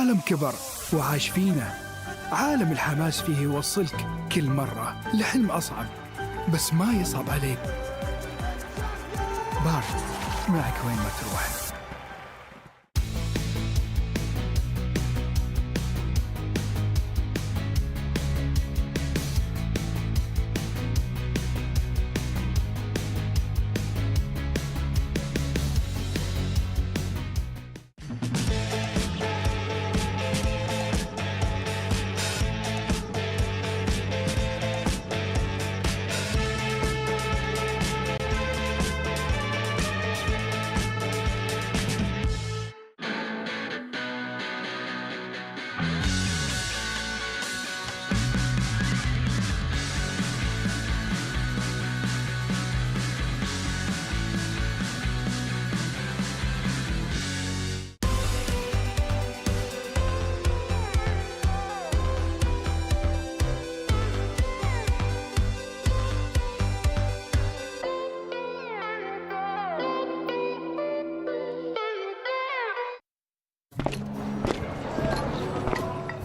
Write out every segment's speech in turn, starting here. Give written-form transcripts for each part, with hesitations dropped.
عالم كبر وعاش فينا، عالم الحماس فيه يوصلك كل مرة لحلم أصعب، بس ما يصعب عليك. بارد معك وين ما تروح.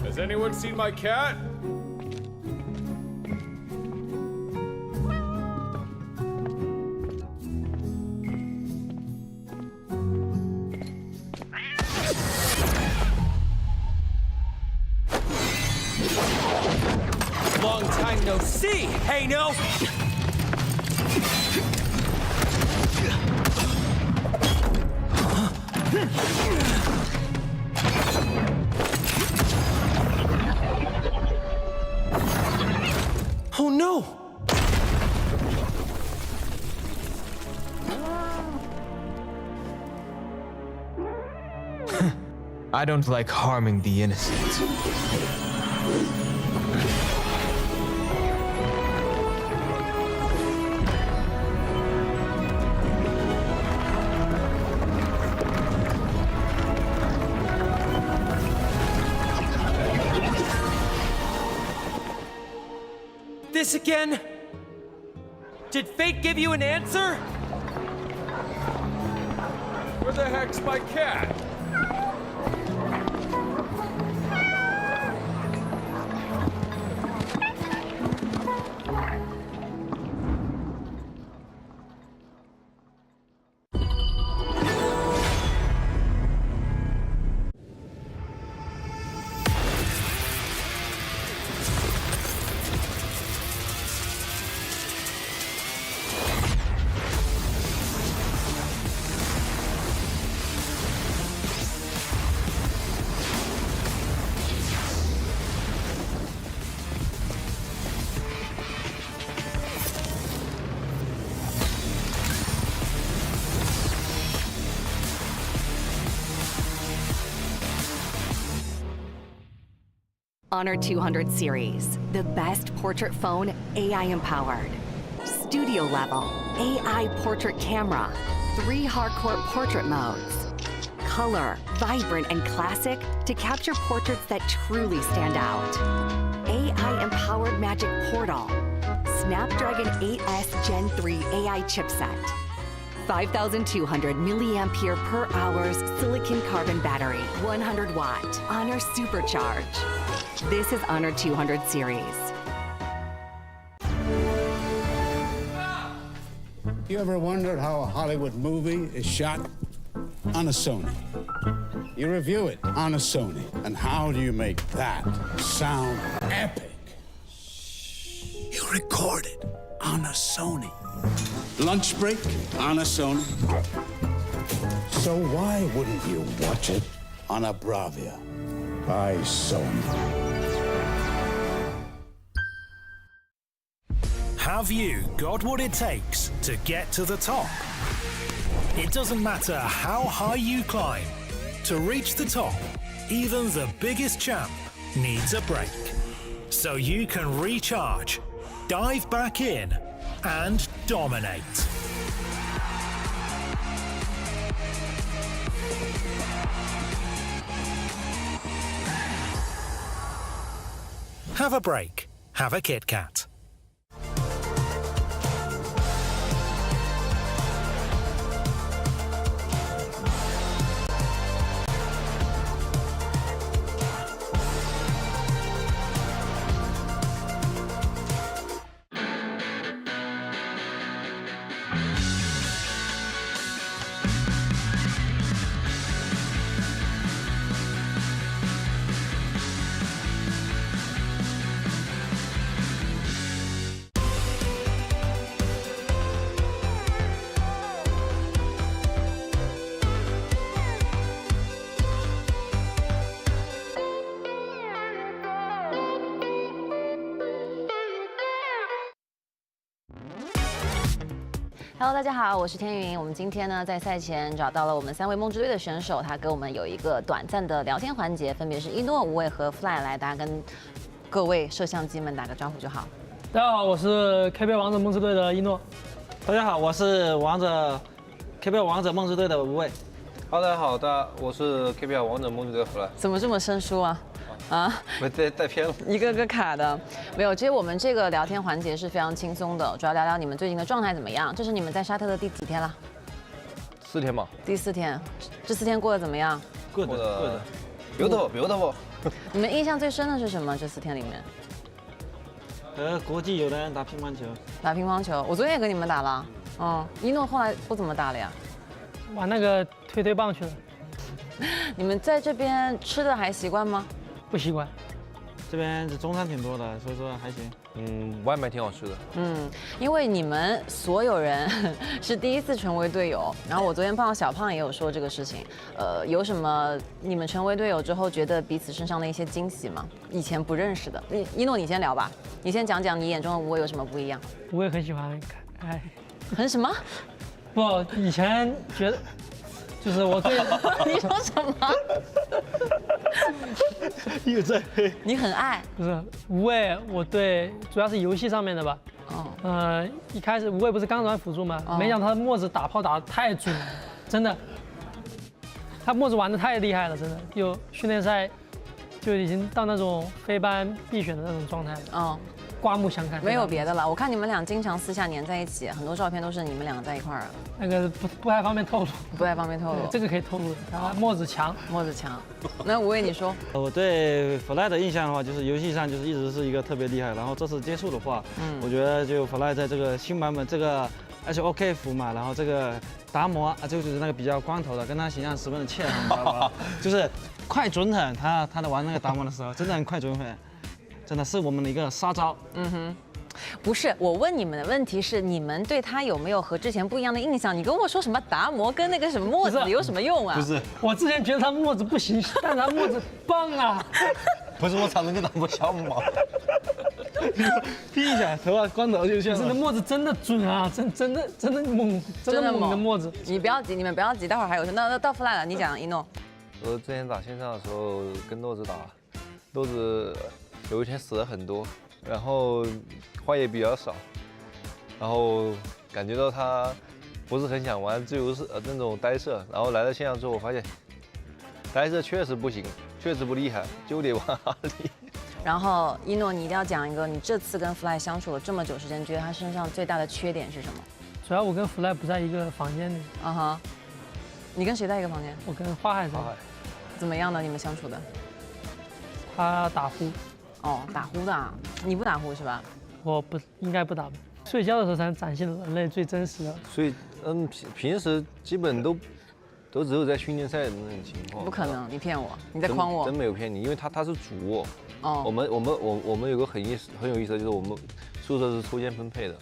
Has anyone seen my cat? Long time no see, hey no! Oh no! I don't like harming the innocent. This again? Did fate give you an answer? Where the heck's my cat? Honor 200 series, the best portrait phone AI empowered. Studio level, AI portrait camera, 3 hardcore portrait modes. Color, vibrant and classic to capture portraits that truly stand out. AI empowered magic portal. Snapdragon 8S Gen 3 AI chipset. 5,200 milliampere per hours silicon carbon battery, 100 watt, Honor Supercharge. This is Honor 200 series. You ever wondered how a Hollywood movie is shot? On a Sony. You review it on a Sony. And how do you make that sound epic? You record it on a Sony. Lunch break on a Sony. So why wouldn't you watch it on a Bravia by Sony? Have you got what it takes to get to the top? It doesn't matter how high you climb. To reach the top, even the biggest champ needs a break. So you can recharge, dive back in, and dominate. Have a break. Have a Kit Kat. Hello， 大家好，我是天云。我们今天呢，在赛前找到了我们3位梦之队的选手，他跟我们有一个短暂的聊天环节，分别是一诺、无畏和 Fly。来，大家跟各位摄像机们打个招呼就好。大家好，我是 KPL 王者梦之队的一诺。大家好，我是KPL 王者梦之队的无畏。大家好，我是 KPL 王者梦之队的 Fly。怎么这么生疏啊？没带偏了，一个个卡的，没有。其实我们这个聊天环节是非常轻松的，主要聊聊你们最近的状态怎么样。这是你们在沙特的第几天了？4天吧。第4天，这4天过得怎么样？过得 beautiful。你们印象最深的是什么？这4天里面？和国际友人打乒乓球。打乒乓球，我昨天也跟你们打了。一诺后来不怎么打了呀？玩那个推棒去了。你们在这边吃的还习惯吗？不习惯，这边中餐挺多的，所以说还行。外卖挺好吃的。因为你们所有人是第一次成为队友，然后我昨天碰到小胖也有说这个事情。有什么你们成为队友之后觉得彼此身上的一些惊喜吗？以前不认识的。一诺，你先聊吧，你先讲讲你眼中的无畏有什么不一样。无畏很喜欢看，很什么？不，以前觉得。就是我对你说什么？又在黑。你很爱？不是无畏，我对主要是游戏上面的吧。一开始无畏不是刚转辅助吗？没想到他墨子打炮打得太准了，真的。他墨子玩得太厉害了，真的。就训练赛就已经到那种非班必选的那种状态了。刮目相看。没有别的了，我看你们俩经常私下黏在一起，很多照片都是你们两个在一块儿。那个不太方便透露。不太方便透露。这个可以透露。墨子强。墨子强。那无畏你说？我对 Fly 的印象的话，就是游戏上就是一直是一个特别厉害。然后这次接触的话，我觉得就 Fly 在这个新版本这个HoK 服嘛，然后这个达摩就是那个比较光头的，跟他形象十分的切合，你知道吧？就是快准狠，他在玩那个达摩的时候，真的很快准狠。真的是我们的一个杀招。不是，我问你们的问题是，你们对他有没有和之前不一样的印象？你跟我说什么达摩跟那个什么墨子有什么用啊？不是，我之前觉得他墨子不行，但他墨子棒啊。不是我长得跟达摩像吗？拼一下，头发光头就像。真的墨子真的准啊，真的猛，真的猛的墨子。你不要急，你们不要急，待会儿还有事。那到 Fly 了，你讲一诺。我之前打线上的时候跟豆子打，豆子。有一天死了很多，然后话也比较少，然后感觉到他不是很想玩自由式那种呆射，然后来了线上之后，我发现呆射确实不行，确实不厉害，就得玩哈利。然后一诺，你一定要讲一个，你这次跟 Fly 相处了这么久时间，觉得他身上最大的缺点是什么？主要我跟 Fly 不在一个房间里。你跟谁在一个房间？我跟花海在。怎么样呢？你们相处的？他打呼。打呼的啊？你不打呼是吧？我不应该不打吧？睡觉的时候才能展现人类最真实的。所以，平时基本都只有在训练赛的那种情况。不可能，你骗我，你在诓我。真没有骗你，因为他是主卧。我们有个很有意思的，就是我们宿舍是抽签分配的。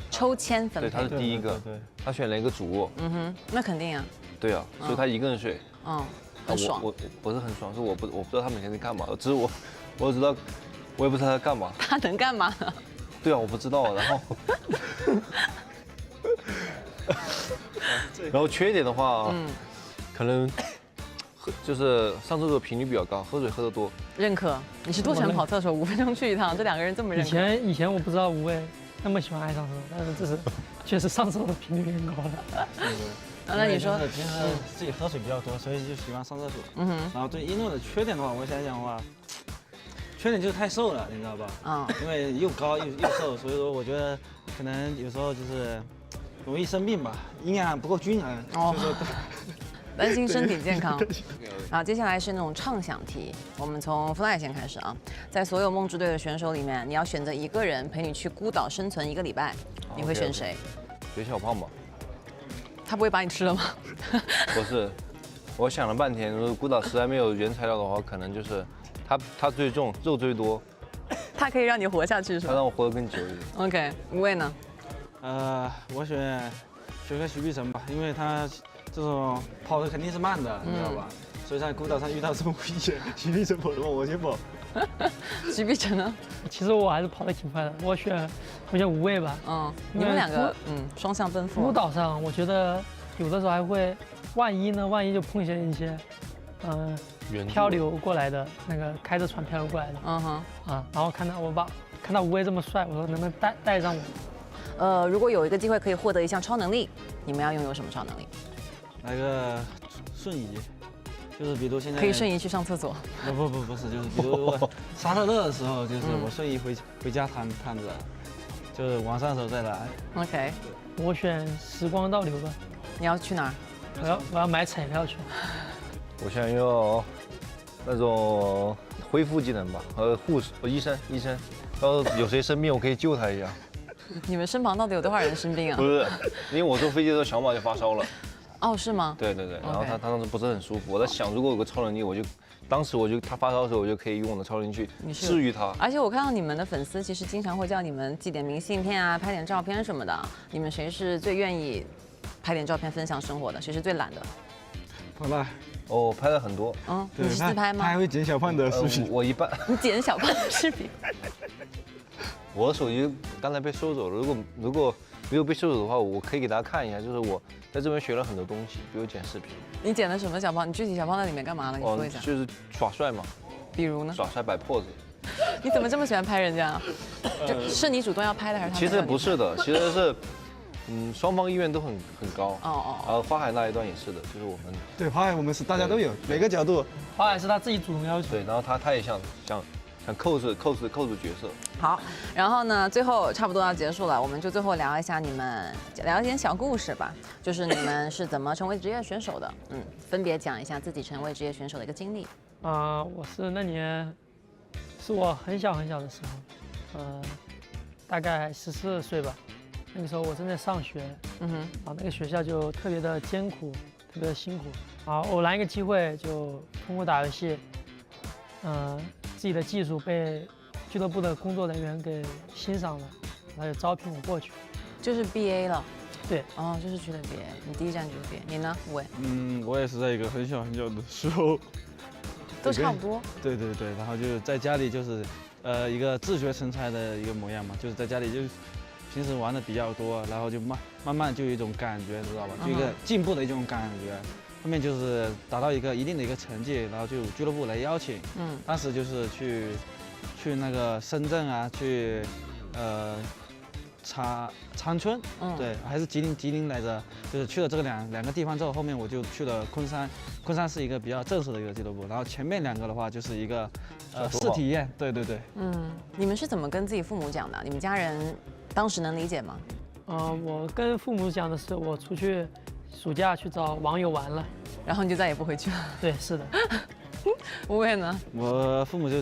抽签分配。对，他是第一个，他选了一个主卧。那肯定啊。对啊，所以他一个人睡。很爽。我是很爽，是我不知道他每天在干嘛，只是我知道，我也不知道他干嘛。他能干嘛呢？对啊，我不知道。然后缺点的话，可能就是上厕所频率比较高，喝水喝得多。认可。你是多久跑厕所5分钟去一趟？这2个人这么认可？以前我不知道无畏那么喜欢爱上厕所，但是这是确实上厕所的频率变高了。那你说，平时自己喝水比较多，所以就喜欢上厕所。然后对一诺的缺点的话，我想讲的话，缺点就是太瘦了，你知道吧？因为又高又瘦，所以说我觉得可能有时候就是容易生病吧，营养不够均衡。担心身体健康。然后接下来是那种畅想题，我们从 Fly 先开始啊。在所有梦之队的选手里面，你要选择一个人陪你去孤岛生存1个礼拜，你会选谁？选小胖吧。他不会把你吃了吗？不是，我想了半天，如果孤岛实在没有原材料的话，可能就是他最重，肉最多。他可以让你活下去是吧？他让我活得更久一点。OK， 无畏呢？我选个徐碧晨吧，因为他这种跑的肯定是慢的，你知道吧？所以在孤岛上遇到这么危险，徐碧晨跑的话，我先跑。徐碧晨呢？其实我还是跑得挺快的，我选无畏吧。你们两个双向奔赴。孤岛上我觉得有的时候还会，万一就碰见一些漂流过来的那个开着船漂流过来的。然后看到无畏这么帅，我说能不能带上我？如果有一个机会可以获得一项超能力，你们要拥有什么超能力？来个瞬移，就是比如现在可以瞬移去上厕所。不是，就是比如我沙特热的时候，就是我瞬移回家躺着，就是晚上的时候再来。OK， 我选时光倒流吧。你要去哪儿？我要买彩票去。我想用那种恢复技能吧，护士、医生，然后有谁生病，我可以救他一样。你们身旁到底有多少人生病啊？不是，因为我坐飞机的时候小马就发烧了。哦，是吗？对，然后他当时不是很舒服，我在想，如果有个超能力，当时他发烧的时候，我就可以用我的超能力去治愈他。而且我看到你们的粉丝其实经常会叫你们寄点明信片啊，拍点照片什么的。你们谁是最愿意拍点照片分享生活的？谁是最懒的？好了。哦，拍了很多。你是自拍吗？他还会剪小胖的视频。我一半。你剪小胖的视频？我的手机刚才被收走了，如果没有被收走的话，我可以给大家看一下，就是我在这边学了很多东西，比如剪视频。你剪的什么小胖？你具体小胖在里面干嘛了？你说一下。就是耍帅嘛。比如呢？耍帅摆 pose。你怎么这么喜欢拍人家？是你主动要拍的还是他？其实不是的，其实是。双方意愿都很高。然后花海那一段也是的，就是我们对花海我们是大家都有每个角度。花海是他自己主动要求。对，然后他也想扣住角色。好，然后呢，最后差不多要结束了，我们就最后聊一下聊一点小故事吧，就是你们是怎么成为职业选手的？分别讲一下自己成为职业选手的一个经历。我是那年是我很小的时候，大概14岁吧。那个时候我正在上学，那个学校就特别的艰苦，特别的辛苦。偶然一个机会，就通过打游戏，自己的技术被俱乐部的工作人员给欣赏了，然后就招聘我过去，就是 BA 了。对，就是去了 BA， 你第一站就是 BA， 你呢，吴伟？我也是在一个很小的时候，都差不多。对，然后就在家里就是一个自学成才的一个模样嘛，就是在家里就是平时玩的比较多，然后就慢慢就有一种感觉，知道吧？就一个进步的一种感觉。后面就是达到一定的一个成绩，然后就俱乐部来邀请。当时就是去那个深圳啊，去长春，对，还是吉林来着。就是去了这个两个地方之后，后面我就去了昆山。昆山是一个比较正式的一个俱乐部，然后前面2个的话就是一个试体验。对。你们是怎么跟自己父母讲的？你们家人当时能理解吗？我跟父母讲的是我出去暑假去找网友玩了，然后你就再也不回去了。对，是的。吴伟呢？我父母就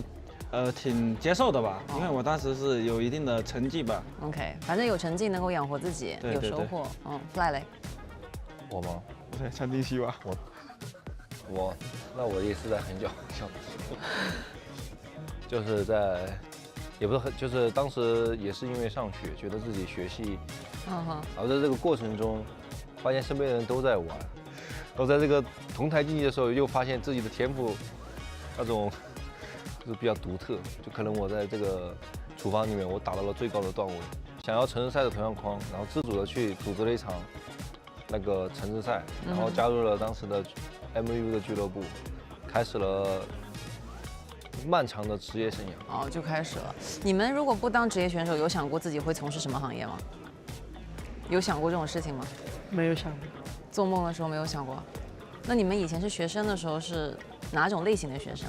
挺接受的吧，因为我当时是有一定的成绩吧。OK， 反正有成绩能够养活自己，有收获。Fly 嘞？我吗？对，传递希望。那我也是在很小的时候，就是也不是就是当时也是因为上学，觉得自己学习，然后在这个过程中，发现身边的人都在玩，然后在这个同台竞技的时候，又发现自己的天赋那种就是比较独特，就可能我在这个厨房里面我达到了最高的段位，想要城市赛的同样框，然后自主的去组织了一场那个城市赛，然后加入了当时的 MU 的俱乐部，开始了漫长的职业生涯。就开始了。你们如果不当职业选手，有想过自己会从事什么行业吗？有想过这种事情吗？没有想过。做梦的时候没有想过。那你们以前是学生的时候是哪种类型的学生？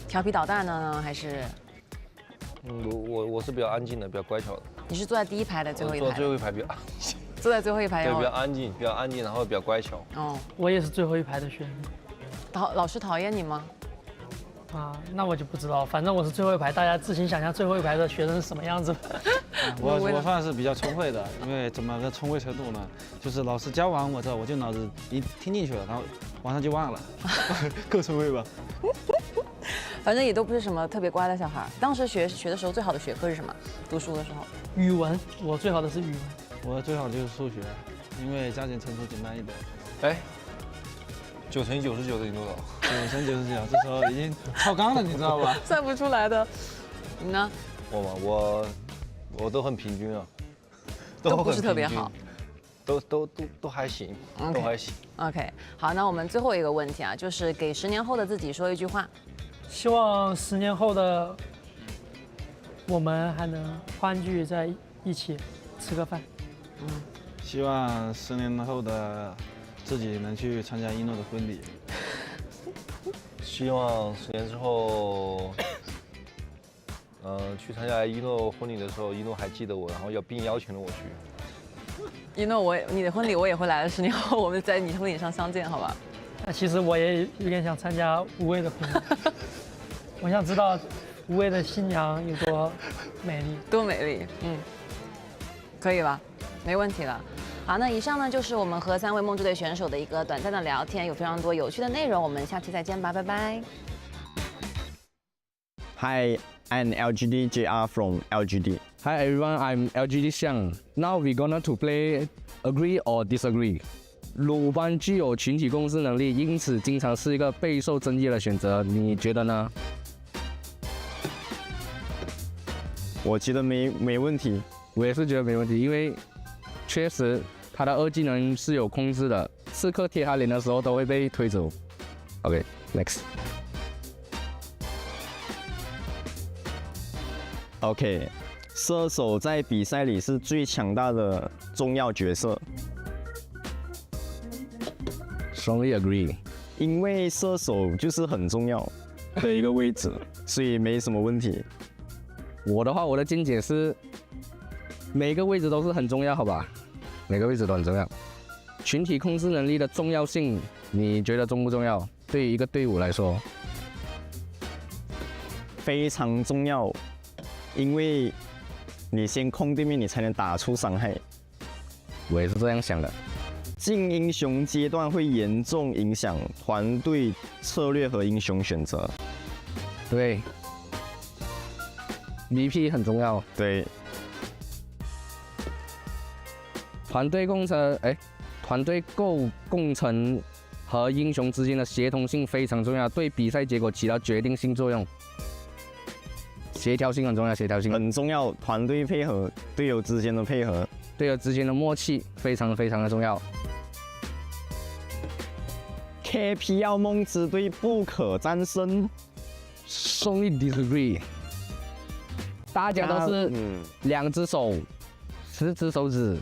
调皮捣蛋的呢，还是？我是比较安静的，比较乖巧的。你是坐在第一排的最后一排？坐最后一排比较安静。坐在最后一排。对，比较安静，然后比较乖巧。我也是最后一排的学生。老师讨厌你吗？那我就不知道，反正我是最后一排，大家自行想象最后一排的学生是什么样子。我算是比较聪慧的，因为怎么个聪慧程度呢？就是老师教完我之后，我就脑子一听进去了，然后晚上就忘了，够聪慧吧？反正也都不是什么特别乖的小孩。当时学的时候最好的学科是什么？读书的时候？语文，我最好的是语文。我最好就是数学，因为加减乘除简单一点。99%的赢多少？99%，这时候已经超纲了，你知道吧？算不出来的。你呢？我都很平均啊，都不是特别好，都还行， Okay. 都还行。OK， 好，那我们最后一个问题啊，就是给10年后的自己说一句话。希望10年后的我们还能欢聚在一起吃个饭。希望10年后的自己能去参加一诺的婚礼。希望10年之后，去参加一诺婚礼的时候，一诺还记得我，然后并邀请了我去。一诺，你的婚礼我也会来的，10年后我们在你婚礼上相见，好吧？那其实我也有点想参加无畏的婚礼，我想知道无畏的新娘有多美丽，多美丽，可以吧？没问题了。好，那以上呢就是我们和3位梦之队选手的一个短暂的聊天，有非常多有趣的内容，我们下期再见吧，拜拜。Hi, I'm LGD JR from LGD. Hi everyone, I'm LGD Xiang. Now we're gonna to play Agree or Disagree. 鲁班具有群体共识能力，因此经常是一个备受争议的选择。你觉得呢？我觉得没问题，我也是觉得没问题，因为确实他的2技能是有控制的，刺客贴他脸的时候都会被推走。OK, next. OK， 射手在比赛里是最强大的重要角色。Strongly agree， 因为射手就是很重要的一个位置，所以没什么问题。我的话，我的见解是，每个位置都是很重要，好吧？每个位置都很重要。群体控制能力的重要性，你觉得重不重要？对于一个队伍来说，非常重要，因为你先控对面，你才能打出伤害。我也是这样想的。进英雄阶段会严重影响团队策略和英雄选择。对 ，VP 很重要。对，团队共成和英雄之间的协同性非常重要，对比赛结果起到决定性作用。协调性很重要，协调性很重要，团队配合，队友之间的配合，队友之间的默契非常的重要。KPL 梦之队不可战胜。Strongly disagree。大家都是2只手，10只手指，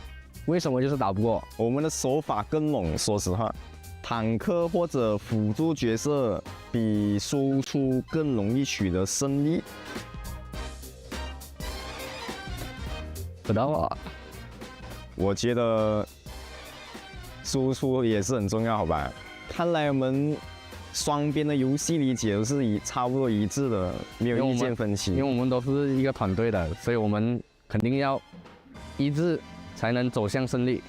为什么就是打不过？我们的手法更猛，说实话，坦克或者辅助角色比输出更容易取得胜利。不知道啊，我觉得输出也是很重要，好吧？看来我们双边的游戏理解都是差不多一致的，没有意见分歧。因为我们都是一个团队的，所以我们肯定要一致，才能走向胜利。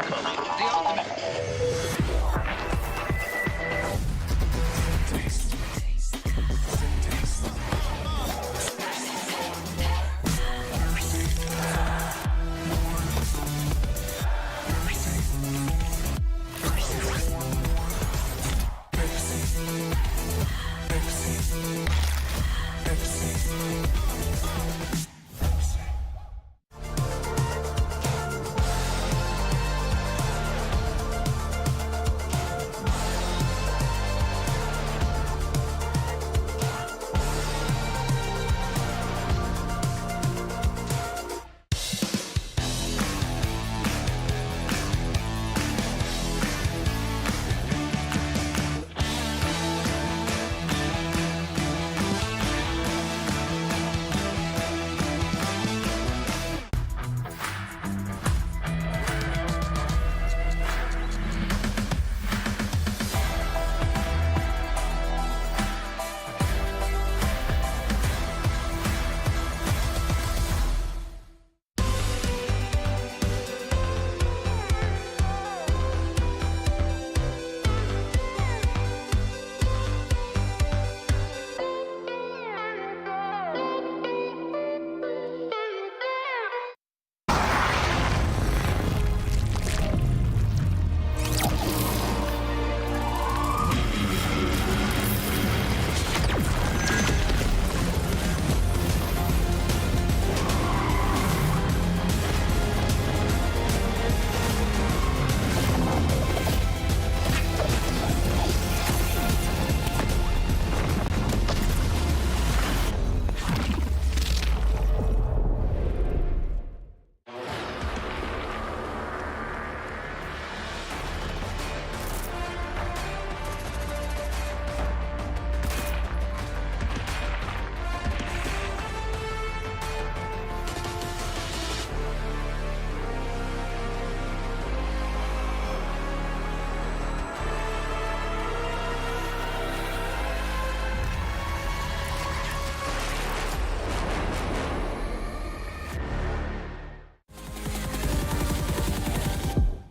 Incoming the ultimate.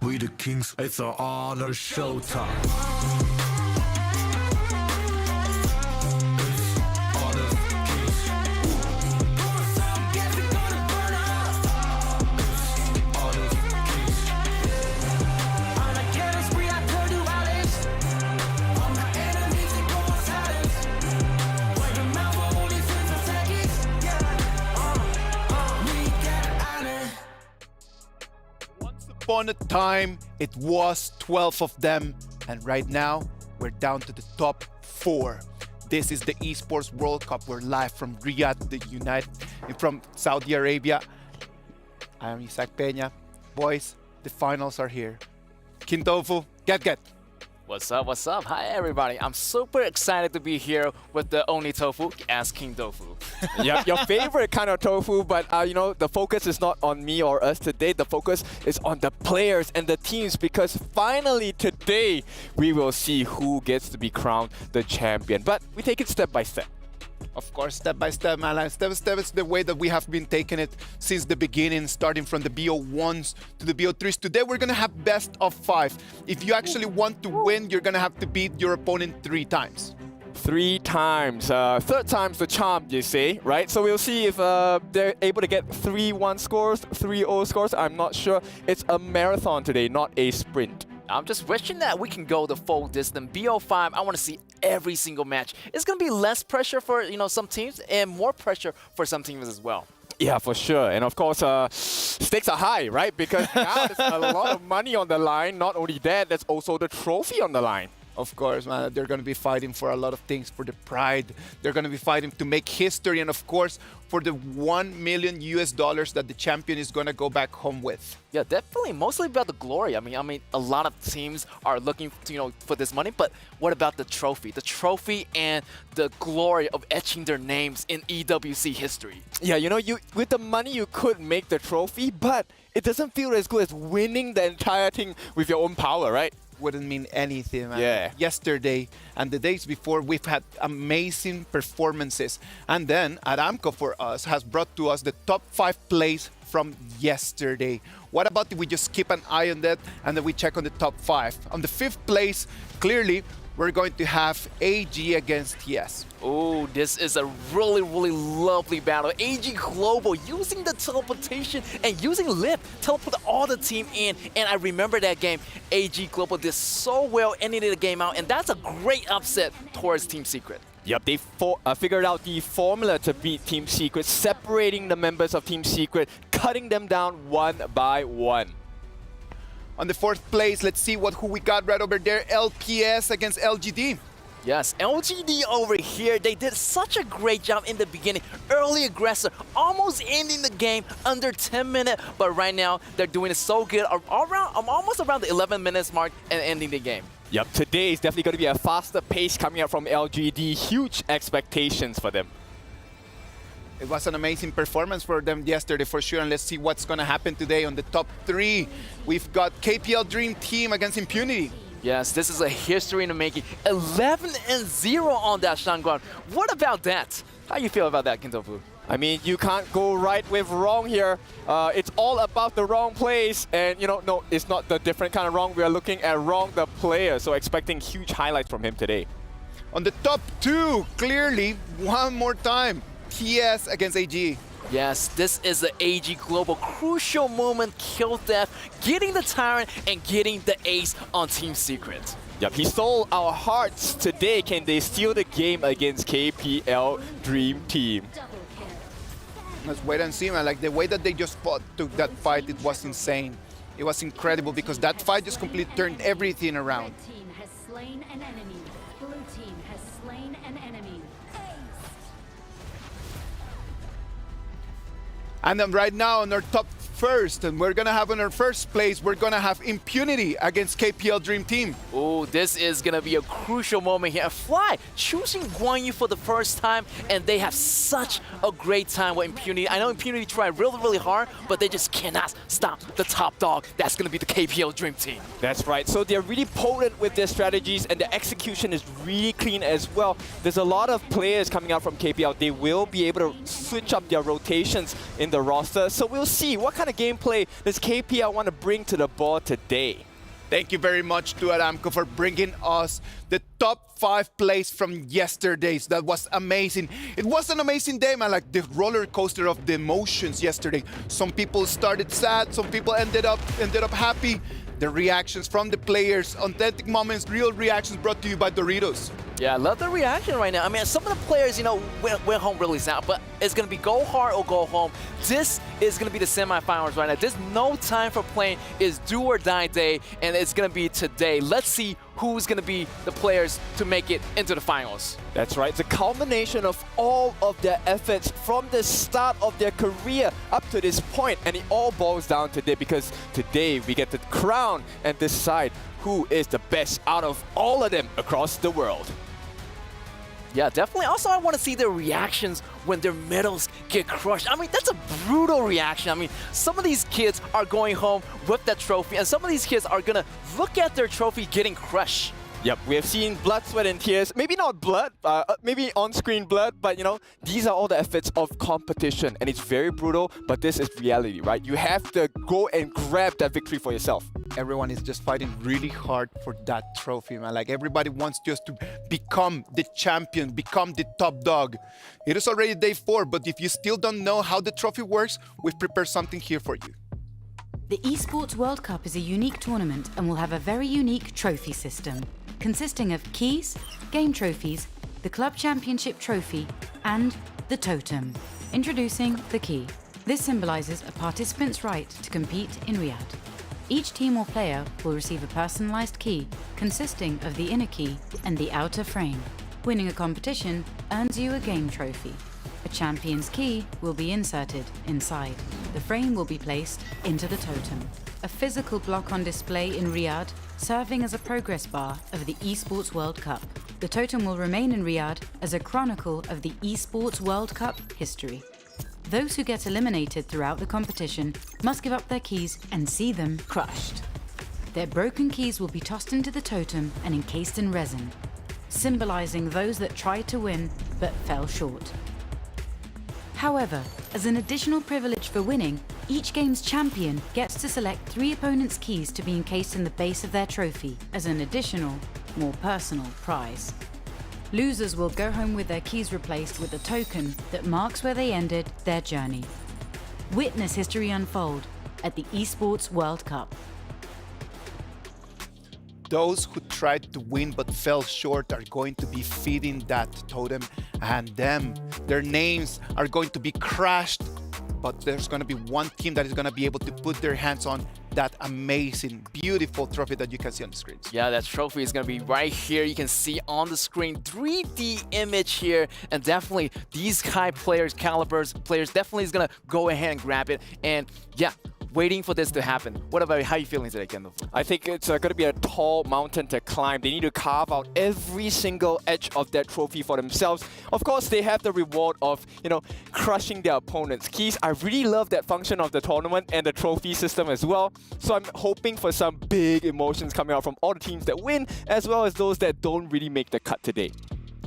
We the kings, it's our honor showtime. Upon a time, it was 12 of them, and right now, we're down to the top 4. This is the Esports World Cup. We're live from Riyadh, from Saudi Arabia. I am Isaac Peña. Boys, the finals are here. King Tofu, get. What's up, what's up? Hi, everybody. I'm super excited to be here with the only tofu as King Tofu. Yeah, your favorite kind of tofu, but you know, the focus is not on me or us today. The focus is on the players and the teams, because finally today we will see who gets to be crowned the champion. But we take it step by step. Of course, step by step, man. Step by step is the way that we have been taking it since the beginning, starting from the BO1s to the BO3s. Today, we're going to have best of 5. If you actually want to win, you're going to have to beat your opponent 3 times. 3 times. Third time's the charm, you say, right? So we'll see if they're able to get 3-1 scores, 3-0 scores. I'm not sure. It's a marathon today, not a sprint. I'm just wishing that we can go the full distance. BO5, I want to see every single match. It's going to be less pressure for some teams and more pressure for some teams as well. Yeah, for sure. And of course, stakes are high, right? Because now there's a lot of money on the line. Not only that, there's also the trophy on the line. Of course, man, they're going to be fighting for a lot of things, for the pride. They're going to be fighting to make history, and of course, for the $1 million that the champion is going to go back home with. Yeah, definitely. Mostly about the glory. I mean, a lot of teams are looking, for this money. But what about the trophy? The trophy and the glory of etching their names in EWC history. Yeah, with the money you could make the trophy, but it doesn't feel as good as winning the entire thing with your own power, right? Wouldn't mean anything, man. Yeah. Yesterday and the days before, we've had amazing performances. And then Aramco for us has brought to us the top 5 plays from yesterday. What about if we just keep an eye on that and then we check on the top 5? On the 5th place, clearly, we're going to have AG against TS. Oh, this is a really, really lovely battle. AG Global using the teleportation and using Lip, teleport all the team in. And I remember that game. AG Global did so well ending the game out, and that's a great upset towards Team Secret. Yep, they figured out the formula to beat Team Secret, separating the members of Team Secret, cutting them down one by one. On the 4th place, let's see who we got right over there. LPS against LGD. Yes, LGD over here, they did such a great job in the beginning. Early aggressor, almost ending the game under 10 minutes, but right now they're doing it so good. Almost around the 11 minutes mark and ending the game. Yep, today is definitely going to be a faster pace coming up from LGD. Huge expectations for them. It was an amazing performance for them yesterday for sure, and let's see what's going to happen today on the top 3. We've got KPL Dream Team against Impunity. Yes, this is a history in the making. 11-0 on that Shangguan. What about that? How you feel about that, Kintofu? I mean, you can't go right with wrong here. It's all about the wrong plays. And, you know, no, it's not the different kind of wrong. We are looking at wrong the player. So expecting huge highlights from him today. On the top 2, clearly, one more time, TS against AG. Yes, this is the AG Global crucial moment, kill death, getting the Tyrant and getting the ace on Team Secret. Yep, he stole our hearts today. Can they steal the game against KPL Dream Team? Let's wait and see, man. Like the way that they just took that fight, it was insane. It was incredible because that fight just completely turned everything around. Red team has slain an enemy. Blue team has slain an enemy. And then right now on our top 1st, and we're gonna have on our 1st place, we're gonna have Impunity against KPL Dream Team. Oh, this is gonna be a crucial moment here. Fly choosing Guan Yu for the first time, and they have such a great time with Impunity. I know Impunity tried really, really hard, but they just cannot stop the top dog. That's gonna be the KPL Dream Team. That's right. So they're really potent with their strategies, and the execution is really clean as well. There's a lot of players coming out from KPL. They will be able to switch up their rotations in the roster. So we'll see what kind of gameplay does KPL want to bring to the board today. Thank you very much to Aramco for bringing us the top 5 plays from yesterday's. That was amazing. It was an amazing day, man. Like the roller coaster of the emotions yesterday. Some people started sad, some people ended up happy. The reactions from the players, authentic moments, real reactions brought to you by Doritos. Yeah, I love the reaction right now. I mean, some of the players, you know, went home really sad, but it's going to be go hard or go home. This is going to be the semifinals right now. There's no time for playing. It's do or die day, and it's going to be today. Let's see who's going to be the players to make it into the finals. That's right. It's a culmination of all of their efforts from the start of their career up to this point, and it all boils down today because today we get to crown and decide who is the best out of all of them across the world. Yeah, definitely. Also, I want to see their reactions when their medals get crushed. I mean, that's a brutal reaction. I mean, some of these kids are going home with that trophy, and some of these kids are going to look at their trophy getting crushed. Yep, we have seen blood, sweat, and tears. Maybe not blood, maybe on-screen blood, but you know, these are all the efforts of competition, and it's very brutal, but this is reality, right? You have to go and grab that victory for yourself. Everyone is just fighting really hard for that trophy, man. Like everybody wants just to become the champion, become the top dog. It is already day 4, but if you still don't know how the trophy works, we've prepared something here for you. The Esports World Cup is a unique tournament and will have a very unique trophy system, consisting of keys, game trophies, the Club Championship trophy, and the totem. Introducing the key. This symbolizes a participant's right to compete in Riyadh. Each team or player will receive a personalized key consisting of the inner key and the outer frame. Winning a competition earns you a game trophy. A champion's key will be inserted inside. The frame will be placed into the totem. A physical block on display in Riyadh, serving as a progress bar of the Esports World Cup. The totem will remain in Riyadh as a chronicle of the Esports World Cup history. Those who get eliminated throughout the competition must give up their keys and see them crushed. Their broken keys will be tossed into the totem and encased in resin, symbolizing those that tried to win but fell short. However, as an additional privilege for winning, Each game's champion gets to select 3 opponents' keys to be encased in the base of their trophy as an additional, more personal prize. Losers will go home with their keys replaced with a token that marks where they ended their journey. Witness history unfold at the Esports World Cup. Those who tried to win but fell short are going to be feeding that totem, and their names are going to be crashed, but there's going to be one team that is going to be able to put their hands on that amazing, beautiful trophy that you can see on the screen. Yeah, that trophy is going to be right here. You can see on the screen, 3D image here, and definitely these high players, calibers players, definitely is going to go ahead and grab it. And yeah, waiting for this to happen. What about how are you feeling today, Kendall? I think it's going to be a tall mountain to climb. They need to carve out every single edge of that trophy for themselves. Of course, they have the reward of, crushing their opponents' keys. I really love that function of the tournament and the trophy system as well. So I'm hoping for some big emotions coming out from all the teams that win, as well as those that don't really make the cut today.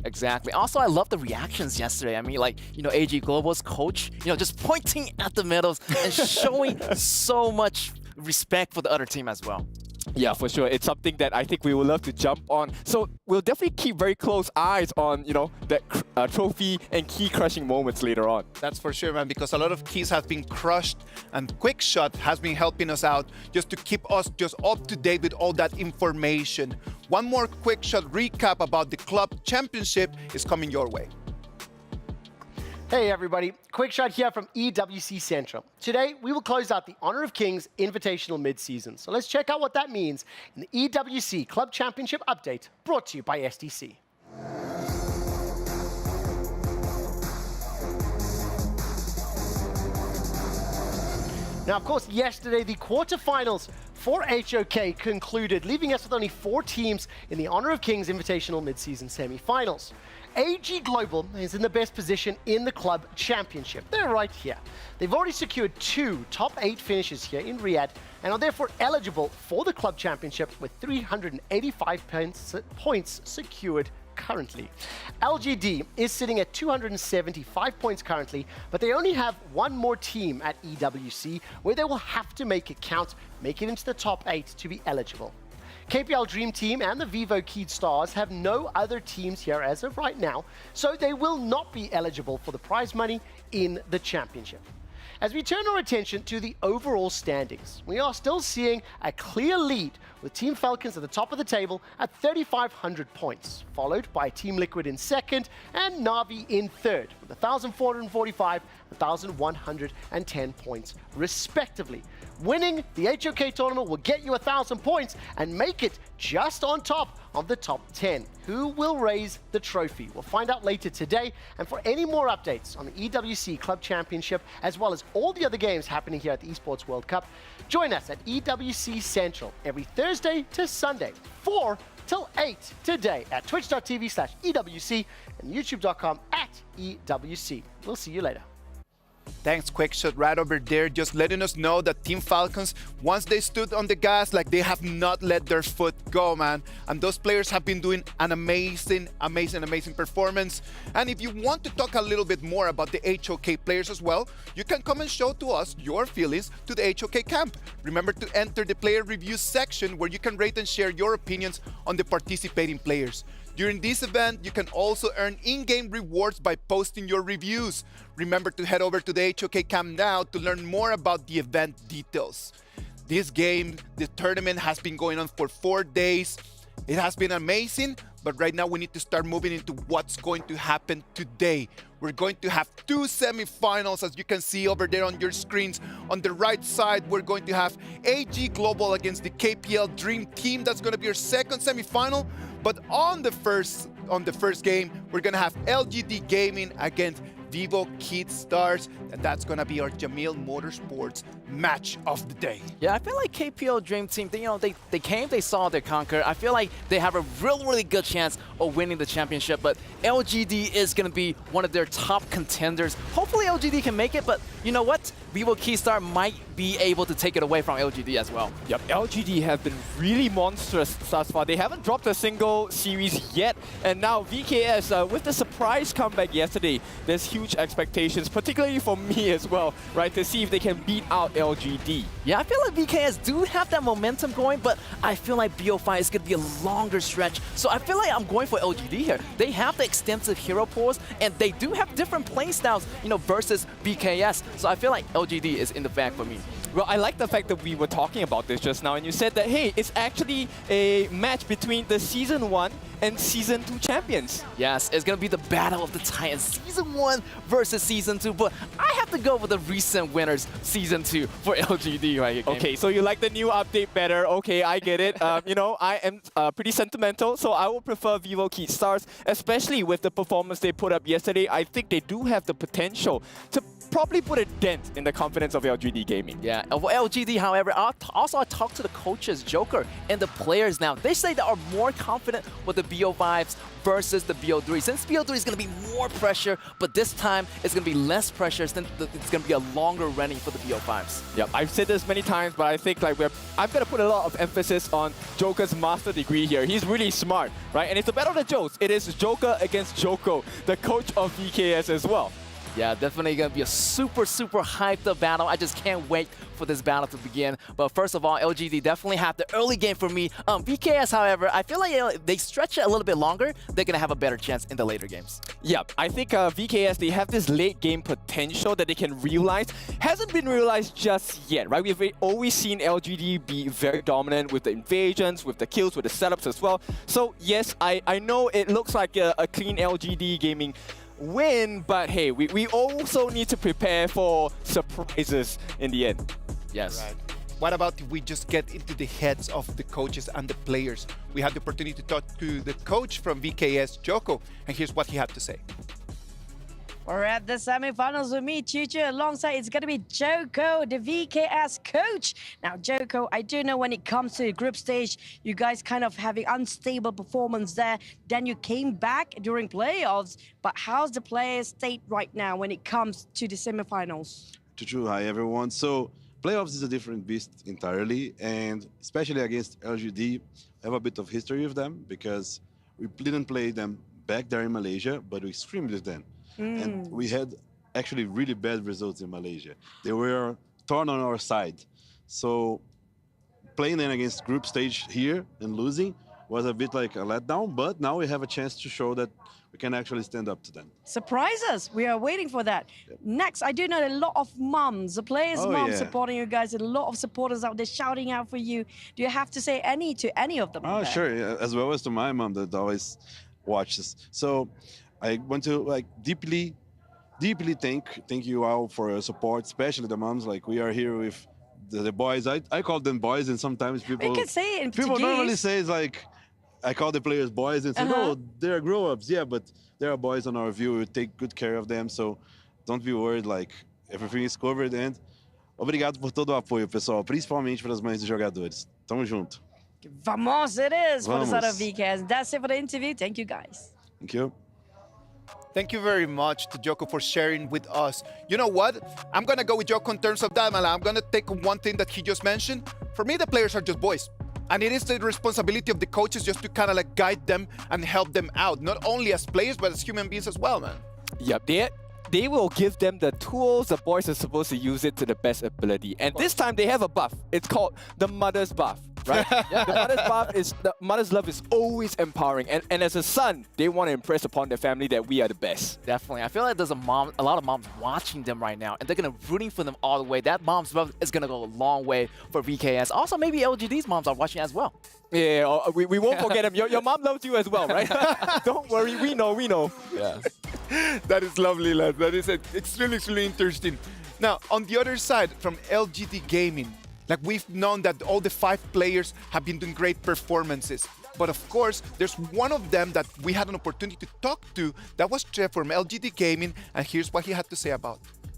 Exactly. Also, I love the reactions yesterday. I mean, AG Global's coach, just pointing at the medals and showing so much respect for the other team as well. Yeah, for sure. It's something that I think we would love to jump on. So we'll definitely keep very close eyes on, that trophy and key crushing moments later on. That's for sure, man, because a lot of keys have been crushed, and Quickshot has been helping us out just to keep us just up to date with all that information. One more Quickshot recap about the club championship is coming your way. Hey everybody, Quickshot here from EWC Central. Today, we will close out the Honor of Kings Invitational Midseason. So let's check out what that means in the EWC Club Championship update brought to you by SDC. Now, of course, yesterday, the quarterfinals for HoK concluded, leaving us with only 4 teams in the Honor of Kings Invitational Midseason semi-finals. AG Global is in the best position in the club championship. They're right here. They've already secured 2 top 8 finishes here in Riyadh and are therefore eligible for the club championship with 385 points secured currently. LGD is sitting at 275 points currently, but they only have one more team at EWC where they will have to make it count, make it into the top 8 to be eligible. KPL Dream Team and the Vivo Keyed Stars have no other teams here as of right now, so they will not be eligible for the prize money in the championship. As we turn our attention to the overall standings, we are still seeing a clear lead with Team Falcons at the top of the table at 3,500 points, followed by Team Liquid in second and Na'Vi in third with 1,445 and 1,110 points respectively. Winning the HoK tournament will get you 1,000 points and make it just on top of the top 10. Who will raise the trophy? We'll find out later today. And for any more updates on the EWC Club Championship, as well as all the other games happening here at the Esports World Cup, join us at EWC Central every Thursday to Sunday, 4 till 8 today at twitch.tv/EWC and youtube.com/EWC. We'll see you later. Thanks, Quickshot, right over there, just letting us know that Team Falcons, once they stood on the gas, they have not let their foot go, man. And those players have been doing an amazing performance. And if you want to talk a little bit more about the HoK players as well, you can come and show to us your feelings to the HoK camp. Remember to enter the player review section where you can rate and share your opinions on the participating players. During this event, you can also earn in-game rewards by posting your reviews. Remember to head over to the HoK camp now to learn more about the event details. This game, the tournament has been going on for 4 days. It has been amazing, but right now we need to start moving into what's going to happen today. We're going to have 2 semifinals, as you can see over there on your screens. On the right side, we're going to have AG Global against the KPL Dream Team. That's going to be our second semifinal. But on the first game, we're going to have LGD Gaming against Vivo Keyed Stars, and that's going to be our Jamil Motorsports match of the day. Yeah, I feel like KPL Dream Team, they came, they saw, they conquered. I feel like they have a really good chance of winning the championship, but LGD is going to be one of their top contenders. Hopefully LGD can make it, but you know what? Vivo Keystar might be able to take it away from LGD as well. Yep, LGD have been really monstrous thus far. They haven't dropped a single series yet, and now VKS, with the surprise comeback yesterday, there's huge expectations, particularly for me as well, right, to see if they can beat out LGD. Yeah, I feel like VKS do have that momentum going, but I feel like BO5 is going to be a longer stretch. So I feel like I'm going for LGD here. They have the extensive hero pools, and they do have different playstyles, you know, versus VKS. So I feel like LGD is in the bag for me. Well, I like the fact that we were talking about this just now, and you said that, hey, it's actually a match between the Season 1 and Season 2 champions. Yes, it's going to be the Battle of the Titans, Season 1 versus Season 2, but I have to go with the recent winners, Season 2 for LGD right here. Okay, so you like the new update better. Okay, I get it. You know, I am pretty sentimental, so I will prefer Vivo Keystars, especially with the performance they put up yesterday. I think they do have the potential to probably put a dent in the confidence of LGD Gaming. Yeah, of LGD, however, I talked to the coaches, Joker, and the players now. They say they are more confident with the BO5s versus the BO3. Since BO3 is going to be more pressure, but this time it's going to be less pressure, since it's going to be a longer running for the BO5s. Yep, I've said this many times, but I think like I've got to put a lot of emphasis on Joker's master degree here. He's really smart, right? And it's a battle of the Jokes. It is Joker against Joko, the coach of VKS as well. Yeah, definitely going to be a super, super hyped up battle. I just can't wait for this battle to begin. But first of all, LGD definitely have the early game for me. VKS, however, I feel like they stretch it a little bit longer. They're going to have a better chance in the later games. Yeah, I think VKS, they have this late game potential that they can realize. Hasn't been realized just yet, right? We've always seen LGD be very dominant with the invasions, with the kills, with the setups as well. So yes, I know it looks like a clean LGD Gaming win, but hey, we also need to prepare for surprises in the end. Yes. Right. What about if we just get into the heads of the coaches and the players? We had the opportunity to talk to the coach from VKS, Joko, and here's what he had to say. We're at the semi-finals with me, Chuchu. Alongside, it's going to be Joko, the VKS coach. Now, Joko, I do know when it comes to the group stage, you guys kind of having unstable performance there. Then you came back during playoffs. But how's the players' state right now when it comes to the semi-finals? Chuchu, hi everyone. So playoffs is a different beast entirely, and especially against LGD, I have a bit of history with them because we didn't play them back there in Malaysia, but we scrimmed with them. And we had actually really bad results in Malaysia. They were torn on our side. So playing them against group stage here and losing was a bit like a letdown, but now we have a chance to show that we can actually stand up to them. Surprise us. We are waiting for that. Yep. Next, I do know a lot of moms, the players' moms supporting you guys, and a lot of supporters out there shouting out for you. Do you have to say any to any of them? Oh, sure. Yeah. As well as to my mom that always watches. So I want to deeply thank you all for your support, especially the moms. Like we are here with the boys. I call them boys, and sometimes people. You can say it in Portuguese. People normally say it's like I call the players boys and say, no, they're grown-ups. Yeah, but there are boys on our view. We take good care of them, so don't be worried. Like everything is covered. And obrigado por todo o apoio, pessoal, principalmente para as mães dos jogadores. Tamo junto. Vamos, it is for the side of VKS. That's it for the interview. Thank you, guys. Thank you. Thank you very much to Joko for sharing with us. You know what? I'm going to go with Joko in terms of that, man. I'm going to take one thing that he just mentioned. For me, the players are just boys. And it is the responsibility of the coaches just to kind of like guide them and help them out. Not only as players, but as human beings as well, man. Yep, they will give them the tools. The boys are supposed to use it to the best ability. And this time they have a buff. It's called the Mother's Buff. Right? The mother's buff is, the mother's love is always empowering. And as a son, they want to impress upon their family that we are the best. Definitely. I feel like there's a lot of moms watching them right now, and they're going to rooting for them all the way. That mom's love is going to go a long way for VKS. Also, maybe LGD's moms are watching as well. Yeah, we won't forget them. Your mom loves you as well, right? Don't worry, we know. Yeah. That is lovely, lad. That is extremely interesting. Now, on the other side, from LGD Gaming, like we've known that all the 5 players have been doing great performances. But of course, there's one of them that we had an opportunity to talk to. That was Jeff from LGD Gaming, and here's what he had to say about it.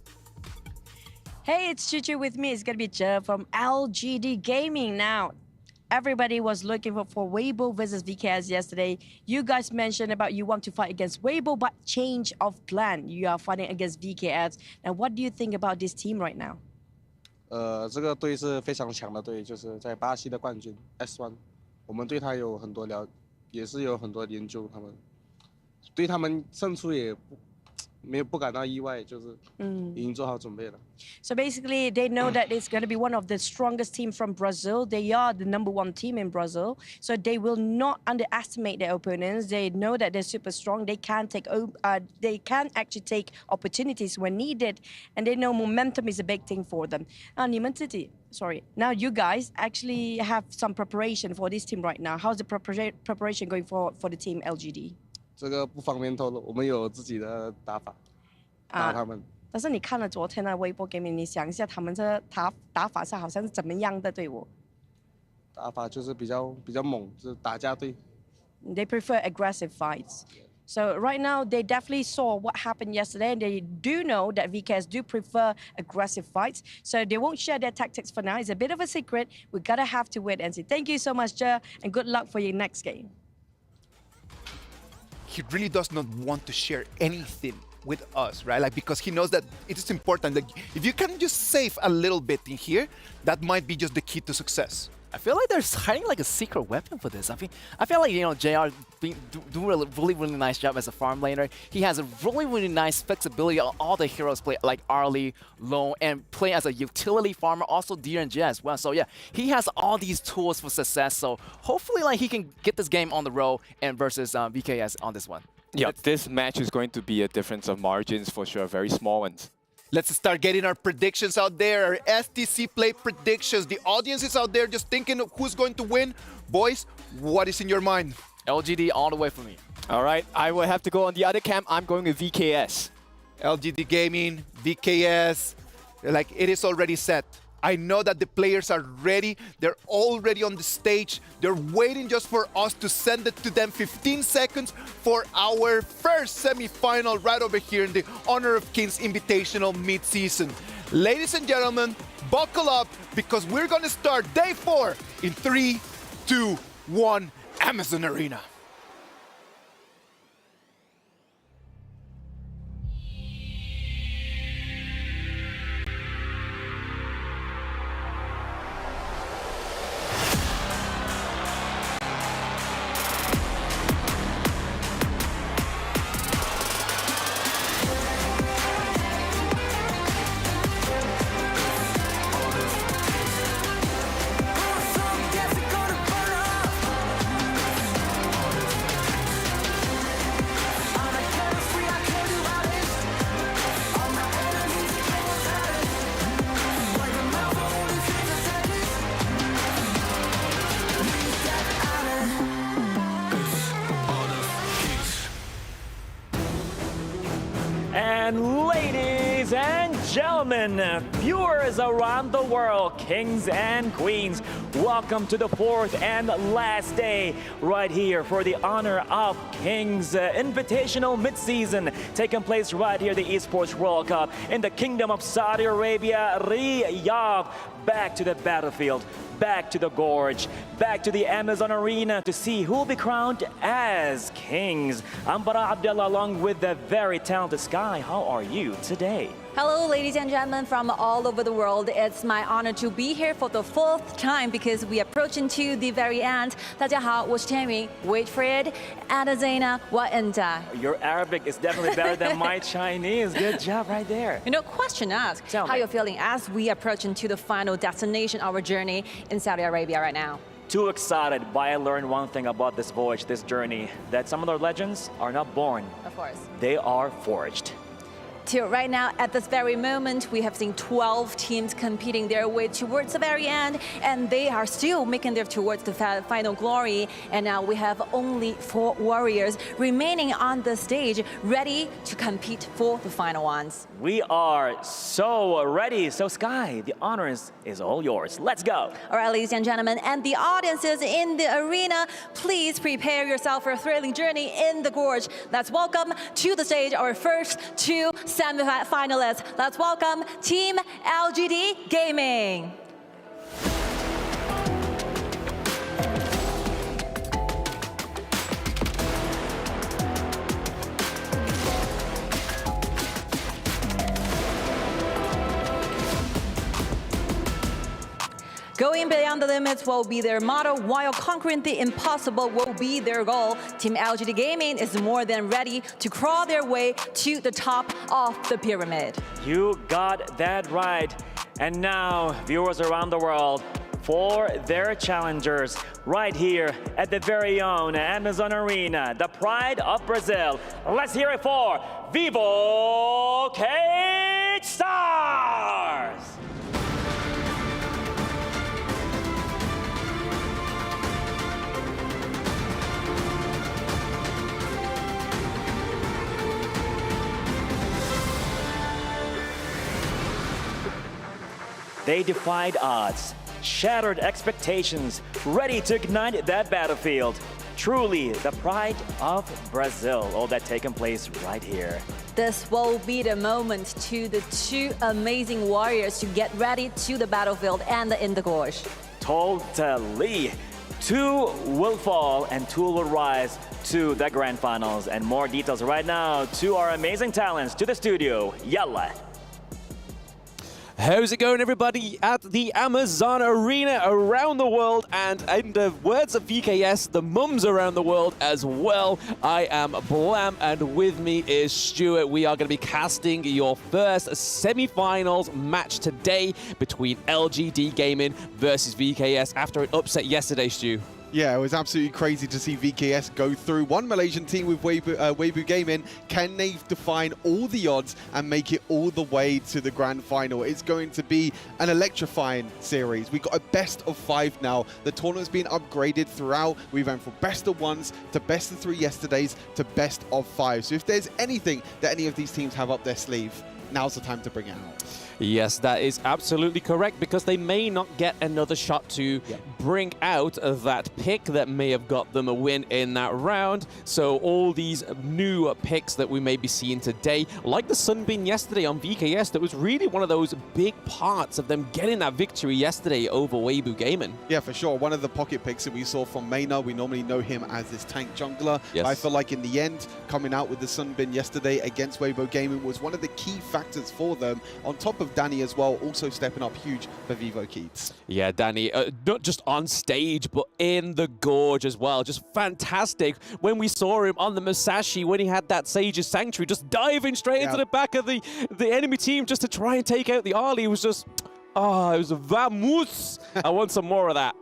Hey, it's Chuchu with me. It's going to be Jeff from LGD Gaming now. everybody was looking for Weibo versus VKS yesterday. You guys mentioned about you want to fight against Weibo, but change of plan. You are fighting against VKS. Now, what do you think about this team right now? 这个队是非常强的队，就是在巴西的冠军 S1， 我们对他有很多也是有很多研究，他们对他们胜出也不感到意外，就是已经做好准备了。So basically, they know that it's going to be one of the strongest team from Brazil. They are the #1 team in Brazil, so they will not underestimate their opponents. They know that they're super strong. They can actually take opportunities when needed, and they know momentum is a big thing for them. Now you guys actually have some preparation for this team right now. How's the preparation going for the team LGD? 这个不方便透露，我们有自己的打法，打他们。但是你看了昨天的微博 gaming， 你想一下他们这打法是好像是怎么样的队伍？打法就是比较猛，就是打架队。They prefer aggressive fights. So right now, they definitely saw what happened yesterday, and they do know that VKS do prefer aggressive fights. So they won't share their tactics for now. It's a bit of a secret. We gotta have to wait and see. Thank you so much, Je, and good luck for your next game. He really does not want to share anything with us, right? Like, because he knows that it is important. Like, if you can just save a little bit in here, that might be just the key to success. I feel like they're hiding like a secret weapon for this. I feel like, you know, JR doing a really nice job as a farm laner. He has a really nice flexibility on all the heroes play, like Arlie, Lone, and play as a utility farmer, also Deer and Jet as well. So yeah, he has all these tools for success. So hopefully, like, he can get this game on the road and versus VKS on this one. Yeah, this match is going to be a difference of margins for sure, very small ones. Let's start getting our predictions out there, our STC play predictions. The audience is out there just thinking of who's going to win. Boys, what is in your mind? LGD all the way for me. All right, I will have to go on the other camp. I'm going with VKS. LGD Gaming, VKS, like, it is already set. I know that the players are ready. They're already on the stage. They're waiting just for us to send it to them. 15 seconds for our first semi-final right over here in the Honor of Kings Invitational mid-season. Ladies and gentlemen, buckle up because we're going to start day 4 in 3, 2, 1, Amazon Arena. And ladies and gentlemen, viewers around the world, kings and queens, welcome to the 4th and last day right here for the Honor of Kings Invitational mid-season taking place right here, the Esports World Cup in the Kingdom of Saudi Arabia, Riyadh. Back to the battlefield, back to the gorge, back to the Amazon Arena to see who will be crowned as kings. I'm Bara Abdullah along with the very talented Sky. How are you today? Hello, ladies and gentlemen from all over the world. It's my honor to be here for the 4th time because we approach into the very end. 大家好，我是天云. Wait for it. Adazena, what enta? Your Arabic is definitely better than my Chinese. Good job right there. You know, question asked. How you're feeling as we approach into the final destination, our journey in Saudi Arabia right now? Too excited, but I learned one thing about this voyage, this journey, that some of the legends are not born. Of course. They are forged. Till right now, at this very moment, we have seen 12 teams competing their way towards the very end, and they are still making their towards the final glory. And now we have only 4 warriors remaining on the stage, ready to compete for the final ones. We are so ready. So Sky, the honors is all yours. Let's go. All right, ladies and gentlemen, and the audiences in the arena, please prepare yourself for a thrilling journey in the gorge. Let's welcome to the stage our first 2 semi-finalists. Let's welcome Team LGD Gaming. Going beyond the limits will be their motto, while conquering the impossible will be their goal. Team LGD Gaming is more than ready to crawl their way to the top of the pyramid. You got that right. And now, viewers around the world, for their challengers, right here at the very own Amazon Arena, the pride of Brazil. Let's hear it for Vivo Cage Stars! They defied odds, shattered expectations, ready to ignite that battlefield. Truly the pride of Brazil, all that taking place right here. This will be the moment to the two amazing warriors to get ready to the battlefield and in the gorge. Totally. Two will fall and two will rise to the grand finals. And more details right now to our amazing talents, to the studio. Yalla. How's it going, everybody, at the Amazon Arena around the world, and in the words of VKS, the mums around the world as well. I am Blam, and with me is Stuart. We are going to be casting your first semi-finals match today between LGD Gaming versus VKS after an upset yesterday, Stu. Yeah, it was absolutely crazy to see VKS go through. One Malaysian team with Weibo Gaming. Can they define all the odds and make it all the way to the grand final? It's going to be an electrifying series. We've got a best of 5 now. The tournament's been upgraded throughout. We went from best of 1s to best of 3 yesterdays to best of 5. So if there's anything that any of these teams have up their sleeve, now's the time to bring it out. Yes, that is absolutely correct, because they may not get another shot to bring out that pick that may have got them a win in that round. So all these new picks that we may be seeing today, like the Sunbeam yesterday on VKS, that was really one of those big parts of them getting that victory yesterday over Weibo Gaming. Yeah, for sure. One of the pocket picks that we saw from Maynard, we normally know him as this tank jungler. Yes. I feel like in the end, coming out with the Sunbeam yesterday against Weibo Gaming was one of the key factors for them, on top of Danny as well, also stepping up huge for Vivo Keats. Yeah, Danny, not just on stage, but in the gorge as well. Just fantastic. When we saw him on the Musashi, when he had that Sage's Sanctuary, just diving straight into the back of the enemy team just to try and take out the Ali, it was just, it was a vamos. I want some more of that.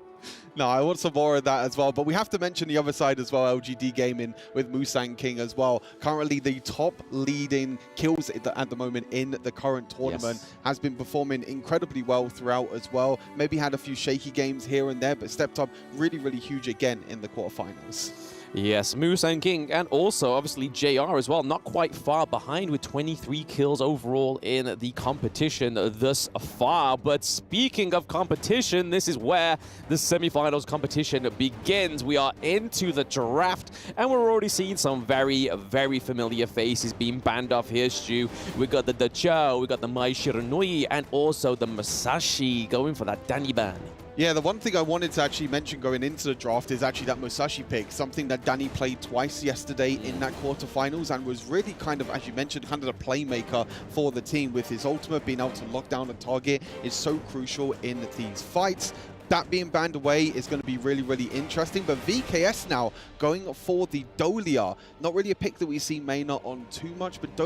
No, I want some more of that as well. But we have to mention the other side as well, LGD Gaming with Musang King as well. Currently the top leading kills at the moment in the current tournament. Has been performing incredibly well throughout as well. Maybe had a few shaky games here and there, but stepped up really, really huge again in the quarterfinals. Yes, Musang King, and also obviously JR as well, not quite far behind with 23 kills overall in the competition thus far. But speaking of competition, this is where the semifinals competition begins. We are into the draft, and we're already seeing some very, very familiar faces being banned off here, Stu. We got the Dachao, we got the Mai Shiranui, and also the Musashi going for that Danny ban. Yeah, the one thing I wanted to actually mention going into the draft is actually that Musashi pick, something that Danny played twice yesterday in that quarterfinals and was really kind of, as you mentioned, kind of the playmaker for the team with his ultimate. Being able to lock down a target is so crucial in these fights. That being banned away is going to be really, really interesting. But VKS now going for the Dolia. Not really a pick that we see Maynard on too much, but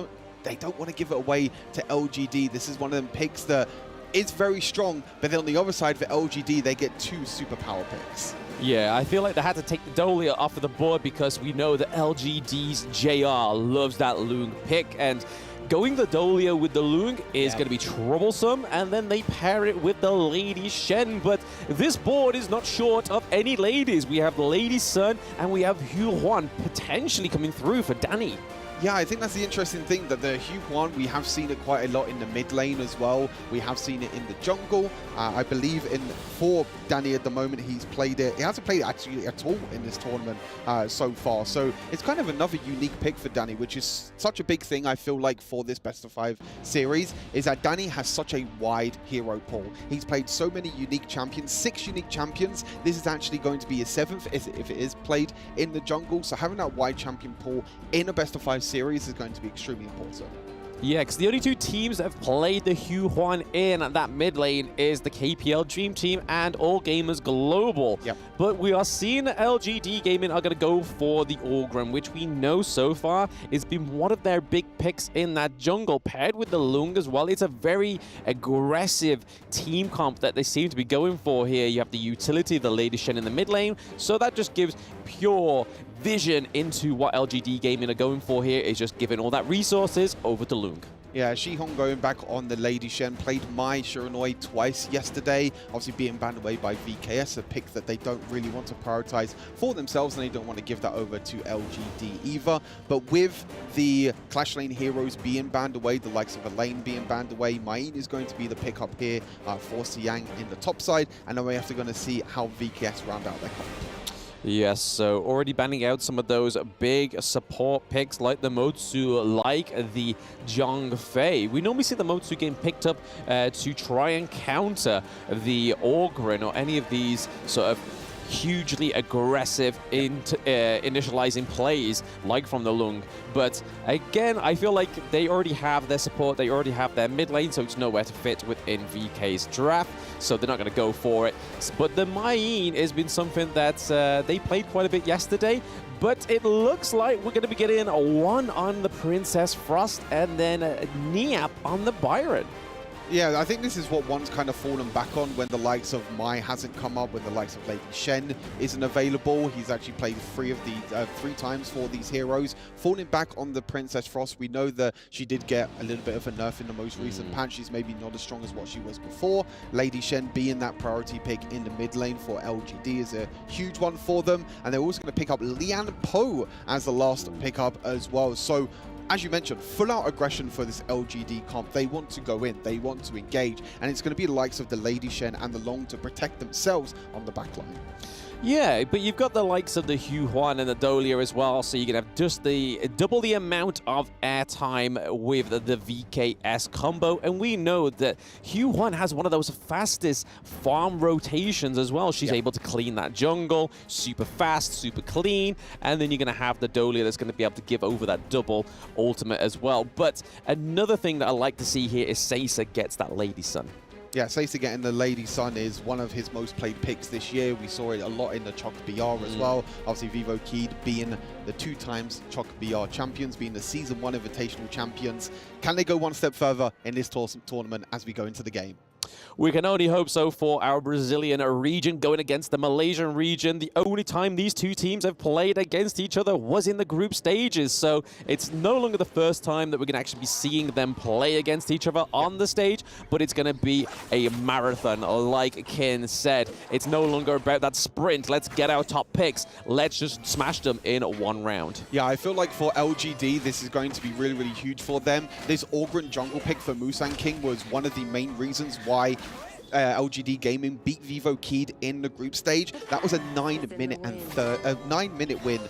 they don't want to give it away to LGD. This is one of them picks that is very strong, but then on the other side for LGD, they get 2 superpower picks. Yeah, I feel like they had to take the Dolia off of the board because we know that LGD's JR loves that Loong pick, and going the Dolia with the Loong is going to be troublesome, and then they pair it with the Lady Shen. But this board is not short of any ladies. We have the Lady Sun, and we have Hu Huan potentially coming through for Danny. Yeah, I think that's the interesting thing, that the Hu Huan, we have seen it quite a lot in the mid lane as well. We have seen it in the jungle. I believe for Danny at the moment, he's played it. He hasn't played it actually at all in this tournament so far. So it's kind of another unique pick for Danny, which is such a big thing, I feel like, for this best of 5 series, is that Danny has such a wide hero pool. He's played so many unique champions, 6 unique champions. This is actually going to be his 7th if it is played in the jungle. So having that wide champion pool in a best of 5 series is going to be extremely important. Yeah, because the only two teams that have played the Huan in that mid lane is the KPL Dream Team and All Gamers Global. Yep. But we are seeing LGD Gaming are going to go for the Orgrim, which we know so far has been one of their big picks in that jungle, paired with the Lung as well. It's a very aggressive team comp that they seem to be going for here. You have the utility, the Lady Shen in the mid lane, so that just gives pure vision into what LGD Gaming are going for here, is just giving all that resources over to Lung. Yeah, Shihong going back on the Lady Shen, played my Shiranui twice yesterday, obviously being banned away by VKS, a pick that they don't really want to prioritize for themselves, and they don't want to give that over to LGD either. But with the Clash Lane heroes being banned away, the likes of Elaine being banned away, Main is going to be the pick up here for Siang in the top side, and then we have to go and see how VKS round out their comp. Yes, so already banning out some of those big support picks like the Motsu, like the Zhang Fei. We normally see the Motsu getting picked up to try and counter the Orgrin or any of these sort of hugely aggressive initializing plays like from the Lung. But again, I feel like they already have their support, they already have their mid lane, so it's nowhere to fit within VK's draft, so they're not going to go for it. But the Main has been something that they played quite a bit yesterday, but it looks like we're going to be getting a one on the Princess Frost and then a Niap on the Byron. Yeah, I think this is what one's kind of fallen back on when the likes of Mai hasn't come up, when the likes of Lady Shen isn't available. He's actually played three times for these heroes. Falling back on the Princess Frost, we know that she did get a little bit of a nerf in the most recent patch. She's maybe not as strong as what she was before. Lady Shen being that priority pick in the mid lane for LGD is a huge one for them. And they're also going to pick up Lian Po as the last pickup as well. So, as you mentioned, full-out aggression for this LGD comp. They want to go in, they want to engage, and it's going to be the likes of the Lady Shen and the Long to protect themselves on the backline. Yeah, but you've got the likes of the Huan and the Dolia as well, so you can have just double the amount of airtime with the VKS combo, and we know that Huan has one of those fastest farm rotations as well. She's able to clean that jungle, super fast, super clean, and then you're going to have the Dolia that's going to be able to give over that double ultimate as well. But another thing that I like to see here is Seiza gets that Lady Sun. Yeah, Seiza getting the Lady Sun is one of his most played picks this year. We saw it a lot in the HoK BR as well. Obviously, Vivo Keed being the 2 times HoK BR champions, being the Season 1 Invitational champions. Can they go one step further in this tournament as we go into the game? We can only hope so for our Brazilian region going against the Malaysian region. The only time these two teams have played against each other was in the group stages, so it's no longer the first time that we're going to actually be seeing them play against each other on the stage, but it's going to be a marathon, like Ken said. It's no longer about that sprint. Let's get our top picks. Let's just smash them in one round. Yeah, I feel like for LGD, this is going to be really, really huge for them. This Orgrin jungle pick for Musang King was one of the main reasons why LGD Gaming beat Vivo Keed in the group stage. That was a 9-minute win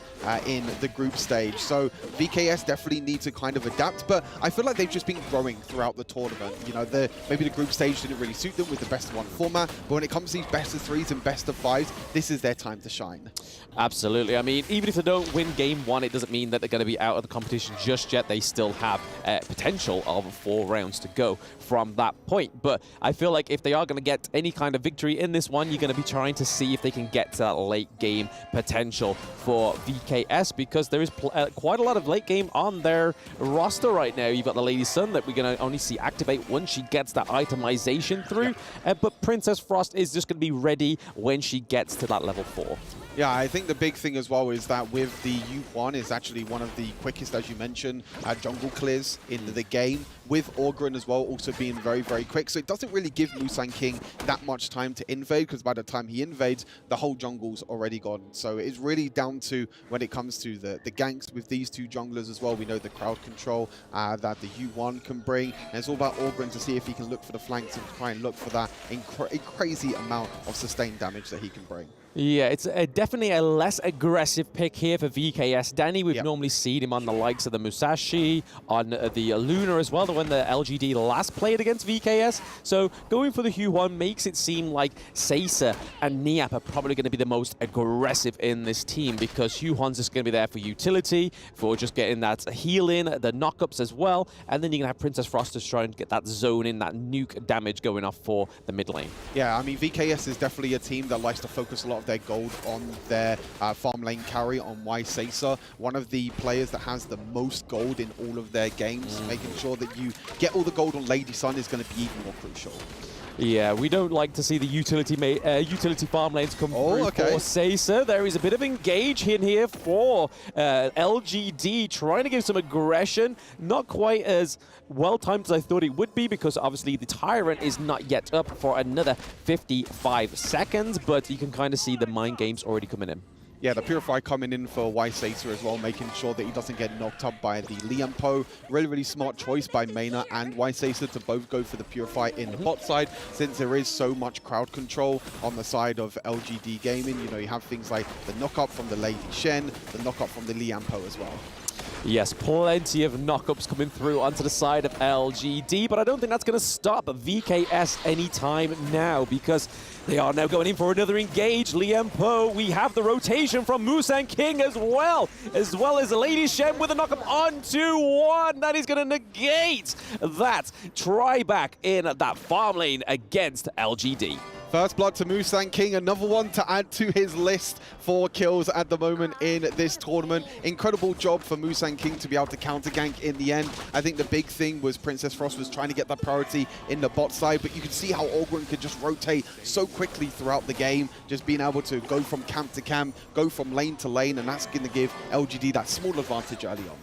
in the group stage. So VKS definitely need to kind of adapt, but I feel like they've just been growing throughout the tournament. You know, maybe the group stage didn't really suit them with the best of 1 format, but when it comes to these best of 3s and best of 5s, this is their time to shine. Absolutely. I mean, even if they don't win game 1, it doesn't mean that they're going to be out of the competition just yet. They still have potential of 4 rounds to go from that point. But I feel like if they are going to get any kind of victory in this one, you're going to be trying to see if they can get to that late game potential for VKS, because there is quite a lot of late game on their roster right now. You've got the Lady Sun that we're going to only see activate once she gets that itemization through, but Princess Frost is just going to be ready when she gets to that level 4. Yeah, I think the big thing as well is that with the U1 is actually one of the quickest, as you mentioned, jungle clears in the game, with Orgrin as well also being very, very quick. So it doesn't really give Musang King that much time to invade, because by the time he invades, the whole jungle's already gone. So it's really down to when it comes to the ganks with these 2 junglers as well. We know the crowd control that the U1 can bring. And it's all about Orgrin to see if he can look for the flanks and try and look for that crazy amount of sustained damage that he can bring. Yeah, it's definitely a less aggressive pick here for VKS. Danny, we've normally seen him on the likes of the Musashi, on the Luna as well, the one the LGD last played against VKS. So going for the Huan makes it seem like Seiza and Niap are probably going to be the most aggressive in this team, because Huan's just going to be there for utility, for just getting that heal in, the knockups as well, and then you're going to have Princess Frost just trying to get that zone in, that nuke damage going off for the mid lane. Yeah, I mean, VKS is definitely a team that likes to focus a lot of their gold on their farm lane carry, on Seiza, one of the players that has the most gold in all of their games. Making sure that you get all the gold on Lady Sun is going to be even more crucial. Yeah, we don't like to see the utility farm lanes come through for Seiza. There is a bit of engage in here for LGD, trying to give some aggression. Not quite as well timed as I thought it would be, because obviously the Tyrant is not yet up for another 55 seconds, but you can kind of see the mind games already coming in. Yeah, the Purify coming in for Seiza as well, making sure that he doesn't get knocked up by the Lianpo. Really, really smart choice by Mena and Seiza to both go for the Purify in the bot side, since there is so much crowd control on the side of LGD Gaming. You know, you have things like the knock-up from the Lady Shen, the knock-up from the Lianpo as well. Yes, plenty of knockups coming through onto the side of LGD, but I don't think that's going to stop VKS anytime now, because they are now going in for another engage. Lianpo, we have the rotation from Musang King as well as Lady Shen with a knockup onto one. That is going to negate that try back in that farm lane against LGD. First blood to Musang King, another one to add to his list for kills at the moment in this tournament. Incredible job for Musang King to be able to counter gank in the end. I think the big thing was Princess Frost was trying to get that priority in the bot side, but you could see how Ogren could just rotate so quickly throughout the game, just being able to go from camp to camp, go from lane to lane, and that's going to give LGD that small advantage early on.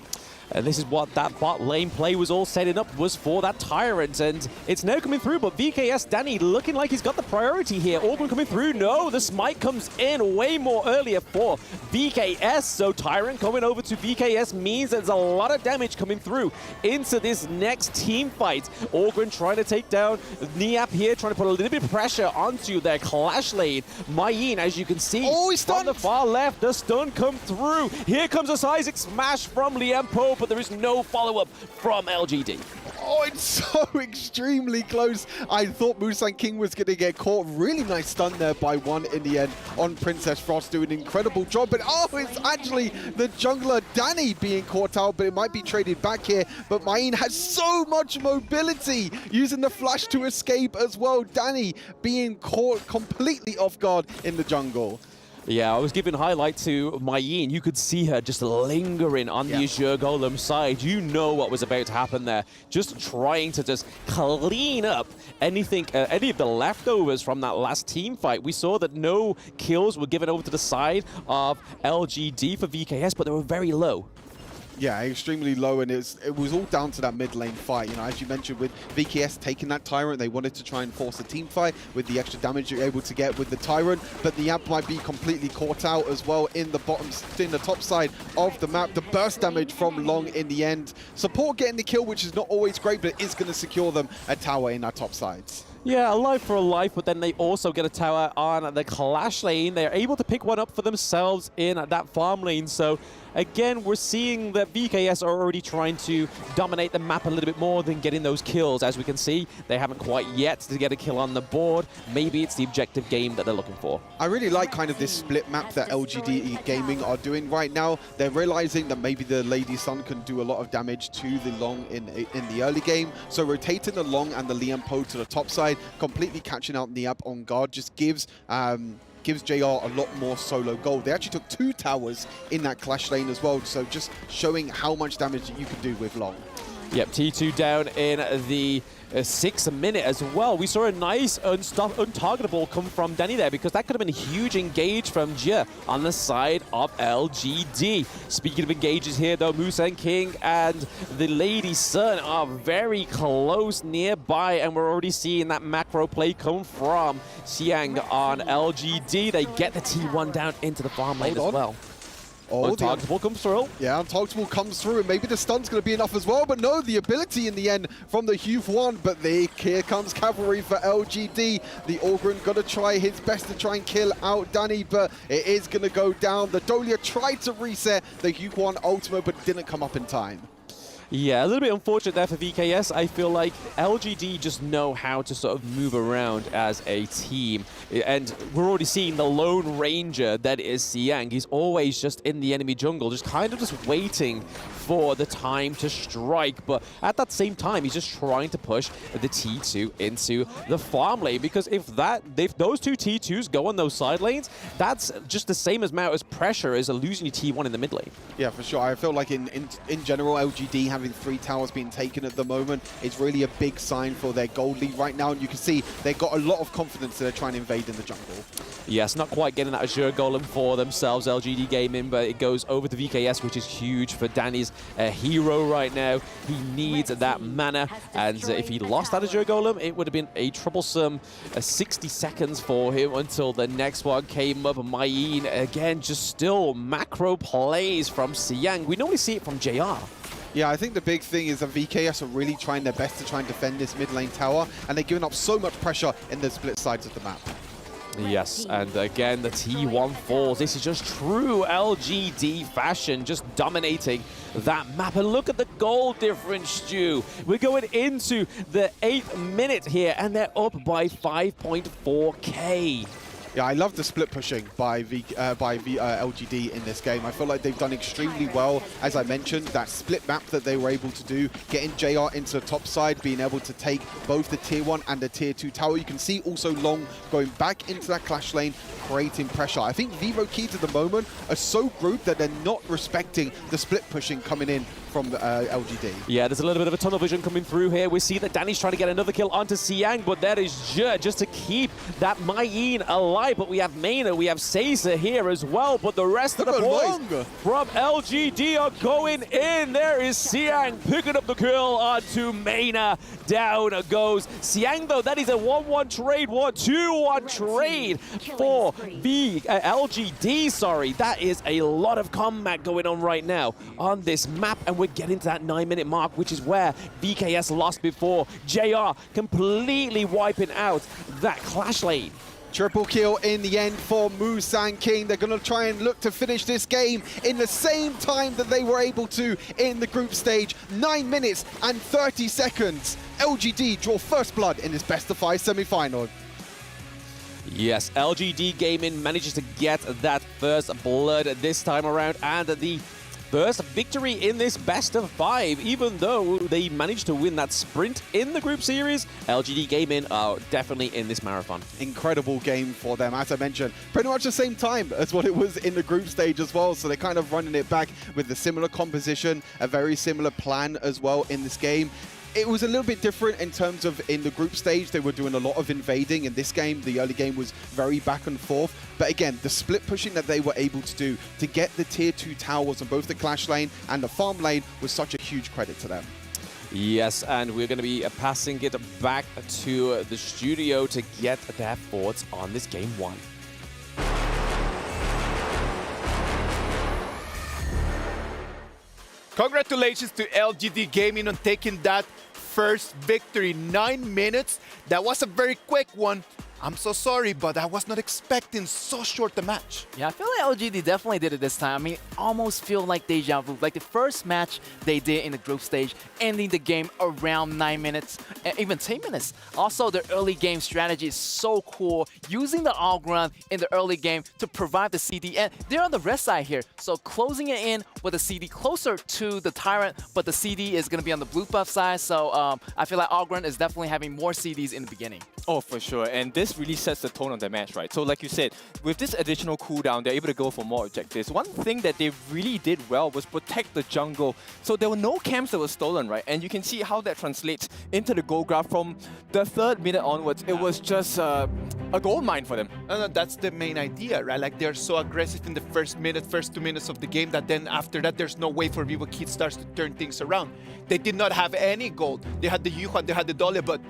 And this is what that bot lane play was all setting up, was for that Tyrant, and it's now coming through, but VKS Danny looking like he's got the priority here. Orgrim coming through, no, the smite comes in way more earlier for VKS, so Tyrant coming over to VKS means there's a lot of damage coming through into this next team fight. Orgrim trying to take down Niap here, trying to put a little bit of pressure onto their clash lane. Mayin, as you can see, from the far left, the stun come through. Here comes a Seismic Smash from Lianpo, but there is no follow-up from LGD. Oh, it's so extremely close. I thought Musang King was going to get caught. Really nice stun there by one in the end on Princess Frost, doing an incredible job. But oh, it's actually the jungler Danny being caught out, but it might be traded back here. But Mayin has so much mobility, using the flash to escape as well. Danny being caught completely off guard in the jungle. Yeah, I was giving highlight to Mayin. You could see her just lingering on the Azure Golem side. You know what was about to happen there. Just trying to just clean up anything, any of the leftovers from that last team fight. We saw that no kills were given over to the side of LGD for VKS, but they were very low. Yeah, extremely low, and it was all down to that mid lane fight. You know, as you mentioned, with VKS taking that Tyrant, they wanted to try and force a team fight with the extra damage you're able to get with the Tyrant, but the Amp might be completely caught out as well in the top side of the map. The burst damage from Long in the end. Support getting the kill, which is not always great, but it is going to secure them a tower in that top side. Yeah, a life for a life, but then they also get a tower on the clash lane. They're able to pick one up for themselves in that farm lane. So again, we're seeing that VKS are already trying to dominate the map a little bit more than getting those kills. As we can see, they haven't quite yet to get a kill on the board. Maybe it's the objective game that they're looking for. I really like kind of this split map that LGD Gaming are doing right now. They're realizing that maybe the Lady Sun can do a lot of damage to the Long in the early game. So rotating the Long and the Lianpo to the top side, completely catching out the App on guard, just gives JR a lot more solo gold. They actually took 2 towers in that clash lane as well, so just showing how much damage you can do with Long. Yep, T2 down in the 6th minute as well. We saw a nice untargetable come from Danny there, because that could have been a huge engage from Jia on the side of LGD. Speaking of engages here though, Musang King and the Lady Sun are very close nearby, and we're already seeing that macro play come from Xiang on LGD. They get the T1 down into the farm lane as well. Oh, Untargetable comes through. Yeah, Untargetable comes through, and maybe the stun's going to be enough as well. But no, the ability in the end from the HoK. But here comes Cavalry for LGD. The Ogryn going to try his best to try and kill out Danny, but it is going to go down. The Dolia tried to reset the HoK ultimate, but didn't come up in time. Yeah, a little bit unfortunate there for VKS. I feel like LGD just know how to sort of move around as a team. And we're already seeing the Lone Ranger that is Xiang. He's always just in the enemy jungle, just kind of just waiting for the time to strike. But at that same time, he's just trying to push the T2 into the farm lane. Because if those two T2s go on those side lanes, that's just the same amount as pressure as losing your T1 in the mid lane. Yeah, for sure. I feel like in general, LGD having 3 towers being taken at the moment is really a big sign for their gold lead right now. And you can see they've got a lot of confidence that they're trying to invade in the jungle. Yes, not quite getting that Azure Golem for themselves, LGD Gaming, but it goes over to VKS, which is huge for Danny's hero right now. He needs that mana, and if he lost that Azure Golem, it would have been a troublesome 60 seconds for him until the next one came up. Mayin, again, just still macro plays from Xiang. We normally see it from JR. Yeah, I think the big thing is that VKS are really trying their best to try and defend this mid lane tower, and they're giving up so much pressure in the split sides of the map. Yes, and again, the T1 falls. This is just true LGD fashion, just dominating that map. And look at the goal difference, Stu. We're going into the 8th minute here, and they're up by 5.4K. Yeah, I love the split pushing by LGD in this game. I feel like they've done extremely well. As I mentioned, that split map that they were able to do, getting JR into the top side, being able to take both the tier 1 and the tier 2 tower. You can see also Long going back into that clash lane, creating pressure. I think Vivo Keys at the moment are so grouped that they're not respecting the split pushing coming in from LGD. Yeah, there's a little bit of a tunnel vision coming through here. We see that Danny's trying to get another kill onto Xiang, but that is just to keep that Mayin alive. But we have Maina, we have Caesar here as well, but the rest of the boys from LGD are going in. There is Xiang picking up the kill onto Maina. Down goes Xiang, though. That is a 1-1 trade, 2-1 trade for LGD, sorry. That is a lot of combat going on right now on this map, and we're getting to that 9-minute mark, which is where VKS lost before. JR completely wiping out that clash lane. Triple kill in the end for Musang King. They're going to try and look to finish this game in the same time that they were able to in the group stage. 9 minutes and 30 seconds. LGD draw first blood in this best-of-5 semi-final. Yes, LGD Gaming manages to get that first blood this time around, and the first victory in this best-of-5. Even though they managed to win that sprint in the group series, LGD Gaming are definitely in this marathon. Incredible game for them. As I mentioned, pretty much the same time as what it was in the group stage as well. So they're kind of running it back with a similar composition, a very similar plan as well in this game. It was a little bit different in terms of in the group stage, they were doing a lot of invading. In this game, the early game was very back and forth. But again, the split pushing that they were able to do to get the tier 2 towers on both the clash lane and the farm lane was such a huge credit to them. Yes, and we're going to be passing it back to the studio to get their thoughts on this game 1. Congratulations to LGD Gaming on taking that first victory. 9 minutes. That was a very quick one. I'm so sorry, but I was not expecting so short a match. Yeah, I feel like LGD definitely did it this time. I mean, almost feel like deja vu. Like the first match they did in the group stage, ending the game around 9 minutes, and even 10 minutes. Also, their early game strategy is so cool, using the Ogryn in the early game to provide the CD. And they're on the red side here, so closing it in with the CD closer to the Tyrant, but the CD is going to be on the blue buff side. So I feel like Ogryn is definitely having more CDs in the beginning. Oh, for sure. And this really sets the tone of the match, right? So like you said, with this additional cooldown, they're able to go for more objectives. One thing that they really did well was protect the jungle. So there were no camps that were stolen, right? And you can see how that translates into the gold graph from the 3rd minute onwards. It was just a gold mine for them. No, that's the main idea, right? Like they're so aggressive in the first 2 minutes of the game that then after that, there's no way for Vivo Kid starts to turn things around. They did not have any gold. They had the Yuhan, they had the Dole, but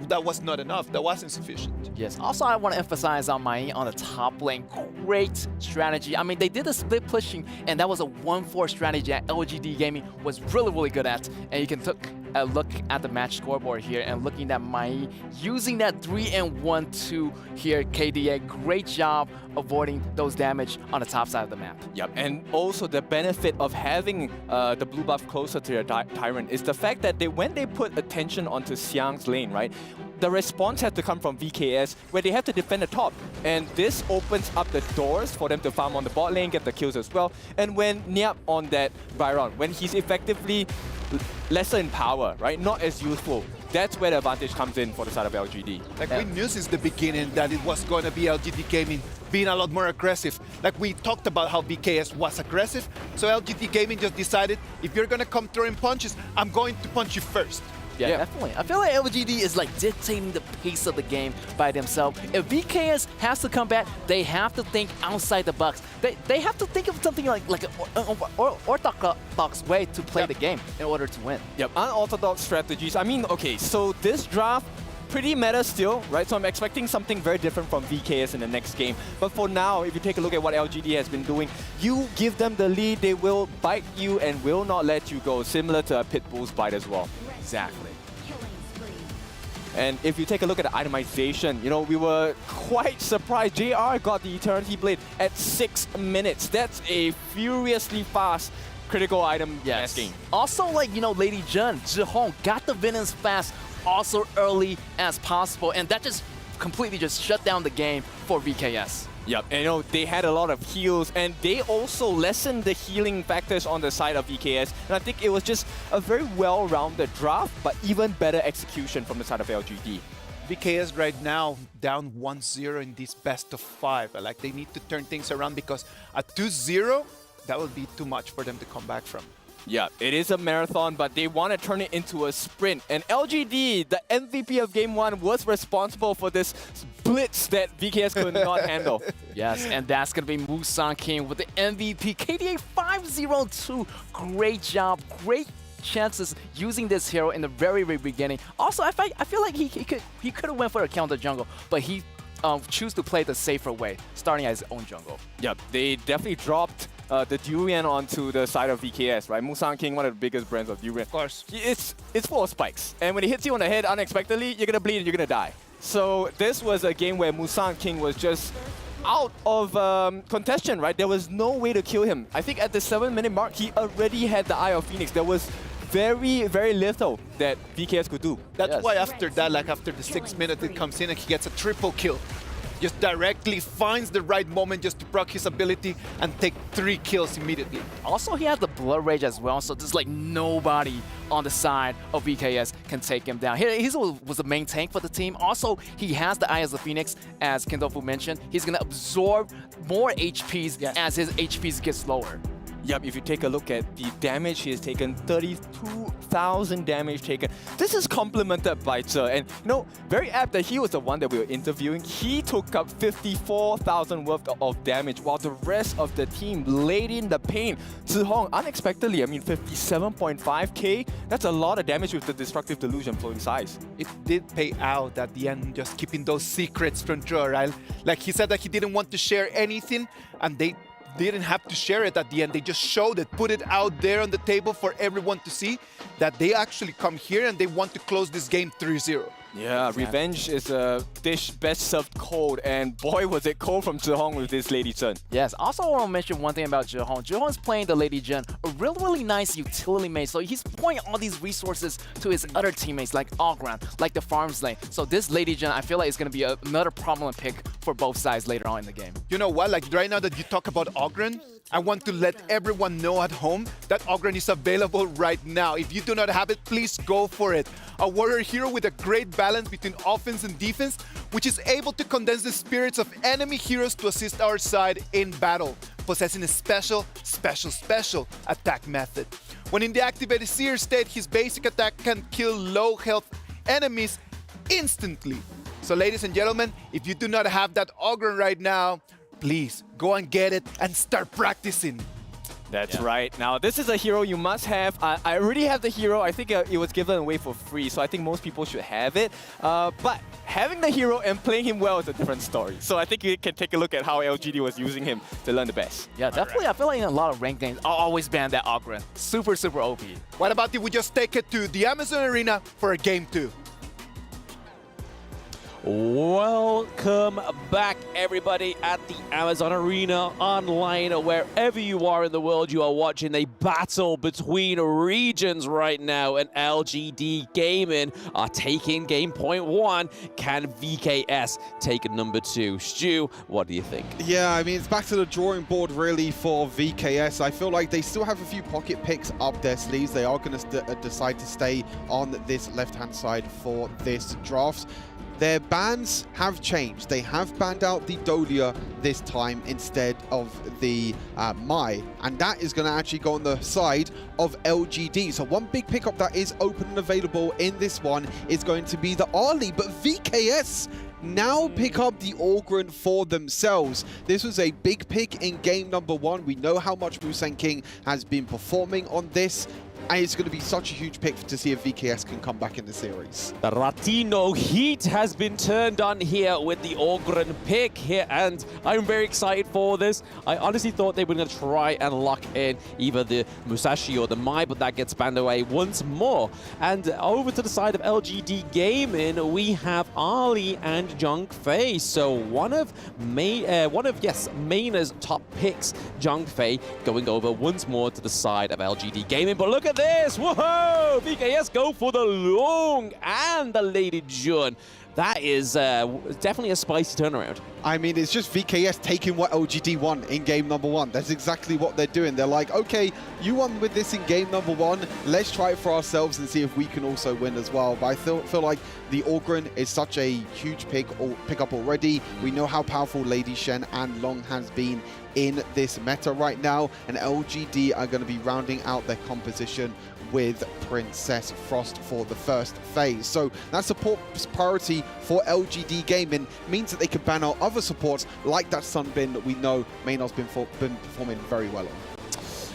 that was not enough. That wasn't sufficient. Yes, also I want to emphasize on Mai on the top lane. Great strategy. I mean, they did the split pushing, and that was a 1-4 strategy that LGD Gaming was really, really good at. And you can take a look at the match scoreboard here and looking at Mai using that 3 and 1-2 here, KDA. Great job avoiding those damage on the top side of the map. Yep, and also the benefit of having the blue buff closer to your Tyrant is the fact that when they put attention onto Xiang's lane, right, the response has to come from VKS, where they have to defend the top. And this opens up the doors for them to farm on the bot lane, get the kills as well. And when Niap on that Byron, when he's effectively lesser in power, right, not as useful, that's where the advantage comes in for the side of LGD. Like we knew since the beginning that it was going to be LGD Gaming being a lot more aggressive. Like we talked about how VKS was aggressive, so LGD Gaming just decided, if you're going to come throwing punches, I'm going to punch you first. Yeah, definitely. I feel like LGD is like dictating the pace of the game by themselves. If VKS has to come back, they have to think outside the box. They have to think of something like an orthodox way to play the game in order to win. Yep, unorthodox strategies. I mean, okay, so this draft, pretty meta still, right? So I'm expecting something very different from VKS in the next game. But for now, if you take a look at what LGD has been doing, you give them the lead, they will bite you and will not let you go, similar to a Pitbull's bite as well. Exactly. And if you take a look at the itemization, you know, we were quite surprised. JR got the Eternity Blade at 6 minutes. That's a furiously fast critical item masking. Also, like, you know, Lady Jun, Zhihong got the Venons fast also early as possible, and that just completely just shut down the game for VKS. Yep, and you know, they had a lot of heals, and they also lessened the healing factors on the side of VKS. And I think it was just a very well-rounded draft, but even better execution from the side of LGD. VKS right now down 1-0 in this best of 5. Like they need to turn things around because at 2-0, that would be too much for them to come back from. Yeah, it is a marathon, but they want to turn it into a sprint. And LGD, the MVP of Game 1, was responsible for this blitz that VKS could not handle. Yes, and that's going to be Musan King with the MVP. KDA 502. Great job, great chances using this hero in the very, very beginning. Also, I feel like he could have went for a counter jungle, but he choose to play the safer way, starting as his own jungle. Yep, they definitely dropped the Durian onto the side of VKS, right? Musan King, one of the biggest brands of Durian. Of course. It's full of spikes. And when it hits you on the head unexpectedly, you're going to bleed and you're going to die. So this was a game where Musan King was just out of contention, right? There was no way to kill him. I think at the 7-minute mark, he already had the Eye of Phoenix. There was very, very little that VKS could do. That's why after that, like after the 6 minutes, it comes in and he gets a triple kill. Just directly finds the right moment just to proc his ability and take 3 kills immediately. Also, he has the Blood Rage as well, so there's like nobody on the side of VKS can take him down. He was the main tank for the team. Also, he has the Eye of the Phoenix, as Kendofu mentioned. He's going to absorb more HPs as his HPs get lower. Yep, if you take a look at the damage he has taken, 32,000 damage taken. This is complemented by Zhe, and you know, very apt that he was the one that we were interviewing. He took up 54,000 worth of damage, while the rest of the team laid in the pain. Zhihong, unexpectedly, I mean, 57.5k. That's a lot of damage with the Destructive Delusion floating size. It did pay out at the end, just keeping those secrets from Zhe, right? Like he said that he didn't want to share anything, and they didn't have to share it at the end. They just showed it, put it out there on the table for everyone to see that they actually come here and they want to close this game 3-0. Yeah, revenge is a dish best served cold, and boy was it cold from Zhihong with this Lady Jun. Yes, also I want to mention one thing about Zhihong. Zhihong's playing the Lady Jun, a really nice utility mate, so he's pouring all these resources to his other teammates like Ogran, like the farms lane. So this Lady Jun, I feel like is going to be another prominent pick for both sides later on in the game. You know what, like right now that you talk about Ogran, I want to let everyone know at home that Ogran is available right now. If you do not have it, please go for it. A warrior hero with a great balance between offense and defense, which is able to condense the spirits of enemy heroes to assist our side in battle, possessing a special attack method. When in the activated Seer state, his basic attack can kill low health enemies instantly. So ladies and gentlemen, if you do not have that Ogran right now, please go and get it and start practicing. That's right. Now, this is a hero you must have. I already have the hero. I think it was given away for free, so I think most people should have it. But having the hero and playing him well is a different story. So I think you can take a look at how LGD was using him to learn the best. Yeah, definitely. I feel like in a lot of ranked games, I'll always ban that Ogren. Super, super OP. What about if we just take it to the Amazon Arena for a game 2? Welcome back, everybody, at the Amazon Arena online. Wherever you are in the world, you are watching a battle between regions right now, and LGD Gaming are taking game point 1. Can VKS take number 2? Stu, what do you think? Yeah, I mean, it's back to the drawing board, really, for VKS. I feel like they still have a few pocket picks up their sleeves. They are going to decide to stay on this left-hand side for this draft. Their bans have changed. They have banned out the Dolia this time instead of the Mai, and that is going to actually go on the side of LGD. So one big pickup that is open and available in this one is going to be the Ali, but VKS now pick up the Ogren for themselves. This was a big pick in game number 1. We know how much Musang King has been performing on this, and it's going to be such a huge pick to see if VKS can come back in the series. The Latino heat has been turned on here with the Ogren pick here, and I'm very excited for this. I honestly thought they were going to try and lock in either the Musashi or the Mai, but that gets banned away once more. And over to the side of LGD Gaming, we have Ali and Zhang Fei. So one of Mayna's top picks, Zhang Fei, going over once more to the side of LGD Gaming. But look at this! Whoa! VKS go for the Long and the Lady Jun. That is definitely a spicy turnaround. I mean, it's just VKS taking what LGD won in game number 1. That's exactly what they're doing. They're like, okay, you won with this in game number 1. Let's try it for ourselves and see if we can also win as well. But I feel like the Ogren is such a huge pickup already. We know how powerful Lady Shen and Long has been in this meta right now, and LGD are going to be rounding out their composition with Princess Frost for the first phase. So that support priority for LGD Gaming means that they can ban out other supports like that Sunbin that we know Maynard's been performing very well on.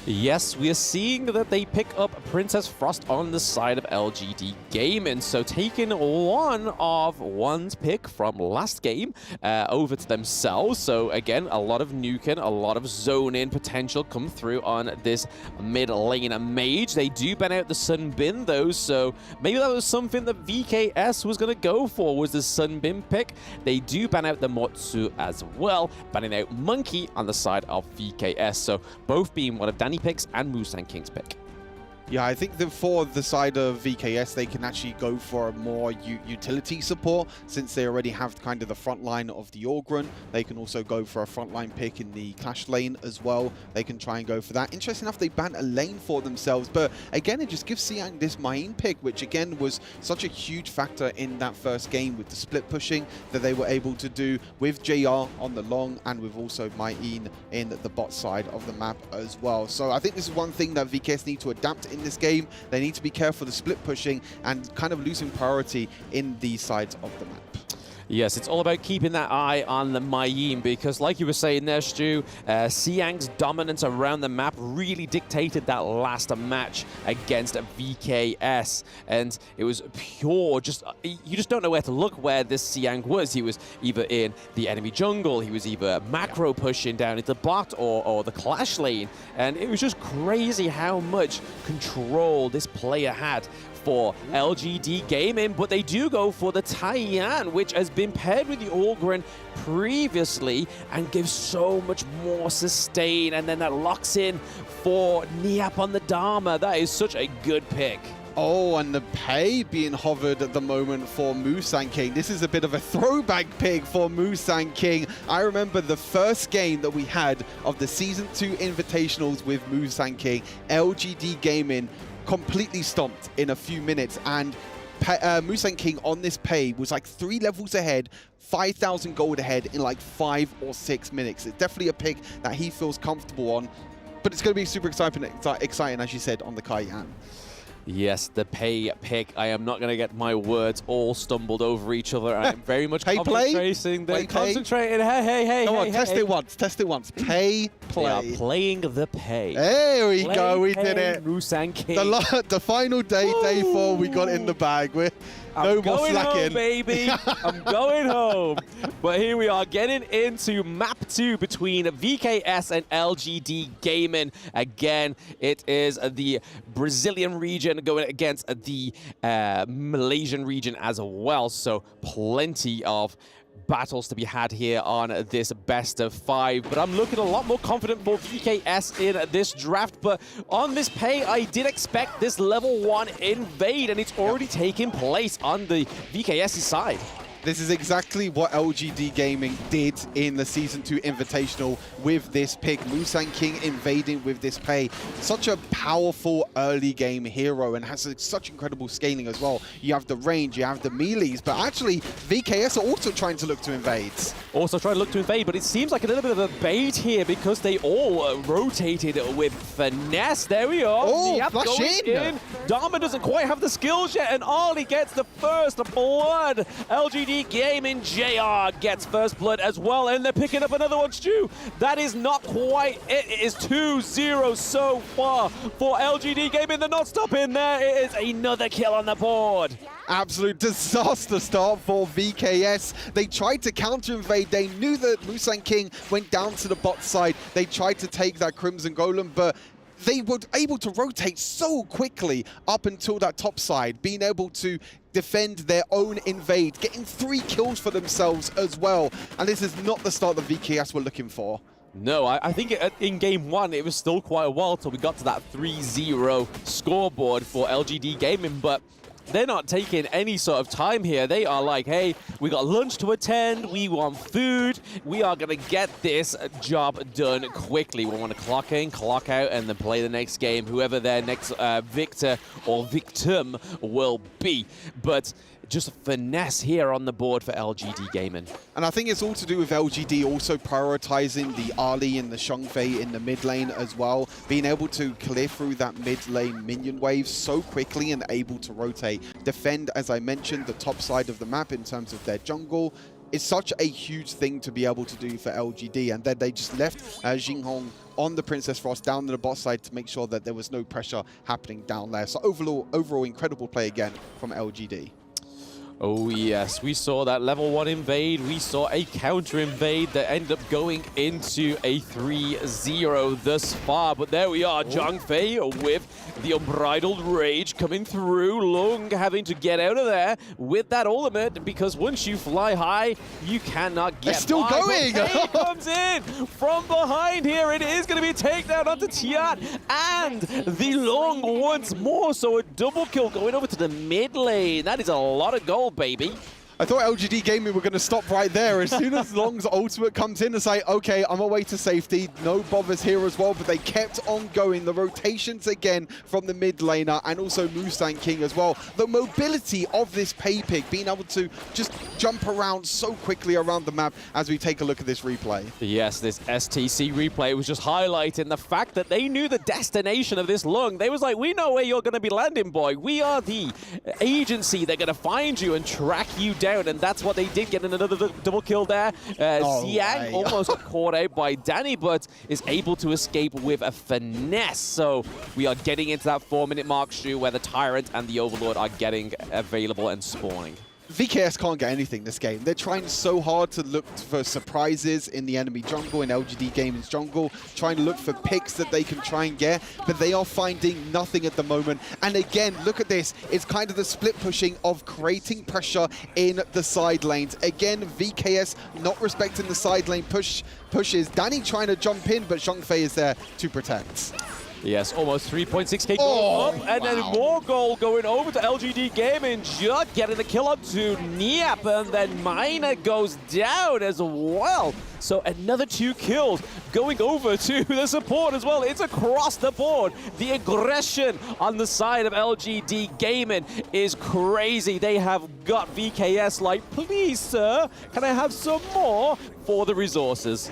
Yes, we are seeing that they pick up Princess Frost on the side of LGD Gaming. So taking one of one's pick from last game over to themselves. So again, a lot of nuking, a lot of zone-in potential come through on this mid lane mage. They do ban out the Sunbin though, so maybe that was something that VKS was going to go for, was the Sunbin pick. They do ban out the Motsu as well, banning out Monkey on the side of VKS. So both being one of Danny picks and Musang King's pick. Yeah, I think that for the side of VKS, they can actually go for a more utility support since they already have kind of the front line of the Ogren. They can also go for a frontline pick in the Clash lane as well. They can try and go for that. Interesting enough, they ban a lane for themselves, but again, it just gives Siang this Main pick, which again was such a huge factor in that first game with the split pushing that they were able to do with JR on the long and with also Main in the bot side of the map as well. So I think this is one thing that VKS need to adapt in this game. They need to be careful of the split pushing and kind of losing priority in these sides of the map. Yes, it's all about keeping that eye on the Mayin because, like you were saying there, Stu, Siang's dominance around the map really dictated that last match against VKS. And it was pure, you just don't know where to look where this Siang was. He was either in the enemy jungle, he was either macro pushing down into bot or the Clash lane. And it was just crazy how much control this player had for LGD Gaming, but they do go for the Taiyan, which has been paired with the Ogren previously and gives so much more sustain, and then that locks in for Niap on the Dharma. That is such a good pick. Oh, and the pay being hovered at the moment for Musang King. This is a bit of a throwback pick for Musang King. I remember the first game that we had of the Season 2 Invitationals with Musang King, LGD Gaming completely stomped in a few minutes, and Musang King on this pay was like 3 levels ahead, 5,000 gold ahead in like 5 or 6 minutes. It's definitely a pick that he feels comfortable on, but it's going to be super exciting as you said, on the Cayenne. Yes, the pay pick. I am not going to get my words all stumbled over each other. I am very much concentrating. They're concentrating. Hey. Come on, test it once. Test it once. Pay, play. They are playing the pay. There we go. We did it. Musang King. The final day, day 4, we got in the bag. No more slacking. I'm going home, baby. I'm going home. But here we are getting into map 2 between VKS and LGD Gaming. Again, it is the Brazilian region going against the Malaysian region as well. So plenty of battles to be had here on this best of 5, but I'm looking a lot more confident for VKS in this draft. But on this pay, I did expect this level 1 invade, and it's already taking place on the VKS side. This is exactly what LGD Gaming did in the Season 2 Invitational with this pick. Musang King invading with this pay. Such a powerful early game hero and has such incredible scaling as well. You have the range, you have the melees, but actually VKS are also trying to look to invade. Also trying to look to invade, but it seems like a little bit of a bait here because they all rotated with finesse. There we are. Oh, yep, flash in. Dharma doesn't quite have the skills yet, and Ollie gets the first blood. LGD Gaming JR gets first blood as well, and they're picking up another one, Stu. That is not quite it. It is 2-0 so far for LGD Gaming. They're not stopping there. It is another kill on the board. Absolute disaster start for VKS. They tried to counter-invade. They knew that Musang King went down to the bot side. They tried to take that Crimson Golem, but they were able to rotate so quickly up until that top side, being able to defend their own invade, getting 3 kills for themselves as well. And this is not the start that VKS were looking for. No, I think in game 1, it was still quite a while till we got to that 3-0 scoreboard for LGD Gaming, but they're not taking any sort of time here. They are like, hey, we got lunch to attend, we want food, we are going to get this job done quickly. We want to clock in, clock out, and then play the next game, whoever their next victor or victim will be. But just finesse here on the board for LGD Gaming. And I think it's all to do with LGD also prioritizing the Ali and the Shengfei in the mid lane as well, being able to clear through that mid lane minion wave so quickly and able to rotate. Defend, as I mentioned, the top side of the map in terms of their jungle. It's such a huge thing to be able to do for LGD, and then they just left Jinghong on the Princess Frost down to the bot side to make sure that there was no pressure happening down there. So overall incredible play again from LGD. Oh yes, we saw that level 1 invade, we saw a counter invade that ended up going into a 3-0 thus far, but there we are, Zhang Fei with the Unbridled Rage coming through, Lung having to get out of there with that ultimate, because once you fly high, you cannot get They're still by. going! He comes in from behind here, it is going to be a takedown onto Tiat, and the Lung once more, so a double kill going over to the mid lane. That is a lot of gold, baby. I thought LGD Gaming were going to stop right there. As soon as Long's ultimate comes in and say, okay, I'm away to safety, no bothers here as well, but they kept on going. The rotations again from the mid laner and also Musang King as well. The mobility of this pay pick, being able to just jump around so quickly around the map as we take a look at this replay. Yes, this STC replay was just highlighting the fact that they knew the destination of this Lung. They was like, we know where you're going to be landing, boy. We are the agency. They're going to find you and track you down. And that's what they did, getting another double kill there. Xiang almost got caught out by Danny, but is able to escape with a finesse. So we are getting into that 4-minute mark, Stu, where the Tyrant and the Overlord are getting available and spawning. VKS can't get anything this game. They're trying so hard to look for surprises in the enemy jungle, in LGD Gaming's jungle, trying to look for picks that they can try and get, but they are finding nothing at the moment. And again, look at this. It's kind of the split pushing of creating pressure in the side lanes. Again, VKS not respecting the side lane pushes. Danny trying to jump in, but Shengfei is there to protect. Yes, almost 3.6k gold up, and then more gold going over to LGD Gaming, just getting the kill up to Niap, and then Mina goes down as well. So another 2 kills going over to the support as well. It's across the board. The aggression on the side of LGD Gaming is crazy. They have got VKS like, please, sir, can I have some more for the resources?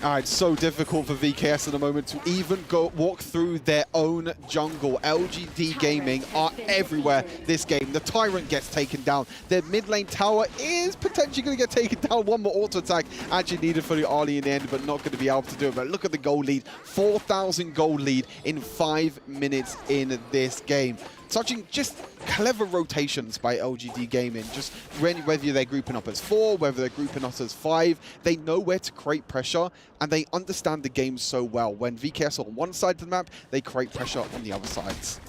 It's so difficult for VKS at the moment to even walk through their own jungle. LGD Gaming are everywhere this game. The Tyrant gets taken down. Their mid lane tower is potentially going to get taken down. One more auto attack actually needed for the Arlie in the end, but not going to be able to do it. But look at the goal lead. 4,000 goal lead in 5 minutes in this game. Such just clever rotations by LGD Gaming. Just whether they're grouping up as 4, whether they're grouping up as 5, they know where to create pressure, and they understand the game so well. When VKS are on one side of the map, they create pressure on the other sides.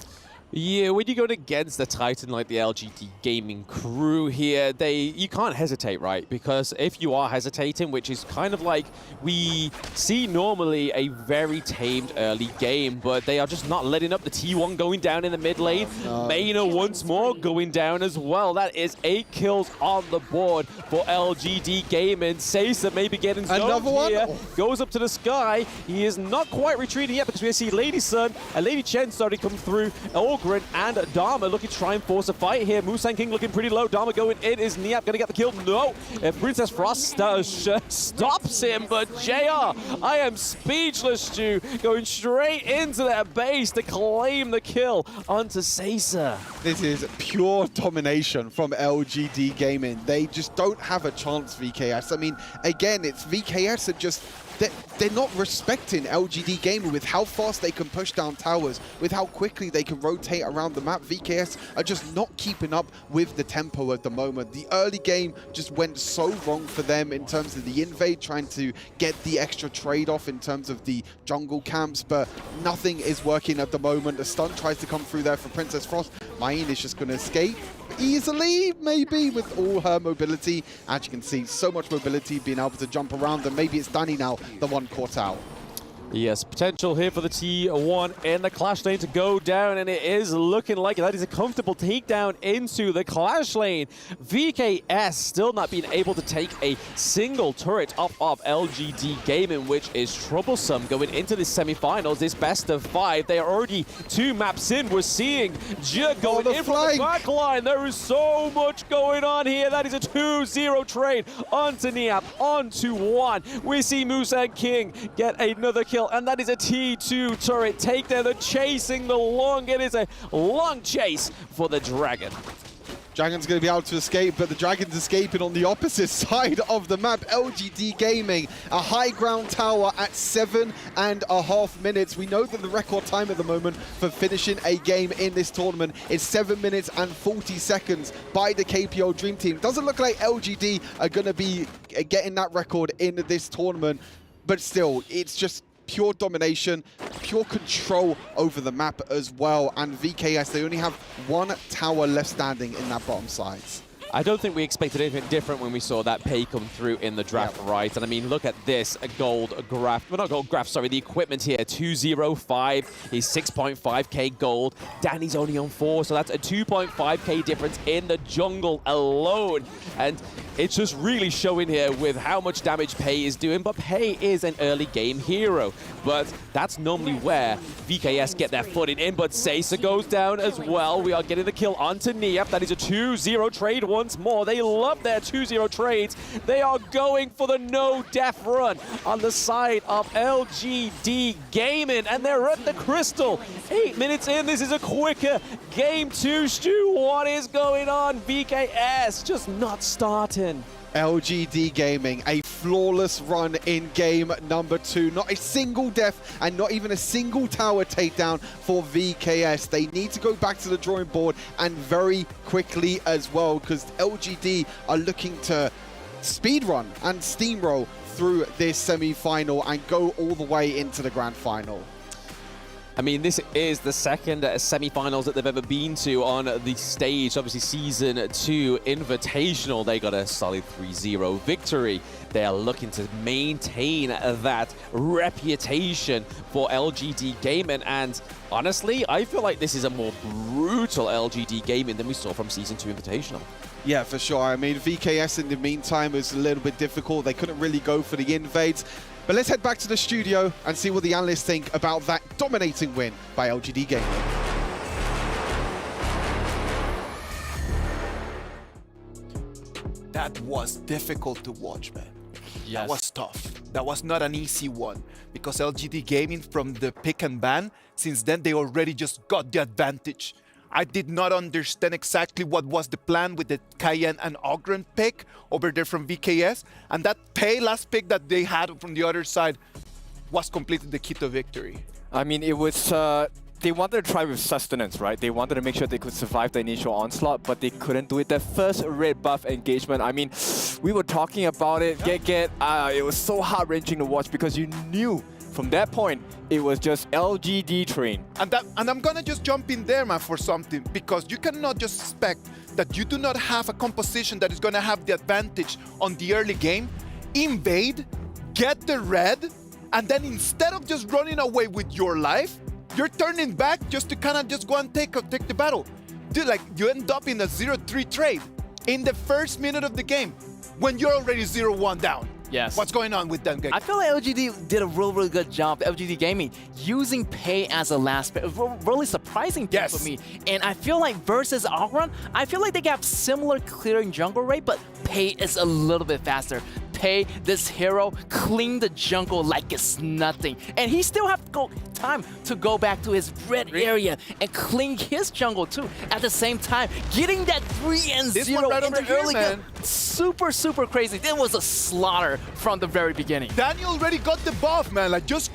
Yeah, when you're going against a Titan like the LGD Gaming crew here, you can't hesitate, right? Because if you are hesitating, which is kind of like we see normally a very tamed early game, but they are just not letting up the T1 going down in the mid lane. Maina once more going down as well. That is 8 kills on the board for LGD Gaming. Seiza maybe getting another one here. Goes up to the sky. He is not quite retreating yet because we see Lady Sun and Lady Chen starting to come through. And Dharma looking to try and force a fight here. Musang King looking pretty low. Dharma going in. Is Niap going to get the kill? No. Princess Frost stops him, but JR, I am speechless, Stu. Going straight into their base to claim the kill onto Seiza. This is pure domination from LGD Gaming. They just don't have a chance, VKS. I mean, again, it's VKS that just... They're not respecting LGD Gaming with how fast they can push down towers, with how quickly they can rotate around the map. VKS are just not keeping up with the tempo at the moment. The early game just went so wrong for them in terms of the invade, trying to get the extra trade-off in terms of the jungle camps, but nothing is working at the moment. The stun tries to come through there for Princess Frost. Main is just going to escape easily, maybe, with all her mobility. As you can see, so much mobility, being able to jump around, and maybe it's Danny now, the one caught out. Yes, potential here for the T1 in the Clash lane to go down, and it is looking like that is a comfortable takedown into the Clash lane. VKS still not being able to take a single turret off of LGD Gaming, which is troublesome going into the semifinals. This best of 5. They are already 2 maps in. We're seeing Jia going in from the back line. There is so much going on here. That is a 2-0 trade onto Niap, onto 1. We see Musang King get another kill, and that is a T2 turret takedown. They're chasing the long. It is a long chase for the Dragon. Dragon's going to be able to escape, but the Dragon's escaping on the opposite side of the map. LGD Gaming, a high ground tower at 7.5 minutes. We know that the record time at the moment for finishing a game in this tournament is 7 minutes and 40 seconds by the KPO Dream Team. Doesn't look like LGD are going to be getting that record in this tournament, but still, it's just pure domination, pure control over the map as well. And VKS, they only have 1 tower left standing in that bottom side. I don't think we expected anything different when we saw that pay come through in the draft, right? And I mean, look at this, a gold graph. Well, not gold graph, sorry, the equipment here, 205, he's 6.5k gold. Danny's only on 4, so that's a 2.5k difference in the jungle alone. And it's just really showing here with how much damage Pei is doing, but Pei is an early game hero. But that's normally where VKS get their footing in, but Seiza goes down as well. We are getting the kill onto Niap. That is a 2-0 trade once more. They love their 2-0 trades. They are going for the no-death run on the side of LGD Gaming, and they're at the crystal. 8 minutes in, this is a quicker game 2. Stu, what is going on? VKS just not starting. LGD Gaming, a flawless run in game number 2. Not a single death and not even a single tower takedown for VKS. They need to go back to the drawing board, and very quickly as well, because LGD are looking to speedrun and steamroll through this semi-final and go all the way into the grand final. I mean, this is the second semi-finals that they've ever been to on the stage. Obviously, Season 2 Invitational, they got a solid 3-0 victory. They are looking to maintain that reputation for LGD Gaming. And honestly, I feel like this is a more brutal LGD Gaming than we saw from Season 2 Invitational. Yeah, for sure. I mean, VKS in the meantime was a little bit difficult. They couldn't really go for the invades. But let's head back to the studio and see what the analysts think about that dominating win by LGD Gaming. That was difficult to watch, man. That was tough. That was not an easy one because LGD Gaming from the pick and ban, since then they already just got the advantage. I did not understand exactly what was the plan with the Cayenne and Ogren pick over there from VKS, and that last pick that they had from the other side was completely the key to victory. I mean, it was, they wanted to try with sustenance, right? They wanted to make sure they could survive the initial onslaught, but they couldn't do it. That first red buff engagement, I mean, we were talking about it, it was so heart-wrenching to watch because you knew from that point, it was just LGD train. And I'm gonna just jump in there, man, for something, because you cannot just expect that you do not have a composition that is gonna have the advantage on the early game, invade, get the red, and then instead of just running away with your life, you're turning back just to kind of just go and take the battle. Dude, like, you end up in a 0-3 trade in the first minute of the game when you're already 0-1 down. Yes. What's going on with them guys? I feel like LGD did a really good job, LGD Gaming, using Pei as a last pick. Really surprising pick for me. And I feel like versus Ogron, I feel like they got similar clearing jungle rate, but Pei is a little bit faster. Pei, this hero, clean the jungle like it's nothing. And he still have time to go back to his red area and clean his jungle too. At the same time, getting that 3-0 right in the here, early man. game. Super crazy. It was a slaughter from the very beginning. Daniel already got the buff, man. Like, just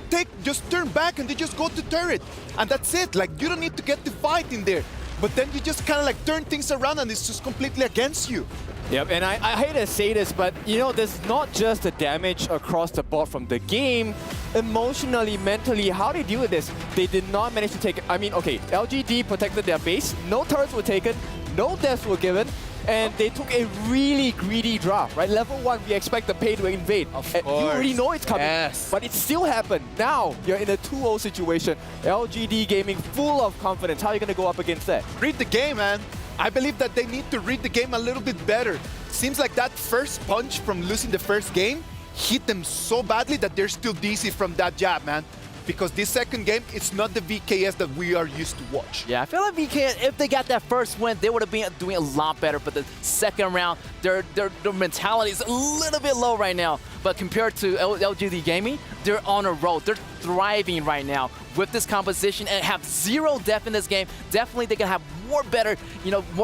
turn back and they just go to turret. And that's it. Like, you don't need to get the fight in there. But then you just kind of like turn things around and it's just completely against you. Yep, and I hate to say this, but you know, there's not just the damage across the board from the game. Emotionally, mentally, how they deal with this, they did not manage to take it. I mean, okay, LGD protected their base, no turrets were taken, no deaths were given, and they took a really greedy draft, right? Level 1, we expect the Pei to invade. And you already know it's coming, but it still happened. Now, you're in a 2-0 situation. LGD Gaming full of confidence. How are you going to go up against that? Read the game, man. I believe that they need to read the game a little bit better. Seems like that first punch from losing the first game hit them so badly that they're still dizzy from that jab, man. Because this second game, it's not the VKS that we are used to watch. Yeah, I feel like VKS, if they got that first win, they would have been doing a lot better. But the second round, their mentality is a little bit low right now. But compared to LGD Gaming, they're on a roll. They're thriving right now with this composition and have 0 death in this game. Definitely they can have more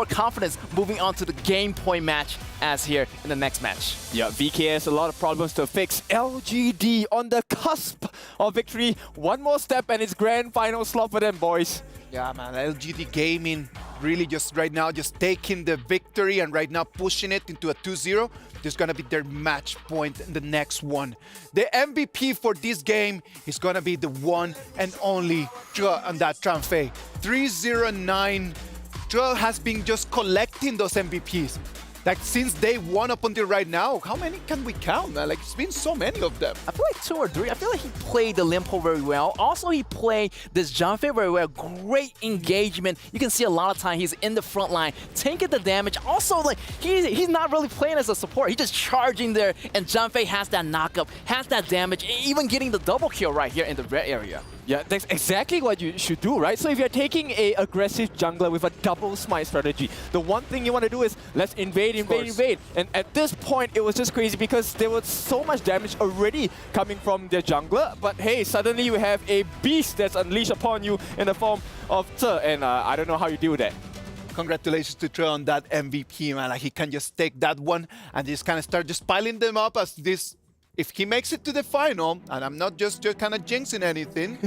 confidence moving on to the game point match as here in the next match. Yeah, VKS, a lot of problems to fix. LGD on the cusp of victory. One more step and it's grand final slot for them, boys. Yeah, man, LGD Gaming really just right now just taking the victory and right now pushing it into a 2-0. This is going to be their match point in the next one. The MVP for this game is going to be the one and only Zhe and that Tranfei. 309. Zhe has been just collecting those MVPs. Like, since day one up until right now, how many can we count, man? Like, it's been so many of them. I feel like 2 or 3. I feel like he played the Limpo very well. Also, he played this Janfei very well. Great engagement. You can see a lot of time he's in the front line, taking the damage. Also, like, he's not really playing as a support. He's just charging there, and Janfei has that knockup, has that damage, even getting the double kill right here in the red area. Yeah, that's exactly what you should do, right? So if you're taking a aggressive jungler with a double smite strategy, the one thing you want to do is let's invade. And at this point, it was just crazy because there was so much damage already coming from their jungler. But hey, suddenly you have a beast that's unleashed upon you in the form of Zhe, and I don't know how you deal with that. Congratulations to Zhe on that MVP, man. Like, he can just take that one and just kind of start just piling them up as this. If he makes it to the final, and I'm not just kind of jinxing anything,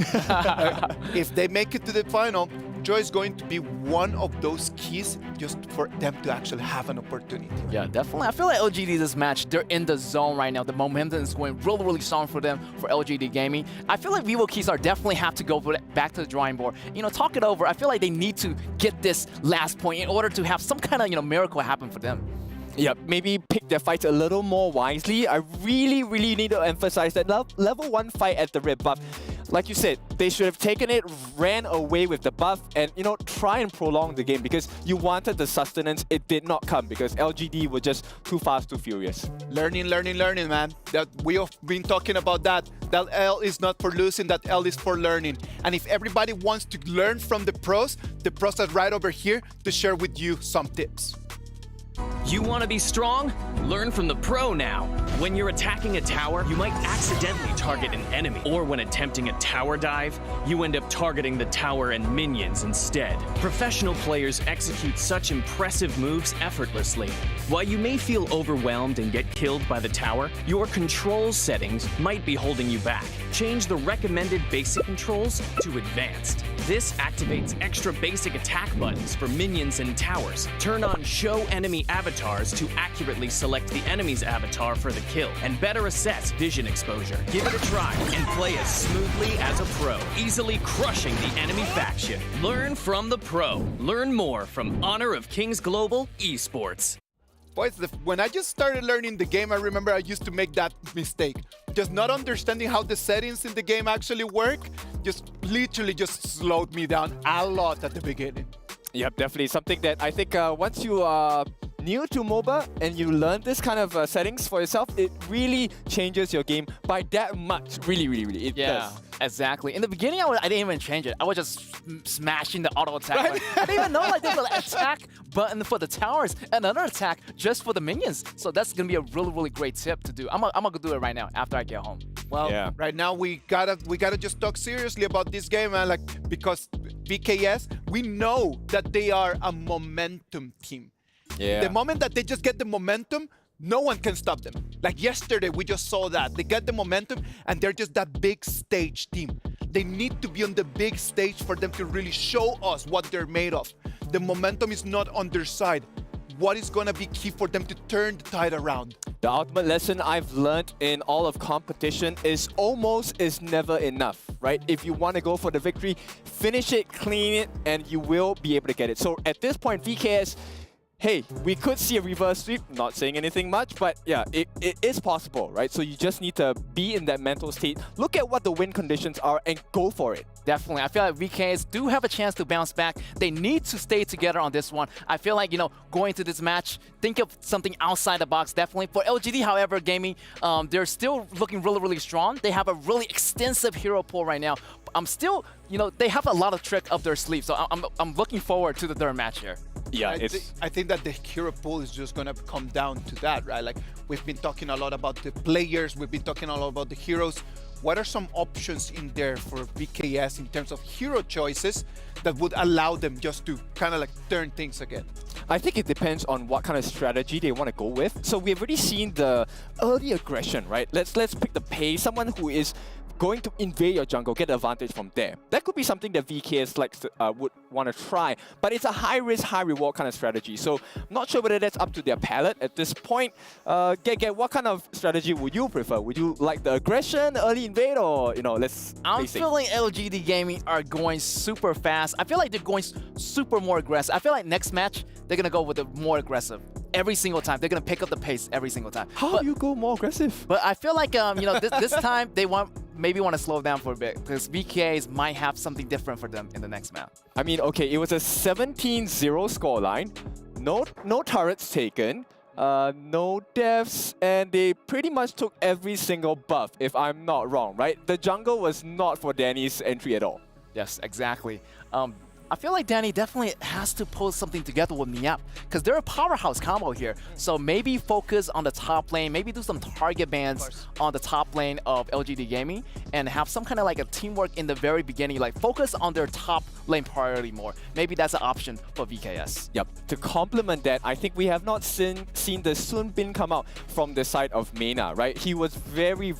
if they make it to the final, Zhe is going to be one of those keys just for them to actually have an opportunity. Yeah, definitely. I feel like LGD this match, they're in the zone right now. The momentum is going really strong for them, for LGD Gaming. I feel like Vivo Keystar definitely have to go back to the drawing board. Talk it over. I feel like they need to get this last point in order to have some kind of, miracle happen for them. Yeah, maybe pick their fights a little more wisely. I really need to emphasize that level 1 fight at the red buff. Like you said, they should have taken it, ran away with the buff, and try and prolong the game because you wanted the sustenance. It did not come because LGD were just too fast, too furious. Learning, man. That we have been talking about that. That L is not for losing, that L is for learning. And if everybody wants to learn from the pros are right over here to share with you some tips. You want to be strong? Learn from the pro now. When you're attacking a tower, you might accidentally target an enemy. Or when attempting a tower dive, you end up targeting the tower and minions instead. Professional players execute such impressive moves effortlessly. While you may feel overwhelmed and get killed by the tower, your control settings might be holding you back. Change the recommended basic controls to advanced. This activates extra basic attack buttons for minions and towers. Turn on show enemy avatars to accurately select the enemy's avatar for the kill and better assess vision exposure. Give it a try and play as smoothly as a pro, easily crushing the enemy faction. Learn from the pro. Learn more from Honor of Kings Global Esports. Boys, when I just started learning the game, I remember I used to make that mistake. Just not understanding how the settings in the game actually work, just literally just slowed me down a lot at the beginning. Yep, definitely something that I think once you are new to MOBA and you learn this kind of settings for yourself, it really changes your game by that much. Really, it does. Exactly. In the beginning, I didn't even change it. I was just smashing the auto attack. Right. I didn't even know like there's an attack button for the towers and another attack just for the minions. So that's gonna be a really great tip to do. I'm gonna go do it right now after I get home. Well, right now we gotta just talk seriously about this game, man. Like, because VKS, we know that they are a momentum team. Yeah. The moment that they just get the momentum, no one can stop them. Like yesterday, we just saw that. They get the momentum, and they're just that big stage team. They need to be on the big stage for them to really show us what they're made of. The momentum is not on their side. What is going to be key for them to turn the tide around? The ultimate lesson I've learned in all of competition is almost is never enough, right? If you want to go for the victory, finish it, clean it, and you will be able to get it. So at this point, VKS, hey, we could see a reverse sweep, not saying anything much, but yeah, it is possible, right? So you just need to be in that mental state, look at what the win conditions are, and go for it. Definitely. I feel like VKS do have a chance to bounce back. They need to stay together on this one. I feel like, going to this match, think of something outside the box, definitely. For LGD, however, gaming, they're still looking really strong. They have a really extensive hero pool right now. I'm still, they have a lot of trick up their sleeve, so I'm looking forward to the third match here. Yeah, I think that the hero pool is just gonna come down to that, right? Like, we've been talking a lot about the players, we've been talking a lot about the heroes. What are some options in there for VKS in terms of hero choices that would allow them just to kind of like turn things again? I think it depends on what kind of strategy they want to go with. So we've already seen the early aggression, right? Let's pick the pace, someone who is going to invade your jungle, get the advantage from there. That could be something that VKS would want to try, but it's a high risk, high reward kind of strategy. So I'm not sure whether that's up to their palette at this point. Get what kind of strategy would you prefer? Would you like the aggression, early invade, or let's I'm feeling LGD Gaming are going super fast. I feel like they're going super more aggressive. I feel like next match, they're going to go with the more aggressive. Every single time. They're going to pick up the pace every single time. How do you go more aggressive? But I feel like, this time they maybe want to slow down for a bit because VKs might have something different for them in the next map. I mean, okay, it was a 17-0 scoreline. No turrets taken. No deaths, and they pretty much took every single buff, if I'm not wrong, right? The jungle was not for Danny's entry at all. Yes, exactly. I feel like Danny definitely has to pull something together with Niap because they're a powerhouse combo here. So maybe focus on the top lane, maybe do some target bans on the top lane of LGD Gaming and have some kind of like a teamwork in the very beginning, like focus on their top lane priority more. Maybe that's an option for VKS. Yep. To complement that, I think we have not seen the Sun Bin come out from the side of Mena, right? He was very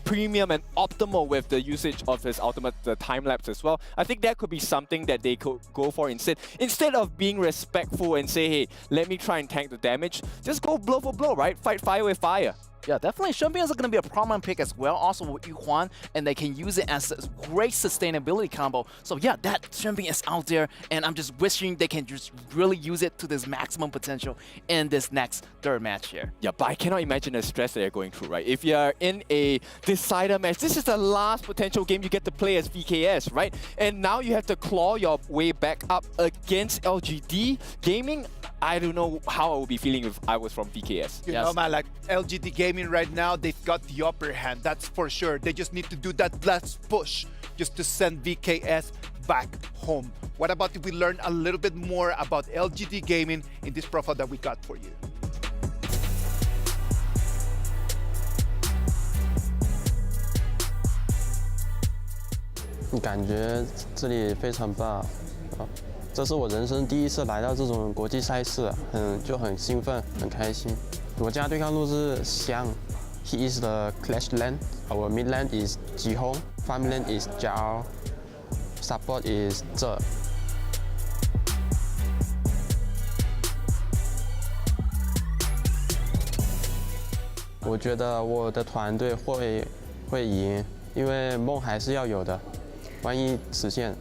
premium and optimal with the usage of his ultimate, the time lapse as well. I think that could be something that they could go for instead of being respectful and say, hey, let me try and tank the damage, just go blow for blow, right? Fight fire with fire. Yeah, definitely. Champions are going to be a prominent pick as well, also with Yuhuan, and they can use it as a great sustainability combo. So yeah, that champion is out there, and I'm just wishing they can just really use it to this maximum potential in this next third match here. Yeah, but I cannot imagine the stress that they're going through, right? If you're in a decider match, this is the last potential game you get to play as VKS, right? And now you have to claw your way back up against LGD Gaming. I don't know how I would be feeling if I was from VKS. You know, man, like LGD Gaming right now, they've got the upper hand, that's for sure. They just need to do that last push just to send VKS back home. What about if we learn a little bit more about LGD Gaming in this profile that we got for you? 感觉这里非常棒，这是我人生第一次来到这种国际赛事，就很兴奋，很开心。我家对抗路是香 ，He is the Clash Land, our mid lane is Jihong, farm lane is Jiao, support is 这。我觉得我的团队会赢，因为梦还是要有的，万一实现，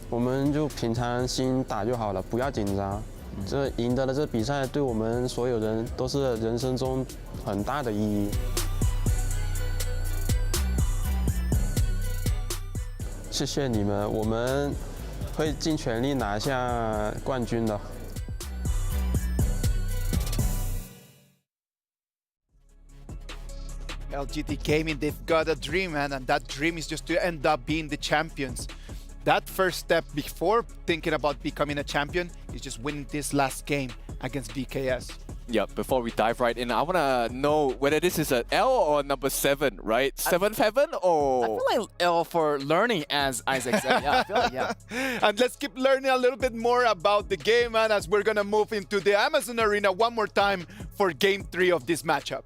我们就平常心打就好了，不要紧张。这赢得了这比赛，对我们所有人都是人生中很大的意义。谢谢你们，我们会尽全力拿下冠军的。LGD Gaming, they've got a dream, man, and that dream is just to end up being the champions. That first step before thinking about becoming a champion is just winning this last game against VKS. Yeah, before we dive right in, I want to know whether this is an L or number 7, right? 7th heaven or? I feel like L for learning, as Isaac said. Yeah, I feel like, yeah. And let's keep learning a little bit more about the game, man, as we're going to move into the Amazon Arena one more time for Game 3 of this matchup.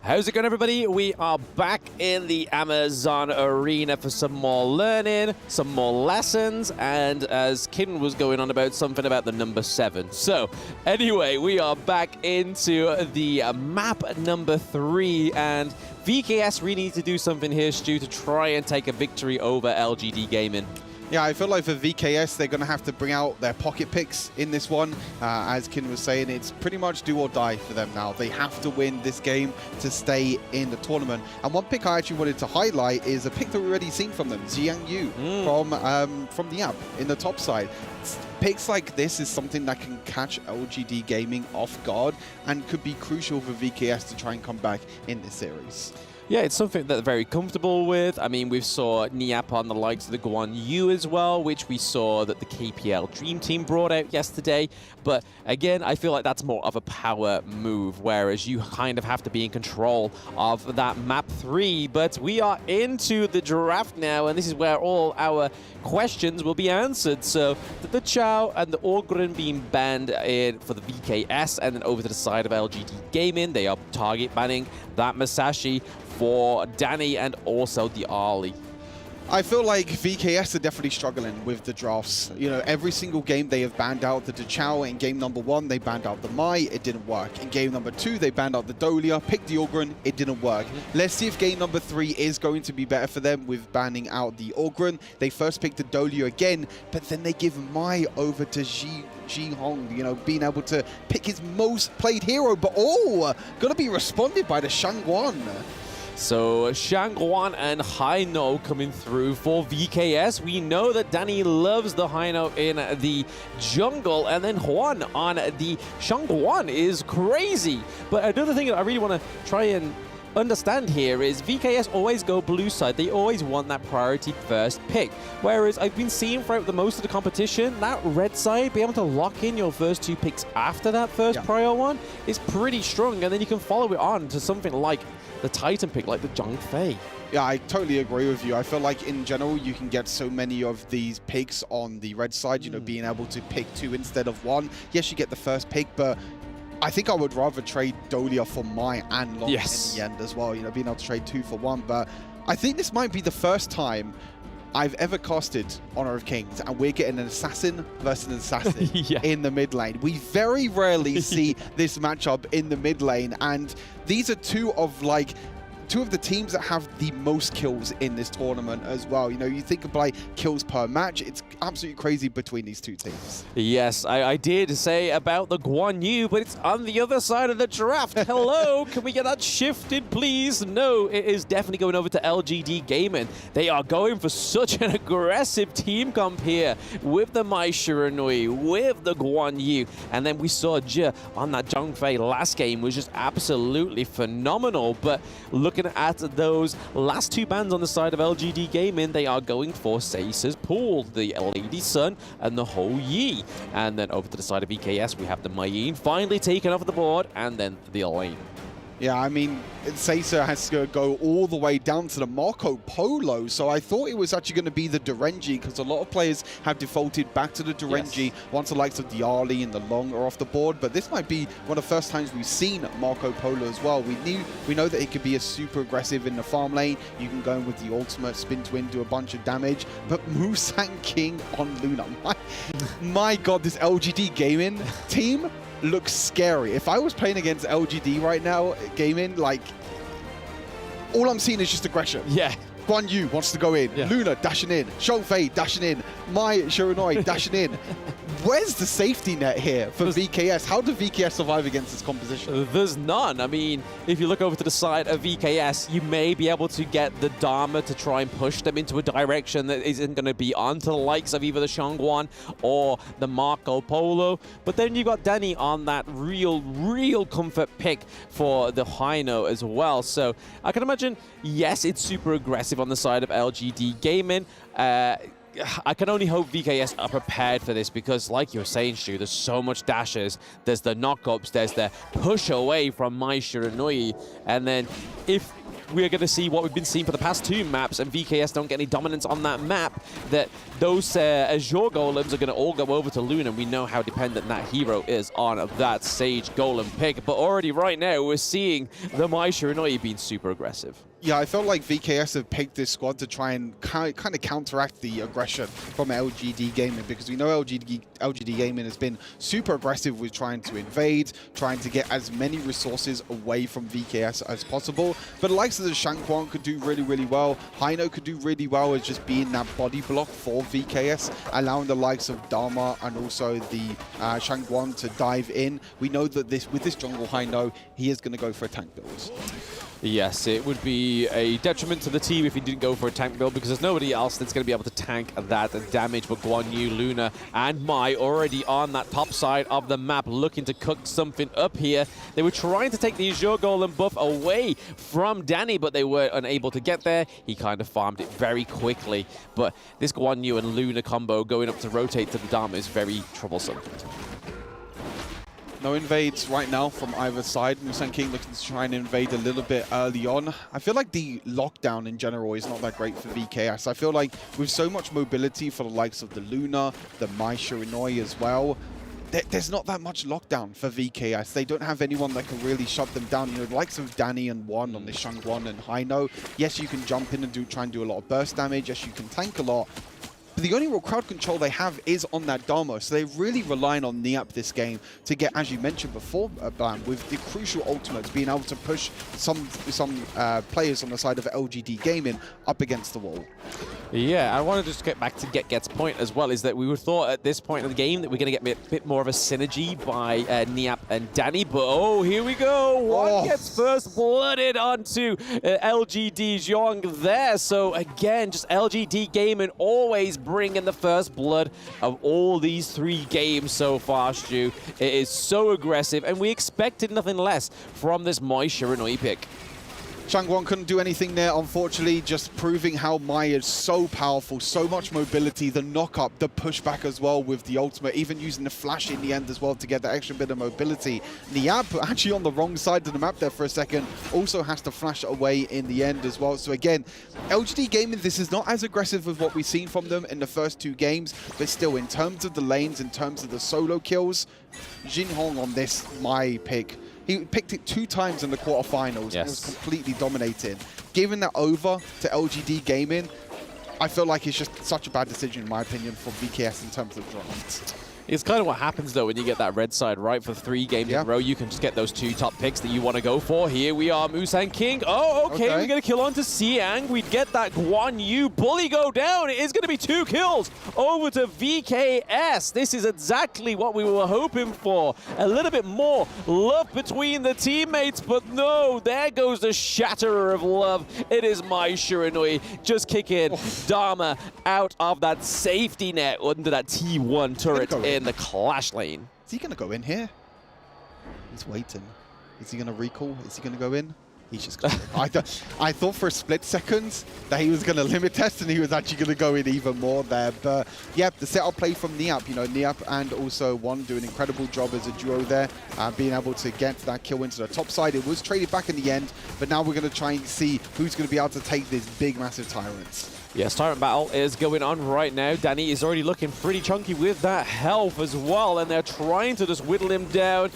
How's it going, everybody? We are back in the Amazon Arena for some more learning, some more lessons, and as Kim was going on about something about the number 7. So, anyway, we are back into the map number 3, and VKS really need to do something here, Stu, to try and take a victory over LGD Gaming. Yeah, I feel like for VKS, they're going to have to bring out their pocket picks in this one. As Kin was saying, it's pretty much do or die for them now. They have to win this game to stay in the tournament. And one pick I actually wanted to highlight is a pick that we've already seen from them, Jiang Yu, from the app in the top side. Picks like this is something that can catch LGD Gaming off guard and could be crucial for VKS to try and come back in this series. Yeah, it's something that they're very comfortable with. I mean, we saw Niap on the likes of the Guan Yu as well, which we saw that the KPL Dream Team brought out yesterday. But again, I feel like that's more of a power move, whereas you kind of have to be in control of that map 3. But we are into the draft now, and this is where all our questions will be answered. So the Chao and the Orgren being banned for the VKS, and then over to the side of LGD Gaming, they are target banning that Masashi for Danny and also the Ali. I feel like VKS are definitely struggling with the drafts. You know, every single game they have banned out the Chao. In game number 1, they banned out the Mai, it didn't work. In game number 2, they banned out the Dolia, picked the Orgren, it didn't work. Let's see if game number 3 is going to be better for them with banning out the Orgren. They first picked the Dolia again, but then they give Mai over to Jihong, you know, being able to pick his most played hero, but gonna be responded by the Shangguan. So Shangguan and Haino coming through for VKS. We know that Danny loves the Haino in the jungle, and then Juan on the Shangguan is crazy. But another thing that I really want to try and understand here is VKS always go blue side. They always want that priority first pick. Whereas I've been seeing throughout the most of the competition, that red side, be able to lock in your first 2 picks after that first prior one is pretty strong. And then you can follow it on to something like the Titan pick, like the Zhang Fei. Yeah, I totally agree with you. I feel like in general, you can get so many of these picks on the red side, you know, being able to pick 2 instead of 1. Yes, you get the first pick, but I think I would rather trade Dolia for Mai and Long in the end as well, you know, being able to trade 2 for 1. But I think this might be the first time I've ever casted Honor of Kings, and we're getting an assassin versus an assassin in the mid lane. We very rarely see this matchup in the mid lane, and these are two of the teams that have the most kills in this tournament as well. You know, you think of like kills per match, it's absolutely crazy between these two teams. Yes, I did say about the Guan Yu, but it's on the other side of the draft. Hello, can we get that shifted, please? No, it is definitely going over to LGD Gaming. They are going for such an aggressive team comp here with the Mai Shiranui, with the Guan Yu. And then we saw Jia on that Zhang Fei last game was just absolutely phenomenal. But looking at those last 2 bans on the side of LGD Gaming, they are going for Seisa's pool, the Lady Sun and the Ho Yi. And then over to the side of VKS, we have the Mayin finally taken off the board, and then the Elaine. Yeah, I mean, Seiza has to go all the way down to the Marco Polo, so I thought it was actually going to be the Durenji, because a lot of players have defaulted back to the Durenji once the likes of Diali and the Long are off the board, but this might be one of the first times we've seen Marco Polo as well. We know that he could be a super aggressive in the farm lane. You can go in with the ultimate, spin to win, do a bunch of damage, but Musang King on Luna. My God, this LGD gaming team looks scary. If I was playing against LGD right now, gaming, like, all I'm seeing is just aggression. Yeah. Guan Yu wants to go in. Yeah. Luna dashing in. Shofei dashing in. Mai Shiranui dashing in. Where's the safety net here for VKS? How do VKS survive against this composition? There's none. I mean, if you look over to the side of VKS, you may be able to get the Dharma to try and push them into a direction that isn't going to be onto the likes of either the Shangguan or the Marco Polo. But then you got Danny on that real comfort pick for the Hino as well. So I can imagine, yes, it's super aggressive on the side of LGD Gaming. I can only hope VKS are prepared for this because, like you were saying, Stu, there's so much dashes. There's the knockups, there's the push away from Mai Shiranui. And then if we're going to see what we've been seeing for the past 2 maps and VKS don't get any dominance on that map, that those Azure Golems are going to all go over to Luna. We know how dependent that hero is on that Sage Golem pick. But already right now, we're seeing the Mai Shiranui being super aggressive. Yeah, I felt like VKS have picked this squad to try and kind of counteract the aggression from LGD Gaming, because we know LGD Gaming has been super aggressive with trying to invade, trying to get as many resources away from VKS as possible. But the likes of the Shangguan could do really well. Hino could do really well as just being that body block for VKS, allowing the likes of Dharma and also the Shangguan to dive in. We know that with this jungle Hino, he is going to go for a tank build. Yes, it would be a detriment to the team if he didn't go for a tank build, because there's nobody else that's going to be able to tank that damage. But Guan Yu, Luna, and Mai already on that top side of the map, looking to cook something up here. They were trying to take the Azure Golem buff away from Danny, but they were unable to get there. He kind of farmed it very quickly. But this Guan Yu and Luna combo going up to rotate to the Dharma is very troublesome. No invades right now from either side. Musang King looking to try and invade a little bit early on. I feel like the lockdown in general is not that great for VKS. I feel like with so much mobility for the likes of the Luna, the Mai Shiranui as well, there's not that much lockdown for VKS. They don't have anyone that can really shut them down. You know, the likes of Danny and Juan on the Shangguan and Hino. Yes, you can jump in and try and do a lot of burst damage. Yes, you can tank a lot. But the only real crowd control they have is on that Dharma, so they're really relying on Niap this game to get, as you mentioned before, Bam, with the crucial ultimates, being able to push some players on the side of LGD Gaming up against the wall. Yeah, I want to just get back to Get's point as well, is that we would thought at this point of the game that we're going to get a bit more of a synergy by Niap and Danny, but oh, here we go. One gets first blooded onto LGD Zhong there. So again, just LGD Gaming always bringing the first blood of all these 3 games so far, Stu. It is so aggressive, and we expected nothing less from this Mai Shiranui pick. Shangguan couldn't do anything there, unfortunately, just proving how Mai is so powerful, so much mobility, the knock-up, the pushback as well with the ultimate, even using the flash in the end as well to get that extra bit of mobility. Niap, actually on the wrong side of the map there for a second, also has to flash away in the end as well. So again, LGD Gaming, this is not as aggressive as what we've seen from them in the first 2 games, but still, in terms of the lanes, in terms of the solo kills, Jin Hong on this Mai pick, he picked it 2 times in the quarterfinals. Yes. And it was completely dominating. Giving that over to LGD Gaming, I feel like it's just such a bad decision, in my opinion, for VKS in terms of drafts. It's kind of what happens, though, when you get that red side right for 3 games in a row. You can just get those 2 top picks that you want to go for. Here we are, Musang King. Oh, okay. We're going to kill onto Siang. We'd get that Guan Yu bully go down. It is going to be 2 kills over to VKS. This is exactly what we were hoping for. A little bit more love between the teammates, but no, there goes the shatterer of love. It is Mai Shiranui just kicking Dharma out of that safety net under that T1 turret in the clash lane. Is he going to go in here? He's waiting. Is he going to recall? Is he going to go in? He's just going I thought for a split second that he was going to limit test and he was actually going to go in even more there. But yeah, the setup play from Niap, you know, Niap and also One do an incredible job as a duo there, being able to get that kill into the top side. It was traded back in the end, but now we're going to try and see who's going to be able to take this big, massive Tyrants. Yes, Tyrant battle is going on right now. Danny is already looking pretty chunky with that health as well, and they're trying to just whittle him down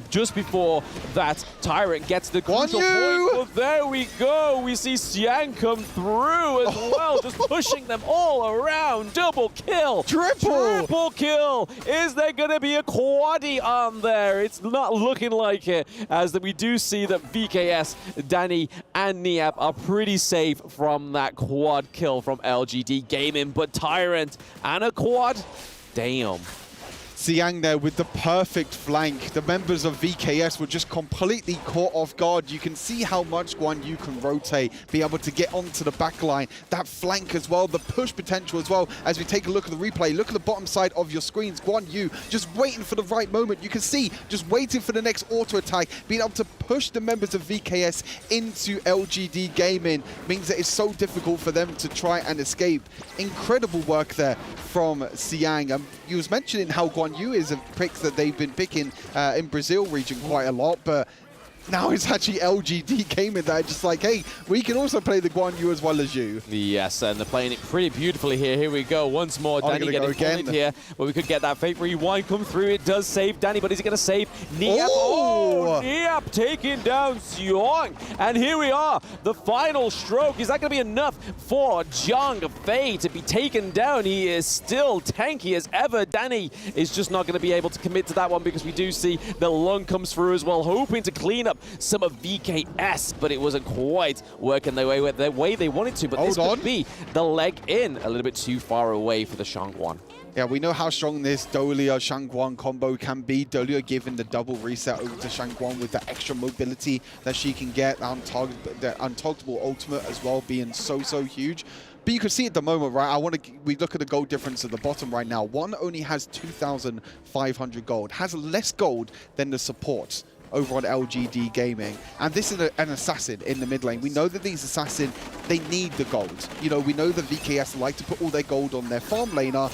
just before that Tyrant gets the crucial point. But there we go. We see Xiang come through as well, just pushing them all around. Double kill. Triple kill. Is there going to be a quaddy on there? It's not looking like it, as we do see that VKS, Danny, and Niap are pretty safe from that quad kill from LGD Gaming, but Tyrant and a quad, damn. Xiang there with the perfect flank. The members of VKS were just completely caught off guard. You can see how much Guan Yu can rotate, be able to get onto the back line. That flank as well, the push potential as well. As we take a look at the replay, look at the bottom side of your screens. Guan Yu just waiting for the right moment. You can see just waiting for the next auto attack, being able to push the members of VKS into LGD Gaming means that it's so difficult for them to try and escape. Incredible work there from Xiang. You was mentioning how Guan Yu is a pick that they've been picking in Brazil region quite a lot, but now it's actually LGD Gaming that are just like, hey, we can also play the Guan Yu as well as you. Yes, and they're playing it pretty beautifully here. Here we go. Once more, Danny getting pulled here, but we could get that Fate Rewind come through. It does save Danny, but is it going to save Niap? Oh, Niap taking down Xiong. And here we are, the final stroke. Is that going to be enough for Zhang Fei to be taken down? He is still tanky as ever. Danny is just not going to be able to commit to that one because we do see the lung comes through as well, hoping to clean up some of VKS, but it wasn't quite working the way they wanted to. But this could be the leg in a little bit too far away for the Shangguan. Yeah, we know how strong this Dolia-Shangguan combo can be. Dolia giving the double reset over to Shangguan with the extra mobility that she can get. The untargetable ultimate as well being so huge. But you can see at the moment, right, we look at the gold difference at the bottom right now. One only has 2,500 gold, has less gold than the supports over on LGD Gaming. And this is an assassin in the mid lane. We know that these assassins, they need the gold. You know, we know that VKS like to put all their gold on their farm laner,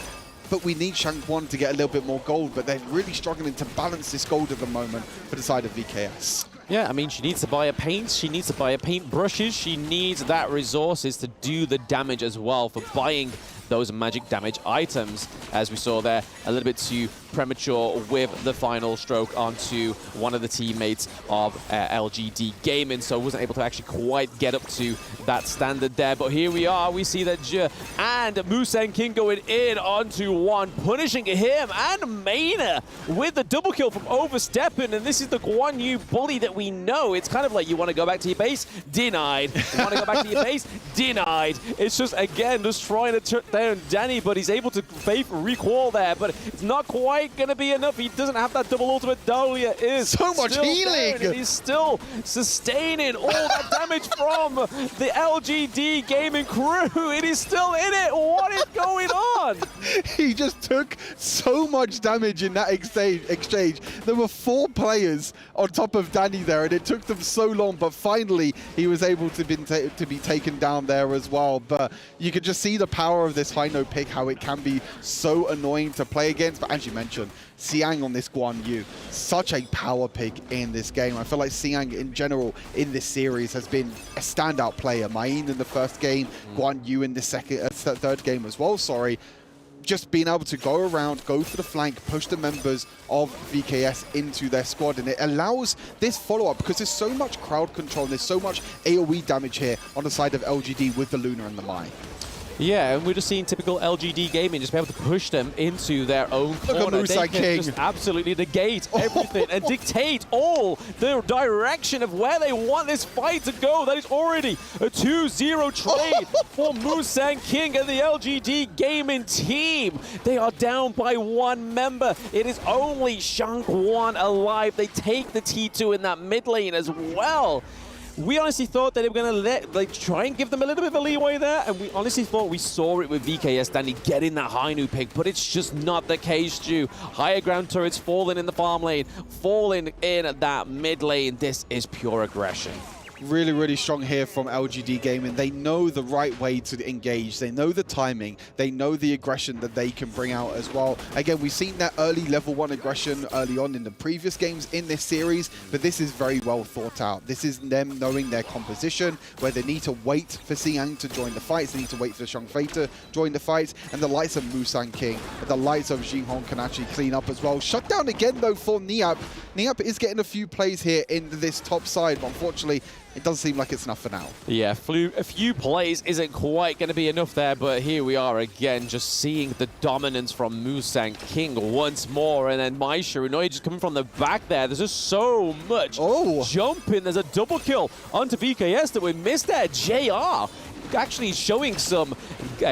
but we need Shangguan to get a little bit more gold, but they're really struggling to balance this gold at the moment for the side of VKS. Yeah, I mean, she needs to buy a paint, she needs to buy a paint brushes, she needs that resources to do the damage as well for buying those magic damage items, as we saw there, a little bit too premature with the final stroke onto one of the teammates of LGD Gaming, so wasn't able to actually quite get up to that standard there. But here we are, we see that Zhe and Musang King going in onto One, punishing him and Maina with the double kill from overstepping, and this is the Guan Yu bully that we know. It's kind of like, you want to go back to your base? Denied. You want to go back to your base? Denied. It's just, again, just trying to turn down Danny, but he's able to faith recall there, but it's not quite going to be enough. He doesn't have that double ultimate. Dahlia is so much healing. He's still sustaining all that damage from the LGD Gaming crew. It is still in it. What is going on? He just took so much damage in that exchange. There were 4 players on top of Danny there, and it took them so long, but finally he was able to be taken down there as well. But you could just see the power of this high note pick, how it can be so annoying to play against. But as you mentioned, Xiang on this Guan Yu, such a power pick in this game. I feel like Xiang in general in this series has been a standout player. Main in the first game, Guan Yu in the third game as well, sorry. Just being able to go around, go for the flank, push the members of VKS into their squad, and it allows this follow-up because there's so much crowd control, and there's so much AoE damage here on the side of LGD with the Luna and the Mai. Yeah, and we're just seeing typical LGD Gaming just be able to push them into their own corner. They can just absolutely negate everything and dictate all the direction of where they want this fight to go. That is already a 2-0 trade for Musang King and the LGD Gaming team. They are down by 1 member. It is only Shangguan alive. They take the T2 in that mid lane as well. We honestly thought that they were going to try and give them a little bit of a leeway there, and we honestly thought we saw it with VKS Danny getting that Hainu pick, but it's just not the case, Stu. Higher ground turrets falling in the farm lane, falling in that mid lane. This is pure aggression. Really, really strong here from LGD Gaming. They know the right way to engage. They know the timing. They know the aggression that they can bring out as well. Again, we've seen that early level 1 aggression early on in the previous games in this series, but this is very well thought out. This is them knowing their composition, where they need to wait for Xiang to join the fights. They need to wait for Shangfei to join the fights, and the likes of Musang King, the likes of Jinhong can actually clean up as well. Shut down again, though, for Niap. Niap is getting a few plays here in this top side, but unfortunately, it doesn't seem like it's enough for now. Yeah, a few plays isn't quite going to be enough there, but here we are again, just seeing the dominance from Musang King once more, and then Maisha Unoi just coming from the back there. There's just so much jumping. There's a double kill onto VKS that we missed there. JR actually showing some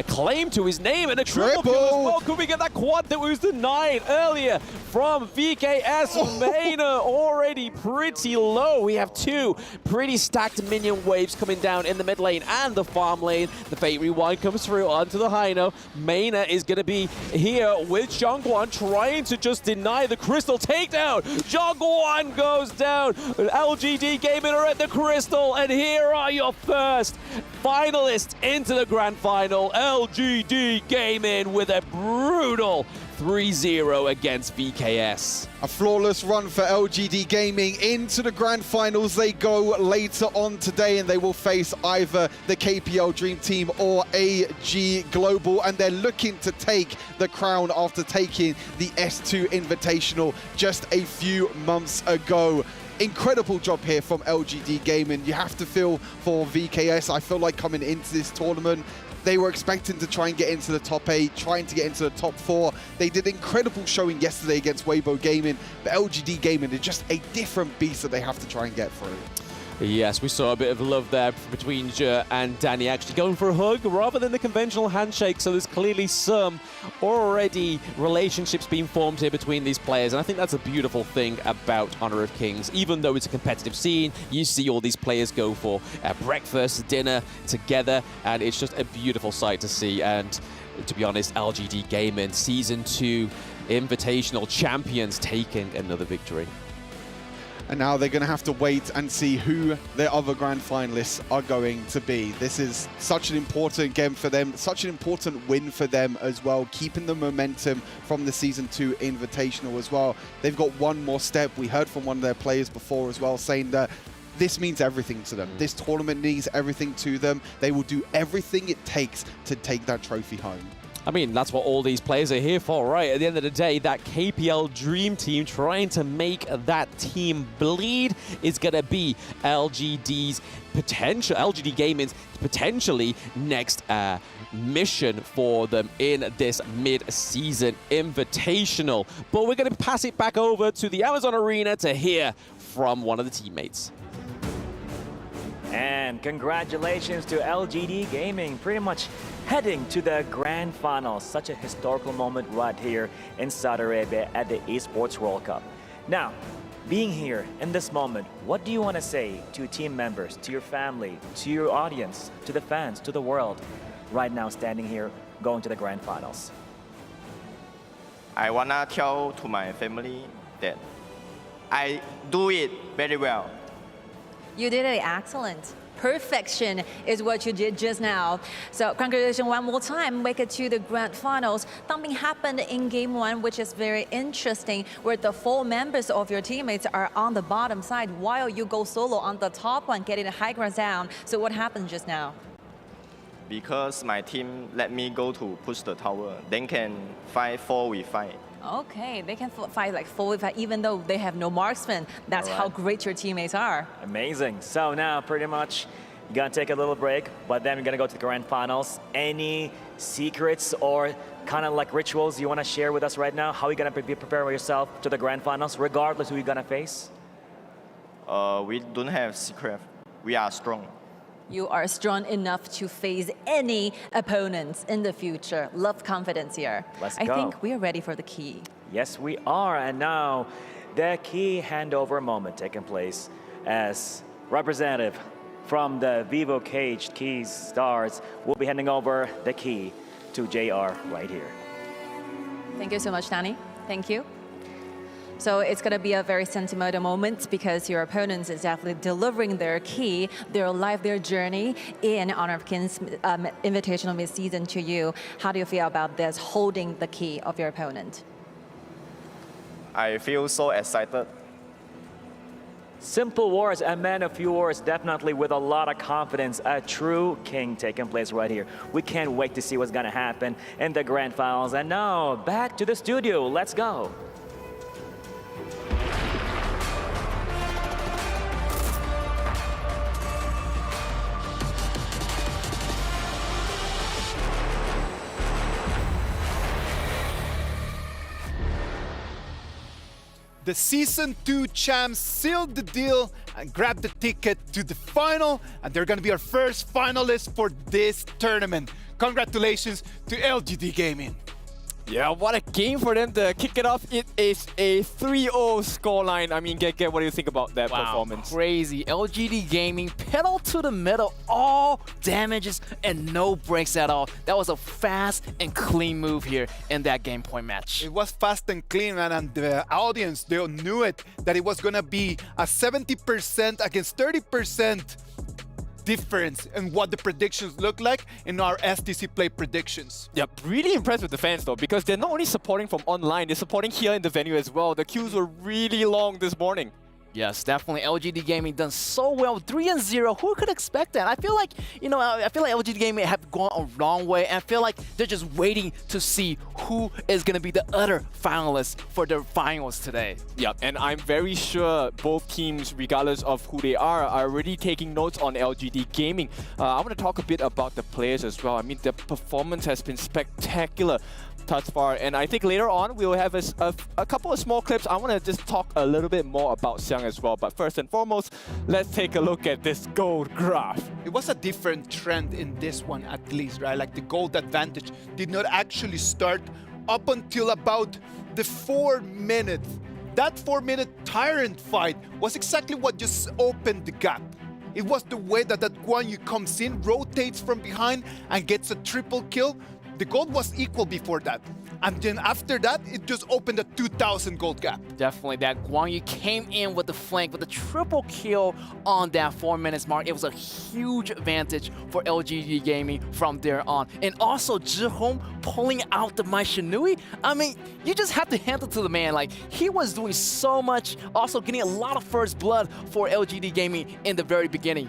claim to his name, and a triple kill as well. Could we get that quad that was denied earlier from VKS? Maina already pretty low. We have two pretty stacked minion waves coming down in the mid lane and the farm lane. The Fate Rewind comes through onto the Hino. Maina is going to be here with Zhongguan, trying to just deny the crystal takedown. Zhongguan goes down. LGD Gaming are at the crystal, and here are your first finalists into the grand final. LGD Gaming with a brutal 3-0 against VKS. A flawless run for LGD Gaming. Into the grand finals they go later on today, and they will face either the KPL Dream Team or AG Global, and they're looking to take the crown after taking the S2 Invitational just a few months ago. Incredible job here from LGD Gaming. You have to feel for VKS. I feel like coming into this tournament, they were expecting to try and get into the top 8, trying to get into the top 4. They did incredible showing yesterday against Weibo Gaming, but LGD Gaming is just a different beast that they have to try and get through. Yes, we saw a bit of love there between Je and Danny, actually going for a hug rather than the conventional handshake. So there's clearly some already relationships being formed here between these players. And I think that's a beautiful thing about Honor of Kings. Even though it's a competitive scene, you see all these players go for breakfast, dinner together. And it's just a beautiful sight to see. And to be honest, LGD Gaming Season 2 Invitational champions taking another victory. And now they're going to have to wait and see who their other grand finalists are going to be. This is such an important game for them, such an important win for them as well, keeping the momentum from the Season 2 Invitational as well. They've got one more step. We heard from one of their players before as well, saying that this means everything to them. This tournament means everything to them. They will do everything it takes to take that trophy home. I mean, that's what all these players are here for, right? At the end of the day, that KPL Dream Team trying to make that team bleed is going to be LGD Gaming's potentially next mission for them in this mid-season invitational. But we're going to pass it back over to the Amazon Arena to hear from one of the teammates. And congratulations to LGD Gaming, pretty much heading to the grand final. Such a historical moment right here in Saudi Arabia at the Esports World Cup. Now, being here in this moment, what do you want to say to team members, to your family, to your audience, to the fans, to the world, right now standing here going to the grand finals? I want to tell to my family that I do it very well. You did it excellent. Perfection is what you did just now. So congratulations one more time. Make it to the grand finals. Something happened in game 1, which is very interesting, where the 4 members of your teammates are on the bottom side while you go solo on the top one, getting the high ground down. So what happened just now? Because my team let me go to push the tower, then can fight 4v5. Okay, they can fight like 4v5 even though they have no marksman. That's how great your teammates are. Amazing. So now pretty much you're gonna take a little break, but then we're gonna go to the grand finals. Any secrets or kind of like rituals you wanna share with us right now? How are you gonna be preparing yourself to the grand finals, regardless who you're gonna face? We don't have secret. We are strong. You are strong enough to face any opponents in the future. Love confidence here. Let's go. I think we are ready for the key. Yes, we are. And now the key handover moment taking place as representative from the Vivo Caged Keys Stars will be handing over the key to JR right here. Thank you so much, Danny. Thank you. So it's going to be a very sentimental moment because your opponent is definitely delivering their key, their life, their journey in Honor of Kings Invitational Midseason to you. How do you feel about this, holding the key of your opponent? I feel so excited. Simple wars and man of few words, definitely with a lot of confidence. A true king taking place right here. We can't wait to see what's gonna happen in the grand finals. And now, back to the studio. Let's go. The Season 2 champs sealed the deal and grabbed the ticket to the final, and they're gonna be our first finalists for this tournament. Congratulations to LGD Gaming. Yeah, what a game for them to kick it off. It is a 3-0 scoreline. I mean, get what do you think about that performance? Crazy. LGD Gaming, pedal to the metal, all damages and no breaks at all. That was a fast and clean move here in that game point match. It was fast and clean, man, and the audience, they knew it, that it was gonna be a 70% against 30% difference in what the predictions look like in our STC Play predictions. Yeah, really impressed with the fans though, because they're not only supporting from online, they're supporting here in the venue as well. The queues were really long this morning. Yes, definitely. LGD Gaming done so well. 3-0. Who could expect that? I feel like, you know, I feel like LGD Gaming have gone a long way, and I feel like they're just waiting to see who is going to be the other finalists for the finals today. Yeah, and I'm very sure both teams, regardless of who they are already taking notes on LGD Gaming. I want to talk a bit about the players as well. I mean, the performance has been spectacular thus far, and I think later on we'll have a couple of small clips. I want to just talk a little bit more about Xiang as well, but first and foremost, let's take a look at this gold graph. It was a different trend in this one, at least, right? Like the gold advantage did not actually start up until about the 4 minutes. That 4-minute Tyrant fight was exactly what just opened the gap. It was the way that Guan Yu comes in, rotates from behind, and gets a triple kill. The gold was equal before that. And then after that, it just opened a 2,000 gold gap. Definitely, that Guan Yu came in with the flank with a triple kill on that 4 minutes mark. It was a huge advantage for LGD Gaming from there on. And also, Zhihong pulling out the Mai Shinui. I mean, you just have to hand it to the man. Like, he was doing so much, also getting a lot of first blood for LGD Gaming in the very beginning.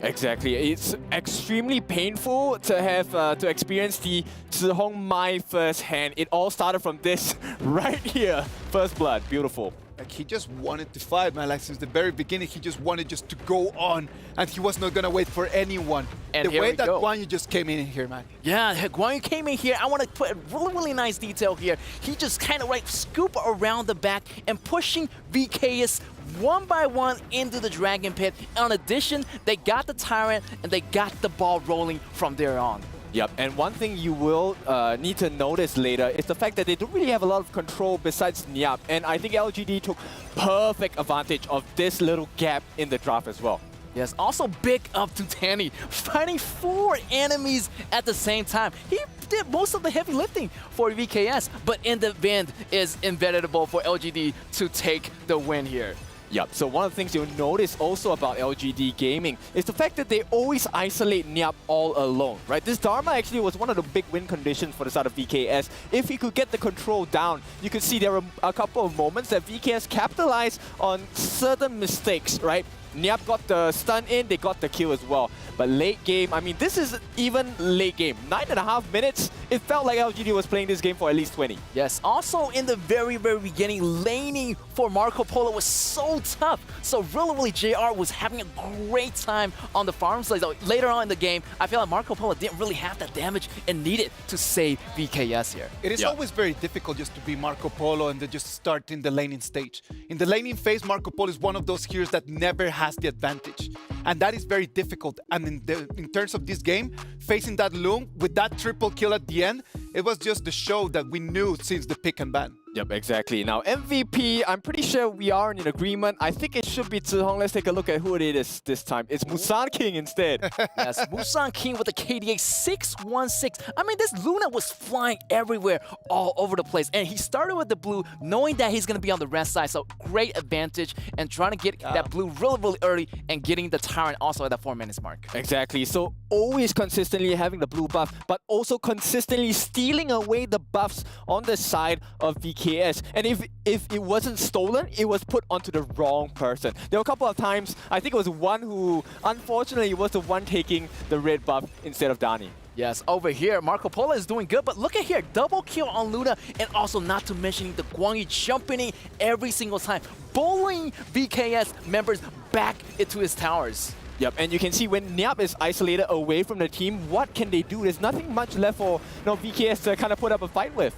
Exactly. It's extremely painful to have to experience the Zhihong Mai first hand. It all started from this right here. First blood. Beautiful. Like, he just wanted to fight, man. Like, since the very beginning, he just wanted just to go on, and he was not gonna wait for anyone. And the way that Guan Yu just came in here, man. Yeah, Guan Yu came in here. I want to put a really nice detail here. He just kind of scoop around the back and pushing VKS one by one into the Dragon Pit. In addition, they got the Tyrant and they got the ball rolling from there on. Yep, and one thing you will need to notice later is the fact that they don't really have a lot of control besides Niap, and I think LGD took perfect advantage of this little gap in the draft as well. Yes, also big up to Tanny, fighting 4 enemies at the same time. He did most of the heavy lifting for VKS, but in the end is inevitable for LGD to take the win here. Yep, so one of the things you'll notice also about LGD Gaming is the fact that they always isolate Niap all alone, right? This Dharma actually was one of the big win conditions for the side of VKS. If he could get the control down, you could see there were a couple of moments that VKS capitalized on certain mistakes, right? Niap got the stun in, they got the kill as well. But late game, I mean, this is even late game. 9.5 minutes, it felt like LGD was playing this game for at least 20. Yes, also in the very beginning, laning for Marco Polo was so tough. So really, JR was having a great time on the farm side. So later on in the game, I feel like Marco Polo didn't really have that damage and needed to save VKS here. It is always very difficult just to be Marco Polo and then just start in the laning stage. In the laning phase, Marco Polo is one of those heroes that never has the advantage. And that is very difficult. And in terms of this game, facing that Loom with that triple kill at the end, it was just the show that we knew since the pick and ban. Yep, exactly. Now, MVP, I'm pretty sure we are in agreement. I think it should be Zihong. Let's take a look at who it is this time. It's Musan King instead. Yes, Musan King with the KDA 616. I mean, this Luna was flying everywhere, all over the place. And he started with the blue, knowing that he's going to be on the red side. So great advantage and trying to get that blue really, really early and getting the Tyrant also at the 4 minutes mark. Exactly. So always consistently having the blue buff, but also consistently stealing away the buffs on the side of VKS. And if it wasn't stolen, it was put onto the wrong person. There were a couple of times, I think it was one who, unfortunately, was the one taking the red buff instead of Dani. Yes, over here, Marco Polo is doing good, but look at here, double kill on Luna, and also not to mention the Guangyu jumping in every single time, bullying VKS members back into his towers. Yep, and you can see when Nyap is isolated away from the team, what can they do? There's nothing much left for VKS to kind of put up a fight with.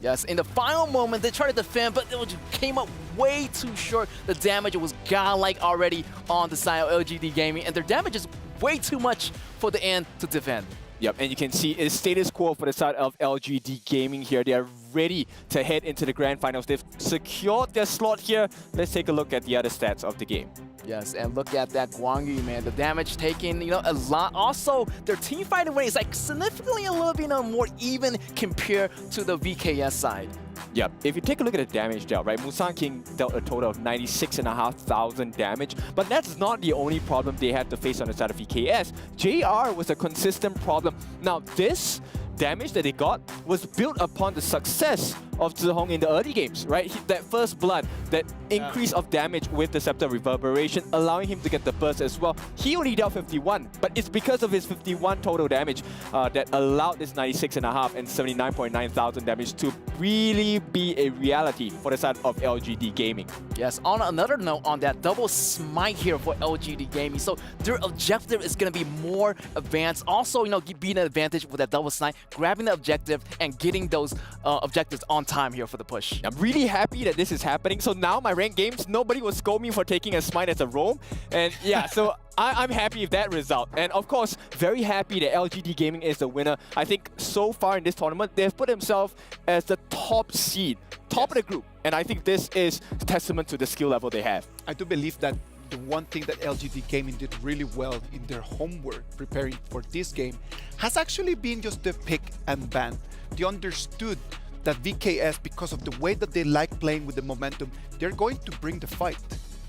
Yes, in the final moment, they tried to defend, but it came up way too short. The damage was godlike already on the side of LGD Gaming, and their damage is way too much for the end to defend. Yep, and you can see it's status quo for the side of LGD Gaming here. They are ready to head into the grand finals. They've secured their slot here. Let's take a look at the other stats of the game. Yes, and look at that Guangyu, man. The damage taken, a lot. Also, their team fighting rate is like significantly a little bit more even compared to the VKS side. Yep, if you take a look at the damage dealt, right, Musan King dealt a total of 96,500 damage, but that's not the only problem they had to face on the side of VKS. JR was a consistent problem. Now, this damage that they got was built upon the success of Zihong in the early games, right? That first blood, that increase of damage with the Scepter Reverberation, allowing him to get the burst as well. He only dealt 51, but it's because of his 51 total damage that allowed this 96.5 and 79.9 thousand damage to really be a reality for the side of LGD Gaming. Yes, on another note on that, double smite here for LGD Gaming. So their objective is going to be more advanced. Also, being an advantage with that double smite, grabbing the objective and getting those objectives on time here for the push. I'm really happy that this is happening. So now my ranked games, nobody will scold me for taking a smite as a roam. And yeah, so I'm happy with that result. And of course, very happy that LGD Gaming is the winner. I think so far in this tournament, they've put themselves as the top seed, top of the group. And I think this is a testament to the skill level they have. I do believe that the one thing that LGD Gaming did really well in their homework preparing for this game has actually been just the pick and ban. They understood that VKS, because of the way that they like playing with the momentum, they're going to bring the fight.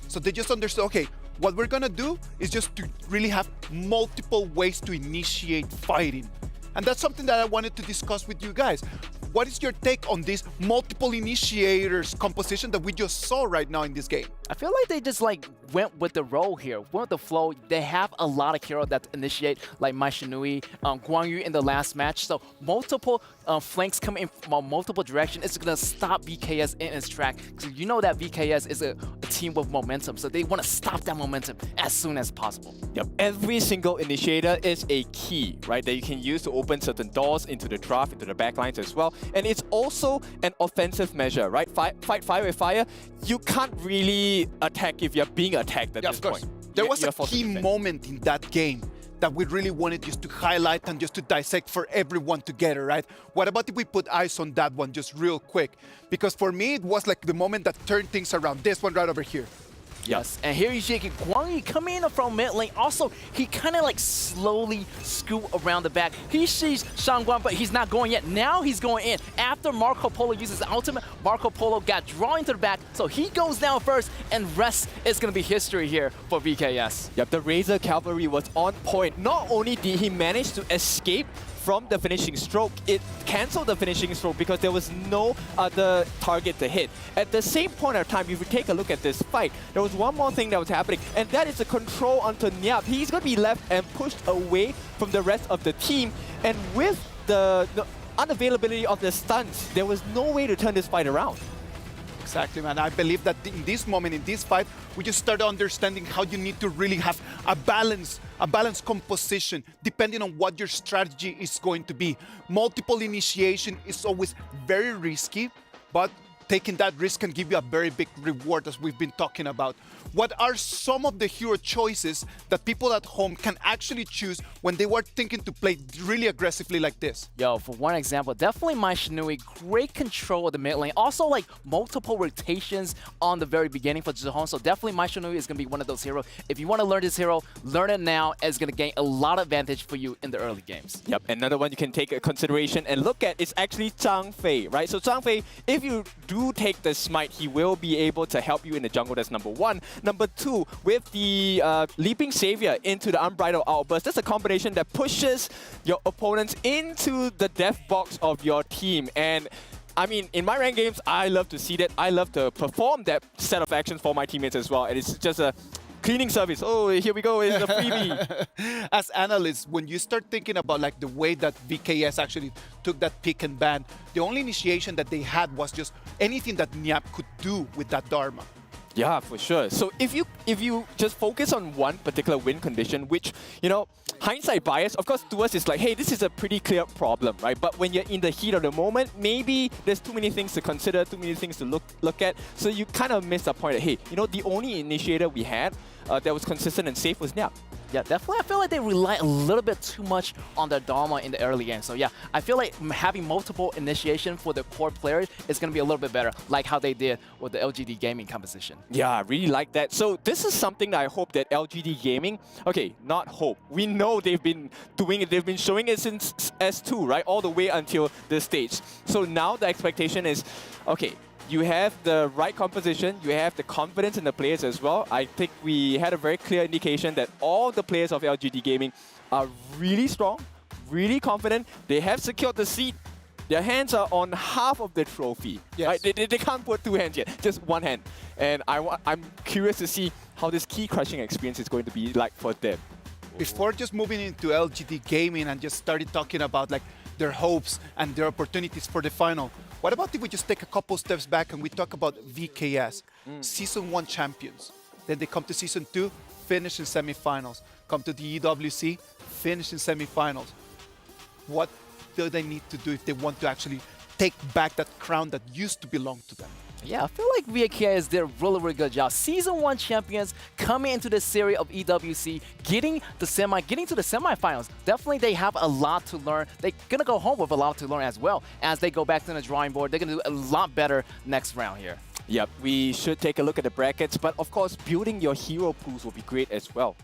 So they just understood, okay, what we're gonna do is just to really have multiple ways to initiate fighting. And that's something that I wanted to discuss with you guys. What is your take on this multiple initiators composition that we just saw right now in this game? I feel like they just went with the role here, went with the flow. They have a lot of heroes that initiate, like Mai Shinui, Guangyu in the last match. So multiple flanks coming in from multiple directions. It's going to stop VKS in its track. So you know that VKS is a team with momentum. So they want to stop that momentum as soon as possible. Yep, every single initiator is a key, right, that you can use to open certain doors into the draft, into the backlines as well. And it's also an offensive measure, right? Fight fire with fire. You can't really attack if you're being attacked at this point. There was a key moment in that game that we really wanted just to highlight and just to dissect for everyone together, right? What about if we put eyes on that one just real quick? Because for me, it was like the moment that turned things around. This one right over here. Yes, and here you see Guangyu coming in from mid lane. Also, he kind of slowly scoot around the back. He sees Shangguan, but he's not going yet. Now he's going in. After Marco Polo uses ultimate, Marco Polo got drawn into the back, so he goes down first, and rest is going to be history here for VKS. Yep, the Razor Cavalry was on point. Not only did he manage to escape from the finishing stroke, it cancelled the finishing stroke because there was no other target to hit. At the same point of time, if you take a look at this fight, there was one more thing that was happening, and that is the control onto Nyap. He's going to be left and pushed away from the rest of the team, and with the unavailability of the stuns, there was no way to turn this fight around. Exactly, man. I believe that in this moment, in this fight, we just started understanding how you need to really have a balanced composition depending on what your strategy is going to be. Multiple initiation is always very risky, but taking that risk can give you a very big reward, as we've been talking about. What are some of the hero choices that people at home can actually choose when they were thinking to play really aggressively like this? Yo, for one example, definitely my Shinui, great control of the mid lane. Also, like, multiple rotations on the very beginning for Zihong, so definitely my Shinui is going to be one of those heroes. If you want to learn this hero, learn it now, as it's going to gain a lot of advantage for you in the early games. Yep, another one you can take a consideration and look at is actually Zhang Fei, right? So Zhang Fei, if you do take the smite, he will be able to help you in the jungle. That's number one. Number two, with the Leaping Savior into the Unbridled Outburst, that's a combination that pushes your opponents into the death box of your team. And I mean, in my ranked games, I love to see that. I love to perform that set of actions for my teammates as well. And it's just a cleaning service. Oh, here we go, it's a freebie. As analysts, when you start thinking about like the way that VKS actually took that pick and ban, the only initiation that they had was just anything that Nyap could do with that Dharma. Yeah, for sure. So if you just focus on one particular win condition, which, you know, hindsight bias, of course, to us it's like, hey, this is a pretty clear problem, right? But when you're in the heat of the moment, maybe there's too many things to consider, too many things to look at. So you kind of miss the point that, hey, you know, the only initiator we had that was consistent and safe was Nyap. Yeah, definitely. I feel like they rely a little bit too much on their Dharma in the early game. So yeah, I feel like having multiple initiation for the core players is going to be a little bit better, like how they did with the LGD Gaming composition. Yeah, I really like that. So this is something that I hope that LGD Gaming, okay, not hope. We know they've been doing it. They've been showing it since S2, right? All the way until this stage. So now the expectation is, okay, you have the right composition, you have the confidence in the players as well. I think we had a very clear indication that all the players of LGD Gaming are really strong, really confident. They have secured the seat. Their hands are on half of the trophy. Yes. Right? They can't put two hands yet, just one hand. And I'm curious to see how this key crushing experience is going to be like for them. Before just moving into LGD Gaming and just started talking about like their hopes and their opportunities for the final, what about if we just take a couple steps back and we talk about VKS, Season 1 champions. Then they come to Season 2, finish in semifinals. Come to the EWC, finish in semifinals. What do they need to do if they want to actually take back that crown that used to belong to them? Yeah, I feel like VKS did a really, really good job. Season 1 champions coming into the series of EWC, getting to the semifinals. Definitely they have a lot to learn. They're going to go home with a lot to learn as well. As they go back to the drawing board, they're going to do a lot better next round here. Yep, we should take a look at the brackets, but of course, building your hero pools will be great as well.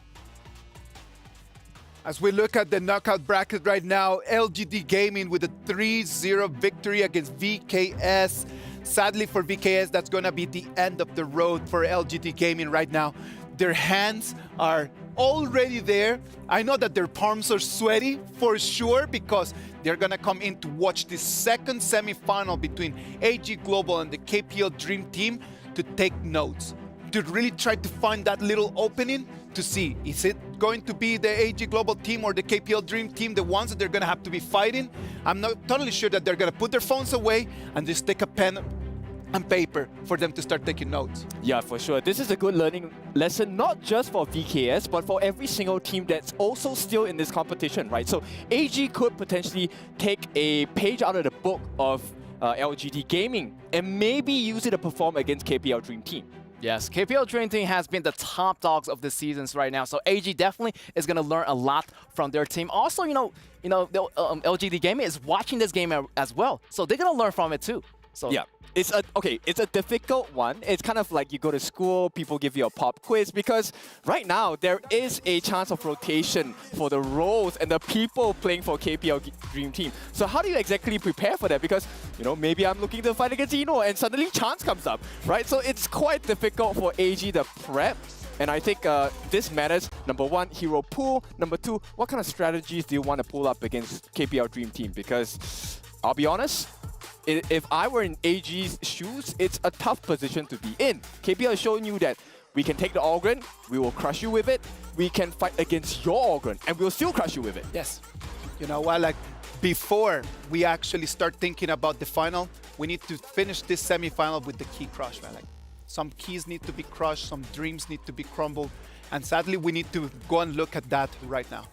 As we look at the knockout bracket right now, LGD Gaming with a 3-0 victory against VKS. Sadly for VKS, that's going to be the end of the road for LGD Gaming right now. Their hands are already there. I know that their palms are sweaty for sure because they're going to come in to watch the second semifinal between AG Global and the KPL Dream Team to take notes, to really try to find that little opening to see, is it going to be the AG Global team or the KPL Dream Team, the ones that they're going to have to be fighting? I'm not totally sure that they're going to put their phones away and just take a pen and paper for them to start taking notes. Yeah, for sure. This is a good learning lesson, not just for VKS, but for every single team that's also still in this competition, right? So AG could potentially take a page out of the book of LGD Gaming and maybe use it to perform against KPL Dream Team. Yes, KPL Dream Team has been the top dogs of the seasons right now, so AG definitely is going to learn a lot from their team. Also, LGD Gaming is watching this game as well, so they're going to learn from it too. So yeah, it's a difficult one. It's kind of like you go to school, people give you a pop quiz, because right now there is a chance of rotation for the roles and the people playing for KPL Dream Team. So how do you exactly prepare for that? Because, maybe I'm looking to fight against Eno and suddenly chance comes up, right? So it's quite difficult for AG to prep. And I think this matters. Number one, hero pool. Number two, what kind of strategies do you want to pull up against KPL Dream Team? Because I'll be honest, if I were in AG's shoes, it's a tough position to be in. KPL is showing you that we can take the Ogryn, we will crush you with it. We can fight against your Ogryn, and we'll still crush you with it. Yes. You know what, like, before we actually start thinking about the final, we need to finish this semifinal with the key crush, man. Like, some keys need to be crushed, some dreams need to be crumbled, and sadly, we need to go and look at that right now.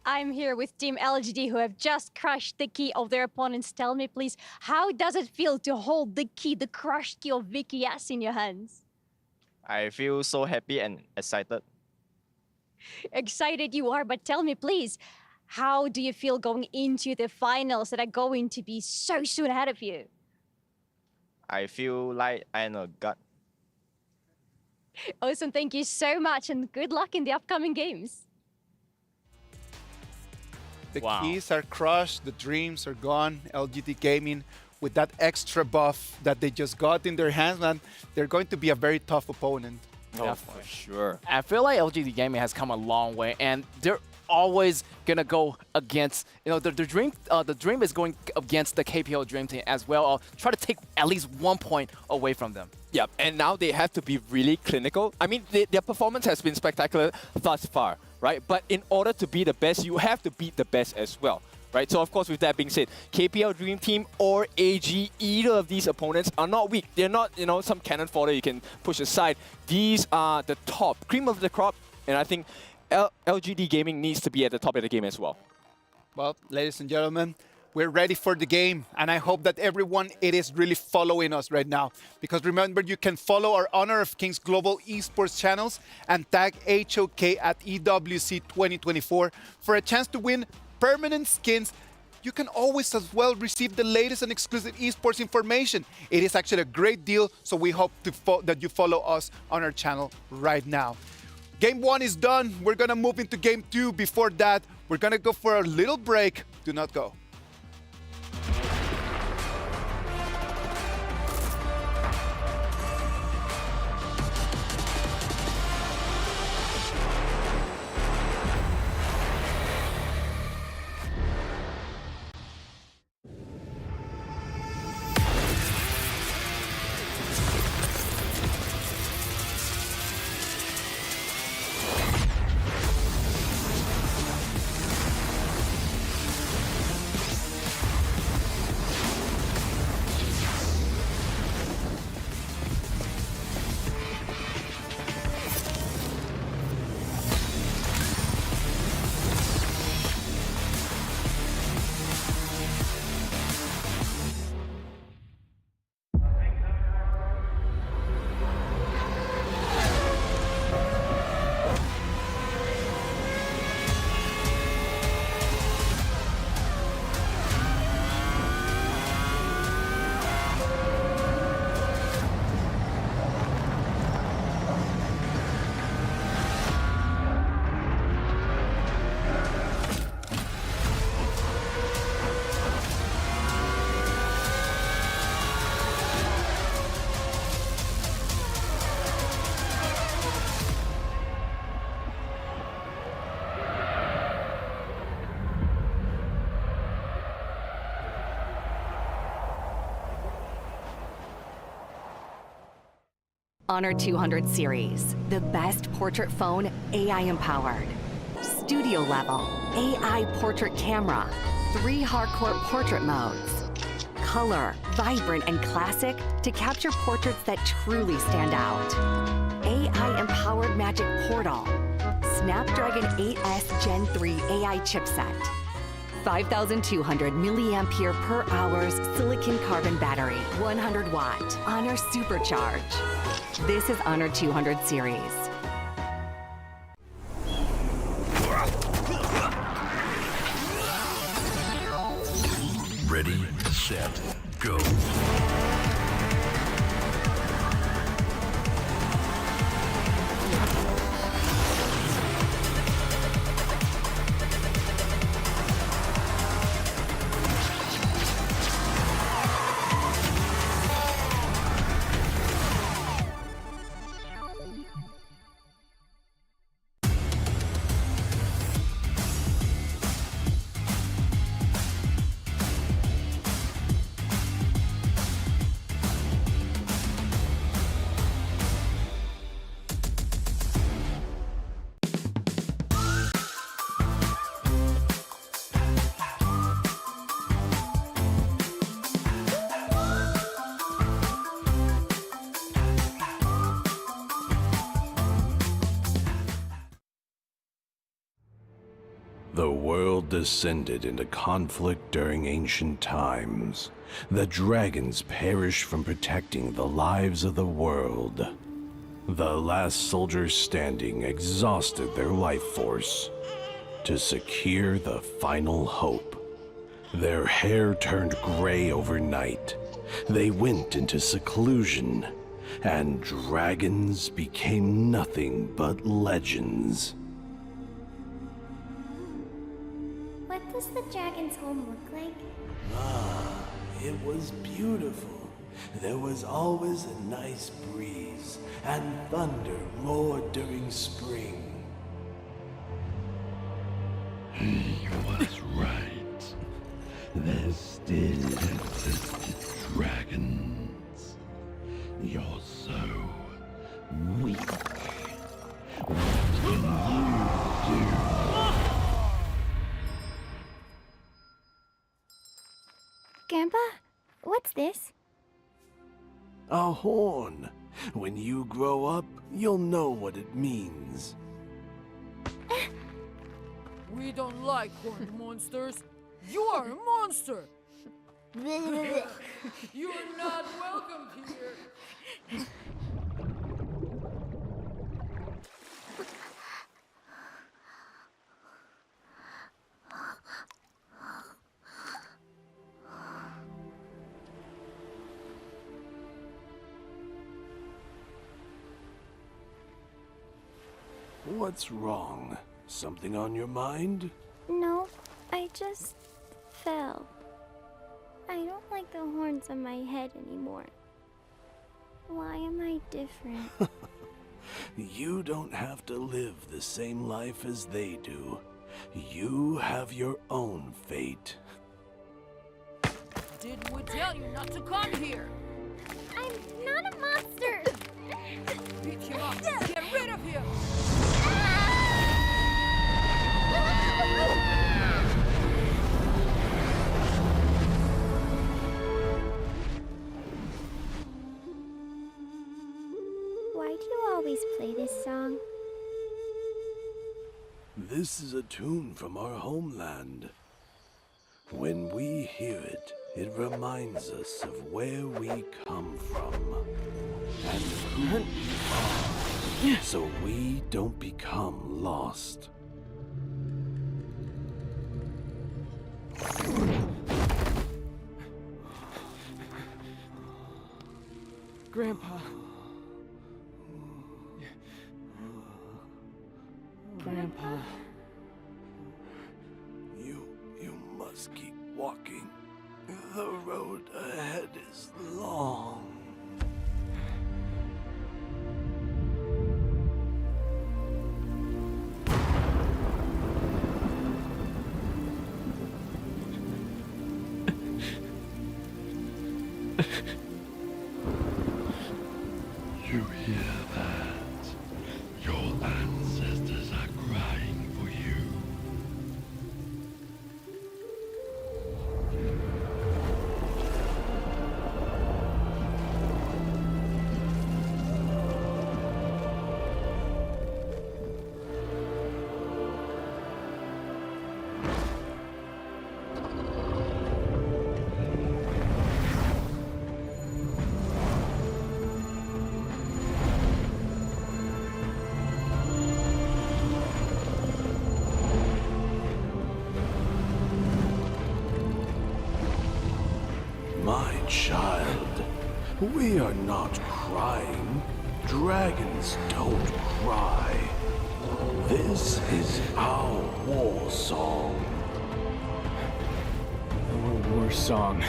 I'm here with Team LGD who have just crushed the key of their opponents. Tell me, please, how does it feel to hold the key, the crushed key of VKS in your hands? I feel so happy and excited. Excited you are, but tell me, please, how do you feel going into the finals that are going to be so soon ahead of you? I feel like I'm a god. Awesome, thank you so much and good luck in the upcoming games. The keys are crushed, the dreams are gone. LGD Gaming, with that extra buff that they just got in their hands, man, they're going to be a very tough opponent. Yeah, for sure. I feel like LGD Gaming has come a long way, and they're always gonna go against, you know, the dream is going against the KPL Dream Team as well, or try to take at least 1 point away from them. Yeah, and now they have to be really clinical. I mean, their performance has been spectacular thus far, right? But in order to be the best, you have to beat the best as well, right? So of course, with that being said, KPL Dream Team or AG, either of these opponents are not weak. They're not, you know, some cannon fodder you can push aside. These are the top, cream of the crop, and I think LGD Gaming needs to be at the top of the game as well. Well, ladies and gentlemen, we're ready for the game, and I hope that everyone is really following us right now. Because remember, you can follow our Honor of Kings Global Esports channels and tag HoK at EWC 2024 for a chance to win permanent skins. You can always as well receive the latest and exclusive esports information. It is actually a great deal, so we hope that you follow us on our channel right now. Game 1 is done. We're gonna move into Game 2. Before that, we're gonna go for a little break. Do not go. Honor 200 series, the best portrait phone AI empowered. Studio level, AI portrait camera, 3 hardcore portrait modes. Color, vibrant and classic to capture portraits that truly stand out. AI empowered magic portal. Snapdragon 8S Gen 3 AI chipset. 5,200 milliampere per hours silicon carbon battery, 100 watt, Honor Supercharge. This is Honor 200 series. Ready, set, go. The world descended into conflict during ancient times. The dragons perished from protecting the lives of the world. The last soldiers standing exhausted their life force to secure the final hope. Their hair turned gray overnight. They went into seclusion, and dragons became nothing but legends. What does the dragon's home look like? Ah, it was beautiful. There was always a nice breeze, and thunder roared during spring. He was right. There still existed dragons. You're so weak. What can you do? Grandpa, what's this? A horn. When you grow up, you'll know what it means. We don't like horned monsters. You are a monster. You're not welcome here. What's wrong? Something on your mind? No, I just fell. I don't like the horns on my head anymore. Why am I different? You don't have to live the same life as they do. You have your own fate. Didn't we tell you not to come here? I'm not a monster! Beat him up! Get rid of him! Why do you always play this song? This is a tune from our homeland. When we hear it, it reminds us of where we come from and who we are, so we don't become lost. Grandpa. Grandpa. You must keep walking. The road ahead is long. You hear that? Your ancestors are crying for you. My child, we are not crying. Dragons don't cry. This is our war song. Our war song.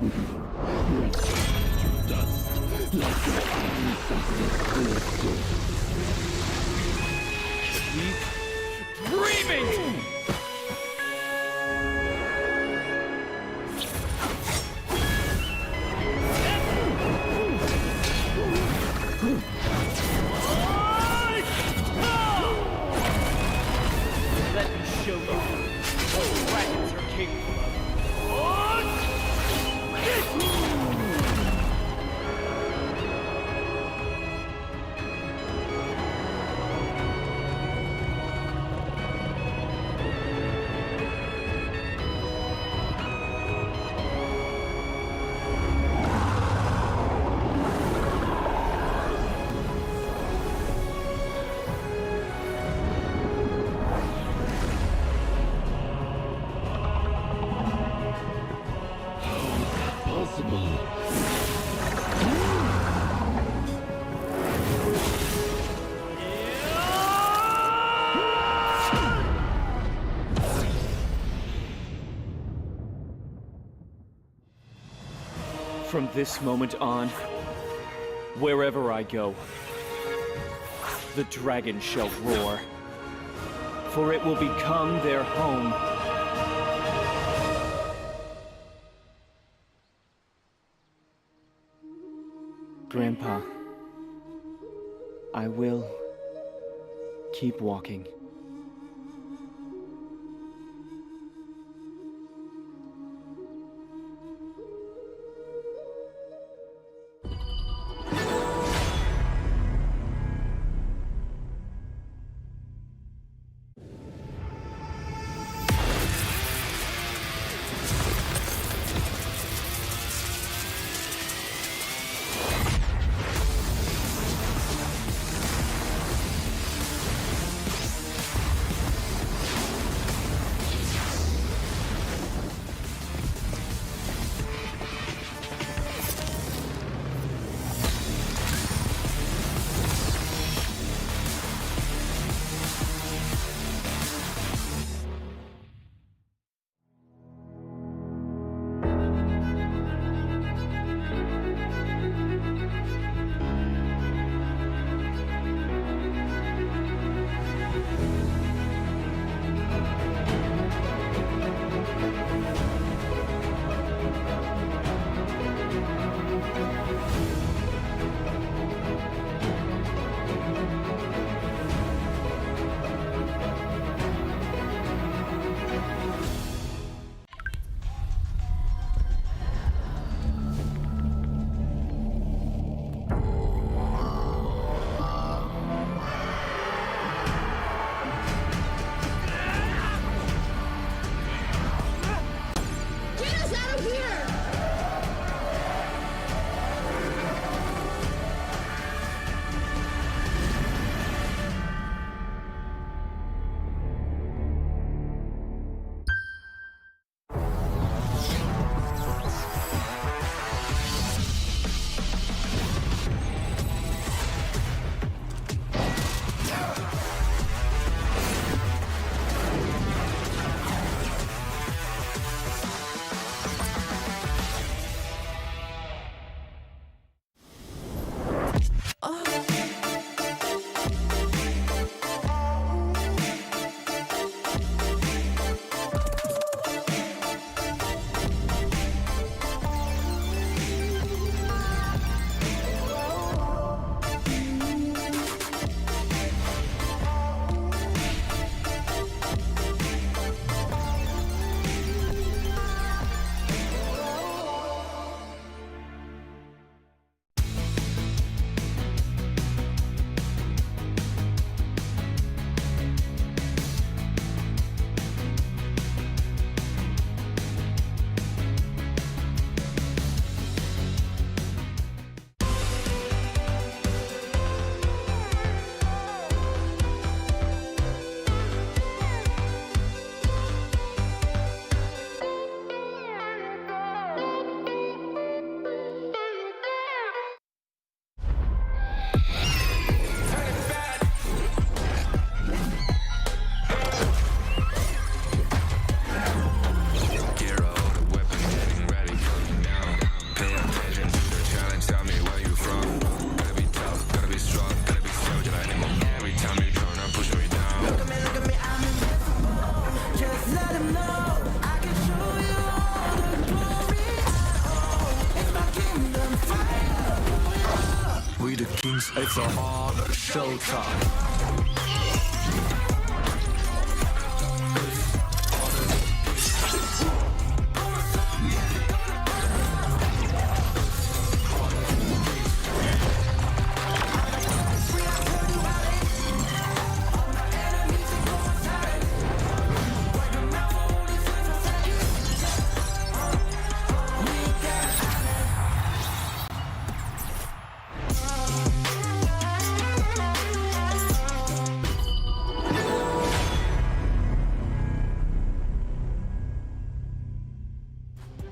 To dust, like your ancestors did. Keep dreaming! Let me show you what dragons are capable of. From this moment on, wherever I go, the dragon shall roar, for it will become their home. Grandpa, I will keep walking. We the kings, it's a hard showtime.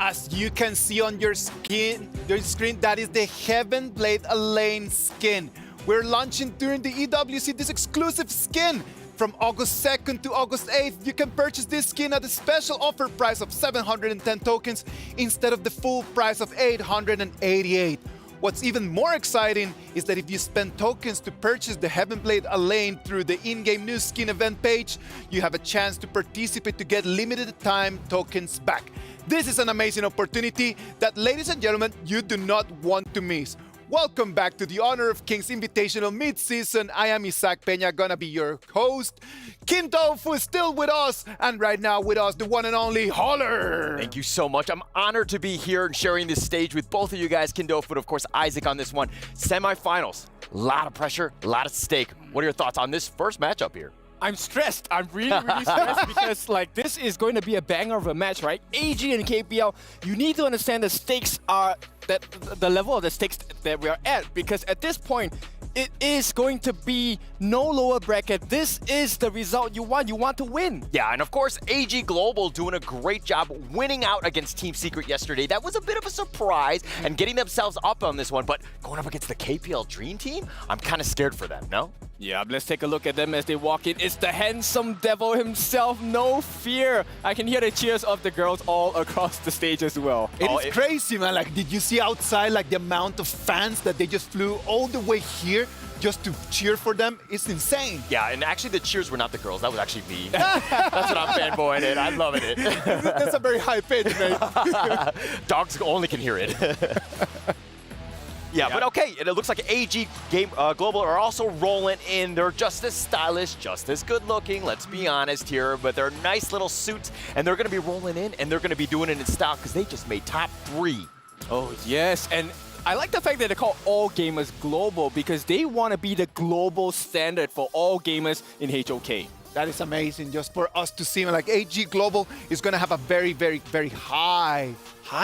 As you can see on your screen, that is the Heaven Blade Elaine skin. We're launching during the EWC this exclusive skin. From August 2nd to August 8th, you can purchase this skin at a special offer price of 710 tokens instead of the full price of 888. What's even more exciting is that if you spend tokens to purchase the Heaven Blade Elaine through the in-game new skin event page, you have a chance to participate to get limited time tokens back. This is an amazing opportunity that, ladies and gentlemen, you do not want to miss. Welcome back to the Honor of Kings Invitational mid-season. I am Isaac Peña, gonna be your host. King Tofu is still with us, and right now with us, the one and only Holler. Thank you so much. I'm honored to be here and sharing this stage with both of you guys, King Tofu, and of course Isaac on this one. Semi-finals, a lot of pressure, a lot at stake. What are your thoughts on this first matchup here? I'm stressed. I'm really stressed because this is going to be a banger of a match, right? AG and KPL, you need to understand the stakes are the level of the stakes that we are at, because at this point, it is going to be no lower bracket. This is the result you want. You want to win. Yeah, and of course, AG Global doing a great job winning out against Team Secret yesterday. That was a bit of a surprise and getting themselves up on this one, but going up against the KPL Dream Team, I'm kind of scared for them, no? Yeah, let's take a look at them as they walk in. It's the handsome devil himself, no fear. I can hear the cheers of the girls all across the stage as well. It's crazy, man. Like, did you see outside, like, the amount of fans that they just flew all the way here just to cheer for them? It's insane. Yeah, and actually the cheers were not the girls. That was actually me. That's what I'm fanboying it. I'm loving it. That's a very high pitch, man. Dogs only can hear it. Yeah, but okay, it looks like AG Global are also rolling in. They're just as stylish, just as good looking, let's be honest here, but they're nice little suits, and they're going to be rolling in, and they're going to be doing it in style because they just made top 3. Oh, yes, and I like the fact that they call all gamers global because they want to be the global standard for all gamers in HoK. That is amazing, just for us to see. Like, AG Global is going to have a very, very, very high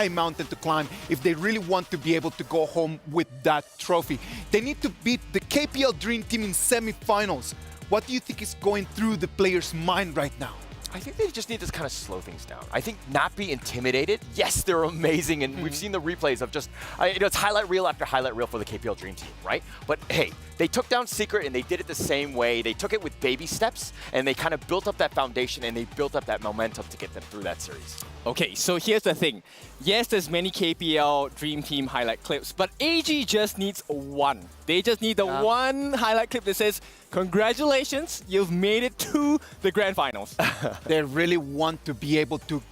mountain to climb if they really want to be able to go home with that trophy. They need to beat the KPL Dream Team in semifinals. What do you think is going through the player's mind right now? I think they just need to kind of slow things down. I think not be intimidated. Yes, they're amazing, and we've seen the replays of just, it's highlight reel after highlight reel for the KPL Dream Team, right? But hey, they took down Secret, and they did it the same way. They took it with baby steps, and they kind of built up that foundation, and they built up that momentum to get them through that series. Okay, so here's the thing. Yes, there's many KPL Dream Team highlight clips, but AG just needs one. They just need the one highlight clip that says, congratulations, you've made it to the grand finals. They really want to be able to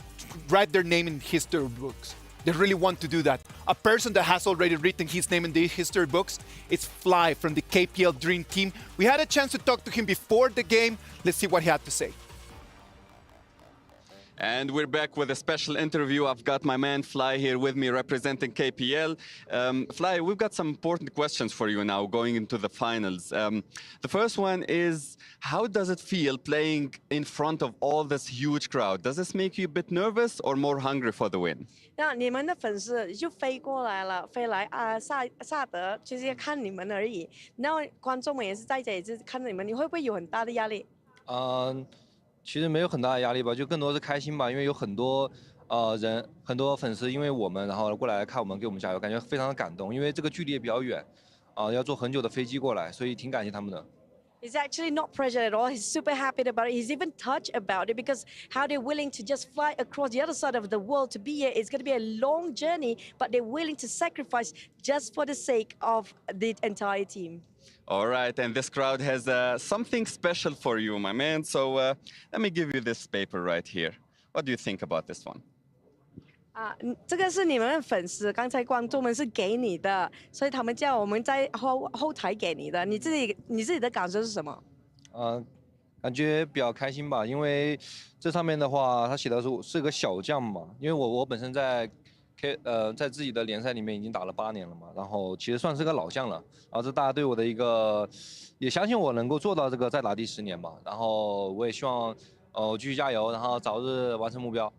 write their name in history books. They really want to do that. A person that has already written his name in the history books, it's Fly from the KPL Dream Team. We had a chance to talk to him before the game. Let's see what he had to say. And we're back with a special interview. I've got my man Fly here with me representing KPL. Fly, we've got some important questions for you now going into the finals. The first one is, how does it feel playing in front of all this huge crowd? Does this make you a bit nervous or more hungry for the win? 那你们的粉丝就飞过来了，飞来萨德，就是要看你们而已。然后观众们也是在这里，就是看着你们，你会不会有很大的压力？其实没有很大的压力吧，就更多是开心吧，因为有很多很多粉丝因为我们然后过来看我们，给我们加油，感觉非常的感动。因为这个距离也比较远，要坐很久的飞机过来，所以挺感谢他们的。He's actually not pressured at all. He's super happy about it. He's even touched about it because how they're willing to just fly across the other side of the world to be here. It's going to be a long journey, but they're willing to sacrifice just for the sake of the entire team. All right, and this crowd has something special for you, my man. So let me give you this paper right here. What do you think about this one? 这个是你们粉丝，刚才观众们是给你的，所以他们叫我们在后台给你的。你自己的感受是什么？感觉比较开心吧，因为这上面的话，他写的是个小将嘛，因为我本身在在自己的联赛里面已经打了8年了嘛，然后其实算是个老将了，然后这大家对我的一个也相信我能够做到这个再打第10年吧，然后我也希望继续加油，然后早日完成目标。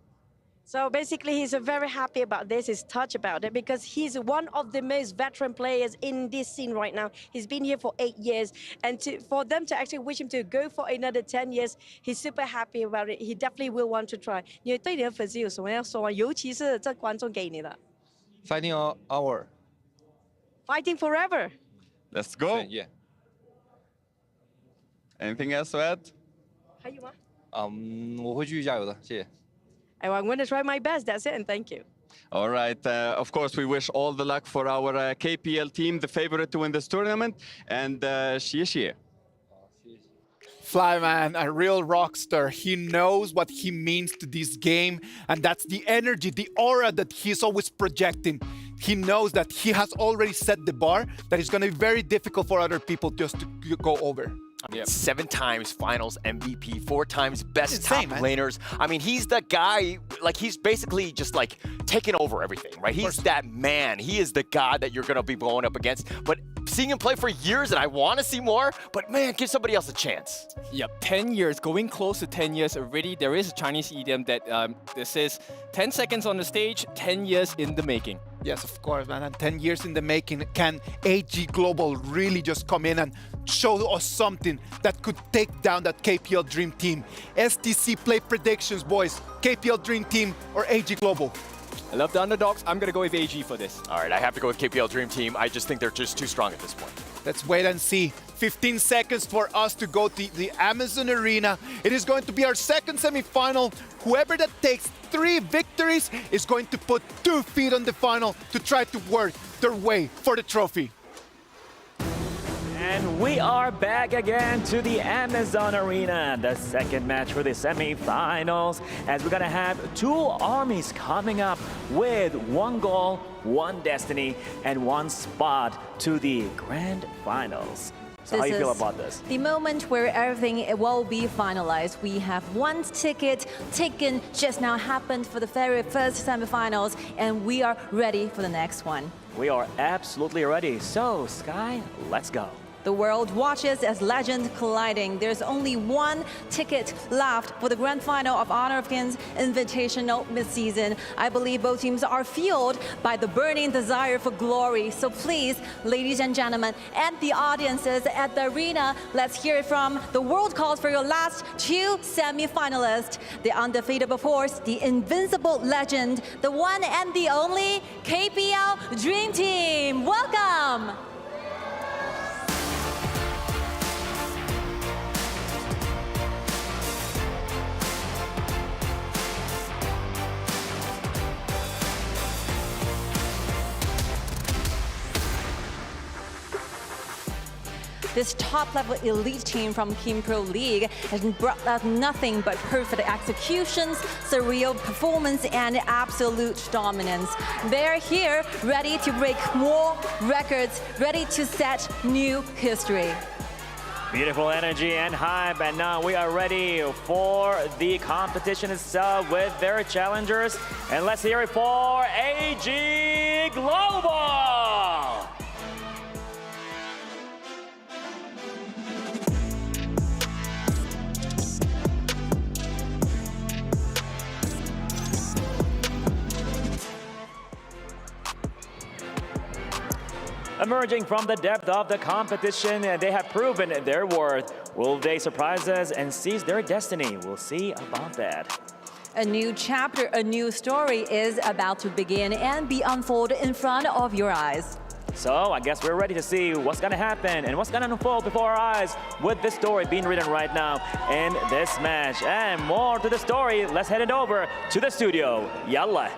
So basically, he's very happy about this. He's touched about it because he's one of the most veteran players in this scene right now. He's been here for 8 years, and for them to actually wish him to go for another 10 years, he's super happy about it. He definitely will want to try. 你对你的粉丝有什么要说吗？尤其是这观众给你的。Fighting hour. Fighting forever. Let's go. Yeah. Anything else to add? 还有吗？我会继续加油的，谢谢。I'm going to try my best. That's it, and thank you. All right. Of course, we wish all the luck for our KPL team, the favorite to win this tournament. And Xie. Flyman, a real rock star. He knows what he means to this game, and that's the energy, the aura that he's always projecting. He knows that he has already set the bar, that it's going to be very difficult for other people just to go over. I mean, 7 times finals MVP, 4 times best top laners. I mean, he's the guy, like, he's basically just, like, taking over everything, right? He's that man. He is the guy that you're going to be going up against. But seeing him play for years, and I want to see more, but, man, give somebody else a chance. Yep, 10 years, going close to 10 years already. There is a Chinese idiom that says 10 seconds on the stage, 10 years in the making. Yes, of course, man. And 10 years in the making. Can AG Global really just come in and show us something that could take down that KPL Dream Team? STC play predictions, boys. KPL Dream Team or AG Global? I love the underdogs. I'm going to go with AG for this. All right, I have to go with KPL Dream Team. I just think they're just too strong at this point. Let's wait and see. 15 seconds for us to go to the Amazon Arena. It is going to be our second semifinal. Whoever that takes 3 victories is going to put 2 feet on the final to try to work their way for the trophy. And we are back again to the Amazon Arena, the second match for the semifinals, as we're gonna have 2 armies coming up with 1 goal, 1 destiny, and 1 spot to the grand finals. So how do you feel about this? The moment where everything will be finalized. We have 1 ticket taken just now, happened for the very first semifinals, and we are ready for the next one. We are absolutely ready. So, Sky, let's go. The world watches as legends colliding. There's only 1 ticket left for the grand final of Honor of Kings Invitational Midseason. I believe both teams are fueled by the burning desire for glory. So please, ladies and gentlemen, and the audiences at the arena, let's hear it from the world calls for your last 2 semi-finalists. The undefeatable force, the invincible legend, the one and the only KPL Dream Team. Welcome! This top-level elite team from Kim Pro League has brought us nothing but perfect executions, surreal performance, and absolute dominance. They're here, ready to break more records, ready to set new history. Beautiful energy and hype, and now we are ready for the competition itself with their challengers. And let's hear it for AG Global! Emerging from the depth of the competition, they have proven their worth. Will they surprise us and seize their destiny? We'll see about that. A new chapter, a new story is about to begin and be unfolded in front of your eyes. So I guess we're ready to see what's gonna happen and what's gonna unfold before our eyes with this story being written right now in this match. And more to the story, let's head it over to the studio. Yalla.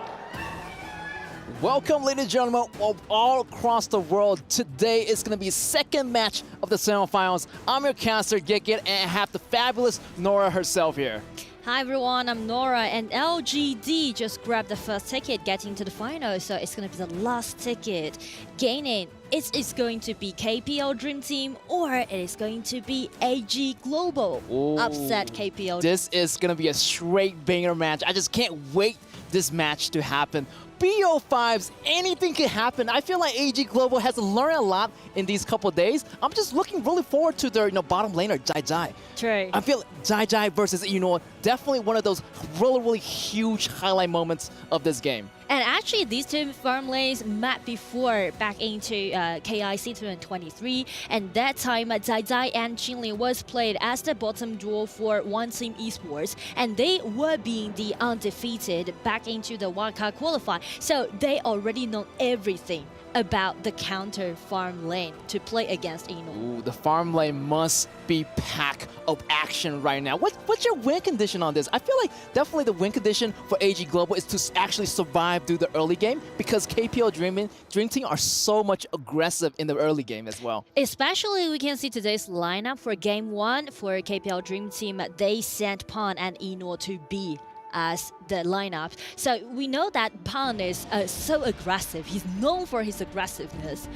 Welcome, ladies and gentlemen, all across the world. Today is going to be the second match of the semifinals. I'm your caster, Gikit, and I have the fabulous Nora herself here. Hi everyone, I'm Nora, and LGD just grabbed the first ticket getting to the final, so it's going to be the last ticket. Gaining, it's going to be KPL Dream Team or it is going to be AG Global. Upset KPL. This is going to be a straight banger match. I just can't wait this match to happen. BO5s, anything can happen. I feel like AG Global has learned a lot in these couple days. I'm just looking really forward to their bottom laner, Jai Jai. True. I feel Jai Jai versus definitely one of those really huge highlight moments of this game. And actually, these two farm lanes met before back into KIC 2023, and that time Zai Zai and Qinling was played as the bottom duo for One Team Esports, and they were being the undefeated back into the wildcard qualifier, so they already know everything about the counter farm lane to play against Eno. Ooh, the farm lane must be packed of action right now. What's your win condition on this? I feel like definitely the win condition for AG Global is to actually survive through the early game because KPL Dream Team are so much aggressive in the early game as well. Especially we can see today's lineup for game 1 for KPL Dream Team. They sent Pan and Eno to B as the lineup. So we know that Pan is so aggressive. He's known for his aggressiveness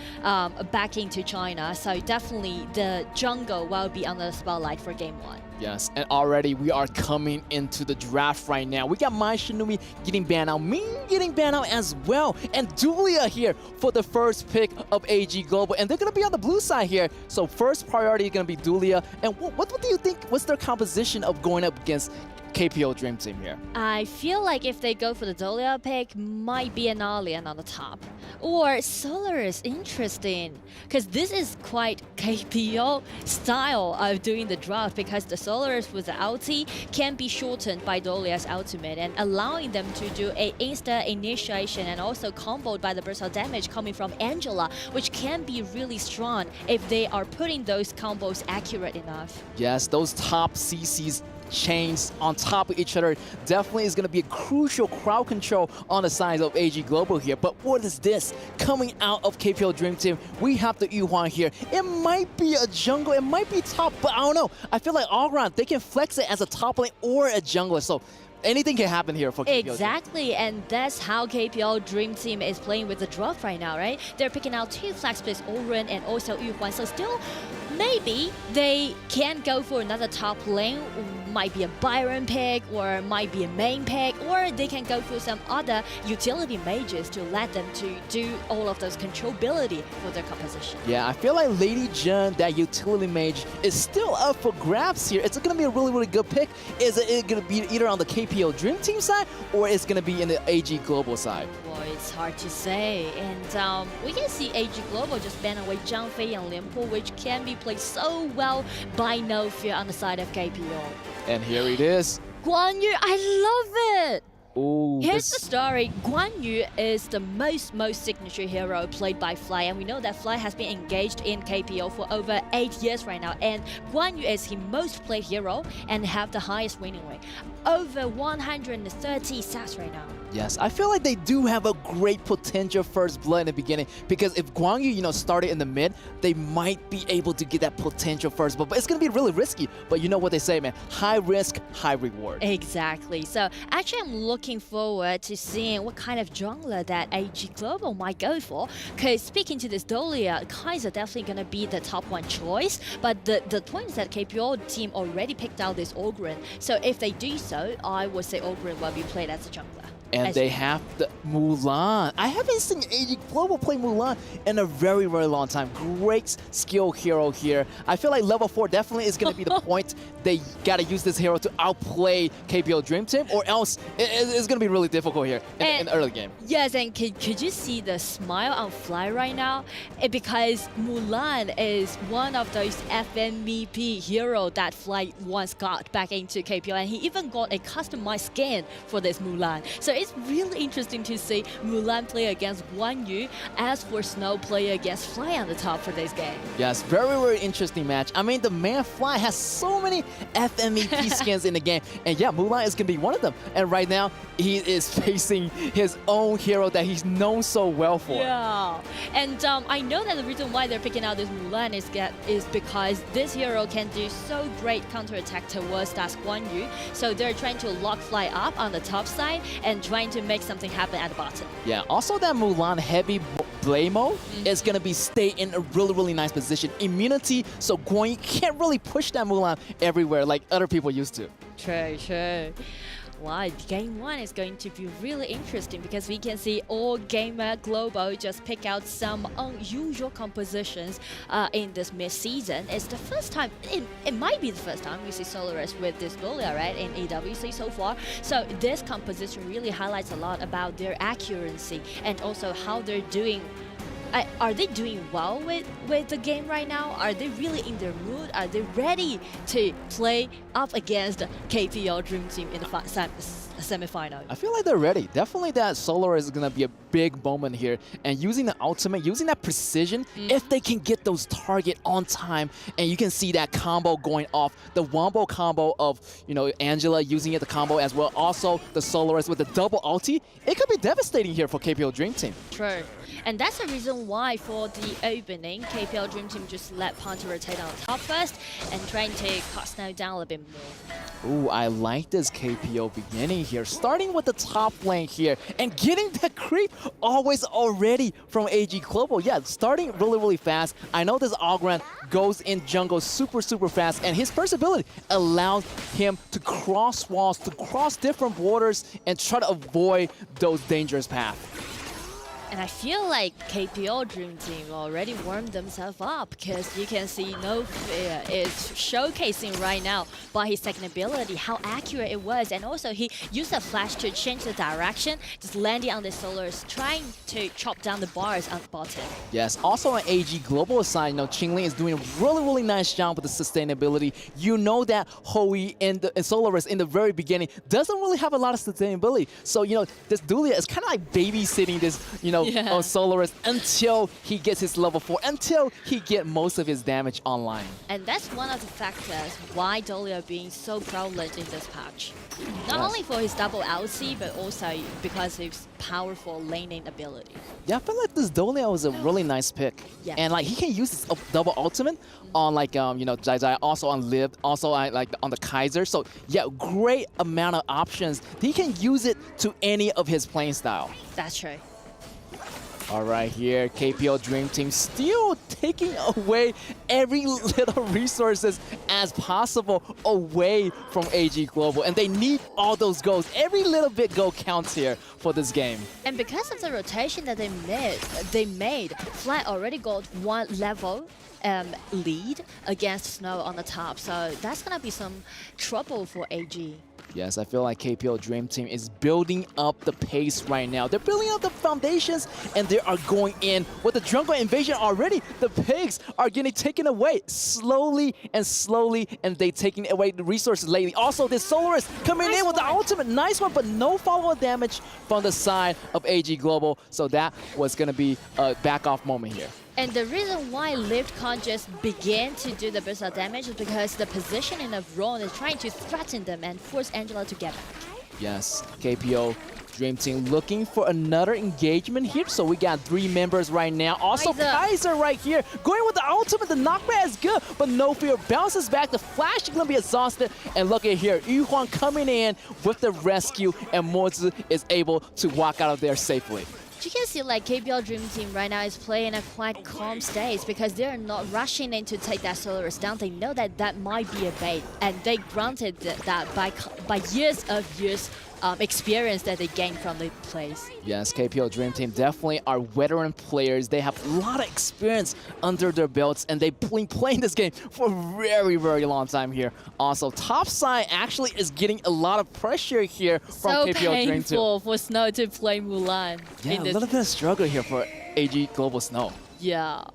back into China. So definitely the jungle will be under the spotlight for game 1. Yes, and already we are coming into the draft right now. We got Mai Shinumi getting banned out, Ming getting banned out as well, and Dulia here for the first pick of AG Global, and they're going to be on the blue side here. So first priority is going to be Dulia, and what do you think, what's their composition of going up against KPL Dream Team here? I feel like if they go for the Dolia pick, might be an Alien on the top. Or Solar is interesting, because this is quite KPL style of doing the draft, because the Solaris with the ulti can be shortened by Dolia's ultimate and allowing them to do a insta initiation and also comboed by the burst of damage coming from Angela, which can be really strong if they are putting those combos accurate enough. Yes, those top CCs chains on top of each other definitely is going to be a crucial crowd control on the side of AG Global here. But what is this coming out of KPL Dream Team? We have the Yuhuan here. It might be a jungle, it might be top, but I don't know. I feel like all around they can flex it as a top lane or a jungler. So anything can happen here for KPL. Exactly, and that's how KPL Dream Team is playing with the draft right now, right? They're picking out 2 flag splits, Oren and also Yuhuan. So still, maybe they can go for another top lane. Might be a Byron pick or might be a main pick, or they can go for some other utility mages to let them to do all of those controllability for their composition. Yeah, I feel like Lady Jun, that utility mage, is still up for grabs here. It's going to be a really good pick. Is it going to be either on the KPL Dream Team side or it's going to be in the AG Global side? Well, it's hard to say. And we can see AG Global just ban away Zhang Fei and Lianpo, which can be played so well by No Fear on the side of KPL. And here it is. Guan Yu, I love it! Ooh, here's the story. Guan Yu is the most signature hero played by Fly, and we know that Fly has been engaged in KPL for over 8 years right now, and Guan Yu is his most played hero and have the highest winning rate. Over 130 stats right now. Yes, I feel like they do have a great potential first blood in the beginning, because if Guan Yu, started in the mid, they might be able to get that potential first blood, but it's going to be really risky. But you know what they say, man, high risk, high reward. Exactly. So actually I'm looking forward to seeing what kind of jungler that AG Global might go for, because speaking to this Dolia, Kaiser definitely going to be the top 1 choice, but the point is that KPL team already picked out this Ogren, so if they do so, I would say Ogren will be played as a jungler. And they have the Mulan. I haven't seen AG Global play Mulan in a very long time. Great skill hero here. I feel like level 4 definitely is going to be the point. They got to use this hero to outplay KPL Dream Team, or else it's going to be really difficult here in the early game. Yes, and could you see the smile on Fly right now? Because Mulan is one of those FMVP hero that Fly once got back into KPL, and he even got a customized skin for this Mulan. So it's really interesting to see Mulan play against Guan Yu, as for Snow play against Fly on the top for this game. Yes, very, very interesting match. I mean, the man Fly has so many FMVP skins in the game. And yeah, Mulan is going to be one of them. And right now, he is facing his own hero that he's known so well for. Yeah, and I know that the reason why they're picking out this Mulan is because this hero can do so great counterattack towards that Guan Yu. So they're trying to lock Fly up on the top side and trying to make something happen at the bottom. Yeah, also that Mulan heavy blade mode is going to be stay in a really, really nice position. Immunity, so Guan Yu can't really push that Mulan everywhere like other people used to. True. Wow, game 1 is going to be really interesting because we can see all gamer global just pick out some unusual compositions in this mid-season. It's the first time, it might be the first time we see Solaris with this Dolia, right, in EWC so far. So this composition really highlights a lot about their accuracy and also how they're doing. Are they doing well with the game right now? Are they really in their mood? Are they ready to play up against the KPL Dream Team in the semifinal? I feel like they're ready. Definitely that Solaris is going to be a big moment here. And using the ultimate, using that precision, if they can get those target on time, and you can see that combo going off, the wombo combo of, Angela using it the combo as well. Also, the Solaris with the double ulti, it could be devastating here for KPL Dream Team. True. And that's the reason why for the opening, KPL Dream Team just let Ponte rotate on top first and trying to cut Snow down a little bit more. Ooh, I like this KPO beginning here. Starting with the top lane here and getting that creep always already from AG Global. Yeah, starting really, really fast. I know this Ogran goes in jungle super, super fast, and his first ability allows him to cross walls, to cross different borders, and try to avoid those dangerous paths. And I feel like KPL Dream Team already warmed themselves up because you can see No Fear is showcasing right now by his second ability how accurate it was. And also he used a flash to change the direction, just landing on the Solaris, trying to chop down the bars on the bottom. Yes, also on AG Global side, Qingling is doing a really, really nice job with the sustainability. You know that HoK and Solaris in the very beginning doesn't really have a lot of sustainability. So, this Dulia is kind of like babysitting this, on Solaris until he gets his level 4, until he gets most of his damage online. And that's one of the factors why Dolia being so prevalent in this patch. Not only for his double LC, but also because of his powerful laning ability. Yeah, I feel like this Dolia was a really nice pick. Yeah. And he can use his double ultimate on Zai Zai, also on Liv, also on the Kaiser. So yeah, great amount of options. He can use it to any of his playing style. That's true. All right, here, KPL Dream Team still taking away every little resources as possible away from AG Global. And they need all those goals. Every little bit goal counts here for this game. And because of the rotation that they made, Fly already got one level lead against Snow on the top. So that's going to be some trouble for AG. Yes, I feel like KPL Dream Team is building up the pace right now. They're building up the foundations, and they are going in. With the jungle invasion already, the pigs are getting taken away slowly, and they taking away the resources lately. Also, this Solaris coming in with the ultimate. Nice one, but no follow-up damage from the side of AG Global. So that was going to be a back-off moment here. And the reason why Liv can't just begin to do the burst of damage is because the positioning of Ron is trying to threaten them and force Angela to get back. Yes, KPO Dream Team looking for another engagement here. So we got 3 members right now. Also Kaiser right here. Going with the ultimate, the knockback is good, but No Fear bounces back. The Flash is going to be exhausted. And look at here, Yu Huang coming in with the rescue, and Mozi is able to walk out of there safely. You can see like KPL Dream Team right now is playing a quite calm stage because they're not rushing in to take that Solaris down. They know that that might be a bait, and they granted that by years of experience that they gained from the plays. Yes, KPL Dream Team definitely are veteran players. They have a lot of experience under their belts, and they've been playing this game for a very, very long time here. Also, top side actually is getting a lot of pressure here from KPL Dream Team. So painful for Snow to play Mulan. Yeah, a little bit of struggle here for AG Global Snow. Yeah.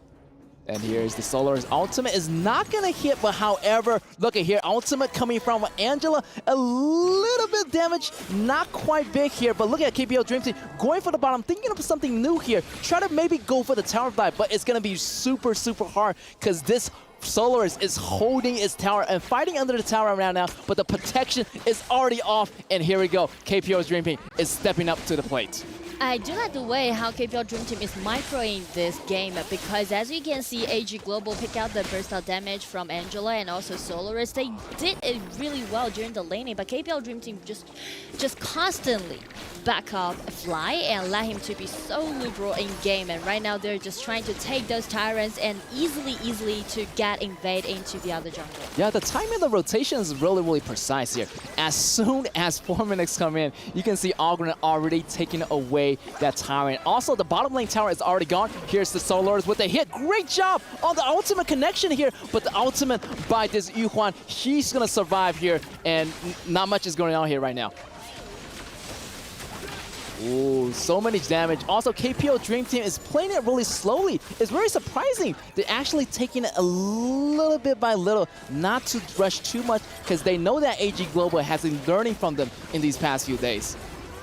And here's the Soloist ultimate is not gonna hit, but however, look at here, ultimate coming from Angela, a little bit damage, not quite big here, but look at KPL Dream Team going for the bottom, thinking of something new here, try to maybe go for the tower dive, but it's gonna be super, super hard because this Soloist is holding its tower and fighting under the tower right now, but the protection is already off, and here we go, KPL's Dream Team is stepping up to the plate. I do like the way how KPL Dream Team is microing this game because as you can see, AG Global pick out the burst out damage from Angela and also Soloist. They did it really well during the laning, but KPL Dream Team just constantly back up Fly and let him to be so liberal in game. And right now they're just trying to take those tyrants and easily to get invade into the other jungle. Yeah, the timing of the rotation is really precise here. As soon as 4 minutes come in, you can see Ogren already taking away that tower. And also the bottom lane tower is already gone. Here's the Soloist with the hit. Great job on the ultimate connection here, but the ultimate by this Yuhuan, he's gonna survive here, and not much is going on here right now. Ooh, so many damage. Also, KPL Dream Team is playing it really slowly. It's very surprising. They're actually taking it a little bit by little, not to rush too much, because they know that AG Global has been learning from them in these past few days.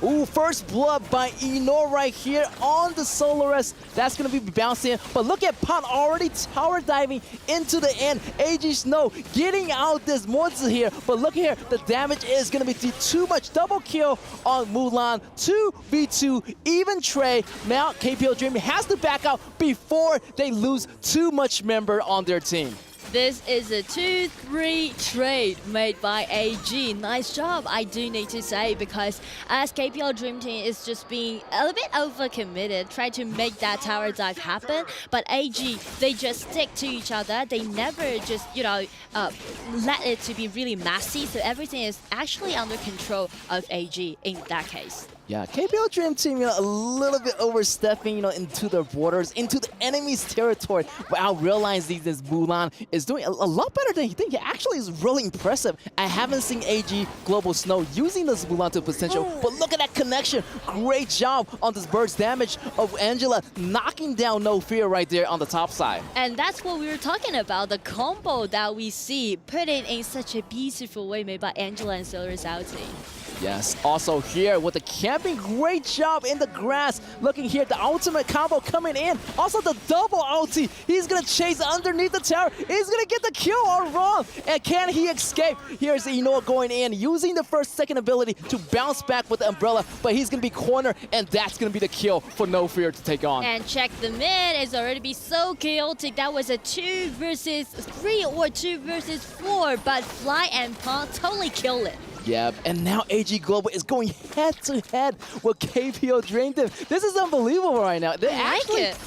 Ooh, first blood by Eno right here on the Soloist. That's going to be bouncing. But look at Pot already tower diving into the end. AG Snow getting out this monster here. But look here, the damage is going to be too much. Double kill on Mulan. 2v2, even Trey. Now KPL Dream has to back out before they lose too much member on their team. This is a 2-3 trade made by AG. Nice job, I do need to say, because as KPL Dream Team is just being a little bit overcommitted, trying to make that tower dive happen, but AG, they just stick to each other. They never just, let it to be really messy, so everything is actually under control of AG in that case. Yeah, KPL Dream Team, a little bit overstepping, into their borders, into the enemy's territory, without realizing this Mulan is doing a lot better than you think. It actually is really impressive. I haven't seen AG Global Snow using this Mulan to potential, but look at that connection. Great job on this burst damage of Angela, knocking down No Fear right there on the top side. And that's what we were talking about, the combo that we see put in such a beautiful way made by Angela and Soloist outing. Yes, also here with the camping, great job in the grass. Looking here, the ultimate combo coming in. Also the double ulti. He's gonna chase underneath the tower. He's gonna get the kill all wrong. And can he escape? Here's Eno going in, using the second ability to bounce back with the umbrella, but he's gonna be cornered, and that's gonna be the kill for No Fear to take on. And check the mid, it's already be so chaotic. That was a 2 versus 3 or 2 versus 4, but Fly and Pong totally kill it. Yeah, and now AG Global is going head-to-head with KPL Dream Team. This is unbelievable right now. They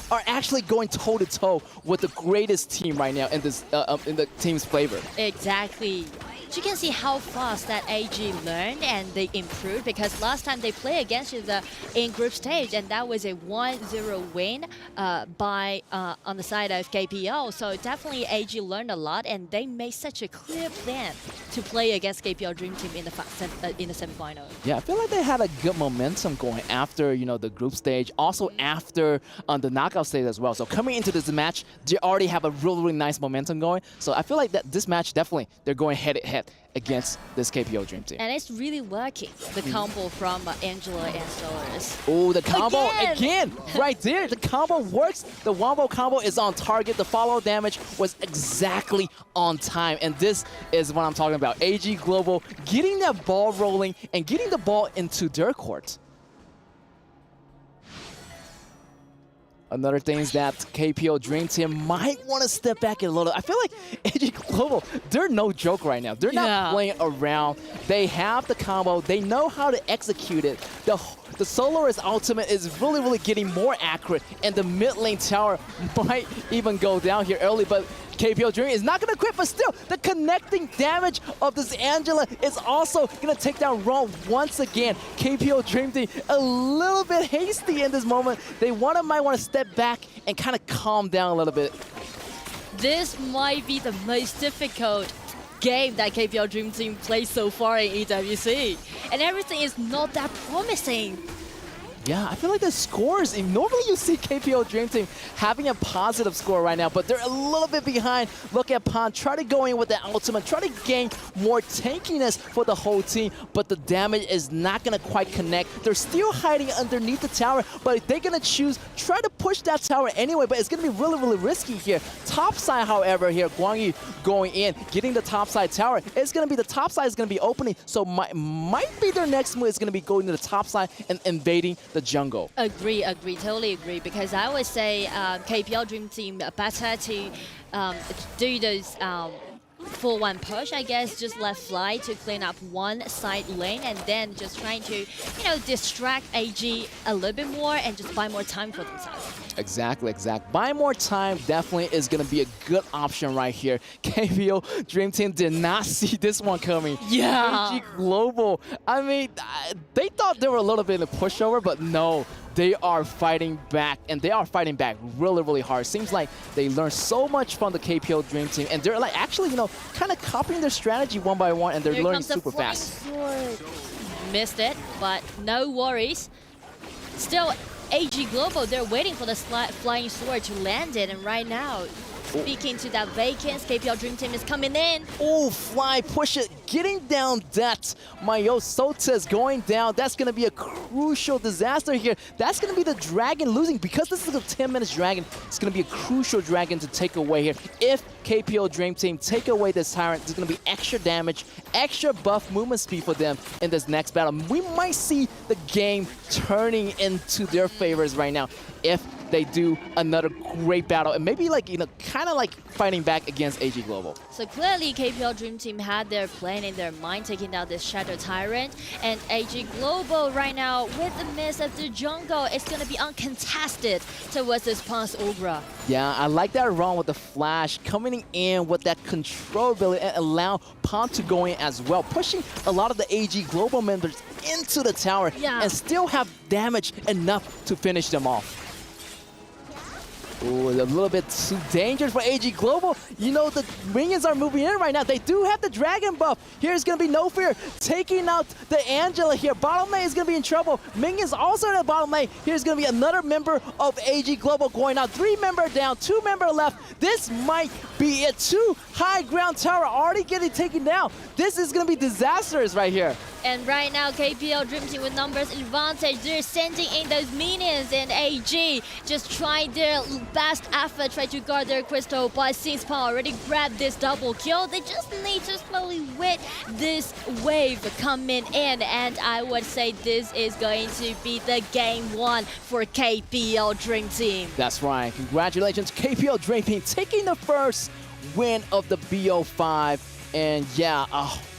are actually going toe-to-toe with the greatest team right now in this in the team's flavor. Exactly. You can see how fast that AG learned and they improved, because last time they played against each other in group stage, and that was a 1-0 win by on the side of KPL. So definitely AG learned a lot, and they made such a clear plan to play against KPL Dream Team in the semifinal. Yeah, I feel like they had a good momentum going after the group stage, also after the knockout stage as well. So coming into this match, they already have a really nice momentum going. So I feel like that this match definitely they're going head-to-head against this KPL Dream Team. And it's really working, the combo from Angela and Soloist. Oh, the combo again, right there. The combo works. The wombo combo is on target. The follow damage was exactly on time. And this is what I'm talking about. AG Global getting that ball rolling and getting the ball into their court. Another thing is that KPL Dream Team might want to step back a little. I feel like AG Global, they're no joke right now. They're not playing around. They have the combo. They know how to execute it. The Soloist ultimate is really getting more accurate, and the mid lane tower might even go down here early, but KPL Dream is not going to quit, but still, the connecting damage of this Angela is also going to take down Ron once again. KPL Dream Team a little bit hasty in this moment. They might want to step back and kind of calm down a little bit. This might be the most difficult game that KPL Dream Team plays so far in EWC. And everything is not that promising. Yeah, I feel like the scores, normally you see KPL Dream Team having a positive score right now, but they're a little bit behind. Look at Pan, try to go in with the ultimate, try to gain more tankiness for the whole team, but the damage is not going to quite connect. They're still hiding underneath the tower, but they're going to choose, try to push that tower anyway, but it's going to be really, really risky here. Top side, however, here, Guang Yu going in, getting the top side tower. It's going to be, the top side is going to be opening, so might be their next move is going to be going to the top side and invading the jungle. Agree, totally agree. Because I would say KPL Dream Team better to do those 4-1 push, I guess, just let Fly to clean up one side lane and then just trying to, distract AG a little bit more and just buy more time for themselves. Exactly. Buy more time definitely is going to be a good option right here. KPL Dream Team did not see this one coming. Yeah. AG Global, I mean, they thought they were a little bit in a pushover, but no. They are fighting back, and they are fighting back really, really hard. Seems like they learned so much from the KPL Dream Team, and they're like actually, kind of copying their strategy one by one, and they're Here learning comes super the flying fast. sword. Missed it, but no worries. Still, AG Global, they're waiting for the flying sword to land it, and right now, speaking to that vacance, KPL Dream Team is coming in. Oh, Fly, push it, getting down that. Mayo Sota is going down. That's going to be a crucial disaster here. That's going to be the dragon losing. Because this is a 10-minute dragon, it's going to be a crucial dragon to take away here. If KPL Dream Team take away this Tyrant, there's going to be extra damage, extra buff movement speed for them in this next battle. We might see the game turning into their favors right now if they do another great battle and maybe kind of like fighting back against AG Global. So clearly KPL Dream Team had their plan in their mind, taking down this Shadow Tyrant, and AG Global right now with the miss of the jungle, it's going to be uncontested towards this Pons Obra. Yeah, I like that run with the flash, coming in with that control ability and allow Pon to go in as well, pushing a lot of the AG Global members into the tower and still have damage enough to finish them off. Ooh, a little bit too dangerous for AG Global. The minions are moving in right now. They do have the dragon buff. Here's going to be No Fear taking out the Angela here. Bottom lane is going to be in trouble. Minions also in the bottom lane. Here's going to be another member of AG Global going out. 3 members down, 2 members left. This might be it. 2 high ground tower already getting taken down. This is going to be disastrous right here. And right now, KPL Dream Team with numbers advantage. They're sending in those minions, and AG just trying their best effort, try to guard their crystal. But since Paul already grabbed this double kill, they just need to slowly wait this wave coming in. And I would say this is going to be the game 1 for KPL Dream Team. That's right. Congratulations, KPL Dream Team, taking the first win of the BO5. And yeah,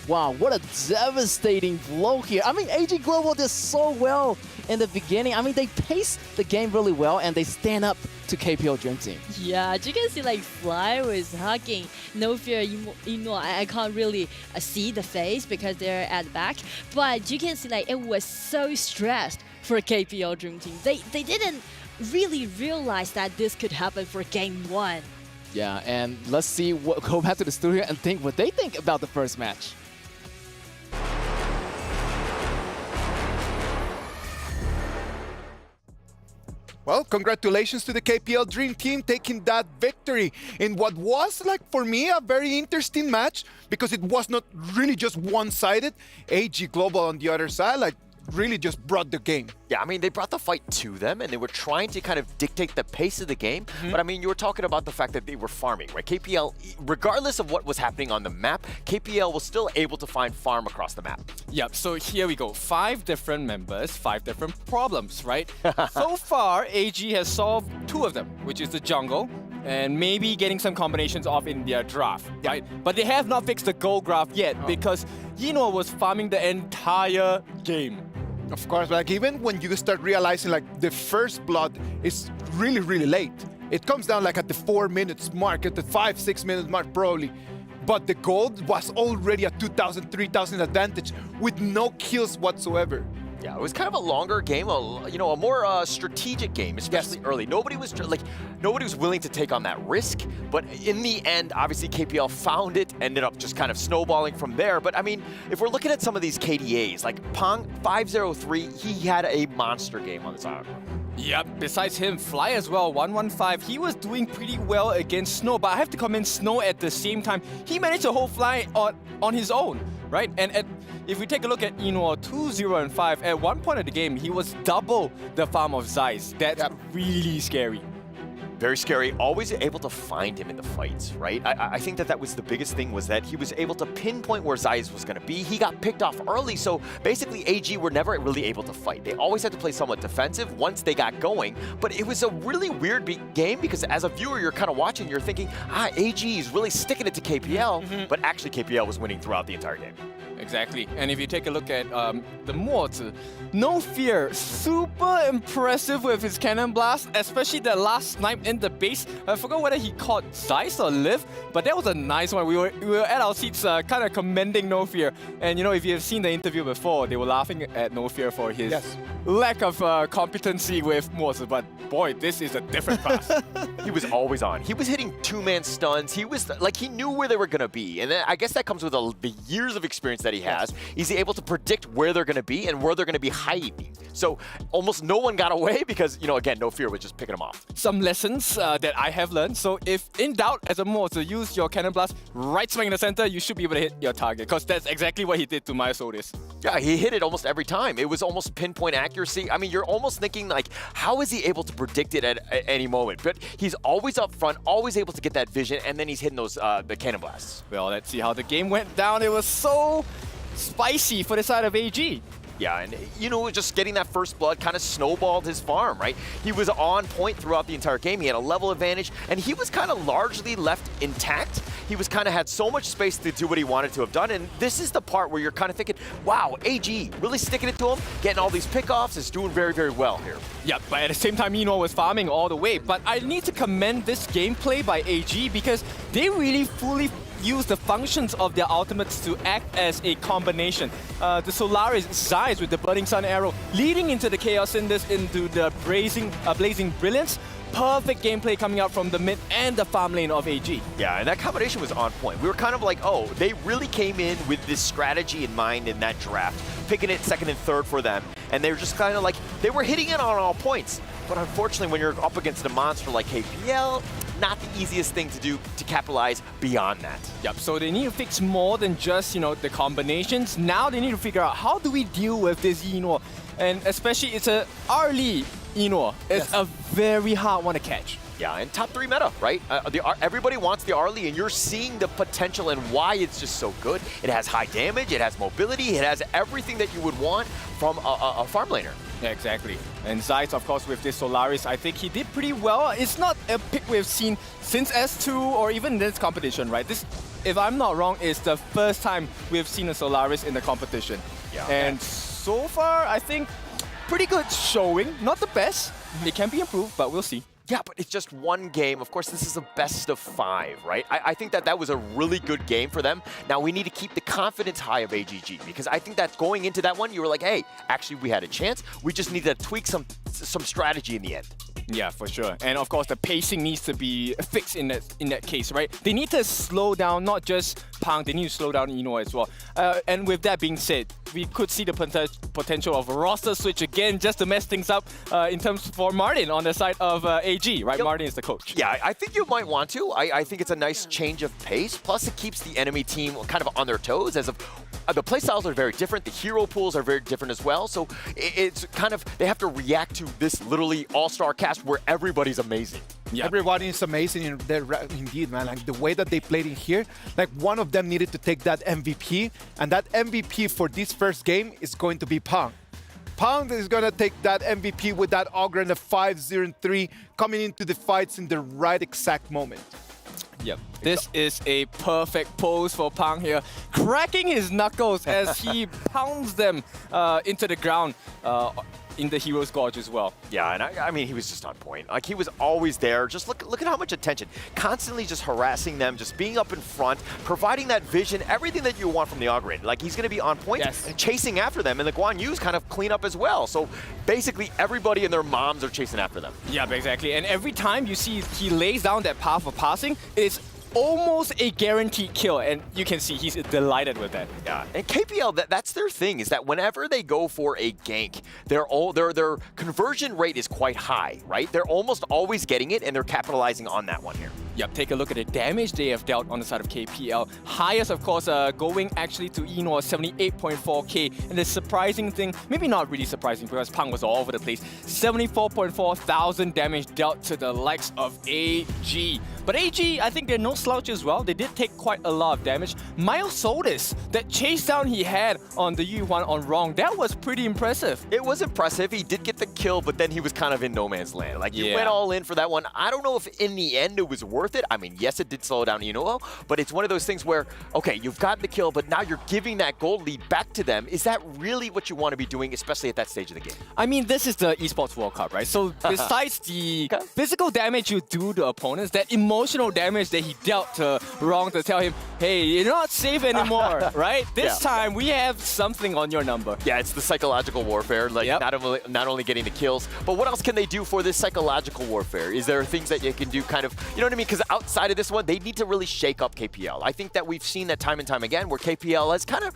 wow, what a devastating blow here. I mean, AG Global did so well in the beginning. I mean, they paced the game really well, and they stand up to KPL Dream Team. Yeah, you can see Fly was hugging No Fear. I can't really see the face because they're at the back. But you can see it was so stressed for KPL Dream Team. They didn't really realize that this could happen for game 1. Yeah, and let's see go back to the studio and think what they think about the first match. Well, congratulations to the KPL Dream Team taking that victory in what was, for me, a very interesting match because it was not really just one-sided. AG Global on the other side, really just brought the game. Yeah, I mean, they brought the fight to them, and they were trying to kind of dictate the pace of the game. But I mean, you were talking about the fact that they were farming, right? KPL, regardless of what was happening on the map, KPL was still able to find farm across the map. Yep, so here we go. 5 different members, 5 different problems, right? So far, AG has solved 2 of them, which is the jungle, and maybe getting some combinations off in their draft, right? But they have not fixed the gold graph yet because Yino was farming the entire game. Of course, even when you start realizing the first blood is really, really late. It comes down at the 4 minutes mark, at the 5-6 minute mark probably. But the gold was already a 2,000, 3,000 advantage with no kills whatsoever. Yeah, it was kind of a longer game, a more strategic game, especially early. Nobody was willing to take on that risk, but in the end, obviously KPL found it, ended up just kind of snowballing from there. But I mean, if we're looking at some of these KDAs, like Pong 503, he had a monster game on this island. Yep, besides him, Fly as well, 115, he was doing pretty well against Snow, but I have to commend Snow at the same time. He managed to hold Fly on his own, right? And if we take a look at Eno 2, 0, and 5, at one point of the game, he was double the farm of Zeiss. That's really scary. Very scary, always able to find him in the fights, right? I think that was the biggest thing, was that he was able to pinpoint where Zeiss was going to be. He got picked off early, so basically AG were never really able to fight. They always had to play somewhat defensive once they got going, but it was a really weird game because as a viewer, you're kind of watching, you're thinking, AG is really sticking it to KPL, but actually KPL was winning throughout the entire game. Exactly, and if you take a look at the Mozi, No Fear, super impressive with his cannon blast, especially the last snipe in the base. I forgot whether he caught Zeiss or Liv, but that was a nice one. We were at our seats kind of commending No Fear. And you know, if you have seen the interview before, they were laughing at No Fear for his lack of competency with Mozi, but boy, this is a different class. He was always on. He was hitting two-man stuns. He was like, he knew where they were going to be. And then I guess that comes with the years of experience that he has. He's able to predict where they're going to be and where they're going to be hiding. So almost no one got away because, you know, again, No Fear was just picking them off. Some lessons that I have learned. So if in doubt as a Mo to use your cannon blast right smack in the center, you should be able to hit your target, because that's exactly what he did to Maya Solis. Yeah, he hit it almost every time. It was almost pinpoint accuracy. I mean, you're almost thinking like, how is he able to predict it at any moment? But he's always up front, always able to get that vision, and then he's hitting those the cannon blasts. Well, let's see how the game went down. It was so spicy for the side of AG. Yeah, and you know, just getting that first blood kind of snowballed his farm, right? He was on point throughout the entire game. He had a level advantage, and he was kind of largely left intact. He was kind of had so much space to do what he wanted to have done, and this is the part where you're kind of thinking, wow, AG really sticking it to him, getting all these pickoffs, is doing very, very well here. Yeah, but at the same time, Eno was farming all the way. But I need to commend this gameplay by AG because they really fully use the functions of their ultimates to act as a combination. The Solaris Zeiss with the Burning Sun arrow leading into the Chaos Cinders into the Blazing Brilliance. Perfect gameplay coming out from the mid and the farm lane of AG. Yeah, and that combination was on point. We were kind of like, oh, they really came in with this strategy in mind in that draft, picking it second and third for them. And they were just kind of like, they were hitting it on all points. But unfortunately, when you're up against a monster like KPL, not the easiest thing to do to capitalize beyond that. Yep, so they need to fix more than just, you know, the combinations. Now they need to figure out how do we deal with this Eno. And especially it's a early Eno. It's a very hard one to catch. Yeah, and top 3 meta, right? Everybody wants the Arlie, and you're seeing the potential and why it's just so good. It has high damage, it has mobility, it has everything that you would want from a farm laner. Yeah, exactly. And Zeiss, of course, with this Solaris, I think he did pretty well. It's not a pick we've seen since S2 or even this competition, right? This, if I'm not wrong, is the first time we've seen a Solaris in the competition. Yeah. And so far, I think pretty good showing. Not the best. It can be improved, but we'll see. Yeah, but it's just one game. Of course, this is a best of 5, right? I think that was a really good game for them. Now, we need to keep the confidence high of AGG, because I think that going into that one, you were like, hey, actually, we had a chance. We just need to tweak some strategy in the end. Yeah, for sure. And of course, the pacing needs to be fixed in that case, right? They need to slow down, not just Pang, they need to slow down Eno as well. And with that being said, we could see the potential of a roster switch again just to mess things up in terms for Martin on the side of AG, right? Yep. Martin is the coach. Yeah, I think you might want to. I think it's a nice change of pace. Plus, it keeps the enemy team kind of on their toes as of the playstyles are very different. The hero pools are very different as well. So it's kind of, they have to react to this literally all-star cast where everybody's amazing. Yeah. Everybody is amazing indeed, man. Like the way that they played in here, like one of them needed to take that MVP, and that MVP for this first game is going to be Pang. Pang is going to take that MVP with that Ogre and a 5-0-3 coming into the fights in the right exact moment. Yep, this is a perfect pose for Pang here, cracking his knuckles as he pounds them into the ground. in the Hero's Gorge as well. Yeah, and I mean, he was just on point. Like, he was always there. Just look at how much attention. Constantly just harassing them, just being up in front, providing that vision, everything that you want from the Augurated. Like, he's going to be on point and chasing after them, and the Guan Yu's kind of clean up as well. So basically, everybody and their moms are chasing after them. Yeah, exactly. And every time you see he lays down that path of passing, it's almost a guaranteed kill, and you can see he's delighted with that. Yeah, and KPL, that's their thing, is that whenever they go for a gank, their conversion rate is quite high, right? They're almost always getting it, and they're capitalizing on that one here. Yep, take a look at the damage they have dealt on the side of KPL. Highest, of course, going actually to Eno, 78.4k. And the surprising thing, maybe not really surprising because Pang was all over the place, 74.4 thousand damage dealt to the likes of AG. But AG, I think they're no slouch as well. They did take quite a lot of damage. Miles Solis, that chase down he had on the Yuan on Wrong, that was pretty impressive. It was impressive. He did get the kill, but then he was kind of in no man's land. Like, you went all in for that one. I don't know if in the end it was worth it. I mean, yes, it did slow down Inoue, but it's one of those things where, okay, you've gotten the kill, but now you're giving that gold lead back to them. Is that really what you want to be doing, especially at that stage of the game? I mean, this is the Esports World Cup, right? So besides the physical damage you do to opponents, that emotional damage that he dealt to Wrong to tell him, hey, you're not safe anymore, right? This time, we have something on your number. Yeah, it's the psychological warfare, like not only getting the kills, but what else can they do for this psychological warfare? Is there things that you can do kind of, you know what I mean? Because outside of this one, they need to really shake up KPL. I think that we've seen that time and time again where KPL has kind of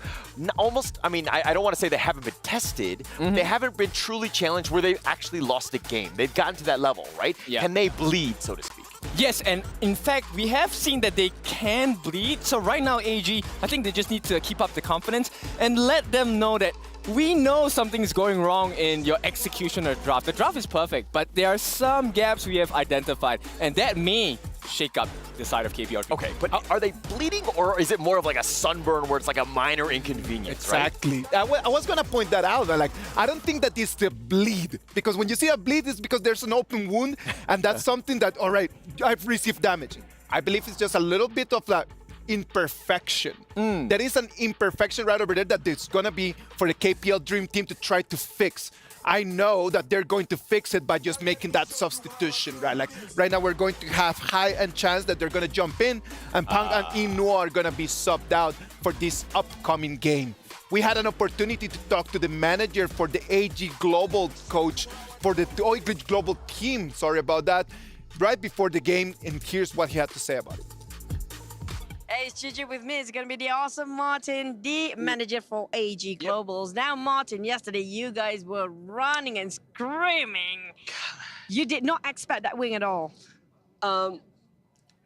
almost, I mean, I don't want to say they haven't been tested, they haven't been truly challenged where they've actually lost a game. They've gotten to that level, right? Yeah. Can they bleed, so to speak? Yes, and in fact, we have seen that they can bleed. So right now, AG, I think they just need to keep up the confidence and let them know that we know something's going wrong in your execution or draft. The draft is perfect, but there are some gaps we have identified, and that may shake up the side of KPL. Okay, but are they bleeding, or is it more of like a sunburn where it's like a minor inconvenience, exactly. Right? I was going to point that out. Like, I don't think that it's the bleed, because when you see a bleed, it's because there's an open wound, and that's something that, all right, I've received damage. I believe it's just a little bit of that imperfection. There is an imperfection right over there that it's going to be for the KPL Dream Team to try to fix. I know that they're going to fix it by just making that substitution, right? Like, right now we're going to have high-end chance that they're going to jump in, and Pang and Inoue are going to be subbed out for this upcoming game. We had an opportunity to talk to the manager for the AG Global coach for the OG Global team, sorry about that, right before the game, and here's what he had to say about it. Hey, it's Gigi with me. It's going to be the awesome Martin, the manager for AG Globals. Now, Martin, yesterday you guys were running and screaming. You did not expect that win at all.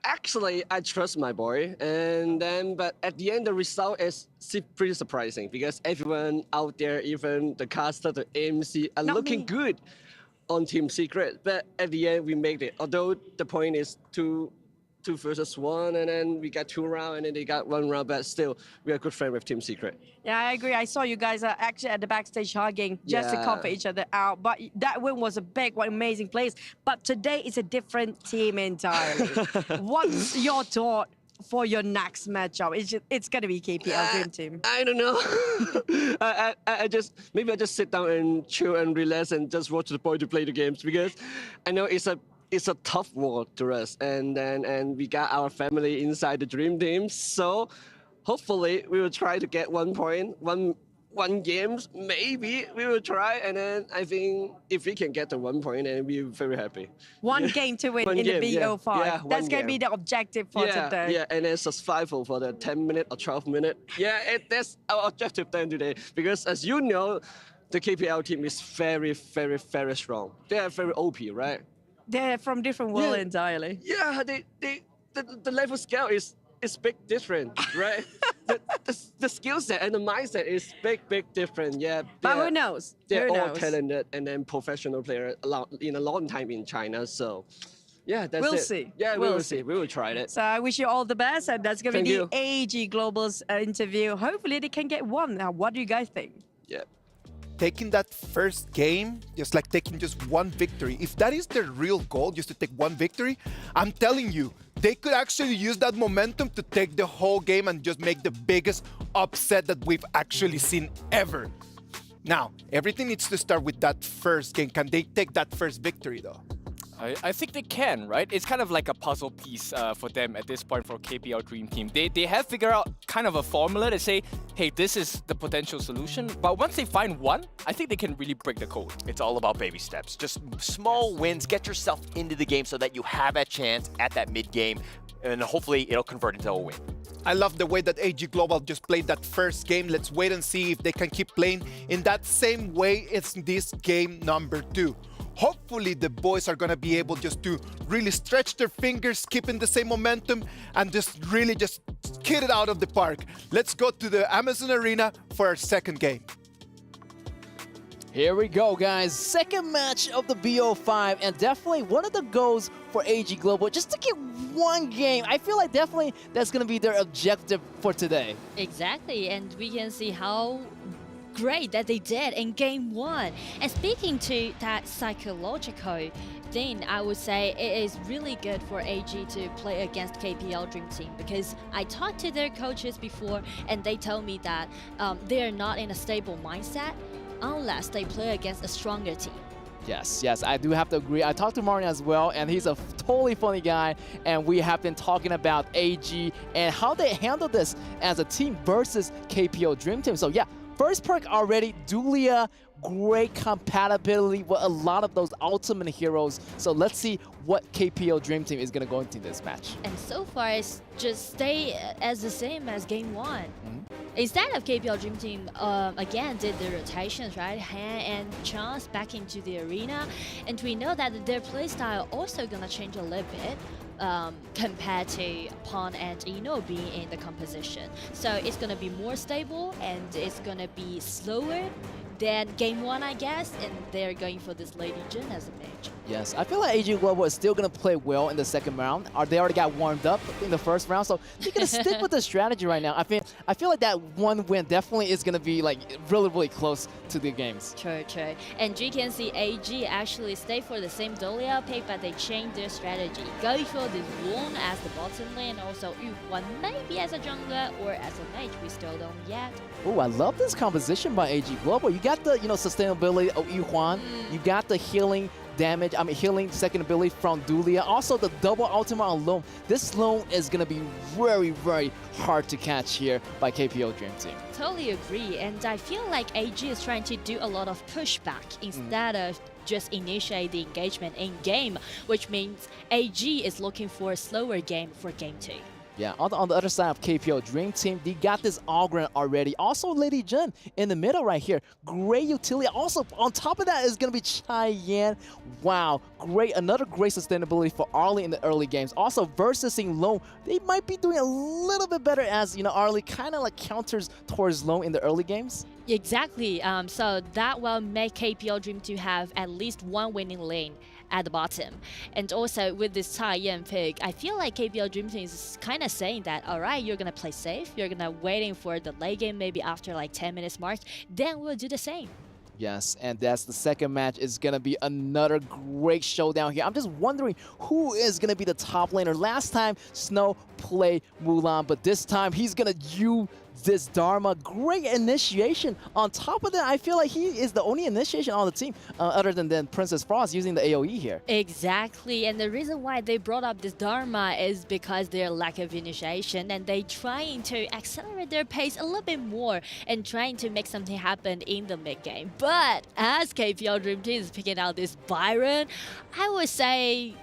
Actually, I trust my boy, but at the end, the result is pretty surprising because everyone out there, even the caster, the MC, are looking good on Team Secret. But at the end, we made it. Although the point is two versus one, and then we got 2 rounds, and then they got 1 round, but still, we are good friends with Team Secret. Yeah, I agree. I saw you guys are actually at the backstage hugging just to comfort each other out. But that win was a big one, amazing place. But today it's a different team entirely. What's your thought for your next matchup? It's going to be KPL Dream Team. I don't know. I just sit down and chill and relax and just watch the boy to play the games because I know it's a tough world to us, and we got our family inside the Dream Team. So hopefully we will try to get 1 point, one games. Maybe we will try, and then I think if we can get the 1 point, then we'll be very happy. One game to win in the BO5. Yeah, that's going to be the objective for today. Yeah, and then survival for the 10-minute or 12-minute. Yeah, that's our objective then today. Because as you know, the KPL team is very, very, very strong. They are very OP, right? They're from different world entirely. Yeah, the level scale is big different, right? the skill set and the mindset is big different. Yeah, but who knows? They're all talented and then professional players in a long time in China. So yeah, that's it. We'll see. Yeah, we will see. We will try it. So I wish you all the best, and that's going to be the AG Global's interview. Hopefully they can get 1. Now, what do you guys think? Yeah. Taking that first game, just like taking just 1 victory, if that is their real goal, just to take 1 victory, I'm telling you, they could actually use that momentum to take the whole game and just make the biggest upset that we've actually seen ever. Now, everything needs to start with that first game. Can they take that first victory, though? I think they can, right? It's kind of like a puzzle piece for them at this point for KPL Dream Team. They have figured out kind of a formula to say, hey, this is the potential solution. But once they find one, I think they can really break the code. It's all about baby steps. Just small wins, get yourself into the game so that you have a chance at that mid-game, and hopefully it'll convert into a win. I love the way that AG Global just played that first game. Let's wait and see if they can keep playing in that same way it's this game number 2. Hopefully the boys are gonna be able just to really stretch their fingers, keeping the same momentum, and just really just hit it out of the park. Let's go to the Amazon Arena for our second game. Here we go, guys. Second match of the BO5, and definitely one of the goals for AG Global, just to get one game. I feel like definitely that's going to be their objective for today. Exactly, and we can see how great that they did in game 1. And speaking to that psychological thing, I would say it is really good for AG to play against KPL Dream Team, because I talked to their coaches before and they told me that they are not in a stable mindset unless they play against a stronger team. Yes, I do have to agree. I talked to Martin as well, and he's a totally funny guy, and we have been talking about AG and how they handle this as a team versus KPL Dream Team. So yeah, first perk already, Dulia, great compatibility with a lot of those ultimate heroes. So let's see what KPL Dream Team is going to go into this match. And so far, it's just stay as the same as game 1. Instead of KPL Dream Team, again, did the rotations, right? Han and Chance back into the arena. And we know that their playstyle also going to change a little bit compared to Pon and Eno being in the composition. So it's going to be more stable and it's going to be slower than game 1, I guess, and they're going for this Lady Jin as a mage. Yes, I feel like AG Global is still going to play well in the second round. They already got warmed up in the first round, so they're going to stick with the strategy right now. I feel like that one win definitely is going to be like really close to the games. True. And you can see AG actually stay for the same Dolia pick, but they changed their strategy. Going for this Won as the bottom lane, also Yuhuan maybe as a jungler or as a mage. We still don't yet. Oh, I love this composition by AG Global. You got the sustainability of Yuhuan. You got the healing damage, healing second ability from Dulia. Also the double ultimate on Loam. This Loam is going to be very hard to catch here by KPL Dream Team. Totally agree, and I feel like AG is trying to do a lot of pushback instead of just initiate the engagement in game, which means AG is looking for a slower game for game 2. Yeah, on the other side of KPL Dream Team, they got this Ogren already. Also, Lady Jin in the middle right here. Great utility. Also, on top of that is going to be Cheyenne. Wow, great. Another great sustainability for Arlie in the early games. Also, versus Loam, they might be doing a little bit better as, Arlie kind of like counters towards Loam in the early games. Exactly. So that will make KPL Dream to have at least one winning lane at the bottom. And also with this Tai Yan pick, I feel like KPL Dream Team is kind of saying that, all right, you're going to play safe. You're going to waiting for the late game maybe after like 10 minutes mark. Then we'll do the same. Yes, and that's the second match. Is going to be another great showdown here. I'm just wondering who is going to be the top laner. Last time, Snow played Mulan, but this time he's going to use this Dharma. Great initiation. On top of that, I feel like he is the only initiation on the team other than Princess Frost using the AoE here. Exactly, and the reason why they brought up this Dharma is because their lack of initiation, and they trying to accelerate their pace a little bit more and trying to make something happen in the mid game. But as KPL Dream Team is picking out this Byron, I would say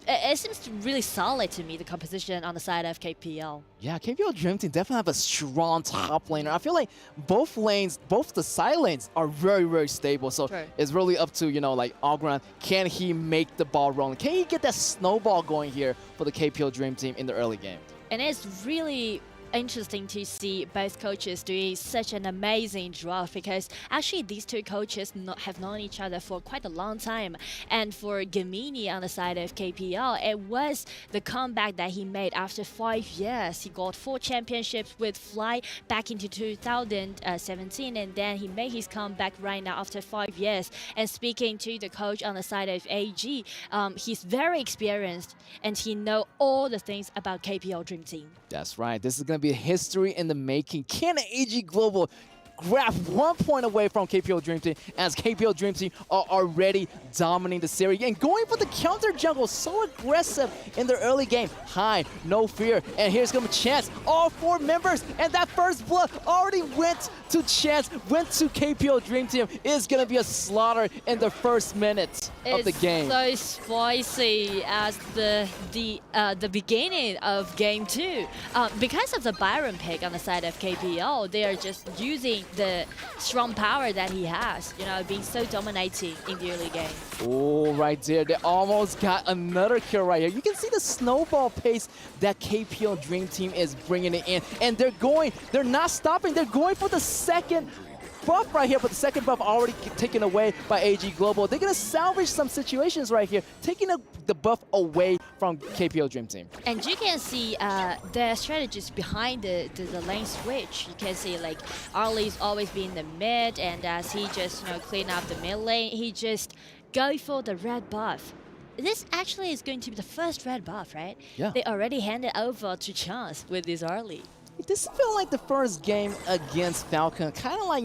it seems really solid to me, the composition on the side of KPL. Yeah, KPL Dream Team definitely have a strong top laner. I feel like both lanes, both the side lanes are very stable. So it's really up to, like Ogren, can he make the ball rolling? Can he get that snowball going here for the KPL Dream Team in the early game? And it's really interesting to see both coaches doing such an amazing draft, because actually these two coaches have known each other for quite a long time. And for Gamini on the side of KPL, it was the comeback that he made after 5 years. He got 4 championships with Fly back into 2017, and then he made his comeback right now after 5 years. And speaking to the coach on the side of AG, he's very experienced and he knows all the things about KPL Dream Team. That's right. This is going to be history in the making. Can AG Global grab 1 point away from KPL Dream Team as KPL Dream Team are already dominating the series and going for the counter jungle, so aggressive in the early game. High, no fear, and here's gonna be Chance. All 4 members, and that first blood already went to Chance, went to KPL Dream Team. It's gonna be a slaughter in the first minute of the game. It's so spicy as the beginning of game 2. Because of the Byron pick on the side of KPL, they are just using the strong power that he has, you know, being so dominating in the early game. Oh, right there. They almost got another kill right here. You can see the snowball pace that KPL Dream Team is bringing it in. And they're not stopping. They're going for the second buff right here, but the second buff already taken away by AG Global. They're going to salvage some situations right here, taking the buff away from KPL Dream Team. And you can see the strategies behind the lane switch. You can see like Arlie's always be in the mid, and as he just clean up the mid lane, he just go for the red buff. This actually is going to be the first red buff, right? Yeah. They already handed over to Chance with this Arlie. This felt like the first game against Falcon, kind of like,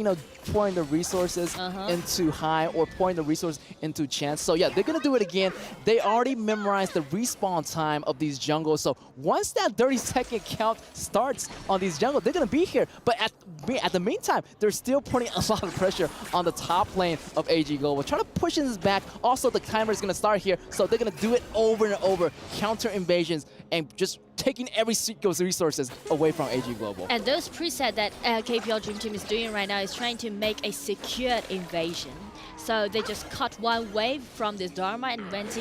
pouring the resources into High or pouring the resources into Chance. So yeah, they're going to do it again. They already memorized the respawn time of these jungles. So once that 30-second count starts on these jungles, they're going to be here. But at the meantime, they're still putting a lot of pressure on the top lane of AG Global. Trying to push this back. Also, the timer is going to start here. So they're going to do it over and over. Counter invasions and just taking every single resources away from AG Global. And those preset that KPL Dream Team is doing right now is trying to make a secured invasion. So they just cut one wave from this Dharma and went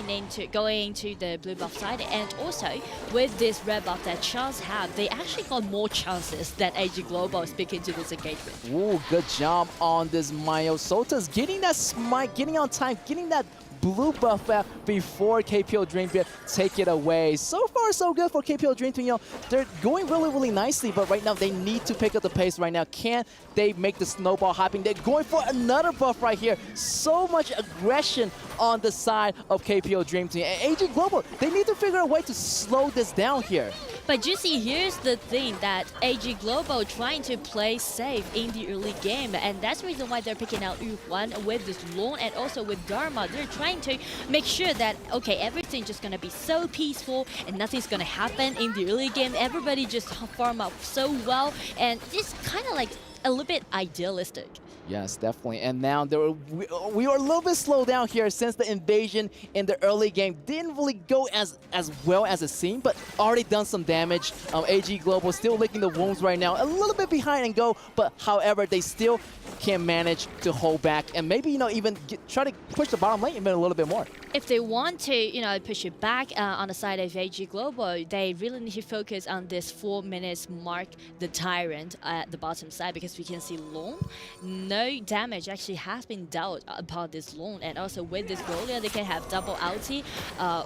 going into the blue buff side. And also, with this red buff that Chance have, they actually got more chances than AG Global speaking to this engagement. Ooh, good job on this Mayo. Sota's getting that smite, getting on time, getting that blue buff out before KPL Dream Team take it away. So far, so good for KPL Dream Team. They're going really, really nicely, but right now they need to pick up the pace right now. Can they make the snowball hopping? They're going for another buff right here. So much aggression on the side of KPL Dream Team. And AG Global, they need to figure a way to slow this down here. But you see, here's the thing that AG Global trying to play safe in the early game, and that's the reason why they're picking out Yu-Huan with this Lone and also with Dharma. They're trying to make sure that, okay, everything's just gonna be so peaceful and nothing's gonna happen in the early game. Everybody just farm up so well, and it's kind of like a little bit idealistic. Yes, definitely. And now we are a little bit slowed down here since the invasion in the early game didn't really go as well as it seemed, but already done some damage. AG Global still licking the wounds right now, a little bit behind and go, but however, they still can manage to hold back and maybe, even try to push the bottom lane even a little bit more. If they want to, push it back on the side of AG Global, they really need to focus on this 4 minutes mark, the Tyrant at the bottom side, because we can see Lone. No damage actually has been dealt upon this Lone, and also with this Golia, they can have double ulti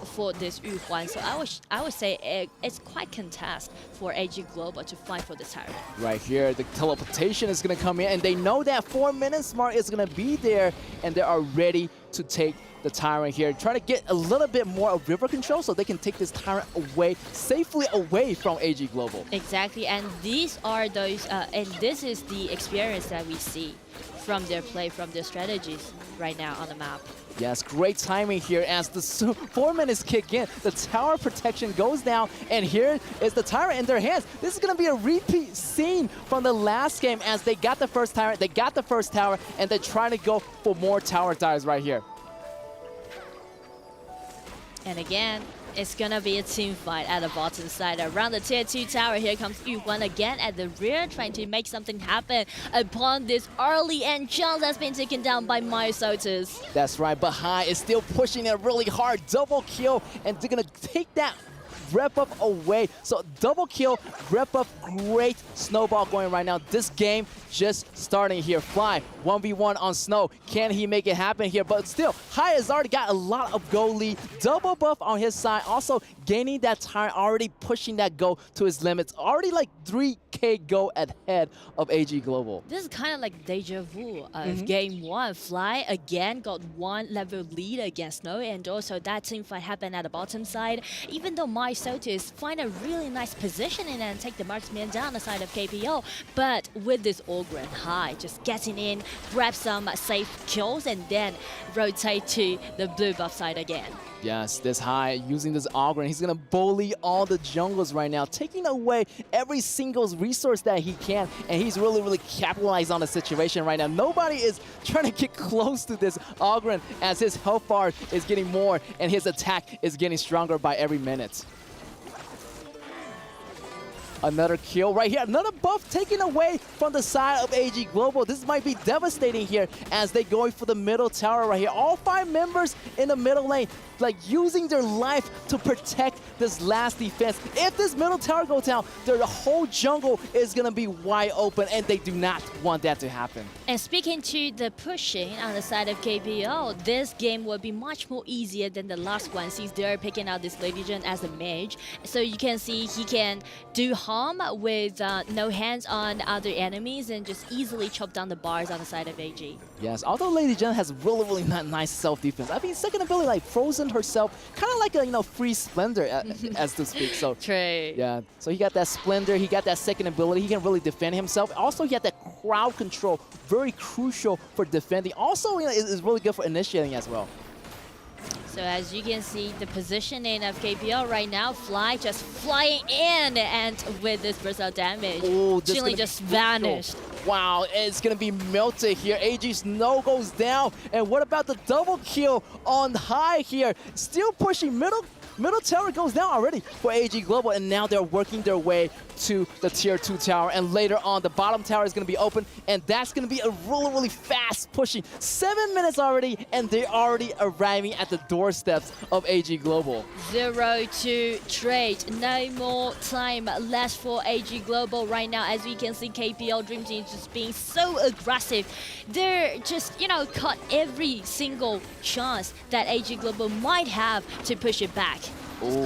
for this Yu-Huan. So I would say it's quite contest for AG Global to fight for this Tyrant. Right here, the teleportation is going to come in, and they know that 4 minutes mark is going to be there, and they are ready to take the Tyrant here. Try to get a little bit more of river control so they can take this Tyrant away, safely away from AG Global. Exactly, and these are those, and this is the experience that we see from their play, from their strategies right now on the map. Yes, great timing here as the 4 minutes kick in. The tower protection goes down, and here is the Tyrant in their hands. This is going to be a repeat scene from the last game as they got the first Tyrant, they got the first tower, and they're trying to go for more tower dives right here. And again, it's gonna be a team fight at the bottom side. Around the tier 2 tower, here comes Yu-Huan again at the rear, trying to make something happen upon this early and Chance has been taken down by Myosotis. That's right, but High is still pushing it really hard. Double kill, and they're gonna take that red buff away. So double kill, red buff, great snowball going right now. This game just starting here. Fly, 1v1 on Snow. Can he make it happen here? But still, High has already got a lot of goal lead. Double buff on his side. Also gaining that time, already pushing that goal to his limits. Already like 3K goal ahead of AG Global. This is kind of like deja vu of game 1. Fly again got 1 level lead against Snow, and also that team fight happened at the bottom side. Even though Sotus find a really nice positioning and take the marksman down the side of KPL. But with this Ogren high, just getting in, grab some safe kills, and then rotate to the blue buff side again. Yes, this high, using this Ogren, he's going to bully all the jungles right now, taking away every single resource that he can, and he's really capitalized on the situation right now. Nobody is trying to get close to this Ogren as his health bar is getting more and his attack is getting stronger by every minute. Another kill right here. Another buff taken away from the side of AG Global. This might be devastating here as they go for the middle tower right here. All 5 members in the middle lane, like using their life to protect this last defense. If this middle tower goes down, the whole jungle is going to be wide open, and they do not want that to happen. And speaking to the pushing on the side of KPL, this game will be much more easier than the last one since they're picking out this Lady Jin as a mage. So you can see he can do harm with no hands on other enemies and just easily chop down the bars on the side of AG. Yes, although Lady Jin has really nice self-defense. I mean, second ability, like frozen herself, kind of like a free Splendor, as to speak. So true. Yeah, so he got that Splendor, he got that second ability, he can really defend himself. Also, he had that crowd control, very crucial for defending. Also, is really good for initiating as well. So as you can see, the positioning of KPL right now, Fly just flying in, and with this burst out damage, Chili just vanished. Wow, it's going to be melted here. AG Snow goes down. And what about the double kill on high here? Still pushing middle. Middle tower goes down already for AG Global, and now they're working their way to the tier 2 tower, and later on the bottom tower is going to be open, and that's going to be a really fast pushing. 7 minutes already, and they're already arriving at the doorsteps of AG Global. 0-2 trade. No more time left for AG Global right now. As we can see, KPL Dream Team just being so aggressive. They're just, caught every single chance that AG Global might have to push it back.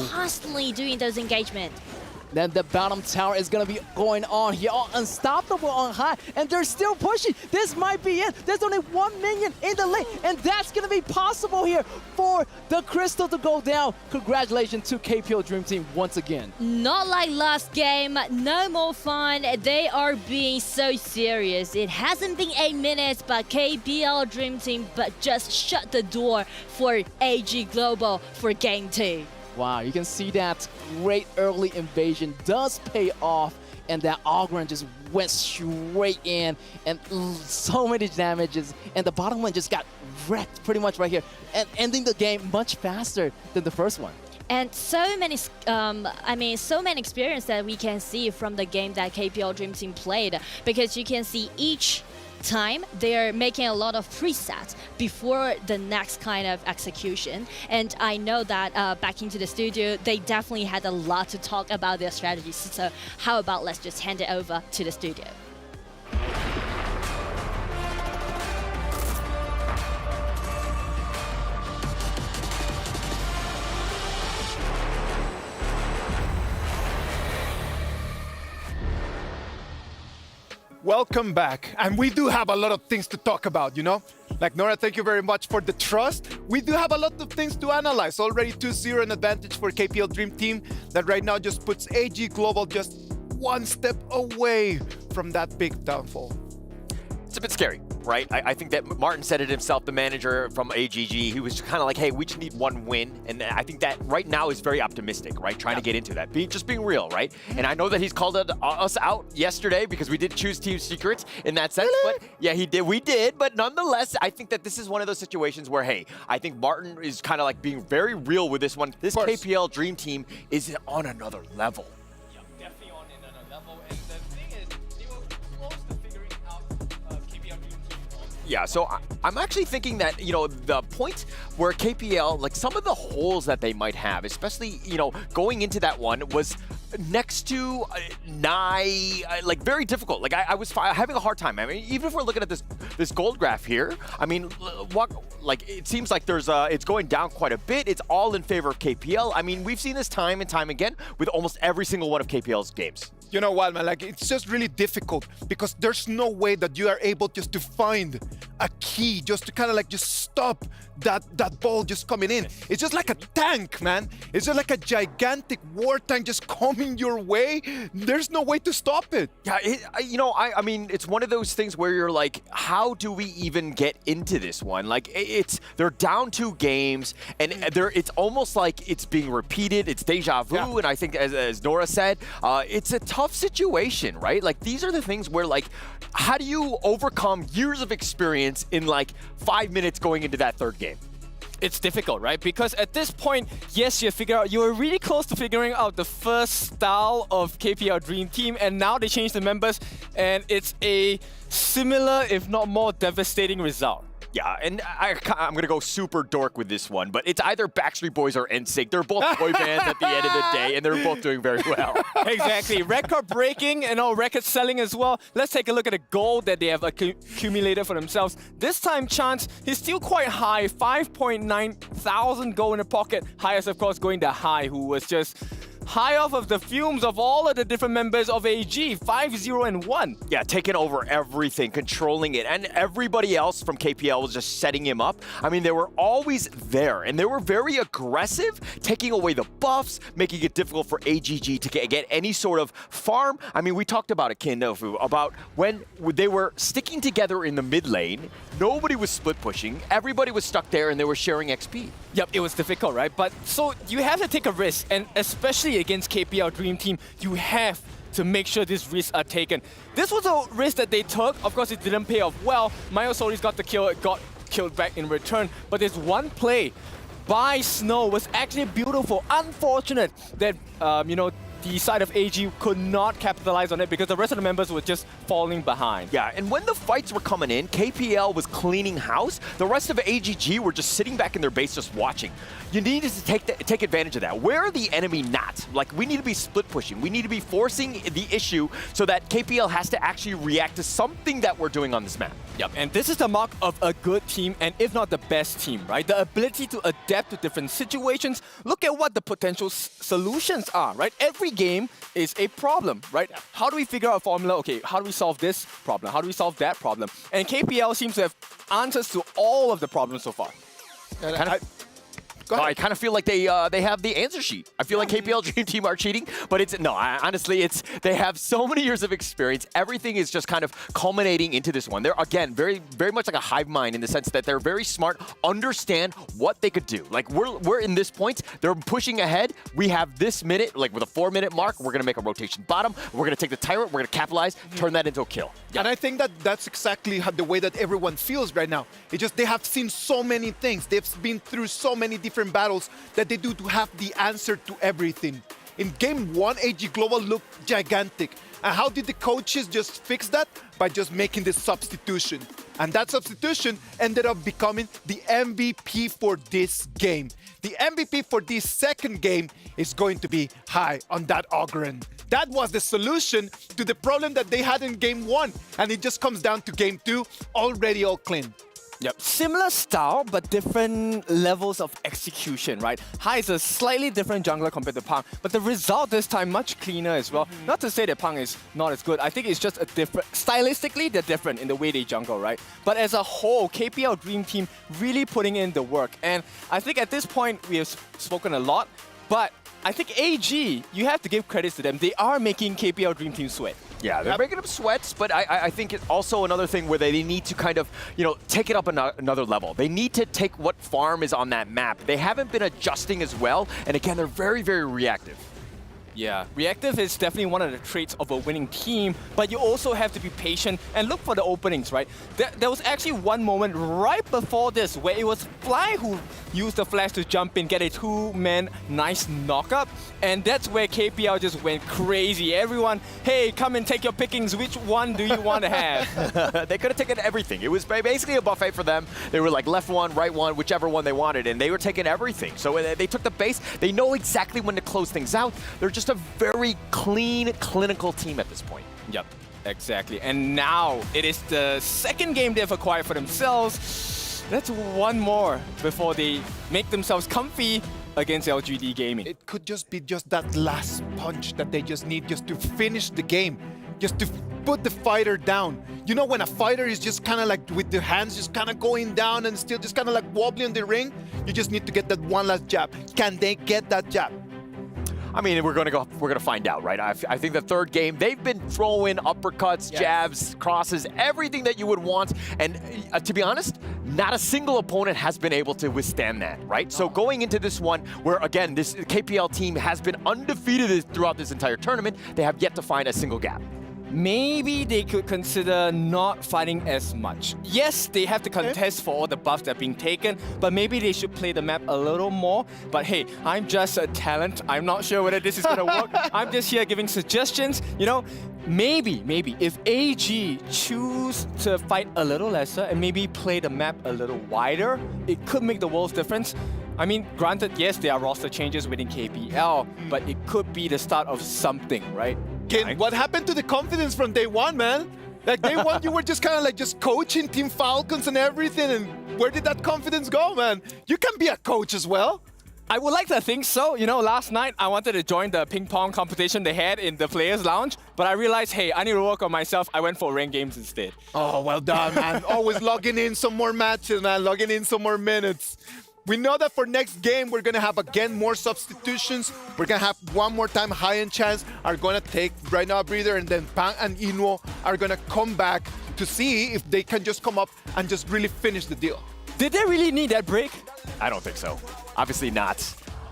Constantly doing those engagements. Then the bottom tower is going to be going on here. Unstoppable on high, and they're still pushing. This might be it. There's only 1 minion in the lane, and that's going to be possible here for the crystal to go down. Congratulations to KPL Dream Team once again. Not like last game, no more fun. They are being so serious. It hasn't been 8 minutes, but KPL Dream Team just shut the door for AG Global for game 2. Wow, you can see that great early invasion does pay off, and that Ogren just went straight in, and so many damages, and the bottom one just got wrecked pretty much right here, and ending the game much faster than the first one. And so many, so many experience that we can see from the game that KPL Dream Team played, because you can see each time they're making a lot of presets before the next kind of execution, and I know that back into the studio they definitely had a lot to talk about their strategies. So how about let's just hand it over to the studio. Welcome back, and we do have a lot of things to talk about, Like Nora, thank you very much for the trust. We do have a lot of things to analyze. Already 2-0 an advantage for KPL Dream Team that right now just puts AG Global just 1 step away from that big downfall. It's a bit scary, right? I think that Martin said it himself, the manager from AGG. He was kind of like, hey, we just need 1 win. And I think that right now is very optimistic, right? Trying to get into that, just being real, right? And I know that he's called us out yesterday because we did choose Team Secrets in that sense. But yeah, he did. We did. But nonetheless, I think that this is one of those situations where, hey, I think Martin is kind of like being very real with this one. This KPL Dream Team is on another level. Definitely on another level. And the thing is, they were close to figuring out KPL Dream Team. Yeah, so I'm actually thinking that, the point where KPL, like some of the holes that they might have, especially, going into that one was next to nigh, like very difficult. Like I was having a hard time. I mean, even if we're looking at this gold graph here, I mean, it seems like it's going down quite a bit. It's all in favor of KPL. I mean, we've seen this time and time again with almost every single one of KPL's games. You know what, man? Like, it's just really difficult because there's no way that you are able just to find a key just to kind of like just stop that ball just coming in. It's just like a tank, man. It's just like a gigantic war tank just coming your way. There's no way to stop it. Yeah, you know, I mean, it's one of those things where you're like, how do we even get into this one? Like, they're down 2 games, and it's almost like it's being repeated. It's deja vu, and I think, as Nora said, it's a tough situation, right? Like, these are the things where, like, how do you overcome years of experience in like 5 minutes going into that 3rd game? It's difficult, right? Because at this point, yes, you were really close to figuring out the first style of KPL Dream Team, and now they changed the members, and it's a similar, if not more devastating result. Yeah, and I'm going to go super dork with this one, but it's either Backstreet Boys or NSYNC. They're both boy bands at the end of the day, and they're both doing very well. Exactly. Record breaking and record selling as well. Let's take a look at the gold that they have accumulated for themselves. This time, Chance is still quite high, 5.9 thousand gold in the pocket. Highest, of course, going to High, who was just high off of the fumes of all of the different members of AG, 5-0-1. Yeah, taking over everything, controlling it, and everybody else from KPL was just setting him up. I mean, they were always there, and they were very aggressive, taking away the buffs, making it difficult for AGG to get any sort of farm. I mean, we talked about it, Kindofu, about when they were sticking together in the mid lane, nobody was split pushing, everybody was stuck there, and they were sharing XP. Yep, it was difficult, right? But so you have to take a risk, and especially against KPL Dream Team, you have to make sure these risks are taken. This was a risk that they took. Of course, it didn't pay off well. Myosoli's got the kill, got killed back in return. But there's one play by Snow was actually beautiful. Unfortunate that, you know, the side of AG could not capitalize on it because the rest of the members were just falling behind. Yeah, and when the fights were coming in, KPL was cleaning house. The rest of AGG were just sitting back in their base just watching. You needed to take advantage of that. Where are the enemy not? Like, we need to be split pushing. We need to be forcing the issue so that KPL has to actually react to something that we're doing on this map. Yep, and this is the mark of a good team, and if not the best team, right? The ability to adapt to different situations. Look at what the potential solutions are, right? Every game is a problem, right? How do we figure out a formula? Okay, how do we solve this problem? How do we solve that problem? And KPL seems to have answers to all of the problems so far. I kind of feel like they have the answer sheet. I feel like KPL Dream Team are cheating, but honestly, they have so many years of experience. Everything is just kind of culminating into this one. They're, again, very, very much like a hive mind in the sense that they're very smart, understand what they could do. Like, we're in this point, they're pushing ahead. We have this minute, like with a 4-minute mark, we're going to make a rotation bottom. We're going to take the tyrant, we're going to capitalize, turn that into a kill. Yeah. And I think that that's exactly the way that everyone feels right now. It's just they have seen so many things. They've been through so many different battles that they do to have the answer to everything. In game 1, AG Global looked gigantic. And how did the coaches just fix that? By just making this substitution. And that substitution ended up becoming the MVP for this game. The MVP for this second game is going to be High on that Ogren. That was the solution to the problem that they had in game 1. And it just comes down to game 2, already all clean. Yep, similar style, but different levels of execution, right? High is a slightly different jungler compared to Pang, but the result this time much cleaner as well. Not to say that Pang is not as good, I think it's just a different, stylistically they're different in the way they jungle, right? But as a whole, KPL Dream Team really putting in the work, and I think at this point we have spoken a lot, but I think AG, you have to give credits to them. They are making KPL Dream Team sweat. Yeah, they're making them sweats, but I think it's also another thing where they need to kind of, you know, take it up another level. They need to take what farm is on that map. They haven't been adjusting as well, and again, they're very, very reactive. Yeah, reactive is definitely one of the traits of a winning team, but you also have to be patient and look for the openings, right? There was actually one moment right before this where it was Fly who used the flash to jump in, get a 2-man nice knockup, and that's where KPL just went crazy. Everyone, hey, come and take your pickings. Which one do you want to have? They could have taken everything. It was basically a buffet for them. They were like left one, right one, whichever one they wanted, and they were taking everything. So they took the base. They know exactly when to close things out. They're just a very clean, clinical team at this point. Yep, exactly. And now it is the second game they've acquired for themselves. That's one more before they make themselves comfy against LGD Gaming. It could just be just that last punch that they just need just to finish the game, just to put the fighter down. You know, when a fighter is just kind of like with the hands just kind of going down and still just kind of like wobbling in the ring, you just need to get that one last jab. Can they get that jab? I mean, we're gonna find out, right? I think the third game, they've been throwing uppercuts, jabs, crosses, everything that you would want. And to be honest, not a single opponent has been able to withstand that, right? So going into this one, where again, this KPL team has been undefeated throughout this entire tournament, they have yet to find a single gap. Maybe they could consider not fighting as much. Yes, they have to contest for all the buffs that are being taken, but maybe they should play the map a little more. But hey, I'm just a talent. I'm not sure whether this is going to work. I'm just here giving suggestions. You know, maybe if AG choose to fight a little lesser and maybe play the map a little wider, it could make the world's difference. I mean, granted, yes, there are roster changes within KPL, but it could be the start of something, right? What happened to the confidence from day one, man? Like day one, you were just kind of like just coaching Team Falcons and everything, and where did that confidence go, man? You can be a coach as well. I would like to think so. You know, last night I wanted to join the ping pong competition they had in the Players Lounge, but I realized, hey, I need to work on myself. I went for ranked games instead. Oh, well done, man. Always logging in some more matches, man. Logging in some more minutes. We know that for next game, we're going to have, again, more substitutions. We're going to have one more time high-end chance are going to take right now a breather, and then Pang and Inuo are going to come back to see if they can just come up and just really finish the deal. Did they really need that break? I don't think so. Obviously not.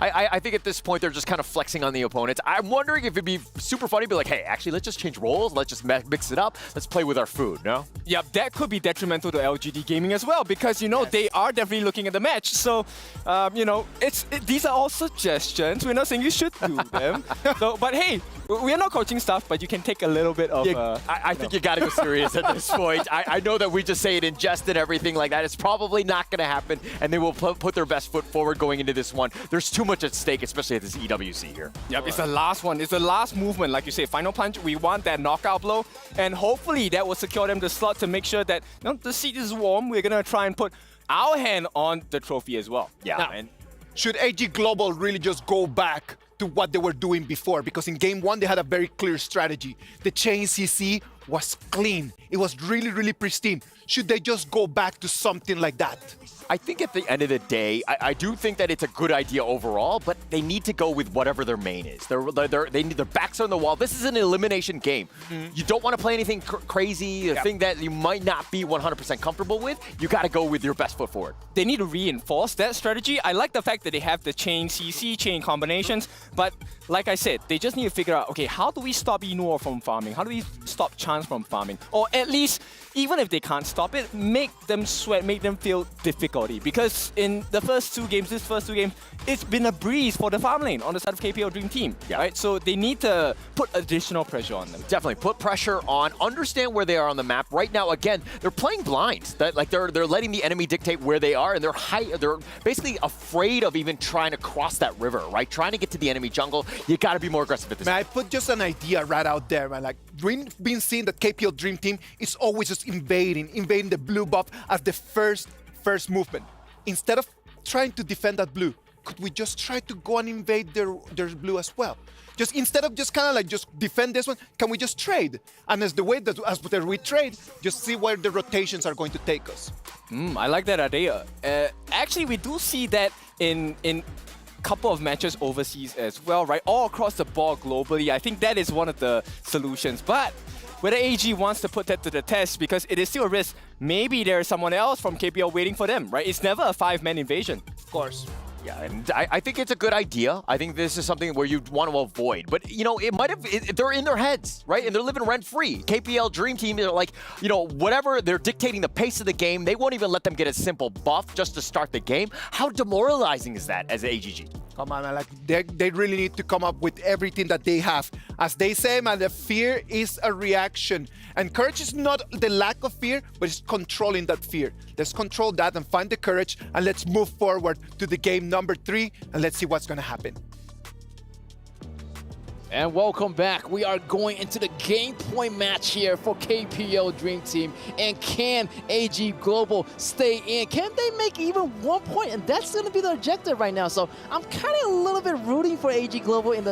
I think at this point, they're just kind of flexing on the opponents. I'm wondering if it'd be super funny to be like, hey, actually, let's just change roles. Let's just mix it up. Let's play with our food, no? Yeah, that could be detrimental to LGD Gaming as well, because, you know, they are definitely looking at the match. So, you know, these are all suggestions. We're not saying you should do them. But hey, we're not coaching stuff, but you can take a little bit of... I think you got to go serious at this point. I know that we just say it in jest and everything like that. It's probably not going to happen, and they will put their best foot forward going into this one. There's too much at stake, especially at this EWC here. Yep, it's the last one. It's the last movement. Like you say, final punch, we want that knockout blow, and hopefully that will secure them the slot to make sure that, you know, the seat is warm. We're going to try and put our hand on the trophy as well. Yeah, now, man. Should AG Global really just go back to what they were doing before? Because in game one, they had a very clear strategy. The chain CC was clean. It was really, really pristine. Should they just go back to something like that? I think at the end of the day, I do think that it's a good idea overall, but they need to go with whatever their main is. They need their backs on the wall. This is an elimination game. You don't want to play anything crazy, a thing that you might not be 100% comfortable with. You got to go with your best foot forward. They need to reinforce that strategy. I like the fact that they have the chain CC, chain combinations, but like I said, they just need to figure out, okay, how do we stop Inuo from farming? How do we stop Chance from farming? Or at least, even if they can't stop it, make them sweat, make them feel difficulty. Because in the first two games, it's been a breeze for the farm lane on the side of KPL Dream Team, right? So they need to put additional pressure on them. Definitely put pressure on, understand where they are on the map. Right now, again, they're playing blind. They're letting the enemy dictate where they are, and they're basically afraid of even trying to cross that river, right? Trying to get to the enemy jungle. You got to be more aggressive at this point. I put just an idea right out there, man. Like, we've been seeing that KPL Dream Team is always just invading the blue buff as the first movement. Instead of trying to defend that blue, could we just try to go and invade their blue as well? Just instead of just kind of like just defend this one, can we just trade? And as we trade, just see where the rotations are going to take us. I like that idea. Actually, we do see that in couple of matches overseas as well, right? All across the board globally. I think that is one of the solutions. But whether AG wants to put that to the test, because it is still a risk, maybe there's someone else from KPL waiting for them, right? It's never a 5-man invasion. Of course. Yeah, and I think it's a good idea. I think this is something where you want to avoid. But, you know, they're in their heads, right? And they're living rent-free. KPL Dream Team, they're like, you know, whatever, they're dictating the pace of the game. They won't even let them get a simple buff just to start the game. How demoralizing is that as AGG? Come on, man. Like, they really need to come up with everything that they have. As they say, man, the fear is a reaction. And courage is not the lack of fear, but it's controlling that fear. Let's control that and find the courage, and let's move forward to the game number 3, and let's see what's going to happen. And welcome back. We are going into the game point match here for KPL Dream Team. And can AG Global stay in? Can they make even 1 point? And that's going to be the objective right now. So I'm kind of a little bit rooting for AG Global in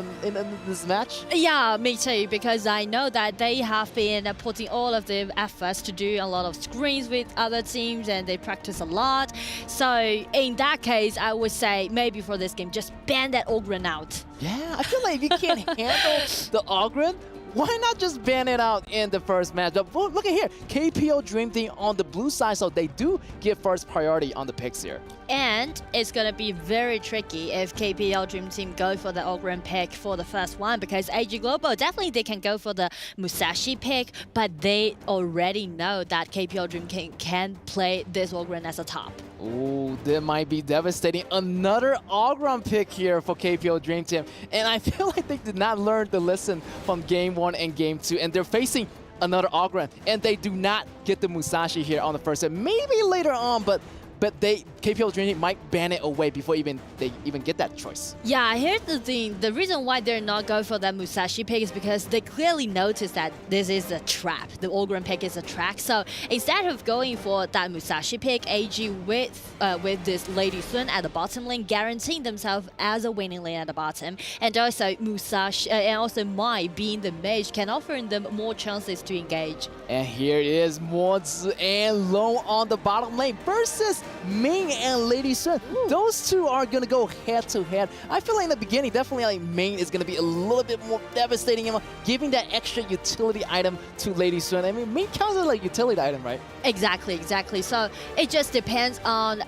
this match. Yeah, me too, because I know that they have been putting all of their efforts to do a lot of screens with other teams and they practice a lot. So in that case, I would say maybe for this game, just ban that Ogren out. Yeah, I feel like if you can't handle the Ogren, why not just ban it out in the first match? But look at here, KPL Dream Team on the blue side, so they do get first priority on the picks here. And it's going to be very tricky if KPL Dream Team go for the Ogren pick for the first one, because AG Global, definitely they can go for the Musashi pick, but they already know that KPL Dream Team can play this Ogren as a top. Ooh, that might be devastating. Another Ogren pick here for KPL Dream Team. And I feel like they did not learn the lesson from Game 1 and Game 2. And they're facing another Ogren. And they do not get the Musashi here on the first set. Maybe later on, but KPL Dream Team might ban it away before they even get that choice. Yeah, here's the thing. The reason why they're not going for that Musashi pick is because they clearly noticed that this is a trap. The Ogren pick is a trap. So instead of going for that Musashi pick, AG with this Lady Sun at the bottom lane, guaranteeing themselves as a winning lane at the bottom, and also Musashi and also Mai being the mage can offer them more chances to engage. And here it is, Mozi and Lone on the bottom lane versus Ming and Lady Sun. Those two are going to go head-to-head. I feel like in the beginning, definitely like Ming is going to be a little bit more devastating, giving that extra utility item to Lady Sun. I mean, Ming counts as like utility item, right? Exactly. So it just depends on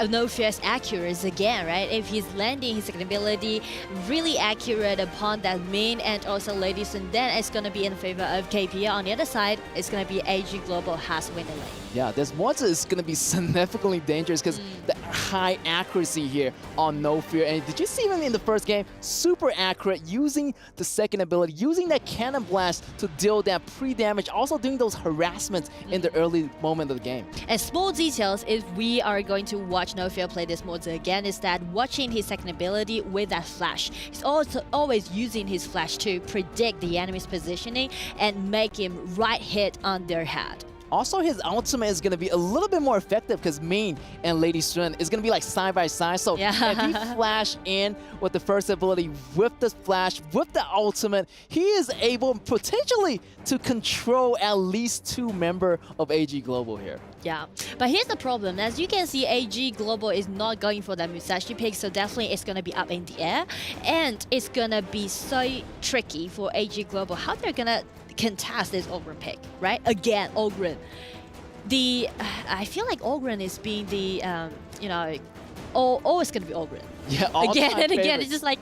No Fear's accuracy again, right? If he's landing his second ability really accurate upon that main and also Lady Sun, then it's going to be in favor of KPL. On the other side, it's going to be AG Global has winning lane. Yeah, this Mozi is going to be significantly dangerous because the high accuracy here on No Fear. And did you see him in the first game? Super accurate, using the second ability, using that Cannon Blast to deal that pre-damage, also doing those harassments in the early moment of the game. And small details, if we are going to watch No Fear play this Mozi again, is that watching his second ability with that flash. He's also always using his flash to predict the enemy's positioning and make him right hit on their head. Also, his ultimate is going to be a little bit more effective because Ming and Lady Sun is going to be like side by side. So if he flash in with the first ability, with the flash, with the ultimate, he is able potentially to control at least 2 members of AG Global here. Yeah, but here's the problem. As you can see, AG Global is not going for that Musashi pick, so definitely it's going to be up in the air. And it's going to be so tricky for AG Global how they're going to contest this Ogren pick, right? Again, Ogren. I feel like Ogren is being the, always going to be Ogren. Yeah, again and again. It's just like...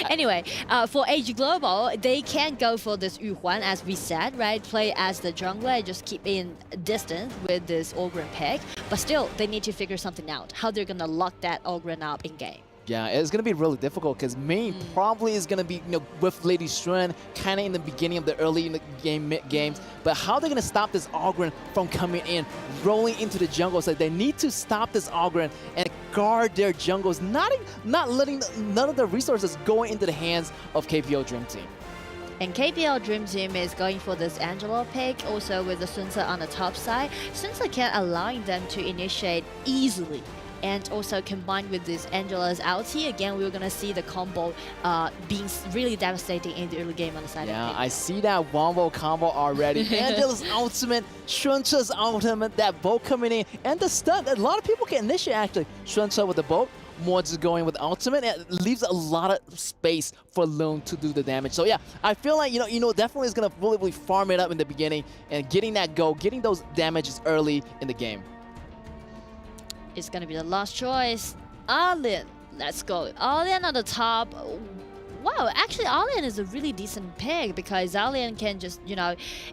Anyway, for AG Global, they can go for this Yu Huan, as we said, right? Play as the jungler and just keep in distance with this Ogren pick. But still, they need to figure something out, how they're going to lock that Ogren up in game. Yeah, it's going to be really difficult because Ming probably is going to be with Lady Sun kind of in the beginning of the early in the game, mid-games. But how they're going to stop this Ogren from coming in, rolling into the jungle? So they need to stop this Ogren and guard their jungles, not letting none of the resources go into the hands of KPL Dream Team. And KPL Dream Team is going for this Angela pick, also with the Sun Ce on the top side. Sun Ce can allowing them to initiate easily. And also combined with this Angela's ulti, again, we're going to see the combo being really devastating in the early game on the side of Yeah, the I see that wombo combo already. Angela's ultimate, Sun Ce's ultimate, that bolt coming in, and the stun. A lot of people can initiate actually. Sun Ce with the bolt, Mozi going with ultimate, and it leaves a lot of space for Lune to do the damage. So yeah, I feel like, definitely is going to really farm it up in the beginning and getting that go, getting those damages early in the game. It's going to be the last choice. Arlene. Let's go. Arlene on the top. Wow, actually Arlene is a really decent pick because Arlene can just,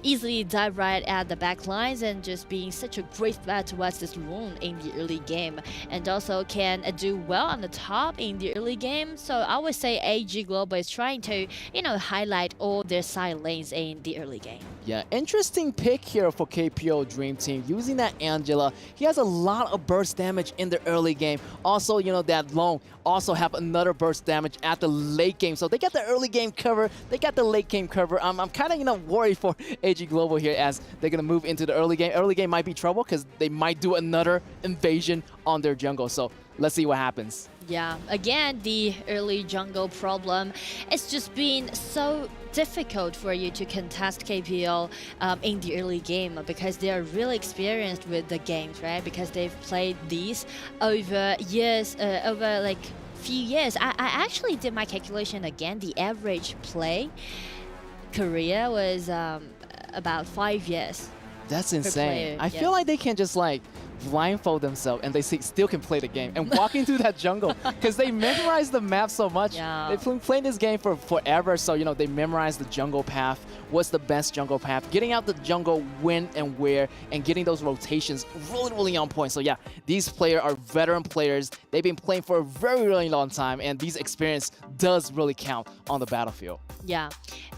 easily dive right at the back lines and just being such a great threat towards this Lune in the early game. And also can do well on the top in the early game. So I would say AG Global is trying to, highlight all their side lanes in the early game. Yeah, interesting pick here for KPL Dream Team. Using that Angela, he has a lot of burst damage in the early game. Also, that Lone also have another burst damage at the late game. So So they got the early game cover, they got the late game cover. I'm kind of worried for AG Global here as they're gonna move into the early game. Early game might be trouble because they might do another invasion on their jungle. So let's see what happens. Yeah, again, the early jungle problem. It's just been so difficult for you to contest KPL in the early game because they are really experienced with the games, right? Because they've played these over years, over like few years. I actually did my calculation again. The average play career was about 5 years. That's per insane. player, I feel like they can just like blindfold themselves and they still can play the game and walking through that jungle because they memorize the map so much. Yeah. They've been playing this game for forever, so they memorize the jungle path. What's the best jungle path? Getting out the jungle when and where and getting those rotations really on point. So yeah, these players are veteran players. They've been playing for a very long time and these experience does really count on the battlefield. Yeah,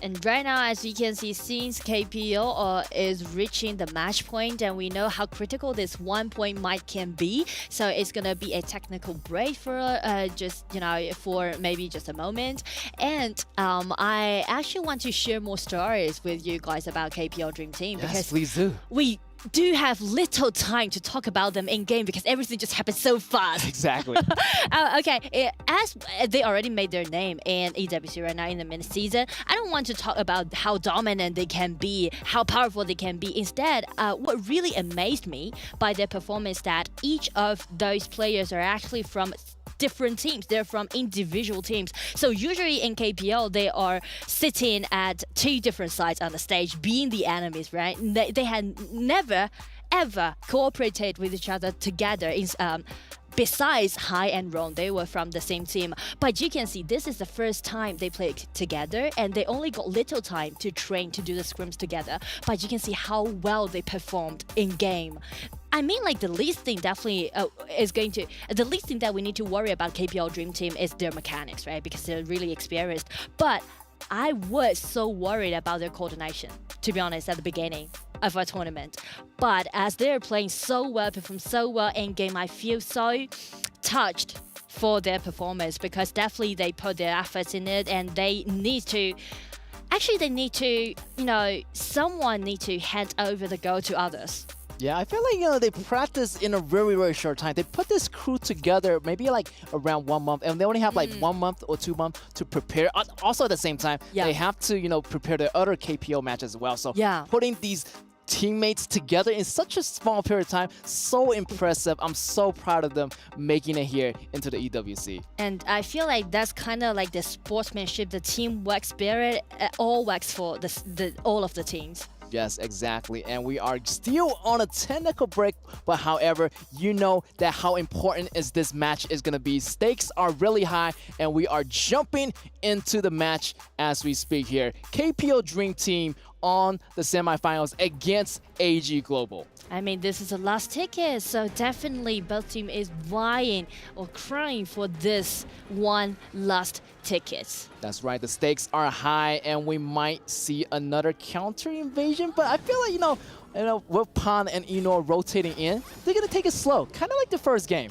and right now, as you can see, since KPO is reaching the match point, and we know how critical this 1 point might can be, so it's gonna be a technical break for for maybe just a moment. And I actually want to share more stories with you guys about KPL Dream Team because please do. We do have little time to talk about them in game because everything just happens so fast. Exactly. Okay, as they already made their name in EWC right now in the mid-season, I don't want to talk about how dominant they can be, how powerful they can be. Instead, what really amazed me by their performance that each of those players are actually from different teams. They're from individual teams. So usually in KPL, they are sitting at 2 different sides on the stage, being the enemies, right? They had never, ever cooperated with each other together. Besides Hai and Ron, they were from the same team. But you can see this is the first time they played together and they only got little time to train to do the scrims together. But you can see how well they performed in game. I mean, like the least thing definitely the least thing that we need to worry about KPL Dream Team is their mechanics, right? Because they're really experienced. But I was so worried about their coordination, to be honest, at the beginning of our tournament. But as they're playing so well, perform so well in game, I feel so touched for their performance because definitely they put their efforts in it and they need to. Actually, they need to, someone need to hand over the goal to others. Yeah, I feel like, they practice in a very short time. They put this crew together maybe like around 1 month, and they only have like 1 month or 2 months to prepare. Also at the same time, they have to, prepare their other KPO match as well. So putting these teammates together in such a small period of time, so impressive. I'm so proud of them making it here into the EWC. And I feel like that's kind of like the sportsmanship, the teamwork spirit, all works for all of the teams. Yes, exactly. And we are still on a technical break, but however, you know that how important is this match is going to be. Stakes are really high, and we are jumping into the match as we speak here. KPO Dream Team on the semifinals against AG Global. I mean, this is the last ticket, so definitely both teams is vying or crying for this one last ticket. That's right, the stakes are high and we might see another counter invasion, but I feel like, with Pan and Ino rotating in, they're gonna take it slow, kind of like the first game.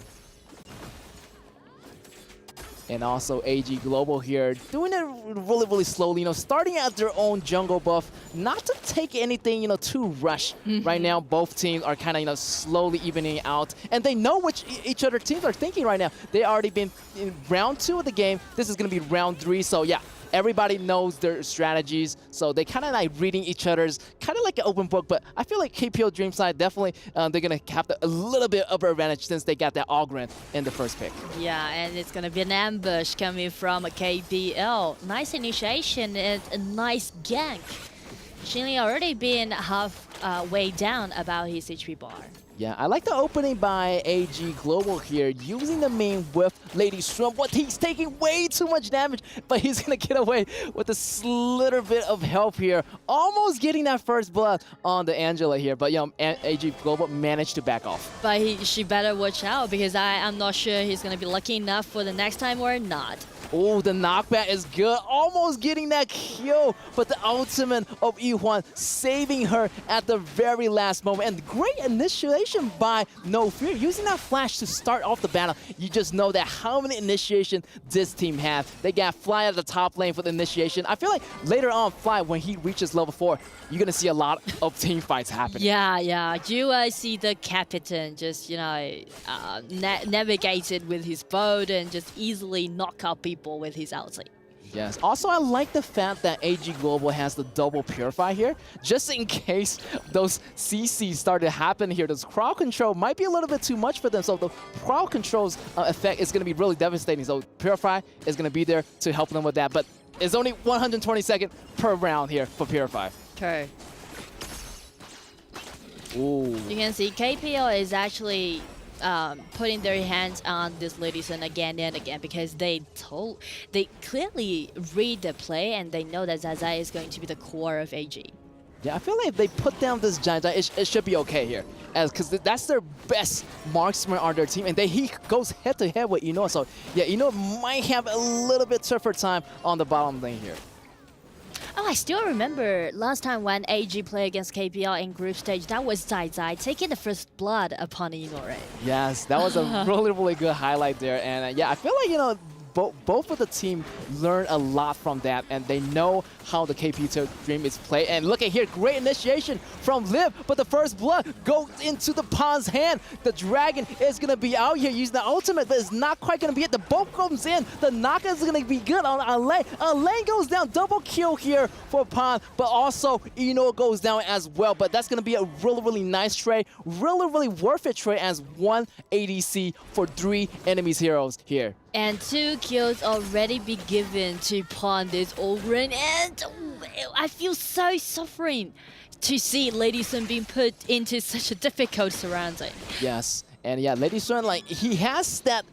And also AG Global here, doing it really slowly, starting at their own jungle buff, not to take anything, too rush. Right now, both teams are kind of, slowly evening out, and they know which each other teams are thinking right now. They already been in round 2 of the game. This is going to be round 3, so yeah. Everybody knows their strategies, so they kind of like reading each other's, kind of like an open book. But I feel like KPO Dream Side definitely they're gonna have a little bit upper advantage since they got that Ogren in the first pick. Yeah, and it's gonna be an ambush coming from KPL. Nice initiation and a nice gank. Shinli already been halfway down about his HP bar. Yeah, I like the opening by AG Global here, using the main with Lady Strum, but he's taking way too much damage, but he's going to get away with a little bit of help here, almost getting that first blood on the Angela here, but AG Global managed to back off. But she better watch out because I'm not sure he's going to be lucky enough for the next time or not. Oh, the knockback is good. Almost getting that kill, but the ultimate of Yuan saving her at the very last moment. And great initiation by No Fear. Using that flash to start off the battle. You just know that how many initiation this team have. They got Fly at the top lane for the initiation. I feel like later on, Fly, when he reaches level 4, you're going to see a lot of team fights happening. Yeah. You see the captain just, navigated with his boat and just easily knock out people with his ulti. Yes. Also, I like the fact that AG Global has the double Purify here, just in case those CCs started happening here. This crowd control might be a little bit too much for them, so the crowd control's effect is going to be really devastating. So Purify is going to be there to help them with that, but it's only 120 seconds per round here for Purify. True. Ooh. You can see KPL is actually putting their hands on this Lidison again and again because they clearly read the play and they know that Zai Zai is going to be the core of AG. Yeah, I feel like if they put down this Giant, it should be okay here, because that's their best marksman on their team, and he goes head to head with Inoue. So yeah, Inoue might have a little bit tougher time on the bottom lane here. Oh, I still remember last time when AG played against KPL in group stage, that was Zai Zai taking the first blood upon Inoue. Yes, that was a really good highlight there. And yeah, I feel like, both of the team learned a lot from that, and they know how the KP Dream is played. And look at here, great initiation from Liv, but the first blood goes into the Pawn's hand. The Dragon is going to be out here using the ultimate, but it's not quite going to be it. The bolt comes in. The knock is going to be good on Alain. Alain goes down, double kill here for Pawn, but also Inoue goes down as well. But that's going to be a really nice trade. Really worth it trade as 1 ADC for 3 enemies heroes here. And 2 kills already be given to Pawn this Ogren, and I feel so suffering to see Lady Sun being put into such a difficult surrounding. Yes, and yeah, Lady Sun, he has that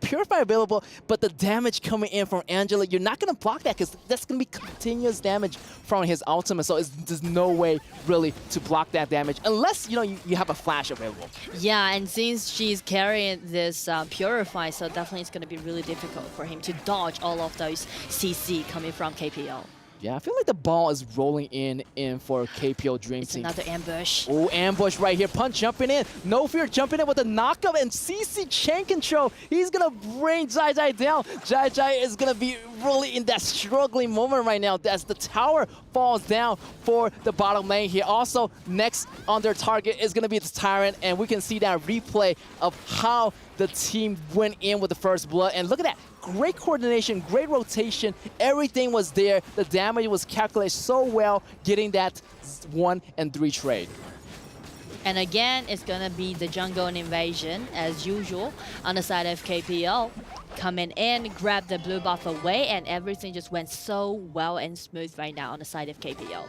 Purify available, but the damage coming in from Angela, you're not going to block that because that's going to be continuous damage from his ultimate, so there's no way really to block that damage unless, you have a flash available. Yeah, and since she's carrying this Purify, so definitely it's going to be really difficult for him to dodge all of those CC coming from KPL. Yeah, I feel like the ball is rolling in for KPL Dream Team. Another ambush. Oh, ambush right here. Punch jumping in. No Fear jumping in with a knockup and CC chain control. He's going to bring Zai Zai down. Zai Zai is going to be really in that struggling moment right now as the tower falls down for the bottom lane here. Also, next on their target is going to be the Tyrant, and we can see that replay of how the team went in with the first blood. And look at that. Great coordination, great rotation. Everything was there. The damage was calculated so well, getting that 1 and 3 trade. And again, it's going to be the jungle invasion, as usual, on the side of KPL. Coming in, grab the blue buff away, and everything just went so well and smooth right now on the side of KPL.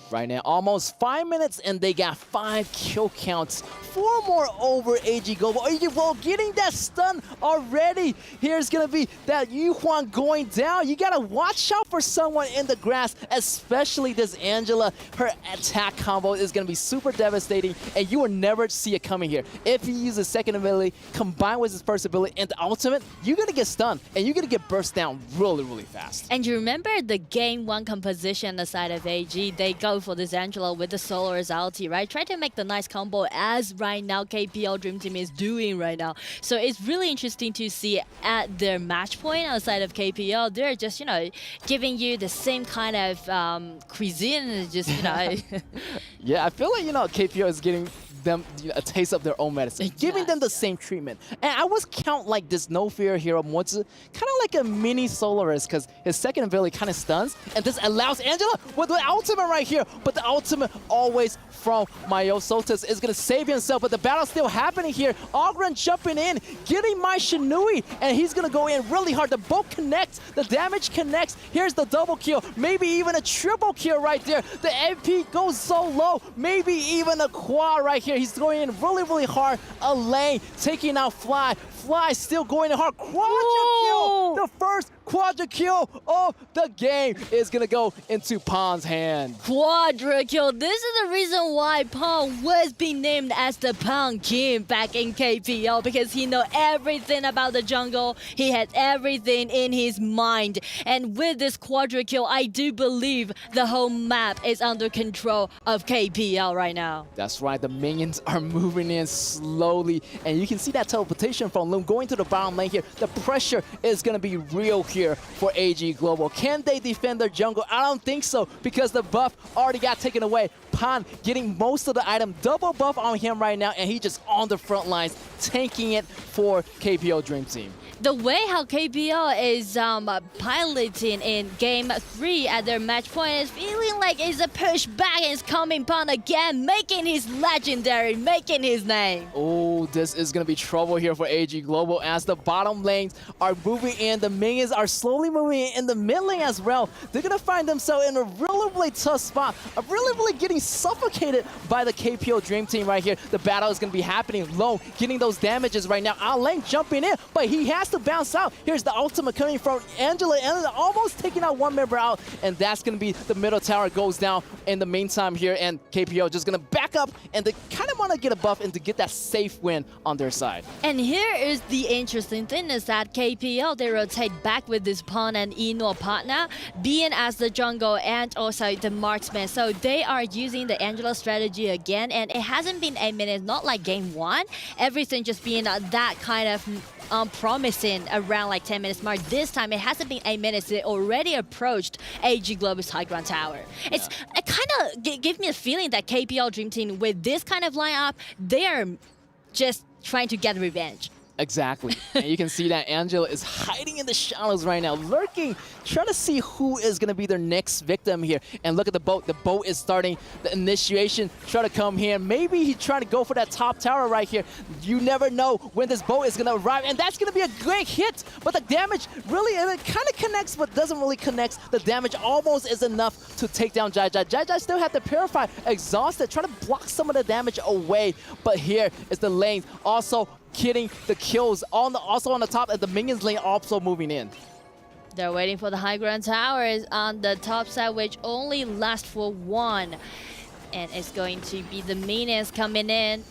Right now, almost 5 minutes, and they got 5 kill counts. 4 more over AG Global. AG Global getting that stun already. Here's going to be that Yuan going down. You got to watch out for someone in the grass, especially this Angela. Her attack combo is going to be super devastating, and you will never see it coming here. If you use a second ability combined with his first ability and the ultimate, you're going to get stunned, and you're going to get burst down really fast. And you remember the game 1 composition on the side of AG? They go for this Angela with the Solar's ulti, right? Try to make the nice combo as right now KPL Dream Team is doing right now. So it's really interesting to see at their match point outside of KPL, they're just, giving you the same kind of cuisine, just, Yeah, I feel like, KPL is getting them a taste of their own medicine, giving them the same treatment. And I would count like this No Fear hero Motsu kind of like a mini Solaris, because his second ability kind of stuns, and this allows Angela with the ultimate right here. But the ultimate always from Mayo Sotas is going to save himself, but the battle's still happening here. Ogren jumping in, getting my Shinui, and he's going to go in really hard. The bolt connects, the damage connects. Here's the double kill, maybe even a triple kill right there. The MP goes so low, maybe even a quad right here. He's going in really hard. Alain taking out Fly. Fly still going in hard. Quadra kill! The first quadra kill of the game is gonna go into Pon's hand. Quadra kill. This is the reason why Pon was being named as the Pon King back in KPL, because he know everything about the jungle. He had everything in his mind. And with this quadra kill, I do believe the whole map is under control of KPL right now. That's right, the minions are moving in slowly, and you can see that teleportation from Loom going to the bottom lane here. The pressure is going to be real here for AG Global. Can they defend their jungle? I don't think so, because the buff already got taken away. Pan getting most of the item, double buff on him right now, and he just on the front lines, tanking it for KPL Dream Team. The way how KPL is piloting in Game 3 at their match point is feeling like it's a push back, and it's coming Pan again, making his legendary, making his name. Oh, this is going to be trouble here for AG Global as the bottom lanes are moving in. The minions are slowly moving in the mid lane as well. They're going to find themselves in a really tough spot, really getting suffocated by the KPL Dream Team right here. The battle is going to be happening low, getting those damages right now. Our lane jumping in, but he has to bounce out. Here's the ultimate coming from Angela. Angela almost taking out one member out, and that's going to be the middle tower goes down in the meantime here, and KPL just going to back up, and they kind of want to get a buff and to get that safe win on their side. And here is the interesting thing is that KPL, they rotate back with this Pawn and Eno partner, being as the jungle and also the marksman. So they are using the Angela strategy again, and it hasn't been 8 minutes, not like game 1. Everything just being that kind of promising around like 10 minutes mark. This time it hasn't been 8 minutes. They already approached AG Global's high ground tower. It kind of gives me a feeling that KPL Dream Team with this kind of lineup, they are just trying to get revenge. Exactly. And you can see that Angela is hiding in the shadows right now, lurking, trying to see who is going to be their next victim here. And look at the boat. The boat is starting the initiation, try to come here. Maybe he's trying to go for that top tower right here. You never know when this boat is going to arrive. And that's going to be a great hit. But the damage really, it kind of connects, but doesn't really connect. The damage almost is enough to take down Jai Jai. Jai Jai still had to Purify, exhausted, trying to block some of the damage away. But here is the lane also getting the kills also on the top, and the minions lane also moving in. They're waiting for the high ground towers on the top side, which only lasts for 1. And it's going to be the minions coming in.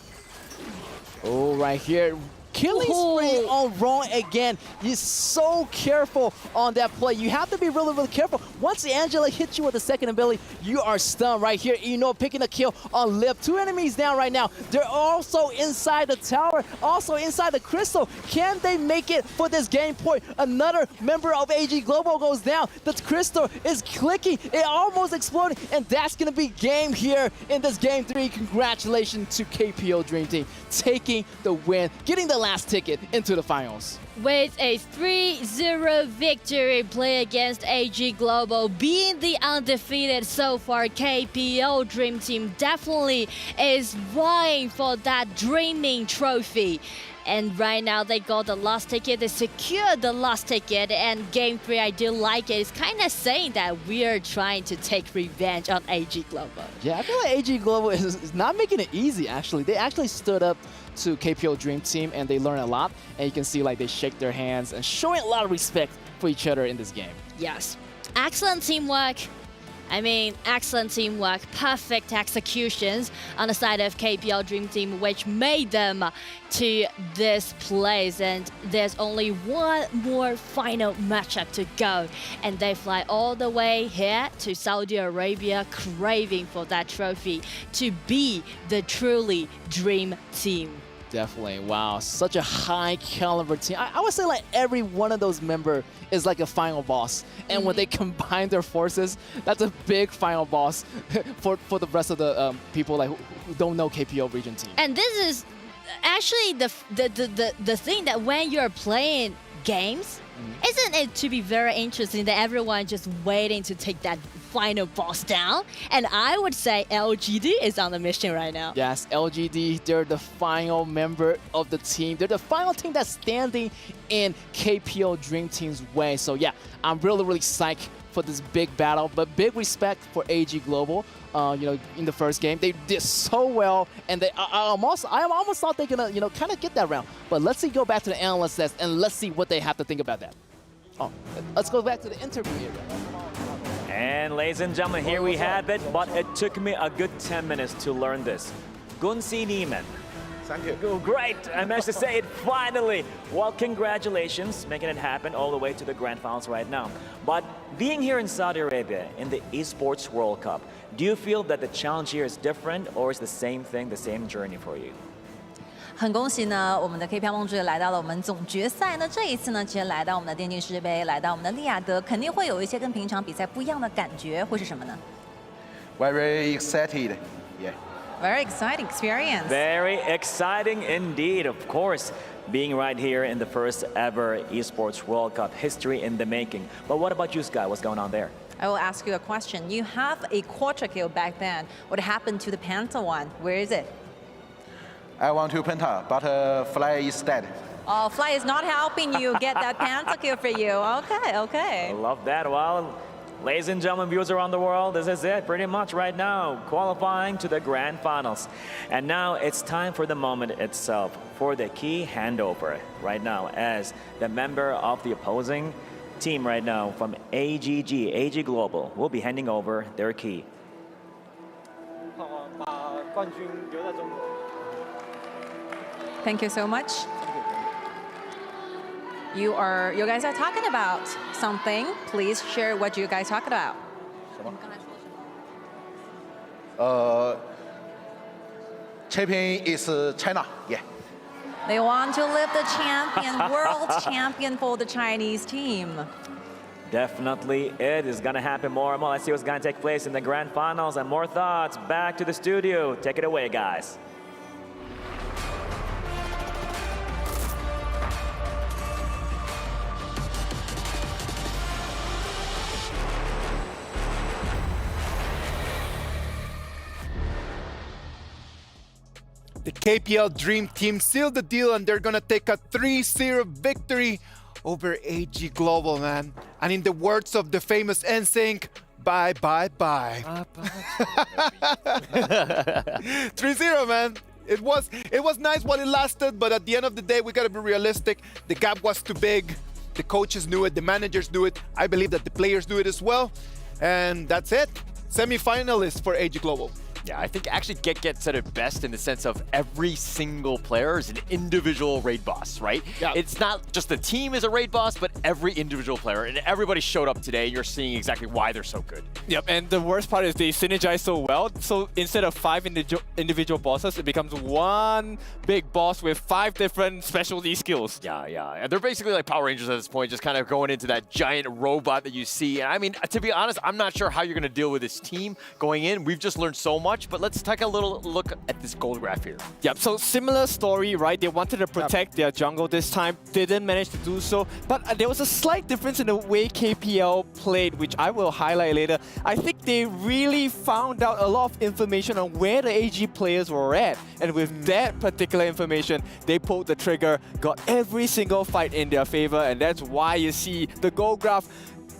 Oh, right here. Killing spree on Ron again. He's so careful on that play. You have to be really careful. Once Angela hits you with the second ability, you are stunned right here. You know, picking a kill on Lip. 2 enemies down right now. They're also inside the tower, also inside the crystal. Can they make it for this game point? Another member of AG Global goes down. The crystal is clicking. It almost exploding, and that's going to be game here in this game 3. Congratulations to KPL Dream Team taking the win, getting the last ticket into the finals. With a 3-0 victory play against AG Global, being the undefeated so far, KPL Dream Team definitely is vying for that dreaming trophy. And right now they got the last ticket, they secured the last ticket, and game 3, I do like it. It's kind of saying that we are trying to take revenge on AG Global. Yeah, I feel like AG Global is not making it easy, actually. They actually stood up to KPL Dream Team, and they learned a lot. And you can see like they shake their hands and showing a lot of respect for each other in this game. Yes. Excellent teamwork. Excellent teamwork, perfect executions on the side of KPL Dream Team, which made them to this place. And there's only one more final matchup to go. And they fly all the way here to Saudi Arabia, craving for that trophy to be the truly Dream Team. Definitely. Wow, such a high caliber team. I would say like every one of those members is like a final boss. And when they combine their forces, that's a big final boss for the rest of the people like who don't know KPL region team. And this is actually the thing that when you're playing games, isn't it to be very interesting that everyone just waiting to take that final boss down? And I would say LGD is on the mission right now. Yes, LGD, they're the final member of the team. They're the final team that's standing in KPL Dream Team's way. So yeah, I'm really psyched for this big battle, but big respect for AG Global. You know, in the first game, they did so well, and I almost thought they're gonna, kind of get that round. But let's go back to the analyst test, and let's see what they have to think about that. Oh, let's go back to the interview area. And ladies and gentlemen, here we have it, but it took me a good 10 minutes to learn this. Gunsi Niemann. Thank you. Oh, great, I managed to say it finally. Well, congratulations, making it happen all the way to the grand finals right now. But being here in Saudi Arabia in the Esports World Cup, do you feel that the challenge here is different or is the same thing, the same journey for you? 很恭喜呢，我们的 KPL 梦之队来到了我们总决赛呢。这一次呢，其实来到我们的电竞世界杯，来到我们的利雅得，肯定会有一些跟平常比赛不一样的感觉，会是什么呢 Very excited, yeah. Very exciting experience. Very exciting indeed, of course. Being right here in the first ever Esports World Cup, history in the making. But what about you, Sky? What's going on there? I will ask you a question. You have a quarter kill back then. What happened to the Panther one? Where is it? I want to Penta, but Fly is dead. Oh, Fly is not helping you get that Panther kill for you. Okay, okay. I love that. Well, ladies and gentlemen, viewers around the world, this is it pretty much right now, qualifying to the grand finals. And now it's time for the moment itself, for the key handover right now, as the member of the opposing team right now from AG Global will be handing over their key. Thank you so much. You guys are talking about something. Please share what you guys talk about. Champion is China, yeah. They want to lift the champion, world champion for the Chinese team. Definitely it is going to happen more and more. Let's see what's going to take place in the grand finals and more thoughts. Back to the studio. Take it away, guys. The KPL Dream Team sealed the deal and they're gonna take a 3-0 victory over AG Global, man. And in the words of the famous NSYNC, bye, bye, bye. 3-0, man. It was nice while it lasted, but at the end of the day, we gotta be realistic. The gap was too big. The coaches knew it, the managers knew it. I believe that the players knew it as well. And that's it. Semi-finalists for AG Global. Yeah, I think actually Get said it best in the sense of every single player is an individual raid boss, right? Yeah. It's not just the team is a raid boss, but every individual player. And everybody showed up today. You're seeing exactly why they're so good. Yep, and the worst part is they synergize so well. So instead of 5 individual bosses, it becomes one big boss with 5 different specialty skills. Yeah. And they're basically like Power Rangers at this point, just kind of going into that giant robot that you see. And I mean, to be honest, I'm not sure how you're going to deal with this team going in. We've just learned so much. But let's take a little look at this gold graph here. Yep, so similar story, right? They wanted to protect their jungle this time, didn't manage to do so. But there was a slight difference in the way KPL played, which I will highlight later. I think they really found out a lot of information on where the AG players were at. And with that particular information, they pulled the trigger, got every single fight in their favor, and that's why you see the gold graph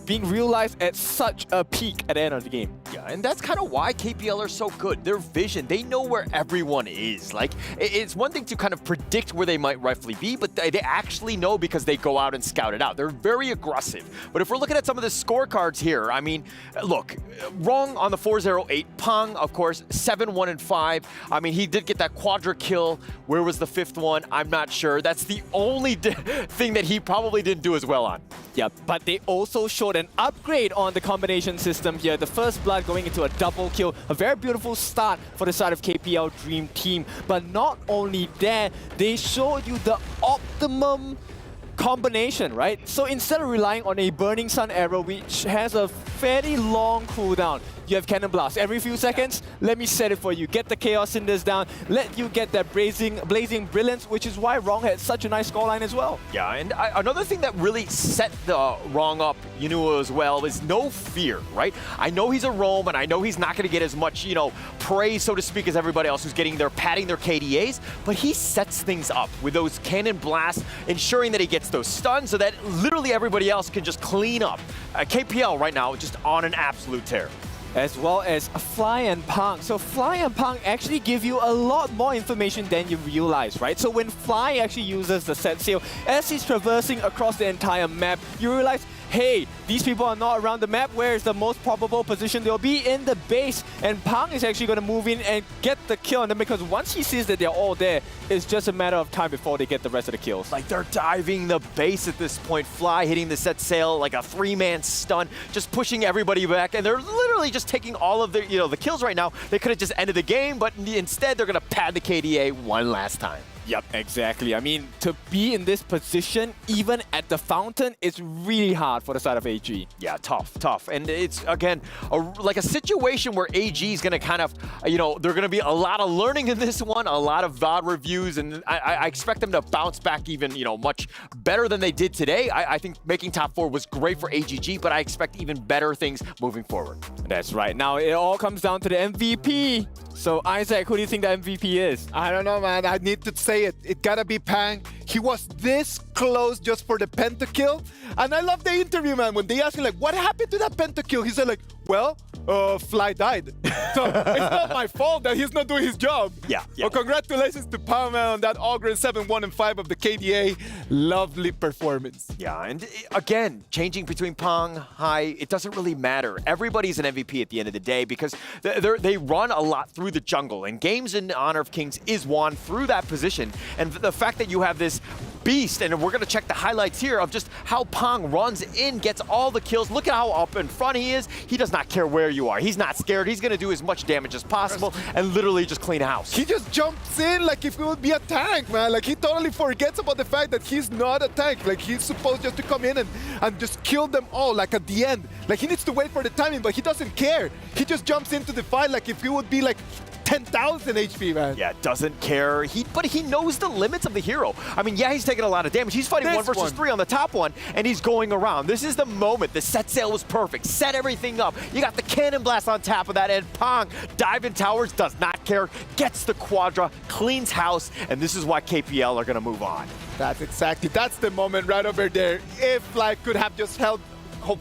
being realized at such a peak at the end of the game. Yeah, and that's kind of why KPL are so good. Their vision, they know where everyone is. Like, it's one thing to kind of predict where they might rightfully be, but they actually know because they go out and scout it out. They're very aggressive. But if we're looking at some of the scorecards here, I mean, look, Rong on the 4-0-8, Pang, of course, 7-1-5. I mean, he did get that quadra kill. Where was the 5th one? I'm not sure. That's the only thing that he probably didn't do as well on. Yeah, but they also showed an upgrade on the combination system here. The first blood going into a double kill. A very beautiful start for the side of KPL Dream Team. But not only that, they showed you the optimum combination, right? So instead of relying on a Burning Sun arrow, which has a fairly long cooldown, you have Cannon Blast. Every few seconds, let me set it for you. Get the Chaos Cinders down, let you get that Blazing Brilliance, which is why Rong had such a nice scoreline as well. Yeah, and another thing that really set the Rong up, you know, as well, is no fear, right? I know he's a roam, and I know he's not going to get as much, you know, praise, so to speak, as everybody else who's padding their KDAs, but he sets things up with those Cannon Blasts, ensuring that he gets those stuns so that literally everybody else can just clean up. KPL right now just on an absolute tear. as well as Fly and Pang. So Fly and Pang actually give you a lot more information than you realize, right? So when Fly actually uses the set sail, as he's traversing across the entire map, you realize, hey, these people are not around the map. Where is the most probable position? They'll be in the base, and Pang is actually going to move in and get the kill on them, because once he sees that they're all there, it's just a matter of time before they get the rest of the kills. Like, they're diving the base at this point. Fly hitting the set sail like a three-man stun, just pushing everybody back, and they're literally just taking all of the, the kills right now. They could have just ended the game, but instead they're going to pad the KDA one last time. Yep, exactly. I mean, to be in this position, even at the fountain, it's really hard for the side of AG. Yeah, tough. And it's, again, like a situation where AG is going to kind of, they're going to be a lot of learning in this one, a lot of VOD reviews, and I expect them to bounce back even, much better than they did today. I think making top 4 was great for AGG, but I expect even better things moving forward. That's right. Now, it all comes down to the MVP. So, Isaac, who do you think the MVP is? I don't know, man. I need to say it. It gotta be Pang. He was this close just for the pentakill. And I love the interview, man. When they asked him, like, what happened to that pentakill? He said, like, well, Fly died. So it's not my fault that he's not doing his job. Yeah. Well, congratulations to Pang, man, on that Ogre 7, 1, and 5 of the KDA. Lovely performance. Yeah, and again, changing between Pang, Hai, it doesn't really matter. Everybody's an MVP at the end of the day because they run a lot through the jungle, and games in Honor of Kings is won through that position. And the fact that you have this beast, and we're going to check the highlights here of just how Pang runs in, gets all the kills. Look at how up in front he is. He does not care where you are. He's not scared. He's going to do as much damage as possible and literally just clean house. He just jumps in like if it would be a tank, man. Like, he totally forgets about the fact that he's not a tank. Like, he's supposed just to come in and just kill them all, like, at the end. Like, he needs to wait for the timing, but he doesn't care. He just jumps into the fight like if he would be like 10,000 HP, man. Yeah, doesn't care. But he knows the limits of the hero. I mean, yeah, he's taking a lot of damage. He's fighting 1 versus 3 on the top one, and he's going around. This is the moment. The set sail was perfect. Set everything up. You got the cannon blast on top of that, and Pang, diving towers, does not care, gets the quadra, cleans house, and this is why KPL are going to move on. That's the moment right over there. If Fly could have just held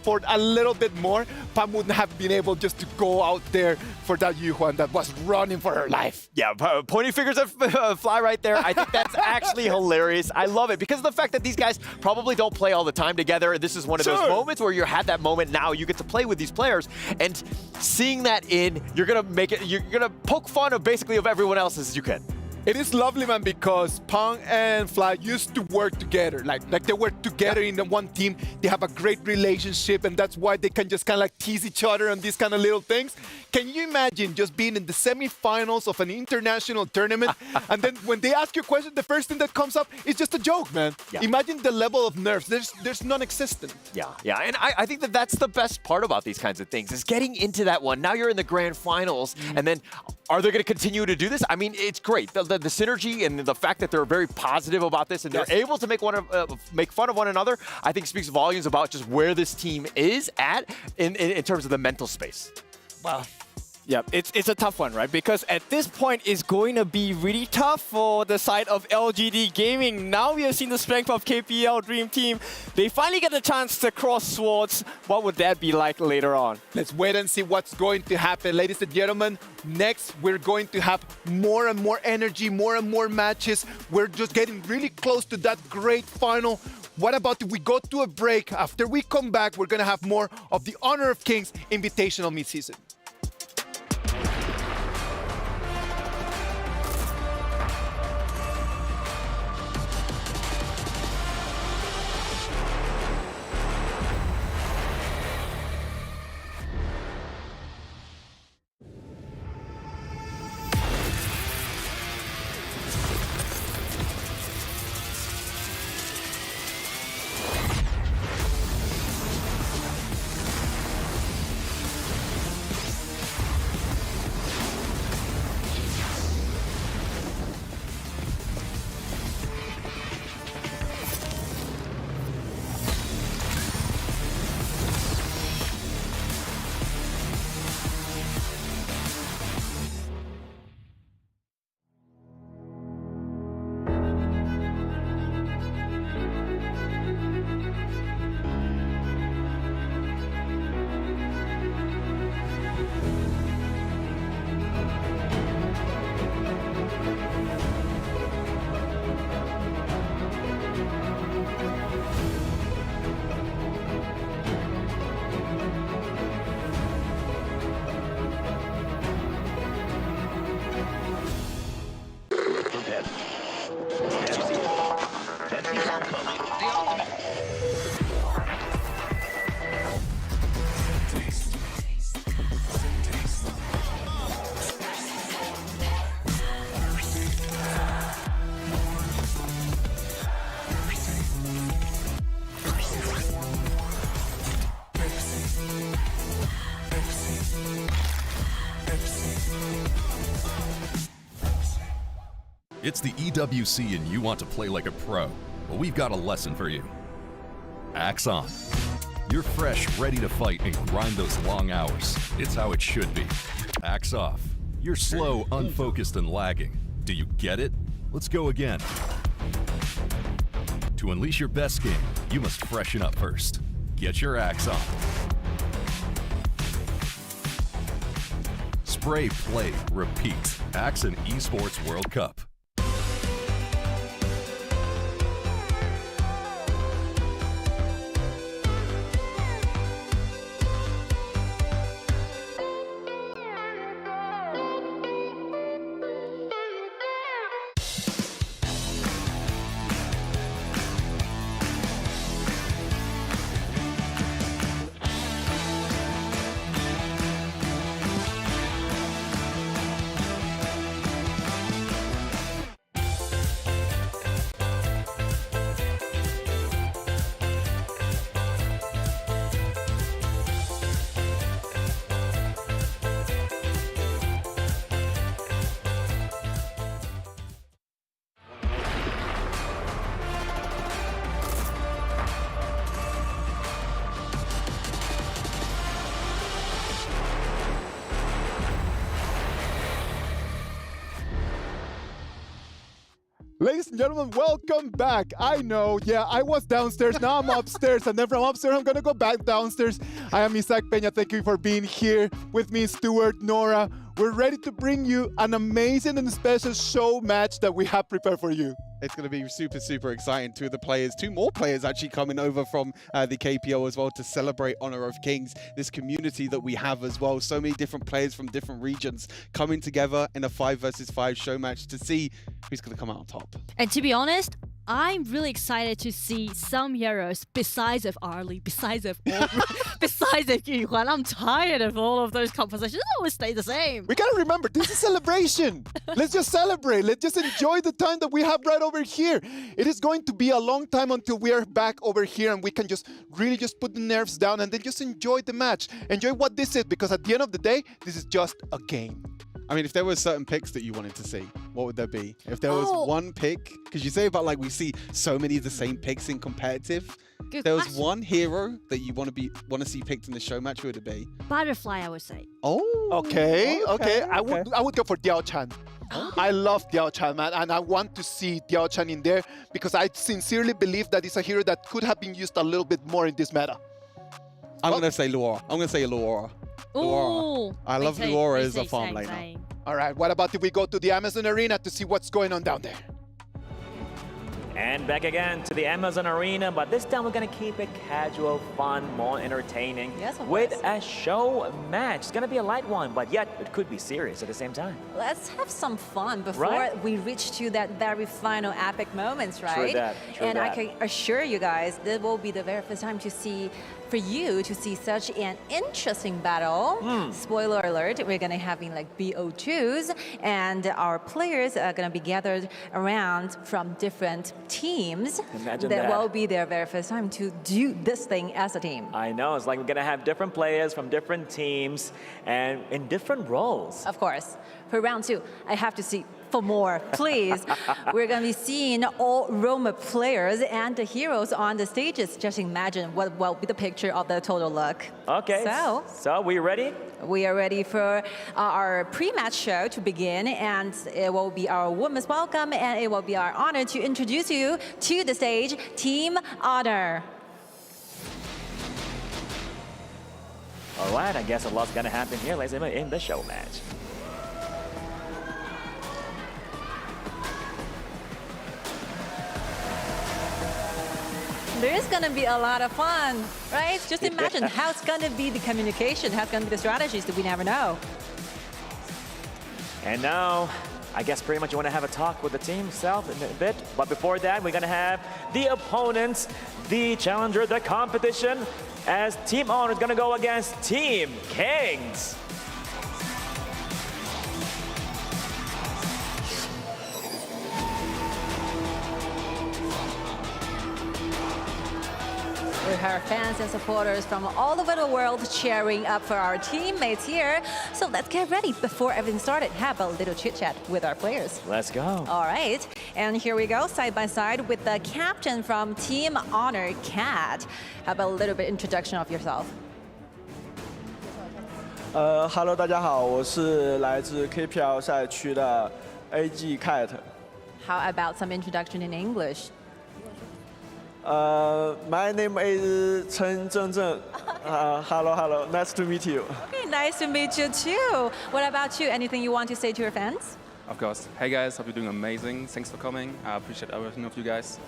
for a little bit more, Pam wouldn't have been able just to go out there for that Yuhuan that was running for her life. Yeah, pointing fingers at Fly right there. I think that's actually hilarious. I love it because of the fact that these guys probably don't play all the time together. This is one of those moments where you had that moment. Now you get to play with these players, and seeing that you're gonna poke fun of basically of everyone else as you can. It is lovely, man, because Pang and Fly used to work together. Like they work together in the one team. They have a great relationship, and that's why they can just kind of like tease each other on these kind of little things. Can you imagine just being in the semifinals of an international tournament, and then when they ask you a question, the first thing that comes up is just a joke, man? Yeah. Imagine the level of nerves. There's non-existent. Yeah, and I think that that's the best part about these kinds of things, is getting into that one. Now you're in the grand finals, and then are they going to continue to do this? I mean, it's great. The synergy and the fact that they're very positive about this and they're able to make fun of one another, I think speaks volumes about just where this team is at in terms of the mental space. Wow. Yeah, it's a tough one, right? Because at this point, it's going to be really tough for the side of LGD Gaming. Now we have seen the strength of KPL Dream Team. They finally get the chance to cross swords. What would that be like later on? Let's wait and see what's going to happen, ladies and gentlemen. Next, we're going to have more and more energy, more and more matches. We're just getting really close to that great final. What about if we go to a break? After we come back, we're going to have more of the Honor of Kings Invitational Midseason. It's the EWC and you want to play like a pro. Well, we've got a lesson for you. Axe on. You're fresh, ready to fight and grind those long hours. It's how it should be. Axe off. You're slow, unfocused, and lagging. Do you get it? Let's go again. To unleash your best game, you must freshen up first. Get your axe on. Spray, play, repeat. Axe and Esports World Cup. Ladies and gentlemen, welcome back. I know, yeah, I was downstairs, now I'm upstairs, and then from upstairs, I'm gonna go back downstairs. I am Isaac Peña, thank you for being here with me, Stuart, Nora. We're ready to bring you an amazing and special show match that we have prepared for you. It's going to be super, super exciting. Two more players actually coming over from the KPO as well to celebrate Honor of Kings, this community that we have as well. So many different players from different regions coming together in a 5 versus 5 show match to see who's going to come out on top. And to be honest, I'm really excited to see some heroes besides of Arlie, besides of Yuhuan. I'm tired of all of those compositions. They always stay the same. We gotta remember, this is celebration. Let's just celebrate. Let's just enjoy the time that we have right over here. It is going to be a long time until we are back over here and we can just really just put the nerves down and then just enjoy the match. Enjoy what this is, because at the end of the day, this is just a game. I mean, if there were certain picks that you wanted to see, what would there be? If there was one pick, because you say about like we see so many of the same picks in competitive. If there was one hero that you want to see picked in the show match, who would it be? Butterfly, I would say. Oh, okay. I would go for Diao Chan. I love Diao Chan, man, and I want to see Diao Chan in there because I sincerely believe that it's a hero that could have been used a little bit more in this meta. I'm going to say Luora. I'm going to say Luora. Ooh, I love Luora as a farm laner. All right, what about if we go to the Amazon Arena to see what's going on down there? And back again to the Amazon Arena, but this time we're gonna keep it casual, fun, more entertaining. Yes, of with course. a show match. It's gonna be a light one, but yet it could be serious at the same time. Let's have some fun before Right? we reach to that very final epic moments, right? True and that. I can assure you guys, this will be the very first time for you to see such an interesting battle. Spoiler alert, we're gonna having like BO2s, and our players are gonna be gathered around from different teams. Imagine that that. will be their very first time to do this thing as a team. I know, it's like we're gonna have different players from different teams and in different roles. Of course. For round 2, I have to see for more, please. We're going to be seeing all Roma players and the heroes on the stages. Just imagine what will be the picture of the total look. Okay, so we ready? We are ready for our pre-match show to begin, and it will be our women's welcome, and it will be our honor to introduce you to the stage, Team Honor. All right, I guess a lot's gonna happen here, ladies and gentlemen, in the show match. There's going to be a lot of fun, right? Just imagine how it's going to be the communication, how it's going to be the strategies that we never know. And now, I guess pretty much you want to have a talk with the team itself in a bit. But before that, we're going to have the opponents, the challenger, the competition, as Team Honor is going to go against Team Kings. her fans and supporters from all over the world cheering up for our teammates here. So let's get ready. Before everything started, have a little chit chat with our players. Let's go. All right, and here we go, side by side with the captain from Team Honor, Kat. How about a little bit introduction of yourself? Hello， 大家好，我是来自 KPL 赛区的 AG Cat。How about some introduction in English? My name is Chen Zhengzheng. Hello, nice to meet you. Okay, nice to meet you too. What about you? Anything you want to say to your fans? Of course. Hey guys, hope you're doing amazing. Thanks for coming. I appreciate everything of you guys.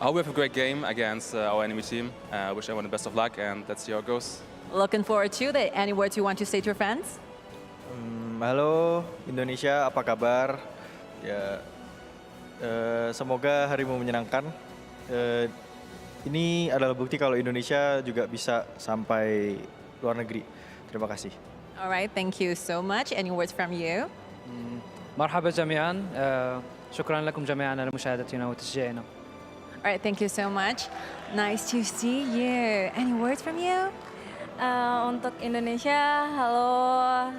I hope we have a great game against our enemy team. I wish everyone the best of luck, and let's see how it goes. Looking forward to it. Any words you want to say to your fans? Halo Indonesia, apa kabar? Ya, semoga harimu menyenangkan. Ini adalah bukti kalau Indonesia juga bisa sampai luar negeri. Terima kasih. All right, thank you so much. Any words from you? مرحبا جميعا. شكرا لكم جميعا على مشاهدتنا وتشجيعنا. All right, thank you so much. Nice to see you. Any words from you? Untuk Indonesia, halo.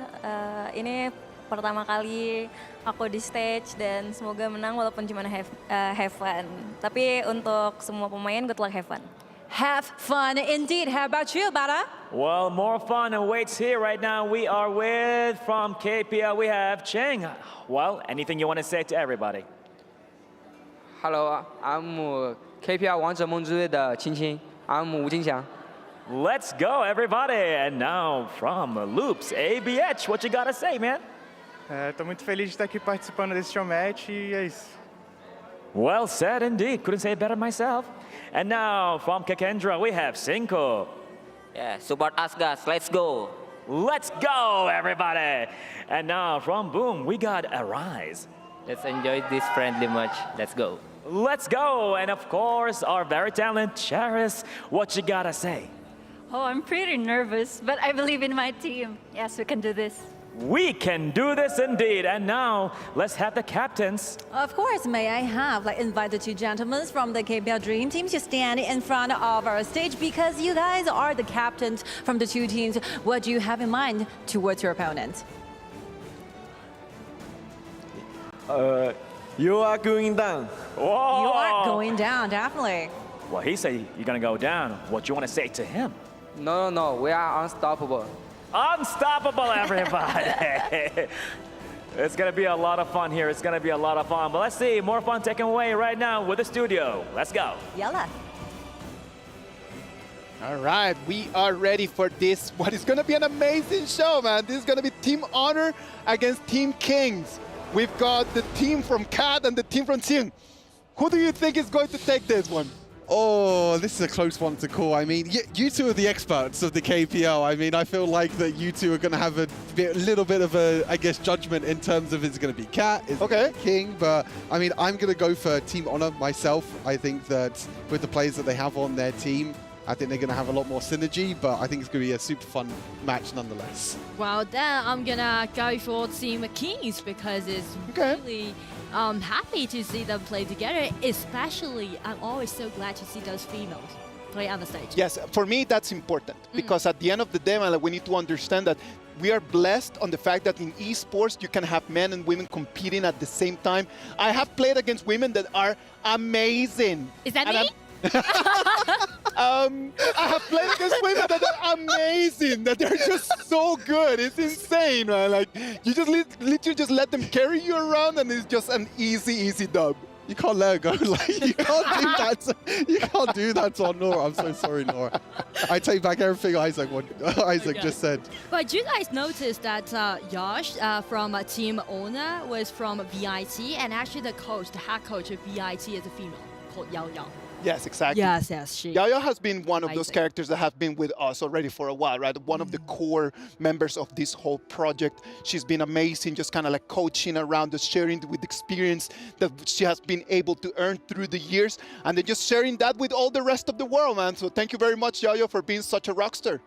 Ini pertama kali aku di stage dan semoga menang walaupun cuma have fun. Tapi untuk semua pemain, good luck, have fun. Have fun indeed. How about you, Bara? Well, more fun awaits here right now. We are with, from KPL, we have Cheng. Well, anything you want to say to everybody? Hello, I'm KPL 王者梦之队的青青 I'm 吴金祥 Let's go, everybody. And now from Loops, ABH, what you gotta say, man? Tô muito feliz de estar aqui participando desse show match e é isso. Well said indeed. Couldn't say it better myself. And now from Kakendra, we have Cinco. Yeah, support us guys, let's go. Let's go, everybody. And now from Boom, we got Arise. Let's enjoy this friendly match. Let's go. Let's go. And of course, our very talented Charis, what you gotta say? Oh, I'm pretty nervous, but I believe in my team. Yes, we can do this. We can do this indeed. And now, let's have the captains. Of course, may I have invite the two gentlemen from the KPL Dream Team to stand in front of our stage because you guys are the captains from the two teams. What do you have in mind towards your opponent? You are going down. Whoa. You are going down, definitely. Well, he said you're gonna go down. What you want to say to him? No, we are unstoppable. Unstoppable, everybody. It's gonna be a lot of fun here. It's gonna be a lot of fun. But let's see, more fun taken away right now with the studio. Let's go. Yalla. All right, we are ready for this. What is going to be an amazing show, man. This is going to be Team Honor against Team Kings. We've got the team from Kat and the team from Tsing. Who do you think is going to take this one? Oh, this is a close one to call. I mean, you two are the experts of the KPL. I mean, I feel like that you two are going to have a little bit of a, I guess, judgment in terms of it's going to be Kat, is okay, King. But I mean, I'm going to go for Team Honor myself. I think that with the players that they have on their team, I think they're going to have a lot more synergy, but I think it's going to be a super fun match nonetheless. Well, then I'm going to go for Team Kings because it's really happy to see them play together, especially I'm always so glad to see those females play on the stage. Yes, for me that's important because at the end of the day, we need to understand that we are blessed on the fact that in esports you can have men and women competing at the same time. I have played against women that are amazing. Is that me? I have played against women that are amazing, that they're just so good. It's insane, man. Like, you just literally just let them carry you around and it's just an easy dub. You can't let her go. Like, you can't do that. You can't do that to Nora. I'm so sorry, Nora. I take back everything Isaac just said. But you guys noticed that Yash from Team Honor was from VIT, and actually the head coach of VIT is a female called Yao Yao. Yes, exactly. Yes, she. Yao has been one of those characters that have been with us already for a while, right? One of the core members of this whole project. She's been amazing, just kind of like coaching around us, sharing with experience that she has been able to earn through the years, and then just sharing that with all the rest of the world, man. So thank you very much, Yao, for being such a rock star.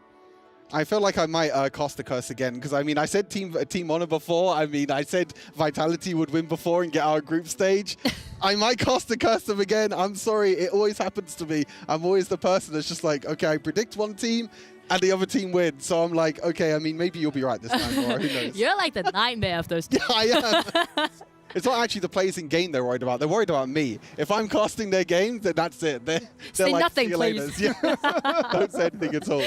I feel like I might cost the curse again because I mean I said Team Honor before. I mean I said Vitality would win before and get our group stage. I might cast a custom again. I'm sorry, it always happens to me. I'm always the person that's just like, okay, I predict one team and the other team wins. So I'm like, okay, I mean, maybe you'll be right this time, or who knows? You're like the nightmare of those teams. Yeah, I am. It's not actually the players in game they're worried about. They're worried about me. If I'm casting their games, then that's it. They're Say like, nothing, see you please. later. Yeah. Don't say anything at all.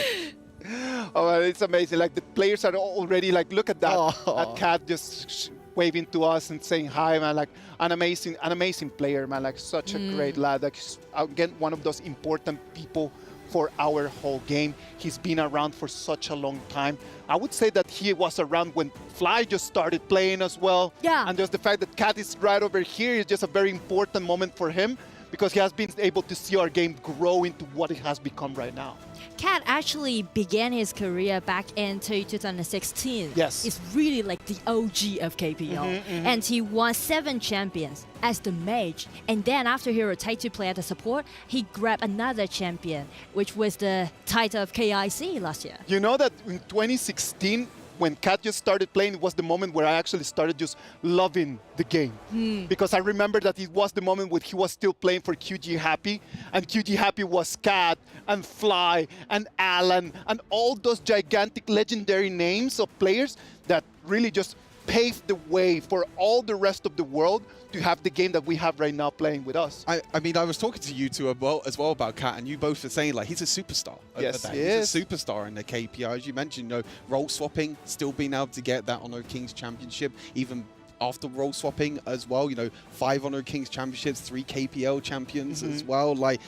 Oh, well, it's amazing. Like the players are already like, look at that. That cat just waving to us and saying hi, man. Like an amazing player, man. Like such a great lad. Like again, one of those important people for our whole game. He's been around for such a long time. I would say that he was around when Fly just started playing as well. Yeah. And just the fact that Cat is right over here is just a very important moment for him because he has been able to see our game grow into what it has become right now. Cat actually began his career back into 2016. Yes. It's really like the OG of KPL. And he won 7 champions as the mage. And then after he retired to play at the support, he grabbed another champion, which was the title of KIC last year. You know that in 2016, when Cat just started playing, it was the moment where I actually started just loving the game. Because I remember that it was the moment when he was still playing for QG Happy, and QG Happy was Cat and Fly and Alan and all those gigantic legendary names of players that really just paved the way for all the rest of the world to have the game that we have right now playing with us. I mean, I was talking to you two as well about Cat, and you both were saying like he's a superstar. Yes, he is. He's a superstar in the KPI, as you mentioned. You know, role swapping, still being able to get that Honor Kings Championship, even after role swapping as well. You know, 5 Honor Kings Championships, 3 KPL champions as well. Like,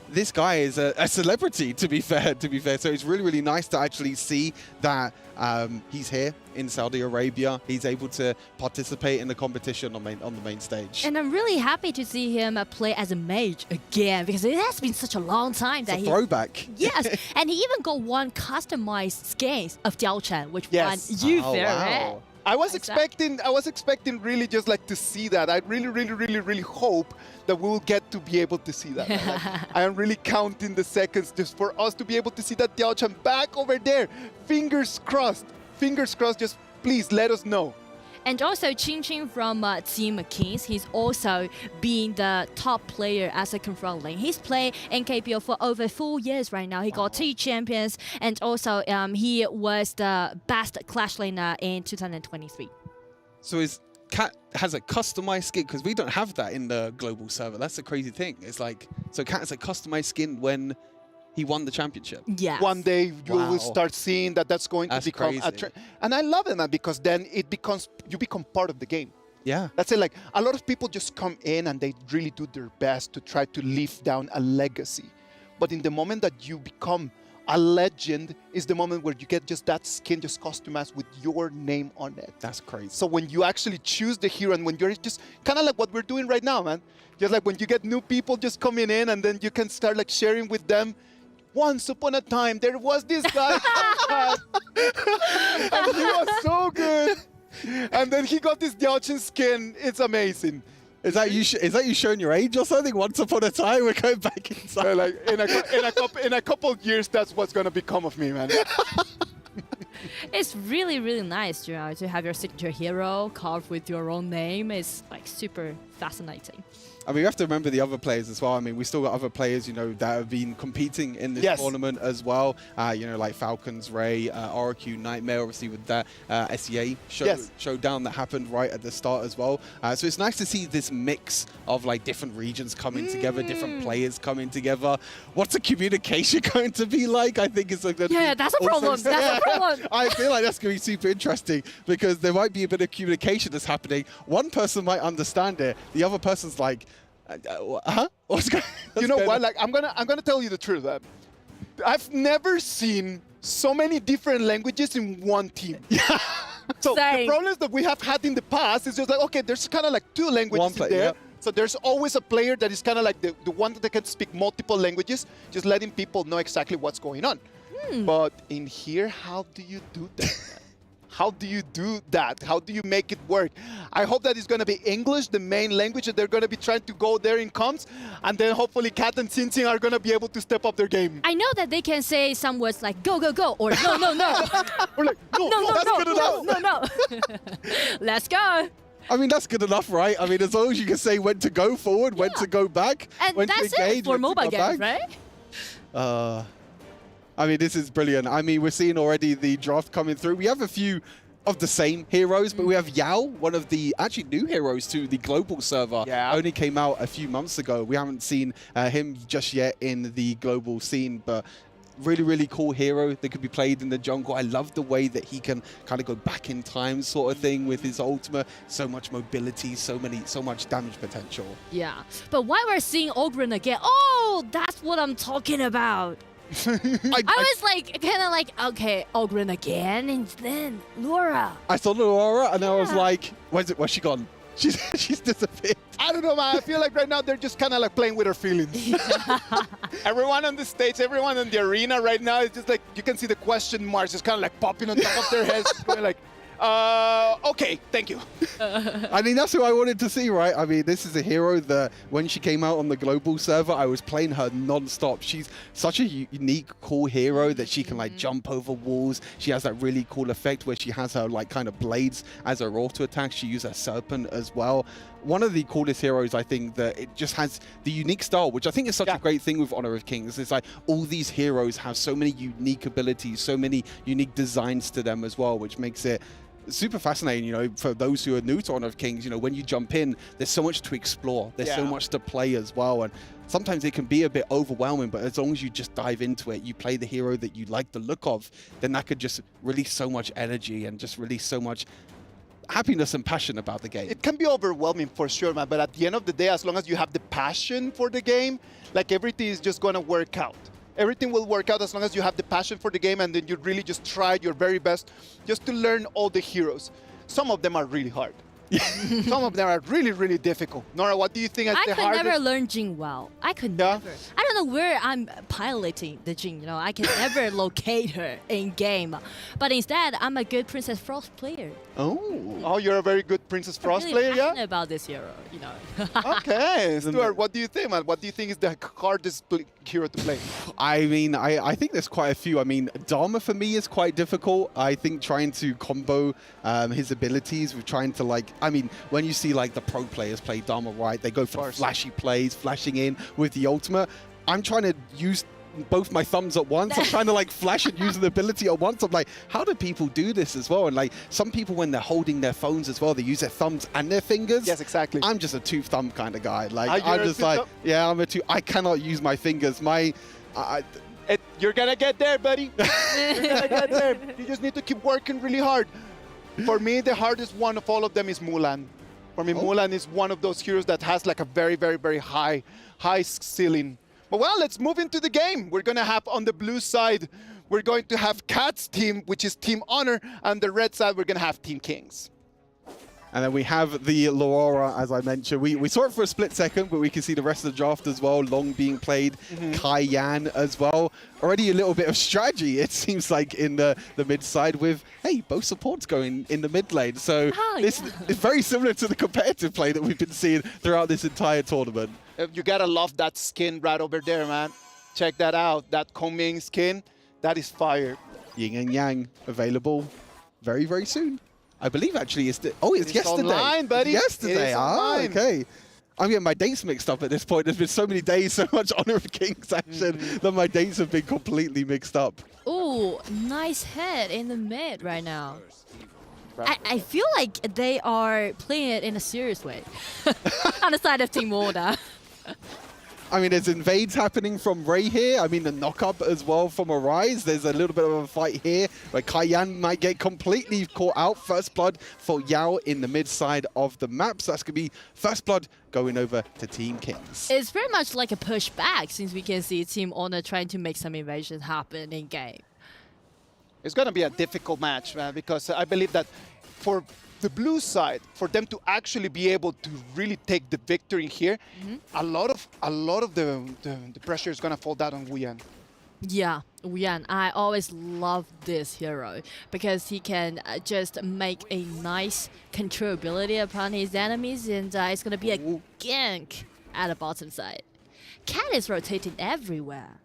this guy is a celebrity, to be fair. So it's really, really nice to actually see that he's here in Saudi Arabia. He's able to participate in the competition on the main stage. And I'm really happy to see him play as a mage again because it has been such a long time that It's a throwback. Yes, and he even got one customized skins of Diao Chen, which won you favorite. I was expecting really just like to see that. I really hope that we will get to be able to see that. Like, I am really counting the seconds just for us to be able to see that Diao Chen back over there. Fingers crossed. Fingers crossed. Just please let us know. And also, Chin Chin from Team Kings, he's also been the top player as a confront lane. He's played in KPL for over 4 years right now. He got 2 champions, and also he was the best Clash laner in 2023. So his Cat has a customized skin, because we don't have that in the global server. That's the crazy thing. It's like, so Cat has a customized skin when he won the championship. Yeah. One day you will start seeing that that's going to become a trend. And I love it, man, because then you become part of the game. Yeah. That's it. Like, a lot of people just come in and they really do their best to try to live down a legacy. But in the moment that you become a legend is the moment where you get just that skin just customized with your name on it. That's crazy. So when you actually choose the hero and when you're just kind of like what we're doing right now, man. Just like when you get new people just coming in and then you can start like sharing with them. Once upon a time, there was this guy, and he was so good. And then he got this Diao Chen skin. It's amazing. Is that you showing your age or something? Once upon a time, we're going back inside. Like in a couple of years, that's what's gonna become of me, man. It's really, really nice, you know, to have your signature hero carved with your own name. It's like super fascinating. I mean, you have to remember the other players as well. I mean, we still got other players, you know, that have been competing in this tournament as well. You know, like Falcons, Ray, RQ, Nightmare, obviously with that SEA showdown that happened right at the start as well. So it's nice to see this mix of like different regions coming together, different players coming together. What's the communication going to be like? I think it's like that's a problem. That's a problem. I feel like that's going to be super interesting because there might be a bit of communication that's happening. One person might understand it. The other person's like, what's going on? You know what? Like, I'm gonna tell you the truth. I've never seen so many different languages in one team. So the problems that we have had in the past is just like, okay, there's kind of like 2 languages in there. So there's always a player that is kind of like the one that can speak multiple languages, just letting people know exactly what's going on. But in here, how do you do that? How do you do that? How do you make it work? I hope that it's going to be English, the main language, and they're going to be trying to go there in comms, and then hopefully Cat and Xin Xin are going to be able to step up their game. I know that they can say some words like go, go, go, or no, no, no. Or like, no, that's good enough. No. Let's go. I mean, that's good enough, right? I mean, as long as you can say when to go forward, when to go back, And when that's to engage, it for when to mobile go games, back. right? I mean, this is brilliant. I mean, we're seeing already the draft coming through. We have a few of the same heroes, but we have Yao, one of the actually new heroes to the global server. Yeah. Only came out a few months ago. We haven't seen him just yet in the global scene, but really, really cool hero that could be played in the jungle. I love the way that he can kind of go back in time sort of thing with his ultimate. So much mobility, so much damage potential. Yeah, but why we're seeing Ogren again? Oh, that's what I'm talking about. I was like, kind of like, okay, Ogren again, and then Laura. I saw Laura and I was like, where's she gone? She's disappeared. I don't know, man. I feel like right now they're just kind of like playing with her feelings. Everyone on the stage, everyone in the arena right now is just like, you can see the question marks just kind of like popping on top of their heads. They're like, okay, thank you. I mean, that's who I wanted to see, right? I mean, this is a hero that when she came out on the global server, I was playing her non-stop. She's such a unique, cool hero that she can like jump over walls. She has that really cool effect where she has her like kind of blades as her auto attack. She uses her serpent as well. One of the coolest heroes, I think, that it just has the unique style, which I think is such a great thing with Honor of Kings. It's like all these heroes have so many unique abilities, so many unique designs to them as well, which makes it super fascinating, you know, for those who are new to Honor of Kings. You know, when you jump in, there's so much to explore. There's so much to play as well. And sometimes it can be a bit overwhelming, but as long as you just dive into it, you play the hero that you like the look of, then that could just release so much energy and just release so much happiness and passion about the game. It can be overwhelming for sure, man, but at the end of the day, as long as you have the passion for the game, like everything is just going to work out. Everything will work out as long as you have the passion for the game and then you really just try your very best just to learn all the heroes. Some of them are really hard. Some of them are really, really difficult. Nora, what do you think is I the could hardest? never learn Jing well. I could never. I don't know where I'm piloting the Jing, you know. I can never locate her in game. But instead, I'm a good Princess Frost player. Oh, you're a very good Princess Frost I'm really player, yeah? passionate about this hero, you know. Okay, Stuart, what do you think, man? What do you think is the hardest hero to play? I mean, I think there's quite a few. I mean, Dharma for me is quite difficult. I think trying to combo his abilities with trying to like, I mean, when you see like the pro players play Dharma right, they go for flashy plays, flashing in with the ultimate. I'm trying to use both my thumbs at once. I'm trying to like flash and use an ability at once. I'm like, how do people do this as well? And like some people, when they're holding their phones as well, they use their thumbs and their fingers. Yes, exactly. I'm just a two thumb kind of guy. Like Are you I'm a just two like, thumb? yeah, I'm a two. I cannot use my fingers. You're gonna get there, buddy. You're gonna get there. You just need to keep working really hard. For me, the hardest one of all of them is Mulan. For me, Mulan is one of those heroes that has like a very, very, very high ceiling. But well, let's move into the game. We're gonna have on the blue side, we're going to have Cat's team, which is Team Honor, and the red side, we're gonna have Team Kings. And then we have the Laura, as I mentioned. We saw it for a split second, but we can see the rest of the draft as well. Long being played, Kai Yan as well. Already a little bit of strategy, it seems like, in the mid side with, hey, both supports going in the mid lane. So this is very similar to the competitive play that we've been seeing throughout this entire tournament. You gotta love that skin right over there, man. Check that out. That Coming skin, that is fire. Yin and Yang available very, very soon. I believe actually it's yesterday. Online, buddy. Yesterday. Okay. I'm getting my dates mixed up at this point. There's been so many days, so much Honor of Kings action that my dates have been completely mixed up. Ooh, nice head in the mid right now. I feel like they are playing it in a serious way on the side of Team Order. I mean, there's invades happening from Ray here. I mean, the knock-up as well from Arise. There's a little bit of a fight here where Kai Yan might get completely caught out. First blood for Yao in the mid side of the map. So that's going to be first blood going over to Team Kings. It's very much like a pushback since we can see Team Honor trying to make some invasions happen in game. It's going to be a difficult match, man, because I believe that for the blue side, for them to actually be able to really take the victory here, a lot of the pressure is going to fall down on Wu Yan. Yeah, Wu Yan. I always love this hero because he can just make a nice controllability upon his enemies, and it's going to be a gank at the bottom side. Cat is rotating everywhere,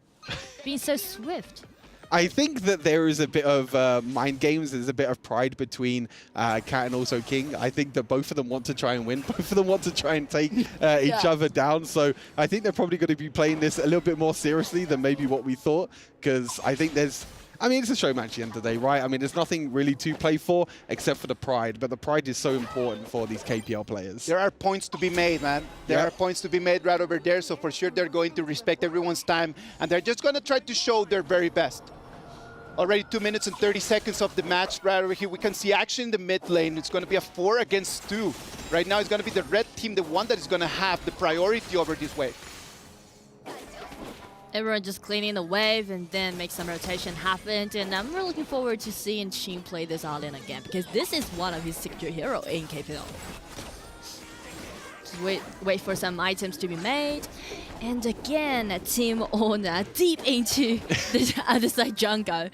being so swift. I think that there is a bit of mind games. There's a bit of pride between Cat and also King. I think that both of them want to try and win. Both of them want to try and take each other down. So I think they're probably going to be playing this a little bit more seriously than maybe what we thought. Because I think there's... I mean, it's a show match at the end of the day, right? I mean, there's nothing really to play for except for the pride, but the pride is so important for these KPL players. There are points to be made, man. There are points to be made right over there, so for sure they're going to respect everyone's time, and they're just going to try to show their very best. Already 2 minutes and 30 seconds of the match right over here. We can see action in the mid lane. It's going to be a 4 against 2. Right now, it's going to be the red team, the one that is going to have the priority over this wave. Everyone just cleaning the wave and then make some rotation happen. And I'm really looking forward to seeing Chin play this Alien again because this is one of his signature heroes in KPL. Just wait for some items to be made. And again, Team Owner deep into the other side jungle.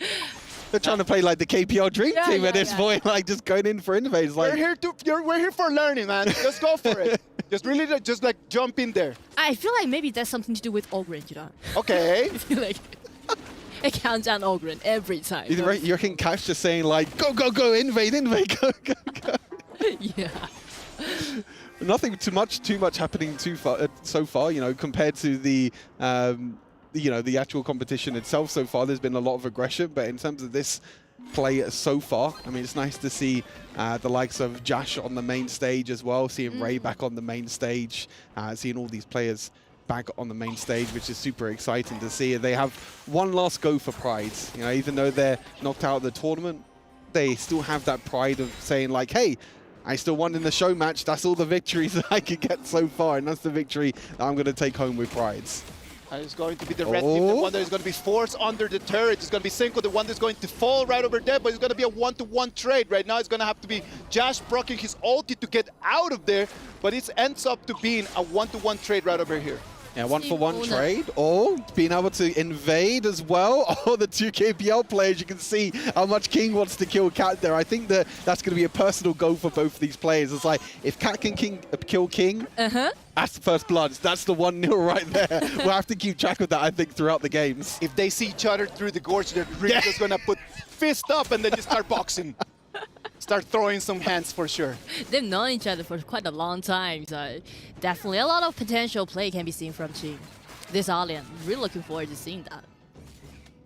They're trying to play like the KPL Dream Team at this point, like just going in for invades. Like We're here for learning, man. Just go for it. Just really, just like jump in there. I feel like maybe that's something to do with Ogren, you know? Okay. I feel like it counts down Ogren every time. You reckon Cash just saying like, go, go, go, invade, invade, go, go, go. Yeah. Nothing too much happening so far, you know, compared to the the actual competition itself so far. There's been a lot of aggression, but in terms of this play so far, I mean, it's nice to see the likes of Josh on the main stage as well, seeing Ray back on the main stage, seeing all these players back on the main stage, which is super exciting to see. They have one last go for pride. You know, even though they're knocked out of the tournament, they still have that pride of saying like, hey, I still won in the show match. That's all the victories that I could get so far, and that's the victory that I'm going to take home with prides. It's going to be the red team, the one that is going to be forced under the turret. It's going to be Cinco, the one that's going to fall right over there, but it's going to be a one-to-one trade. Right now, it's going to have to be Josh proccing his ulti to get out of there, but it ends up to being a one-to-one trade right over here. Yeah, one-for-one trade. Oh, being able to invade as well. Oh, the two KPL players, you can see how much King wants to kill Cat there. I think that that's going to be a personal goal for both of these players. It's like, if Cat can kill King, that's the first blood. That's the 1-0 right there. We'll have to keep track of that, I think, throughout the games. If they see each other through the gorge, they're really just going to put fist up and then just start boxing. Start throwing some hands for sure. They've known each other for quite a long time, so definitely a lot of potential play can be seen from Chin. This Alien, really looking forward to seeing that.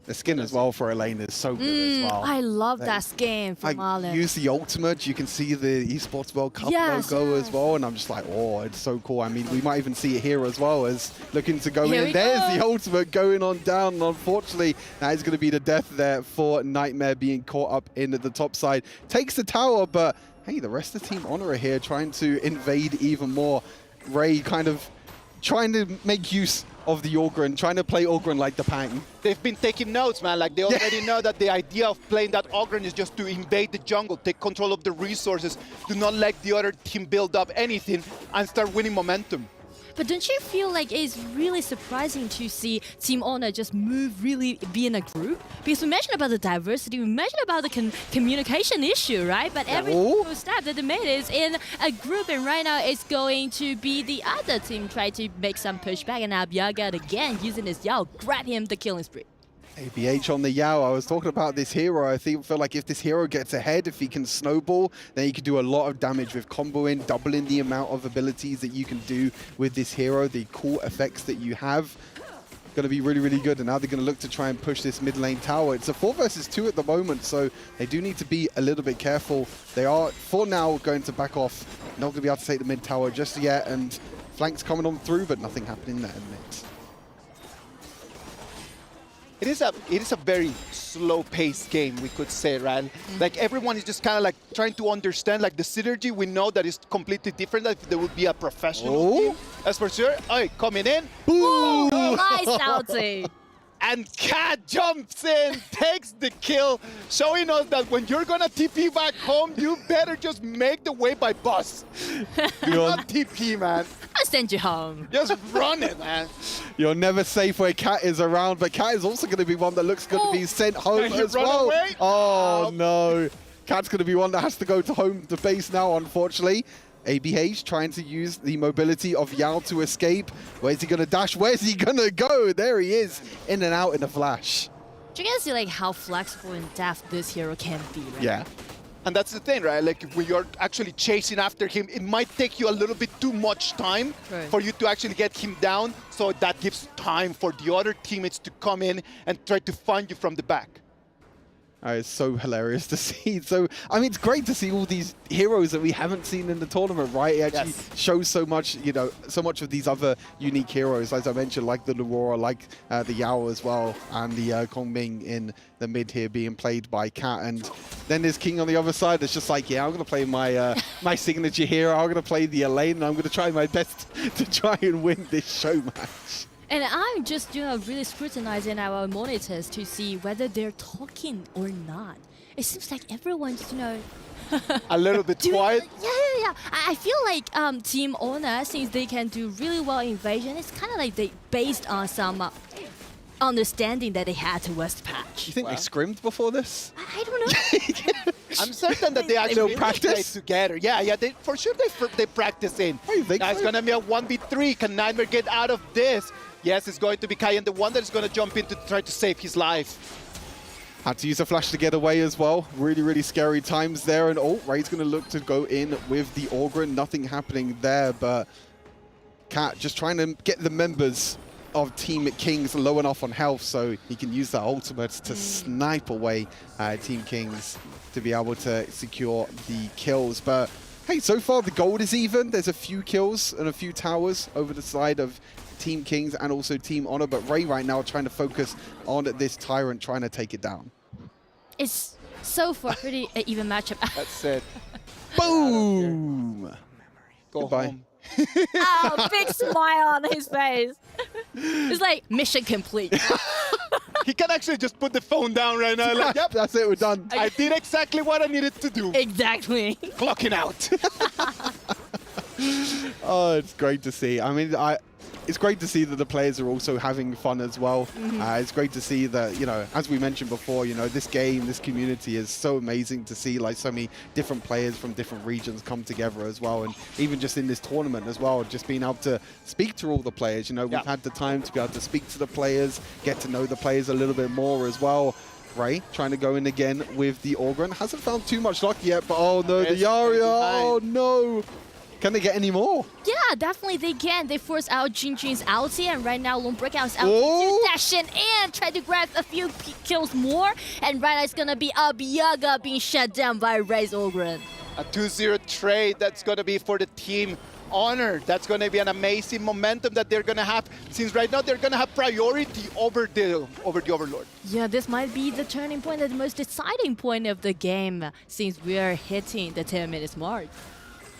The skin as well for Elaine is so good as well. I love that skin from Alien. Use the ultimate, you can see the Esports World Cup logo as well, and I'm just like, oh, it's so cool. I mean, we might even see it here as well as looking to go in. There's the ultimate going on down. And unfortunately, that is going to be the death there for Nightmare being caught up in at the top side. Takes the tower, but hey, the rest of Team Honor are here trying to invade even more. Ray kind of trying to make use of the Ogren, trying to play Ogren like the Pang. They've been taking notes, man. Like, they already know that the idea of playing that Ogren is just to invade the jungle, take control of the resources, do not let the other team build up anything, and start winning momentum. But don't you feel like it's really surprising to see Team Honor just really be in a group? Because we mentioned about the diversity, we mentioned about the communication issue, right? But every single step that they made is in a group, and right now it's going to be the other team try to make some pushback, and Abyaga again using his Yao, grab him the killing spree. ABH on the Yao. I was talking about this hero. I feel like if this hero gets ahead, if he can snowball, then he can do a lot of damage with comboing, doubling the amount of abilities that you can do with this hero, the cool effects that you have. Going to be really, really good. And now they're going to look to try and push this mid lane tower. It's a 4 versus 2 at the moment, so they do need to be a little bit careful. They are, for now, going to back off. Not going to be able to take the mid tower just yet, and flanks coming on through, but nothing happening there in mid. It is a very slow-paced game, we could say, right? Like, everyone is just kind of like trying to understand, like, the synergy. We know that is completely different. Like, there would be a professional team, that's for sure. Hey, coming in. Boom! Nice outing. And Cat jumps in, takes the kill, showing us that when you're gonna TP back home, you better just make the way by bus. Not TP, man. I'll send you home. Just run it, man. You're never safe where Cat is around, but Cat is also going to be one that looks going to be sent home as well. Away? Oh, no. Cat's going to be one that has to go to home to base now, unfortunately. ABH trying to use the mobility of Yao to escape. Where's he going to dash? Where's he going to go? There he is, in and out in a flash. You can see like how flexible and deft this hero can be, right? Yeah. And that's the thing, right? Like when you're actually chasing after him, it might take you a little bit too much time for you to actually get him down. So that gives time for the other teammates to come in and try to find you from the back. It's so hilarious to see. So, I mean, it's great to see all these heroes that we haven't seen in the tournament, right? It actually shows so much, you know, so much of these other unique heroes, as I mentioned, like the Aurora, like the Yao as well, and the Kongming in the mid here being played by Cat. And then there's King on the other side. It's just like, yeah, I'm going to play my my signature hero. I'm going to play the Elaine, and I'm going to try my best to try and win this show match. And I'm just, really scrutinizing our monitors to see whether they're talking or not. It seems like everyone's, a little bit quiet. Yeah. I feel like Team Honor, since they can do really well in invasion, it's kind of like they based on some understanding that they had to West Patch. You think they scrimmed before this? I don't know. I'm certain that they actually practice together. Yeah, for sure they practice in. Now it's gonna be a 1v3. Can Nightmare get out of this? Yes, it's going to be Cayenne, the one that is going to jump in to try to save his life. Had to use a flash to get away as well. Really, really scary times there. And Ray's going to look to go in with the Orgrin. Nothing happening there, but Cat just trying to get the members of Team Kings low enough on health so he can use that ultimate to snipe away Team Kings to be able to secure the kills. But hey, so far the gold is even. There's a few kills and a few towers over the side of Team Kings and also Team Honor, but Ray right now trying to focus on this Tyrant, trying to take it down. It's so far pretty even matchup. That's it. Boom! Goodbye. Home. Oh, big smile on his face. It's like mission complete. He can actually just put the phone down right now. Like, yep, that's it, we're done. I did exactly what I needed to do. Exactly. Clocking out. Oh, it's great to see. I mean, it's great to see that the players are also having fun as well. It's great to see that, as we mentioned before, this game, this community is so amazing to see, like so many different players from different regions come together as well. And even just in this tournament as well, just being able to speak to all the players. We've had the time to be able to speak to the players, get to know the players a little bit more as well. Ray trying to go in again with the Orgrin. Hasn't found too much luck yet, but oh no, the Yaria, oh no. Can they get any more? Yeah, definitely they can. They force out Jinjin's ulti, and right now Lone Breakout's ulti to dash in and try to grab a few kills more. And right now it's gonna be Abiyaga being shut down by Ray's Orgrin. A 2-0 trade that's gonna be for the Team Honor. That's gonna be an amazing momentum that they're gonna have, since right now they're gonna have priority over the Overlord. Yeah, this might be the turning point, the most exciting point of the game, since we are hitting the 10 minutes mark.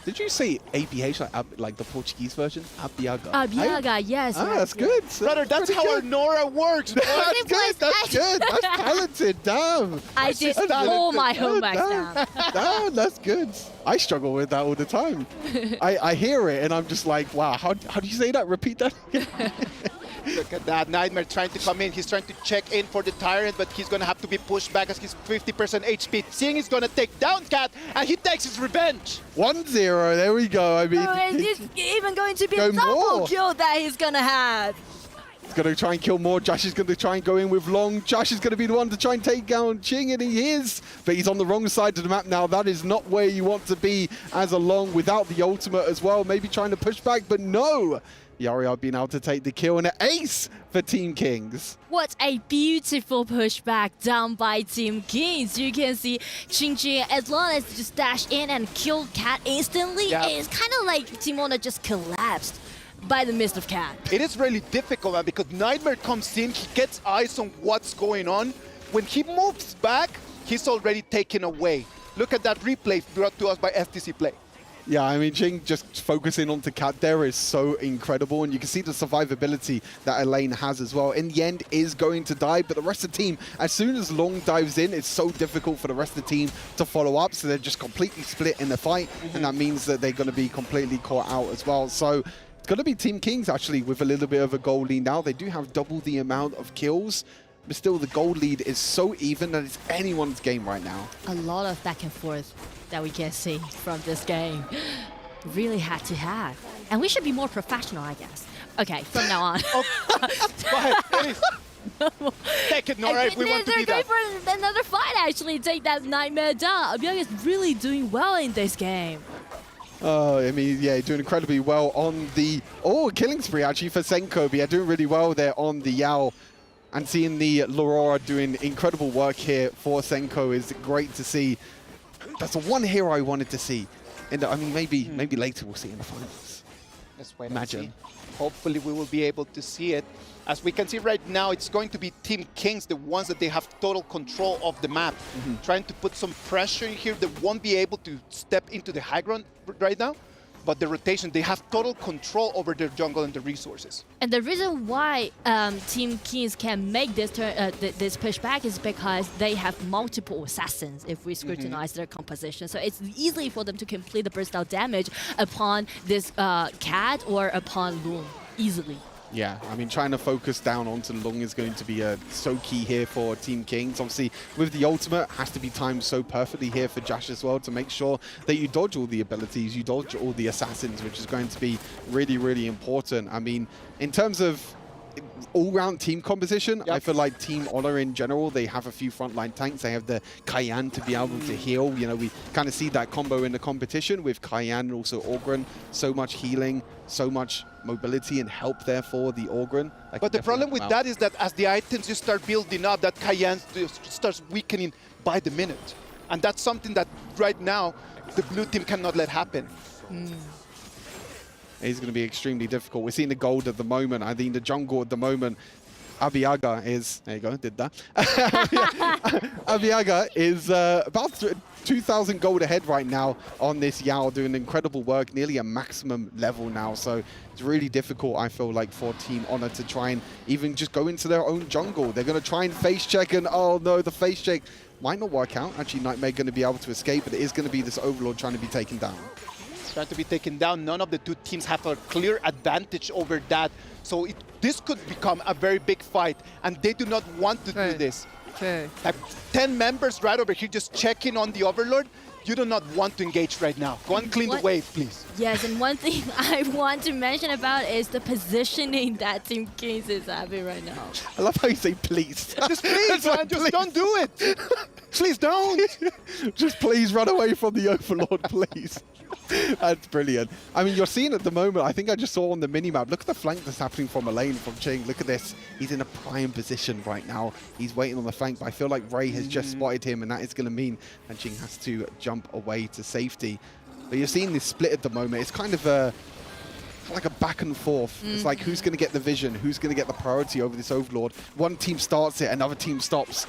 Did you say APH, like the Portuguese version? Abiyaga. Abiyaga, yes. Ah, that's good. Brother, that's how our Nora works. That's good, that's good. That's talented, damn. I did all my homework now. Damn, that's good. I struggle with that all the time. I hear it and I'm just like, wow, how do you say that? Repeat that again. Look at that, Nightmare trying to come in. He's trying to check in for the Tyrant, but he's going to have to be pushed back as he's 50% HP. Seeing he's going to take down Cat, and he takes his revenge. 1-0, there we go. I mean, it's even going to be a double kill that he's going to have. He's going to try and kill more. Josh is going to try and go in with Long. Josh is going to be the one to try and take down Ching, and he is. But he's on the wrong side of the map now. That is not where you want to be as a Long without the ultimate as well. Maybe trying to push back, but no. Yaria being able to take the kill and an ace for Team Kings. What a beautiful pushback down by Team Kings. You can see Jinjin, as long as just dash in and kill Cat instantly, it's kind of like Team Honor just collapsed by the mist of Cat. It is really difficult, man, because Nightmare comes in, he gets eyes on what's going on. When he moves back, he's already taken away. Look at that replay brought to us by FTC Play. Yeah, I mean, Jing just focusing onto Cat there is so incredible, and you can see the survivability that Elaine has as well. In the end, is going to die, but the rest of the team, as soon as Long dives in, it's so difficult for the rest of the team to follow up, so they're just completely split in the fight, and that means that they're going to be completely caught out as well. So it's going to be Team Kings, actually, with a little bit of a goal lead now. They do have double the amount of kills, but still the goal lead is so even that it's anyone's game right now. A lot of back and forth that we can see from this game. Really had to have. And we should be more professional, I guess. Okay, from now on. Go ahead, please. Take it, Nora, if we want to they're be going that. for another fight, actually, take that Nightmare down. Abiyaga is really doing well in this game. Oh, I mean, yeah, doing incredibly well on the killing spree actually for Senko. But yeah, doing really well there on the Yao. And seeing the Laurora doing incredible work here for Senko is great to see. That's the one hero I wanted to see. And I mean, maybe later we'll see in the finals. Let's wait Imagine. and see. Hopefully we will be able to see it. As we can see right now, it's going to be Team Kings, the ones that they have total control of the map. Trying to put some pressure in here. They won't be able to step into the high ground right now. But the rotation, they have total control over their jungle and the resources. And the reason why Team Kings can make this this pushback is because they have multiple assassins if we scrutinize their composition. So it's easy for them to complete the burst out damage upon this cat or upon Loon easily. Yeah, I mean, trying to focus down onto Lung is going to be so key here for Team Kings. Obviously, with the ultimate, has to be timed so perfectly here for Jash as well to make sure that you dodge all the abilities, you dodge all the assassins, which is going to be really, really important. I mean, in terms of all-round team composition, I feel like Team Honor in general, they have a few frontline tanks. They have the Cayenne to be able to heal. You know, we kind of see that combo in the competition with Cayenne and also Orgren. So much healing, so much mobility and help there for the Orgren. But the problem with that is that as the items just start building up, that Cayenne starts weakening by the minute. And that's something that right now the blue team cannot let happen. It's going to be extremely difficult. We're seeing the gold at the moment. I think the jungle at the moment, Abiyaga is, there you go, did that. Abiyaga is about 2,000 gold ahead right now on this Yao, doing incredible work, nearly a maximum level now. So it's really difficult, I feel like, for Team Honor to try and even just go into their own jungle. They're going to try and face check, and oh no, the face check might not work out. Actually, Nightmare going to be able to escape, but it is going to be this Overlord trying to be taken down. Trying to be taken down. None of the two teams have a clear advantage over that. So this could become a very big fight, and they do not want to do this. Like 10 members right over here just checking on the Overlord. You do not want to engage right now. Go and clean the wave, please. Yes, and one thing I want to mention about is the positioning that Team Kings is having right now. I love how you say please. Just please, man, just don't do it. Please don't. Just please run away from the Overlord, please. That's brilliant. I mean, you're seeing at the moment, I think I just saw on the minimap, look at the flank that's happening from Elaine, from Ching. Look at this. He's in a prime position right now. He's waiting on the flank, but I feel like Ray has just spotted him, and that is going to mean that Ching has to jump away to safety. But you're seeing this split at the moment. It's kind of like a back and forth. It's like, who's going to get the vision? Who's going to get the priority over this Overlord? One team starts it, another team stops.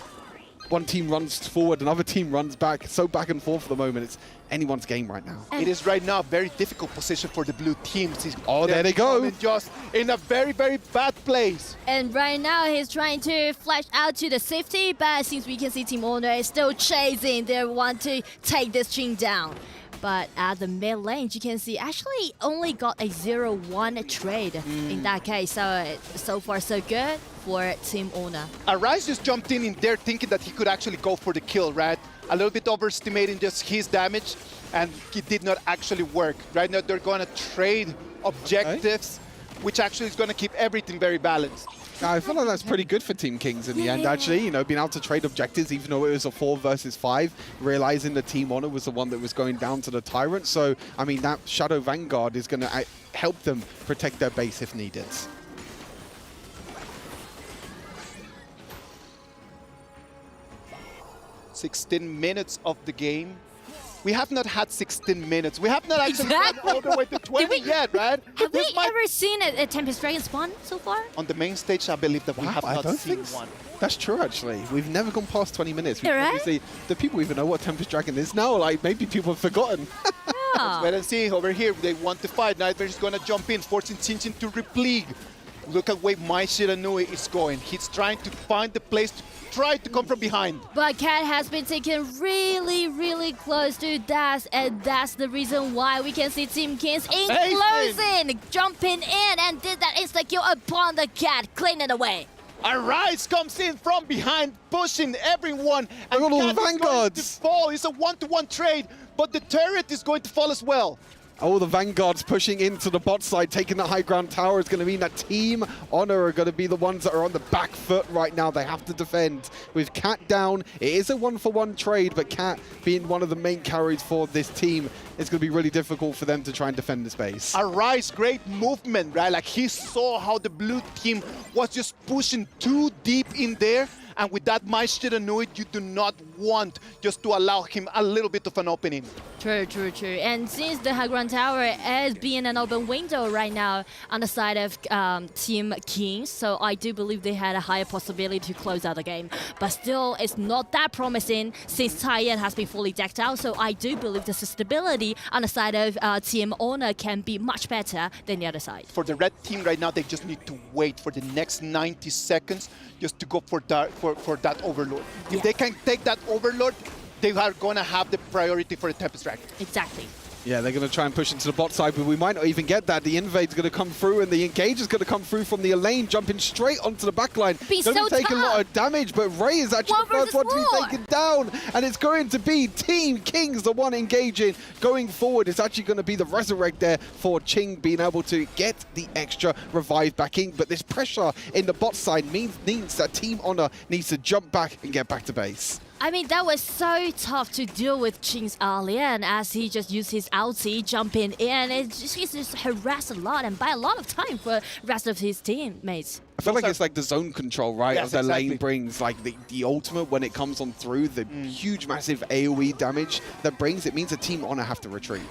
One team runs forward, another team runs back. So back and forth at the moment. It's anyone's game right now. It is right now a very difficult position for the blue teams. Oh, there they go. Just in a very, very bad place. And right now he's trying to flash out to the safety, but since we can see Team Honor is still chasing, they want to take this Ching down. But at the mid lane, you can see actually only got a 0-1 trade in that case. So far so good for Team Honor. Arise just jumped in there thinking that he could actually go for the kill, right? A little bit overestimating just his damage, and it did not actually work. Right now they're going to trade objectives, which actually is going to keep everything very balanced. I feel like that's pretty good for Team Kings in the end, actually. You know, being able to trade objectives, even though it was a 4 versus 5, realizing the Team Honor was the one that was going down to the Tyrant. So, I mean, that Shadow Vanguard is going to help them protect their base if needed. "16 minutes of the game." We have not had 16 minutes. We have not actually gone all the way to 20 yet, right? Have we ever seen a Tempest Dragon spawn so far? On the main stage, I believe that we have not seen one. That's true, actually. We've never gone past 20 minutes. Right? Do people even know what Tempest Dragon is now? Like, maybe people have forgotten. Let's wait and see. Over here, they want to fight. Nightmare is going to jump in, forcing Chinchin to repleague. Look at where Mai Shiranui is going. He's trying to find the place to try to come from behind. But Cat has been taken really, really close to Das, and that's the reason why we can see Team Kings closing, jumping in, and did that insta-kill upon the Cat, clean it away. Arise comes in from behind, pushing everyone, and all the Cat is going to Vanguards. fall. It's a 1-to-1 trade, but the turret is going to fall as well. All the Vanguards pushing into the bot side, taking the high ground tower is going to mean that Team Honor are going to be the ones that are on the back foot right now. They have to defend. With Cat down, it is a 1-for-1 trade, but Cat being one of the main carries for this team, it's going to be really difficult for them to try and defend this base. Arise, great movement, right? Like he saw how the blue team was just pushing too deep in there. And with that Maestro Inuit, you do not want just to allow him a little bit of an opening. True. And since the high ground tower is being an open window right now on the side of Team Kings, so I do believe they had a higher possibility to close out the game. But still, it's not that promising since Taiyan has been fully decked out, so I do believe the stability on the side of Team Honor can be much better than the other side. For the red team right now, they just need to wait for the next 90 seconds just to go for that Overlord. If they can take that Overlord, they are going to have the priority for the Tempest Dragon. Exactly. Yeah, they're going to try and push into the bot side, but we might not even get that. The invade's going to come through, and the engage is going to come through from the lane, jumping straight onto the backline. Going to be taking a lot of damage, but Ray is actually the first one to be taken down, and it's going to be Team Kings, the one engaging. Going forward, it's actually going to be the Resurrect there for Ching being able to get the extra revive back in, but this pressure in the bot side means that Team Honor needs to jump back and get back to base. I mean, that was so tough to deal with Ching's Lian as he just used his ulti, jumping in. He's just harassed a lot and buy a lot of time for the rest of his teammates. I feel like it's like the zone control, right? Yes, of the exactly. lane brings, like the ultimate when it comes on through, the huge, massive AoE damage that brings, it means the Team Honor have to retreat.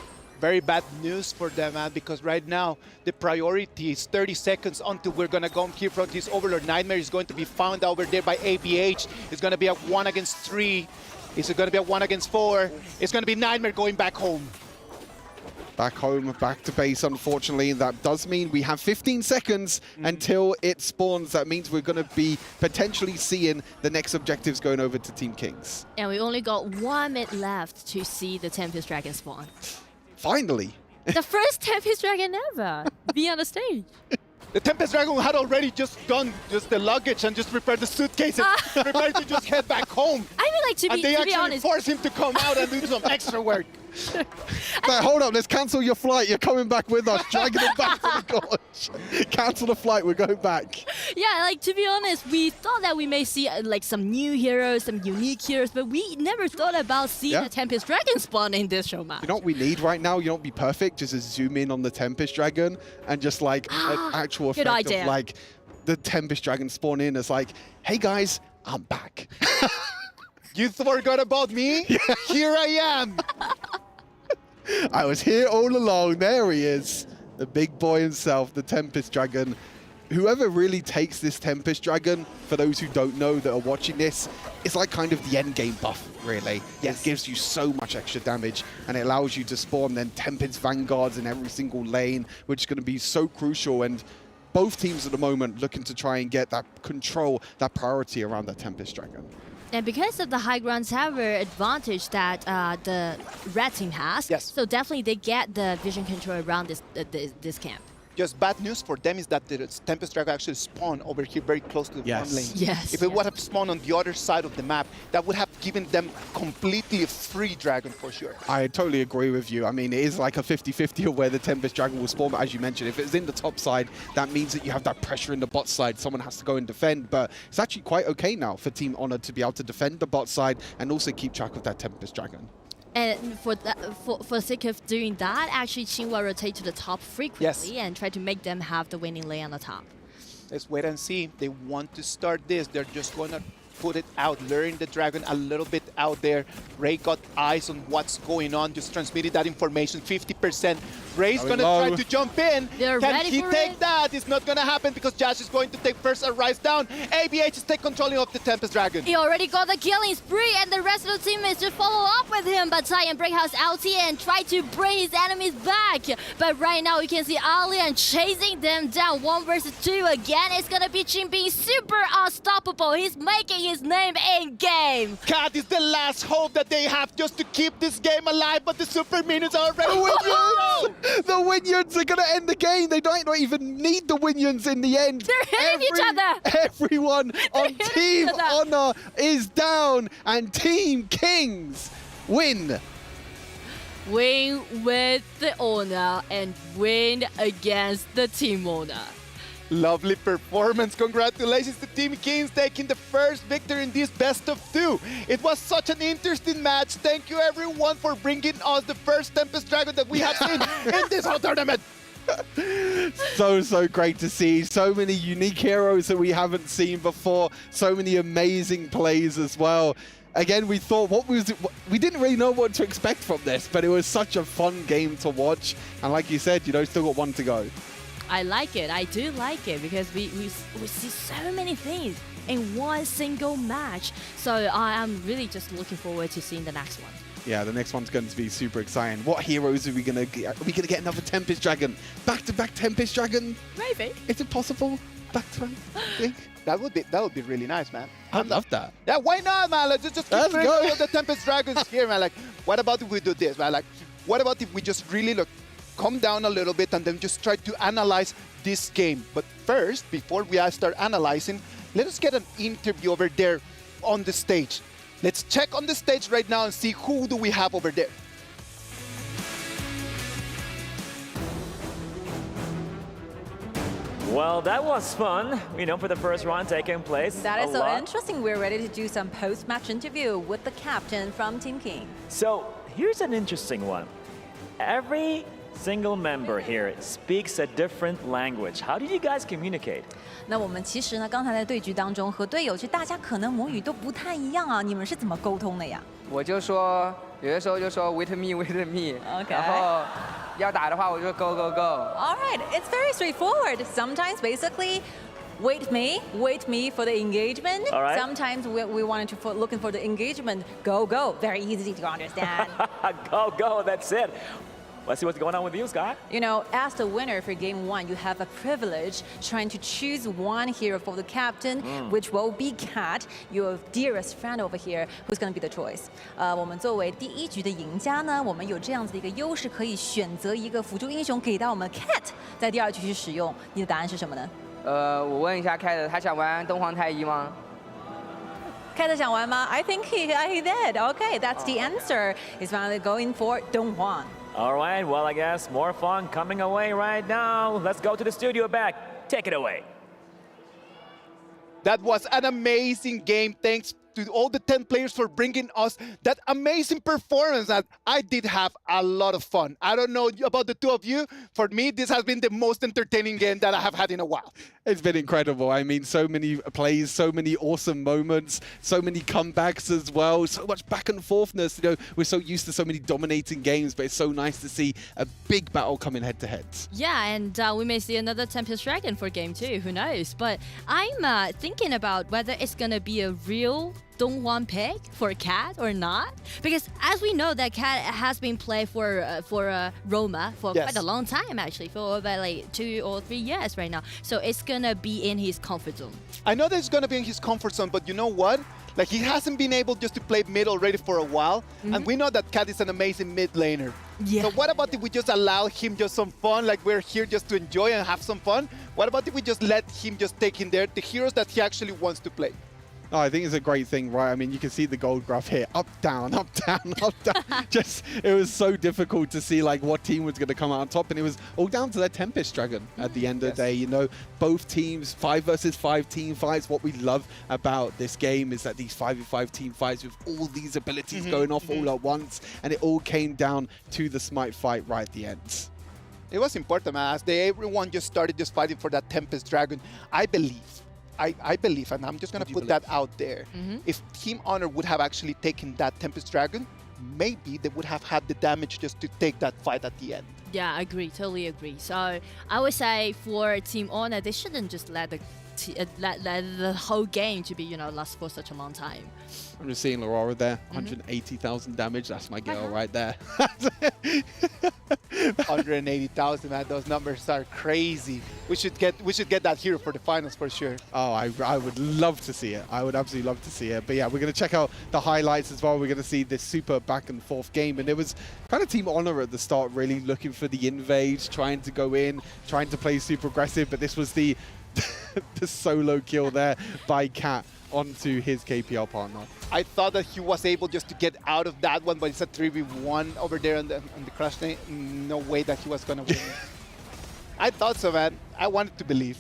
Very bad news for them, man, because right now the priority is 30 seconds until we're going to go here from this Overlord. Nightmare is going to be found over there by ABH. It's going to be a 1 against 3. It's going to be a 1 against 4. It's going to be Nightmare going back home. Back home, back to base, unfortunately. That does mean we have 15 seconds until it spawns. That means we're going to be potentially seeing the next objectives going over to Team Kings. And we only got 1 minute left to see the Tempest Dragon spawn. Finally. The first Tempest Dragon ever be on the stage. The Tempest Dragon had already just done just the luggage and just prepared the suitcase and prepared to just head back home. I mean, like, to and they be honest, forced him to come out and do some extra work. Now, hold up, let's cancel your flight. You're coming back with us. Dragging them back to the gorge. Cancel the flight, we're going back. Yeah, like, to be honest, we thought that we may see like some new heroes, some unique heroes, but we never thought about seeing the Tempest Dragon spawn in this show match. You know what we need right now? You don't be perfect. Just to zoom in on the Tempest Dragon and just like an actual Good effect idea. of like the Tempest Dragon spawn in as like, hey guys, I'm back. You forgot about me? Here I am. I was here all along. There he is. The big boy himself, the Tempest Dragon. Whoever really takes this Tempest Dragon, for those who don't know that are watching this, it's like kind of the end game buff, really. Yes. It gives you so much extra damage, and it allows you to spawn then Tempest Vanguards in every single lane, which is going to be so crucial. And both teams at the moment looking to try and get that control, that priority around that Tempest Dragon. And because of the high ground tower advantage that the red team has, so definitely they get the vision control around this camp. Just bad news for them is that the Tempest Dragon actually spawned over here very close to the front lane. Yes. If it would have spawned on the other side of the map, that would have given them completely a free dragon for sure. I totally agree with you. I mean, it is like a 50-50 of where the Tempest Dragon will spawn, but as you mentioned, if it's in the top side, that means that you have that pressure in the bot side. Someone has to go and defend, but it's actually quite okay now for Team Honor to be able to defend the bot side and also keep track of that Tempest Dragon. And for the sake of doing that, actually Qing will rotate to the top frequently and try to make them have the winning lane on the top. Let's wait and see. They want to start this. They're just going to put it out, luring the dragon a little bit out there. Ray got eyes on what's going on, just transmitted that information, 50%. Ray's going to try to jump in. Can he take that? It's not going to happen because Josh is going to take first a rise down. ABH is take control of the Tempest Dragon. He already got the killing spree and the rest of the teammates just follow up with him, but Ty and Breakhouse ulti and try to bring his enemies back. But right now you can see Alian chasing them down 1 versus 2 again. It's going to be Qing being super unstoppable. He's making his name in game. Cat is the last hope that they have just to keep this game alive, but the super minions are already with The Winions are going to end the game. They don't even need the Winions in the end. They're hitting each other. Everyone on Team Honor is down, and Team Kings win. win with the owner and win against the team owner. Lovely performance. Congratulations to Team Kings taking the first victory in this best of 2. It was such an interesting match. Thank you everyone for bringing us the first Tempest Dragon that we have seen in this whole tournament. So great to see. So many unique heroes that we haven't seen before. So many amazing plays as well. Again, we thought, we didn't really know what to expect from this, but it was such a fun game to watch. And like you said, still got one to go. I like it. I do like it because we see so many things in one single match. So I'm really just looking forward to seeing the next one. Yeah, the next one's going to be super exciting. What heroes are we going to get? Are we going to get another Tempest Dragon? Back-to-back Tempest Dragon? Maybe. Is it possible? Back-to-back? That would be really nice, man. I'd love that. Yeah, why not, man? Let's just keep bringing all the Tempest Dragons here, man. Like, what about if we do this, man? Like, what about if we just really calm down a little bit and then just try to analyze this game? But first, before we start analyzing, let us get an interview over there on the stage. Let's check on the stage right now and see who do we have over there. Well, that was fun, for the first round taking place. That is so interesting. We're ready to do some post-match interview with the captain from Team King. So here's an interesting one. Every single member here speaks a different language. How did you guys communicate? 那我们其实呢，刚才在对局当中和队友，其实大家可能母语都不太一样啊。你们是怎么沟通的呀？我就说，有的时候就说 wait me wait me， 然后要打的话我就 go go go。 All right, it's very straightforward. Sometimes basically. Wait me for the engagement. All right. Sometimes we wanted to looking for the engagement. Go, go. Very easy to understand. Go, that's it. Let's see what's going on with you, Scott. As the winner for Game 1, you have a privilege trying to choose one hero for the captain, which will be Cat, your dearest friend over here, who's going to be the choice. 我们作为第一局的赢家呢，我们有这样子的一个优势，可以选择一个辅助英雄给到我们 Cat， 在第二局去使用。你的答案是什么呢？我问一下 Cat， 他想玩东皇太一吗？ Cat 想玩吗？ I think he did. Okay, that's the answer. He's finally going for Donghuan. All right, well, I guess more fun coming away right now. Let's go to the studio back. Take it away. That was an amazing game. Thanks to all the 10 players for bringing us that amazing performance. That I did have a lot of fun. I don't know about the two of you. For me, this has been the most entertaining game that I have had in a while. It's been incredible. I mean, so many plays, so many awesome moments, so many comebacks as well, so much back and forthness. We're so used to so many dominating games, but it's so nice to see a big battle coming head to head. Yeah, and we may see another Tempest Dragon for Game 2. Who knows? But I'm thinking about whether it's going to be a real Donghuan pick for Cat or not, because as we know that Cat has been played for Roma for quite a long time, actually, for about like 2 or 3 years right now. So it's gonna be in his comfort zone. I know that it's gonna be in his comfort zone, but you know what? Like, he hasn't been able just to play mid already for a while, and we know that Cat is an amazing mid laner. Yeah. So what about if we just allow him just some fun, like we're here just to enjoy and have some fun? What about if we just let him just take in there the heroes that he actually wants to play? Oh, I think it's a great thing, right? I mean, you can see the gold graph here. Up, down, up, down, up, down. It was so difficult to see like what team was going to come out on top. And it was all down to that Tempest Dragon at the end of the day. Both teams, 5 versus 5 team fights. What we love about this game is that these 5v5 team fights with all these abilities going off all at once. And it all came down to the Smite fight right at the end. It was important, man. As everyone just started just fighting for that Tempest Dragon. I believe, and I'm just going to put that out there, if Team Honor would have actually taken that Tempest Dragon, maybe they would have had the damage just to take that fight at the end. Yeah, I agree, totally agree. So I would say for Team Honor, they shouldn't just let the whole game to be, last for such a long time. I'm just seeing Aurora there, 180,000 damage. That's my girl right there. 180,000, man. Those numbers are crazy. We should get that hero for the finals for sure. Oh, I would love to see it. I would absolutely love to see it. But yeah, we're going to check out the highlights as well. We're going to see this super back and forth game. And it was kind of Team Honor at the start, really looking for the invade, trying to go in, trying to play super aggressive. But this was the the solo kill there by Cat onto his KPL partner. I thought that he was able just to get out of that one, but it's a 3v1 over there on the crash lane. No way that he was going to win. I thought so, man. I wanted to believe.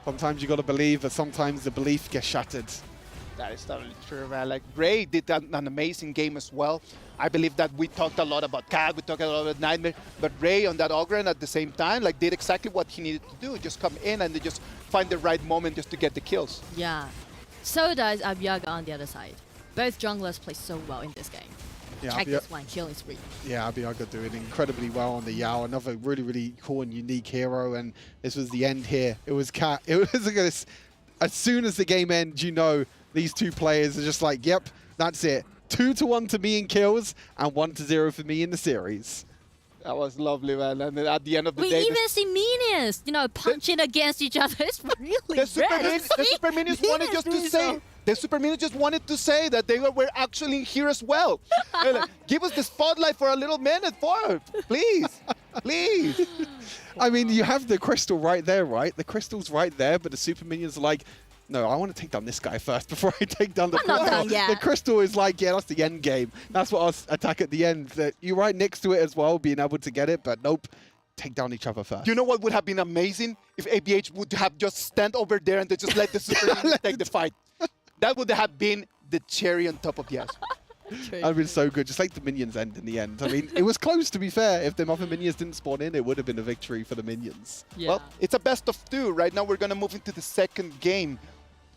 Sometimes you got to believe, but sometimes the belief gets shattered. That is totally true, man. Like, Ray did an amazing game as well. I believe that we talked a lot about Cat, we talked a lot about Nightmare, but Ray on that Ogren at the same time, like, did exactly what he needed to do. Just come in and just find the right moment just to get the kills. Yeah. So does Abyaga on the other side. Both junglers play so well in this game. Yeah, Check this one, killing spree. Yeah, Abyaga doing incredibly well on the Yao. Another really, really cool and unique hero. And this was the end here. It was Cat. It was as soon as the game ends, you know, these two players are just like, yep, that's it. 2-1 to me in kills and 1-0 for me in the series. That was lovely, man. And then at the end of the We day, even see minions, you know, punching against each other. It's really the super minions wanted just to say. The super minions just wanted to say that they were actually here as well. Like, give us the spotlight for a little minute, please, please. I mean, you have the crystal right there, right? The crystal's right there, but the super minions are like, no, I want to take down this guy first before I take down the crystal. The crystal is like, yeah, that's the end game. That's what I'll attack at the end. You're right next to it as well, being able to get it, but nope. Take down each other first. You know what would have been amazing? If ABH would have just stand over there and they just let the super minions take the fight. That would have been the cherry on top of the ice. That would have been so good. Just like the minions end in the end. I mean, it was close, to be fair. If the other minions didn't spawn in, it would have been a victory for the minions. Yeah. Well, it's a best of 2. Right now, we're going to move into the second game.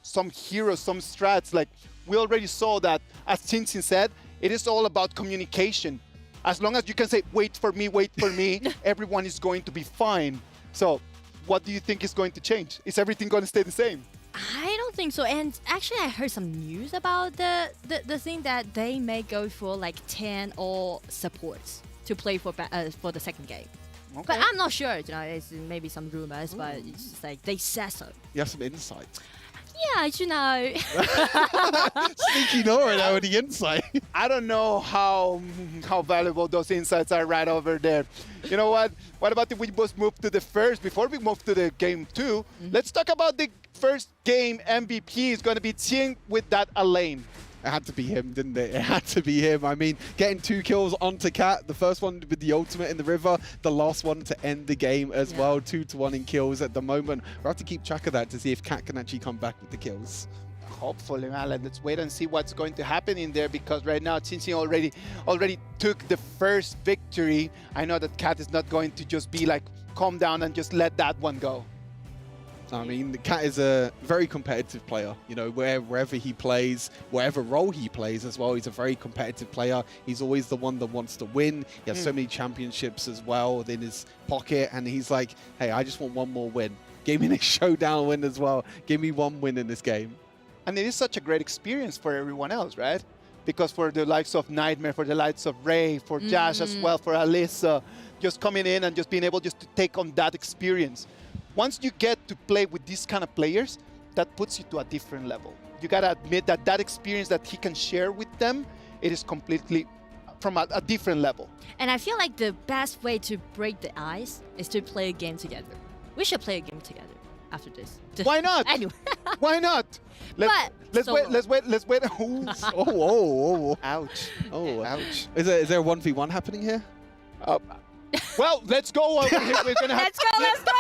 Some heroes, some strats. Like, we already saw that, as Chinsin said, it is all about communication. As long as you can say, wait for me, everyone is going to be fine. So, what do you think is going to change? Is everything going to stay the same? I don't think so. And actually, I heard some news about the thing that they may go for like 10 all supports to play for the second game. Okay. But I'm not sure. You know, it's maybe some rumors, but it's just like they said so. You have some insight. Yeah, you know. Sneaky Nora now with the insight. I don't know how valuable those insights are right over there. You know what? What about if we just move to the first, before we move to the game 2, let's talk about the first game MVP is going to be Tien with that Elaine. It had to be him, didn't it? It had to be him. I mean, getting 2 kills onto Cat. The first one with the ultimate in the river. The last one to end the game as well. 2-1 in kills at the moment. We'll have to keep track of that to see if Cat can actually come back with the kills. Hopefully, man. Let's wait and see what's going to happen in there, because right now Chinsin already took the first victory. I know that Cat is not going to just be like, calm down and just let that one go. I mean, the Cat is a very competitive player. You know, wherever he plays, whatever role he plays as well, he's a very competitive player. He's always the one that wants to win. He has so many championships as well in his pocket, and he's like, hey, I just want one more win. Give me this showdown win as well. Give me one win in this game. And it is such a great experience for everyone else, right? Because for the likes of Nightmare, for the likes of Ray, for Josh as well, for Alyssa, just coming in and just being able just to take on that experience. Once you get to play with these kind of players, that puts you to a different level. You gotta admit that that experience that he can share with them, it is completely from a different level. And I feel like the best way to break the ice is to play a game together. We should play a game together after this. Why not? Anyway. Why not? Let's wait. Oh. Ouch. Oh, ouch. Is there a 1v1 happening here? Well, let's go. We're gonna have let's go.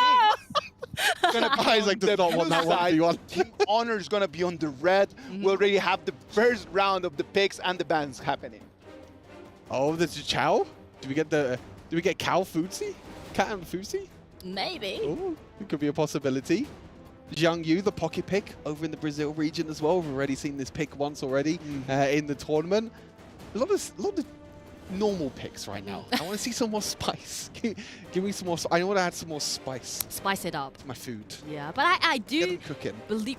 Isaac does not want that 1v1. Team Honor is gonna be on the red. We already have the first round of the picks and the bans happening. Oh, there's a Chow? Do we get Cal Fuzi? Cat and Fuzi? Maybe. Oh, it could be a possibility. Jiang Yu, the pocket pick over in the Brazil region as well. We've already seen this pick once already in the tournament. A lot of normal picks right now. I want to see some more spice. Give me some more. I want to add some more spice. Spice it up. To my food. Yeah, but I do believe.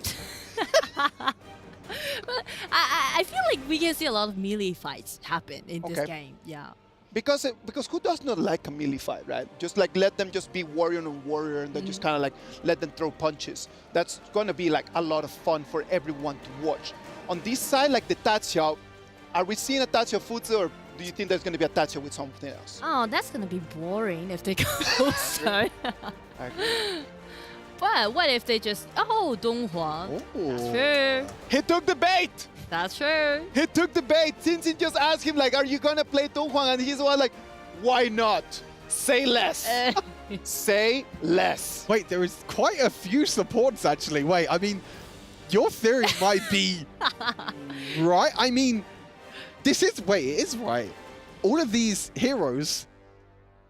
But I feel like we can see a lot of melee fights happen in this game. Yeah. Because who does not like a melee fight, right? Just like let them just be warrior on warrior and then just kind of like let them throw punches. That's going to be like a lot of fun for everyone to watch. On this side, like the Tatsia, are we seeing a Tatsia Fuzi, or do you think there's going to be a Tatsia with something else? Oh, that's going to be boring if they go so. Well, what if they just Donghuang? That's true. He took the bait. That's true. He took the bait. Since just asked him like, "Are you gonna play Donghuang?" And he's the one like, "Why not? Say less. Say less." Wait, there is quite a few supports actually. Wait, I mean, your theory might be right. I mean, it is right. All of these heroes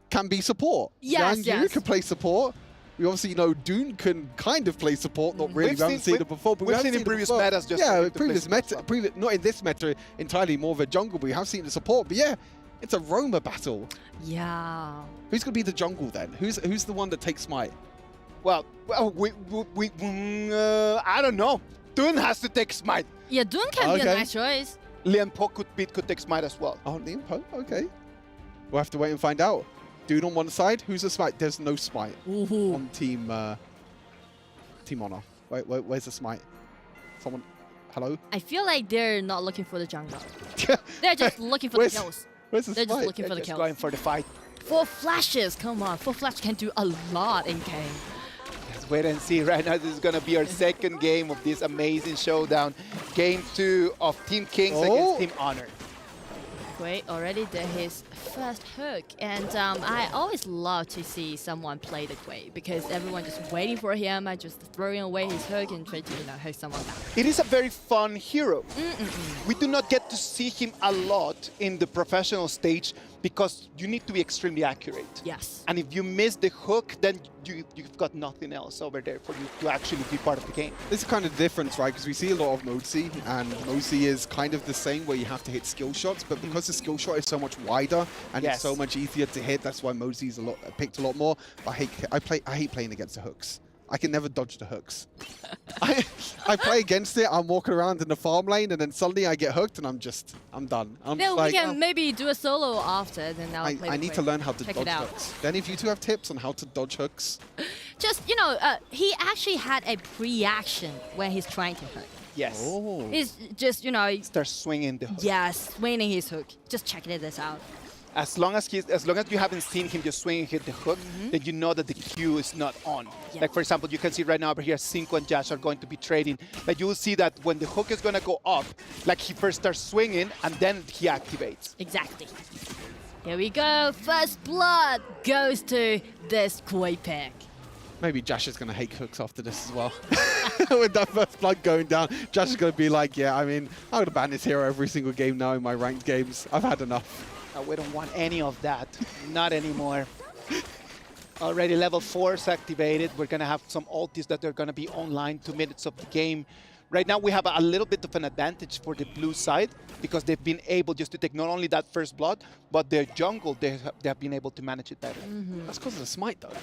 can be support. Yes, Yang Yu can play support. We obviously know Dune can kind of play support. Not really. We haven't seen it before, but we've seen in previous metas. Previous meta. Not in this meta entirely. More of a jungle. But we have seen the support. But yeah, it's a Roma battle. Yeah. Who's gonna be the jungle then? Who's the one that takes smite? Well, I don't know. Dune has to take smite. Yeah, Dune can be a nice choice. Lian Po could take smite as well. Oh, Lian Po. Okay. We'll have to wait and find out. Dune on one side. Who's the smite? There's no smite on Team Honor. Wait, where's the smite? Someone. Hello. I feel like they're not looking for the jungle. They're just looking for the kills. Where's the They're smite? just looking for the kills. Going for the fight. 4 flashes. Come on, 4 flashes can do a lot in game. Let's wait and see. Right now, this is gonna be our second game of this amazing showdown. Game 2 of Team Kings against Team Honor. Wait, already did his first hook, and I always love to see someone play the Quay because everyone just waiting for him and just throwing away his hook and trying to hook someone down. It is a very fun hero. We do not get to see him a lot in the professional stage because you need to be extremely accurate. Yes. And if you miss the hook, then you've got nothing else over there for you to actually be part of the game. This is kind of the difference, right? Because we see a lot of Modesy, and Modesy is kind of the same where you have to hit skill shots, but because the skill shot is so much wider and it's so much easier to hit, that's why Modesy is picked a lot more. But I hate playing against the hooks. I can never dodge the hooks. I play against it, I'm walking around in the farm lane, and then suddenly I get hooked, and I'm done. Then we can maybe do a solo after, then I'll play I need to learn how to dodge hooks. Then if you two have tips on how to dodge hooks. Just, he actually had a pre-action when he's trying to hook. Yes. He's just, starts swinging the hook. Yes, swinging his hook. Just checking this out. As long as you haven't seen him just swing and hit the hook, then you know that the Q is not on. Yeah. Like for example, you can see right now over here, Cinco and Josh are going to be trading. Like you will see that when the hook is going to go up, like he first starts swinging and then he activates. Exactly. Here we go. First blood goes to this Koi pick. Maybe Josh is going to hate hooks after this as well. With that first blood going down, Josh is going to be like, yeah, I mean, I'm going to ban this hero every single game now in my ranked games. I've had enough. We don't want any of that. Not anymore. Already level 4 is activated. We're going to have some ultis that are going to be online 2 minutes of the game. Right now, we have a little bit of an advantage for the blue side because they've been able just to take not only that first blood, but their jungle, they have been able to manage it better. That's because of the smite, though.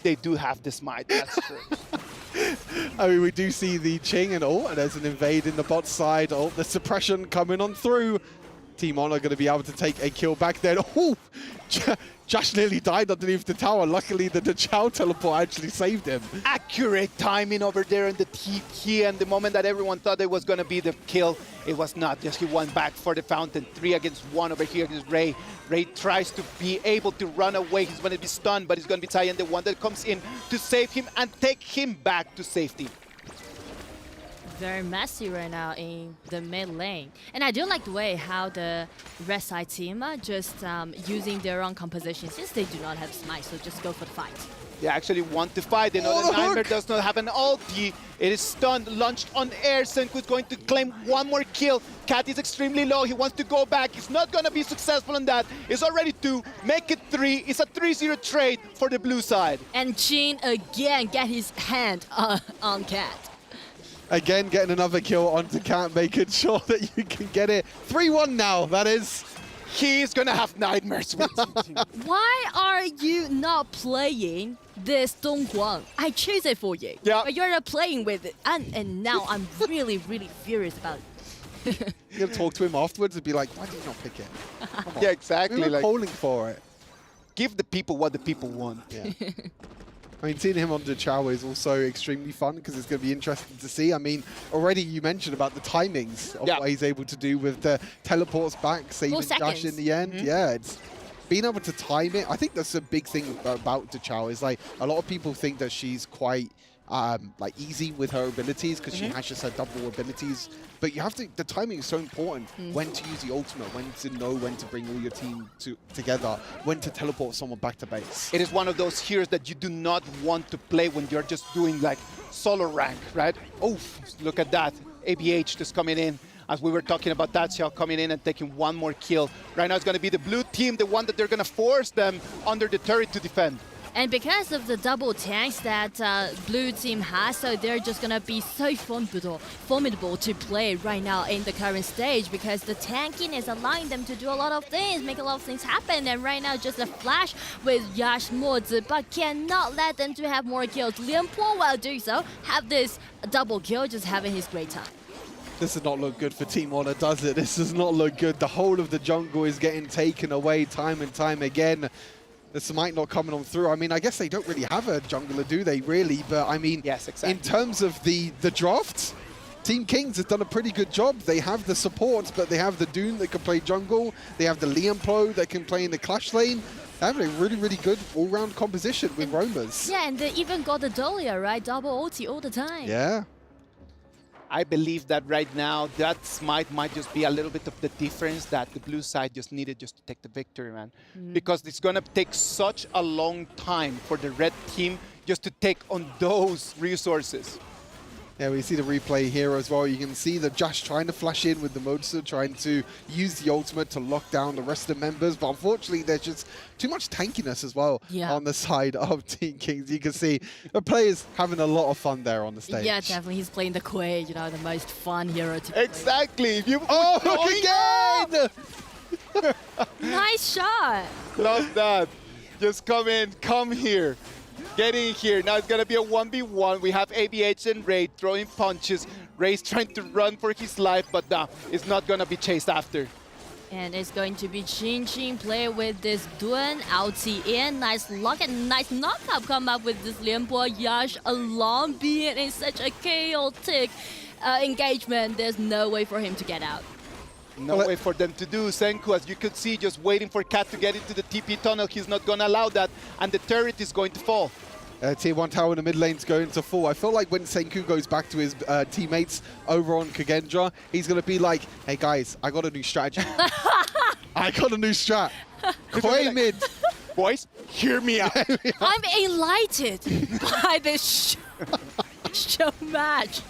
They do have the smite, that's true. I mean, we do see the Ching and and there's an invade in the bot side. The suppression coming on through. Team Honor going to be able to take a kill back there. Oh, Josh nearly died underneath the tower. Luckily, the Chow teleport actually saved him. Accurate timing over there in the TP, and the moment that everyone thought it was going to be the kill, it was not. Just he went back for the fountain. 3 against 1 over here against Ray. Ray tries to be able to run away. He's going to be stunned, but he's going to be Taiyan, the one that comes in to save him and take him back to safety. Very messy right now in the mid lane. And I do like the way how the red side team are just using their own composition since they do not have smite, so just go for the fight. They actually want to fight. They know that Nightmare does not have an ulti. It is stunned, launched on air. Senku is going to claim 1 more kill. Cat is extremely low. He wants to go back. He's not going to be successful in that. It's already 2. Make it 3. It's a 3-0 trade for the blue side. And Jin again get his hand on Cat. Again, getting another kill onto Cat, making sure that you can get it. 3-1 now, that is. He's going to have nightmares with Why are you not playing this Donghuang? I choose it for you. Yeah. But you're not playing with it. And now I'm really, really furious about it. You're going to talk to him afterwards and be like, why did you not pick it? Come on. Yeah, exactly. We were like, calling for it. Give the people what the people want. Yeah. I mean, seeing him on the Chow is also extremely fun because it's going to be interesting to see. I mean, already you mentioned about the timings of what he's able to do with the teleports back, saving Josh in the end. Yeah, being able to time it, I think that's a big thing about Dachao, is like a lot of people think that she's quite like easy with her abilities because she has just her double abilities, but you have to, the timing is so important. When to use the ultimate, when to know when to bring all your team together, when to teleport someone back to base. It is one of those heroes that you do not want to play when you're just doing like solo rank, right? Oh, look at that. ABH just coming in. As we were talking about Dachao coming in and taking one more kill. Right now it's going to be the blue team, the one that they're going to force them under the turret to defend. And because of the double tanks that blue team has, so they're just gonna be so formidable to play right now in the current stage, because the tanking is allowing them to do a lot of things, make a lot of things happen. And right now just a flash with Yash Mozi, but cannot let them to have more kills. Lian Po, while doing so, have this double kill, just having his great time. This does not look good for Team Honor, does it? This does not look good. The whole of the jungle is getting taken away time and time again. The Smite not coming on through. I mean, I guess they don't really have a jungler, do they, really? But, I mean, yes, exactly. In terms of the draft, Team Kings has done a pretty good job. They have the support, but they have the Dune that can play jungle. They have the Lianpo that can play in the Clash lane. They have a really, really good all-round composition with roamers. Yeah, and they even got the Dolia, right? Double ulti all the time. Yeah. I believe that right now, that Smite might just be a little bit of the difference that the blue side just needed just to take the victory, man. Because it's going to take such a long time for the red team just to take on those resources. Yeah, we see the replay here as well. You can see the Josh trying to flash in with the Moza, trying to use the ultimate to lock down the rest of the members. But unfortunately, there's just too much tankiness as well on the side of Team Kings. You can see the players having a lot of fun there on the stage. Yeah, definitely. He's playing the Quay, you know, the most fun hero to Exactly. If you look again! Nice shot. Love that. Just come in, come here. Get in here. Now it's going to be a 1v1. We have ABH and Ray throwing punches. Ray's trying to run for his life, but it's not going to be chased after. And it's going to be Chin play with this Duen, outie in. Nice lock and nice knockup come up with this Lianpo Yash alone, being in such a chaotic engagement. There's no way for him to get out. No way for them to do. Senku, as you could see, just waiting for Cat to get into the TP tunnel. He's not going to allow that, and the turret is going to fall. Tier 1 tower in the mid lane's going to fall. I feel like when Senku goes back to his teammates over on Kagendra, he's going to be like, hey guys, I got a new strategy. I got a new strat. Quay mid. Boys, hear me out. I'm enlightened by this show match.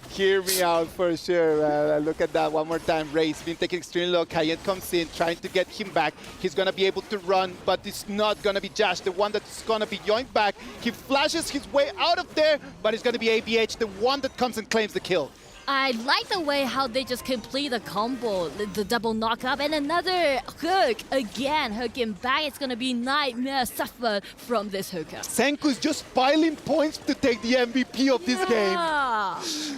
Hear me out for sure. Look at that one more time. Ray's been taking extremely low. Kayet comes in, trying to get him back. He's going to be able to run, but it's not going to be Josh, the one that's going to be yoinked back. He flashes his way out of there, but it's going to be ABH, the one that comes and claims the kill. I like the way how they just complete the combo, the double knockup, and another hook again, hooking back. It's gonna be nightmare suffer from this hooker. Senku's just piling points to take the MVP of this game.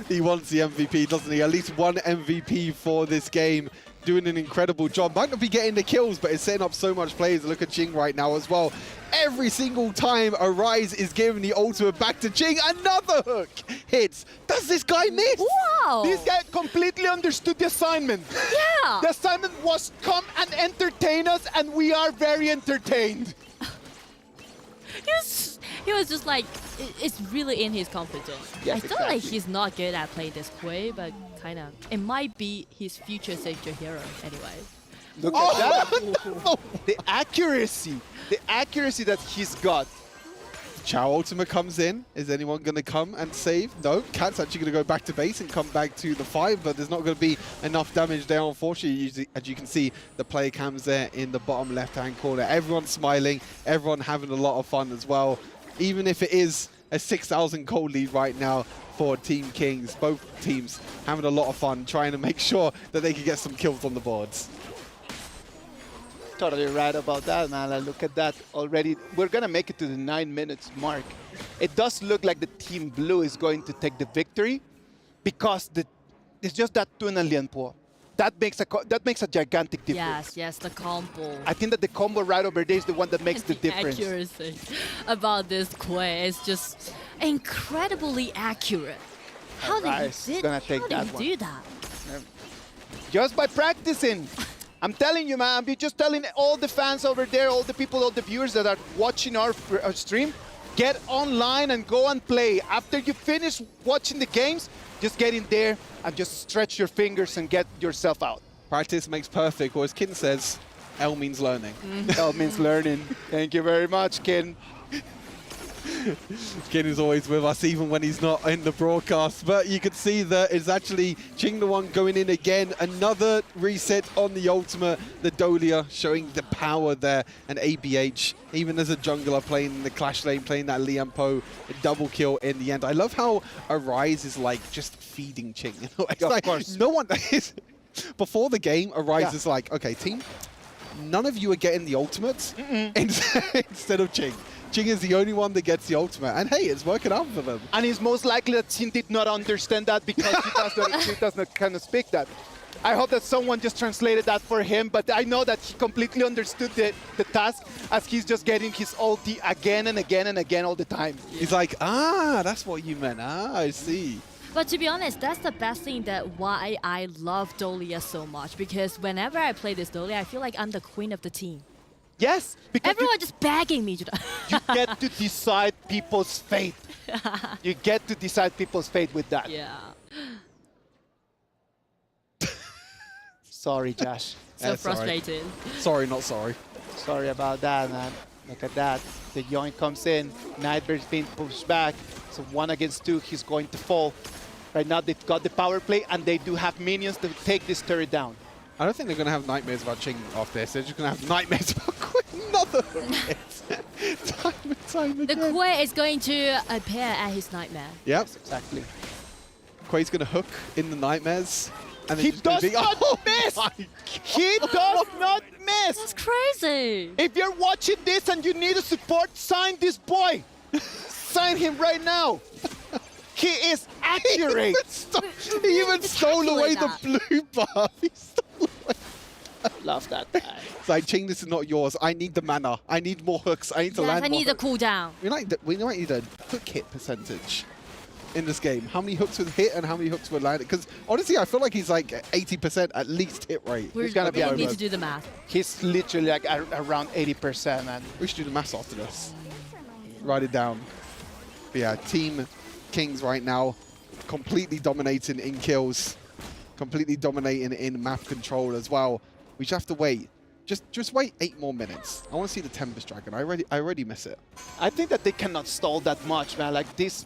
He wants the MVP, doesn't he? At least one MVP for this game. Doing an incredible job. Might not be getting the kills, but it's setting up so much plays. Look at Jing right now as well. Every single time Arise is giving the ultimate back to Jing, another hook hits. Does this guy miss? Wow! This guy completely understood the assignment. Yeah! The assignment was come and entertain us, and we are very entertained. He was just like, it's really in his confidence. Yes, I feel like he's not good at playing this Quay, but kind of, it might be his future signature hero anyway. Look at that. The accuracy that he's got. Chow ultimate comes in. Is anyone going to come and save? No. Cat's actually going to go back to base and come back to the 5, but there's not going to be enough damage there, unfortunately. As you can see, the player cams there in the bottom left-hand corner. Everyone's smiling. Everyone having a lot of fun as well. Even if it is a 6,000 gold lead right now for Team Kings. Both teams having a lot of fun trying to make sure that they can get some kills on the boards. Totally right about that, man. Look at that already. We're going to make it to the 9 minutes mark. It does look like the Team Blue is going to take the victory because it's just that Tun and Lianpo. That makes a gigantic difference. Yes, the combo. I think that the combo right over there is the one that makes the difference. Accuracy about this Quay is just incredibly accurate. How did you do that? Just by practicing. I'm telling you, man, I'm just telling all the fans over there, all the people, all the viewers that are watching our stream, get online and go and play. After you finish watching the games, just get in there and just stretch your fingers and get yourself out. Practice makes perfect, or as Kin says, L means learning. L means learning. Thank you very much, Kin. Kin is always with us, even when he's not in the broadcast. But you can see that it's actually Ching the one going in again. Another reset on the ultimate. The Dolia showing the power there. And ABH, even as a jungler playing in the Clash lane, playing that Lian Po, a double kill in the end. I love how Arise is like just feeding Ching. It's of like, course. No one is. Before the game, Arise is like, okay, team, none of you are getting the ultimate instead of Ching. Ching is the only one that gets the ultimate, and hey, it's working out for them. And it's most likely that Xin did not understand that because he does not kind of speak that. I hope that someone just translated that for him, but I know that he completely understood the task as he's just getting his ulti again and again and again all the time. He's like, ah, that's what you meant. Ah, I see. But to be honest, that's the best thing that why I love Dolia so much, because whenever I play this Dolia, I feel like I'm the queen of the team. Yes, because everyone just begging me to. You get to decide people's fate. You get to decide people's fate with that. Yeah. Sorry, Josh. So frustrated. Sorry, not sorry. Sorry about that, man. Look at that. The yoink comes in. Nightmare's being pushed back. So 1 against 2, he's going to fall. Right now, they've got the power play, and they do have minions to take this turret down. I don't think they're going to have nightmares about Ching after this. They're just going to have nightmares about another time and time again. The Quay is going to appear at his nightmare. Yep. Exactly. Quay's going to hook in the nightmares. And He does not miss! He does not miss! That's crazy! If you're watching this and you need a support, sign this boy! Sign him right now! He is accurate! He even stole away the blue buff! He stole away. Love that guy. It's like, Ching, this is not yours. I need the mana. I need more hooks. I need to land I more need a hooks. cooldown. We might need a hook hit percentage in this game. How many hooks were hit and how many hooks were landed? Because honestly, I feel like he's like 80% at least hit rate. We're gonna be need to do the math. He's literally like around 80%, man. We should do the maths after this. Write it down. But yeah, Team Kings right now completely dominating in kills, completely dominating in map control as well. We just have to wait. Just wait 8 more minutes. I want to see the Tempest Dragon. I already miss it. I think that they cannot stall that much, man. Like this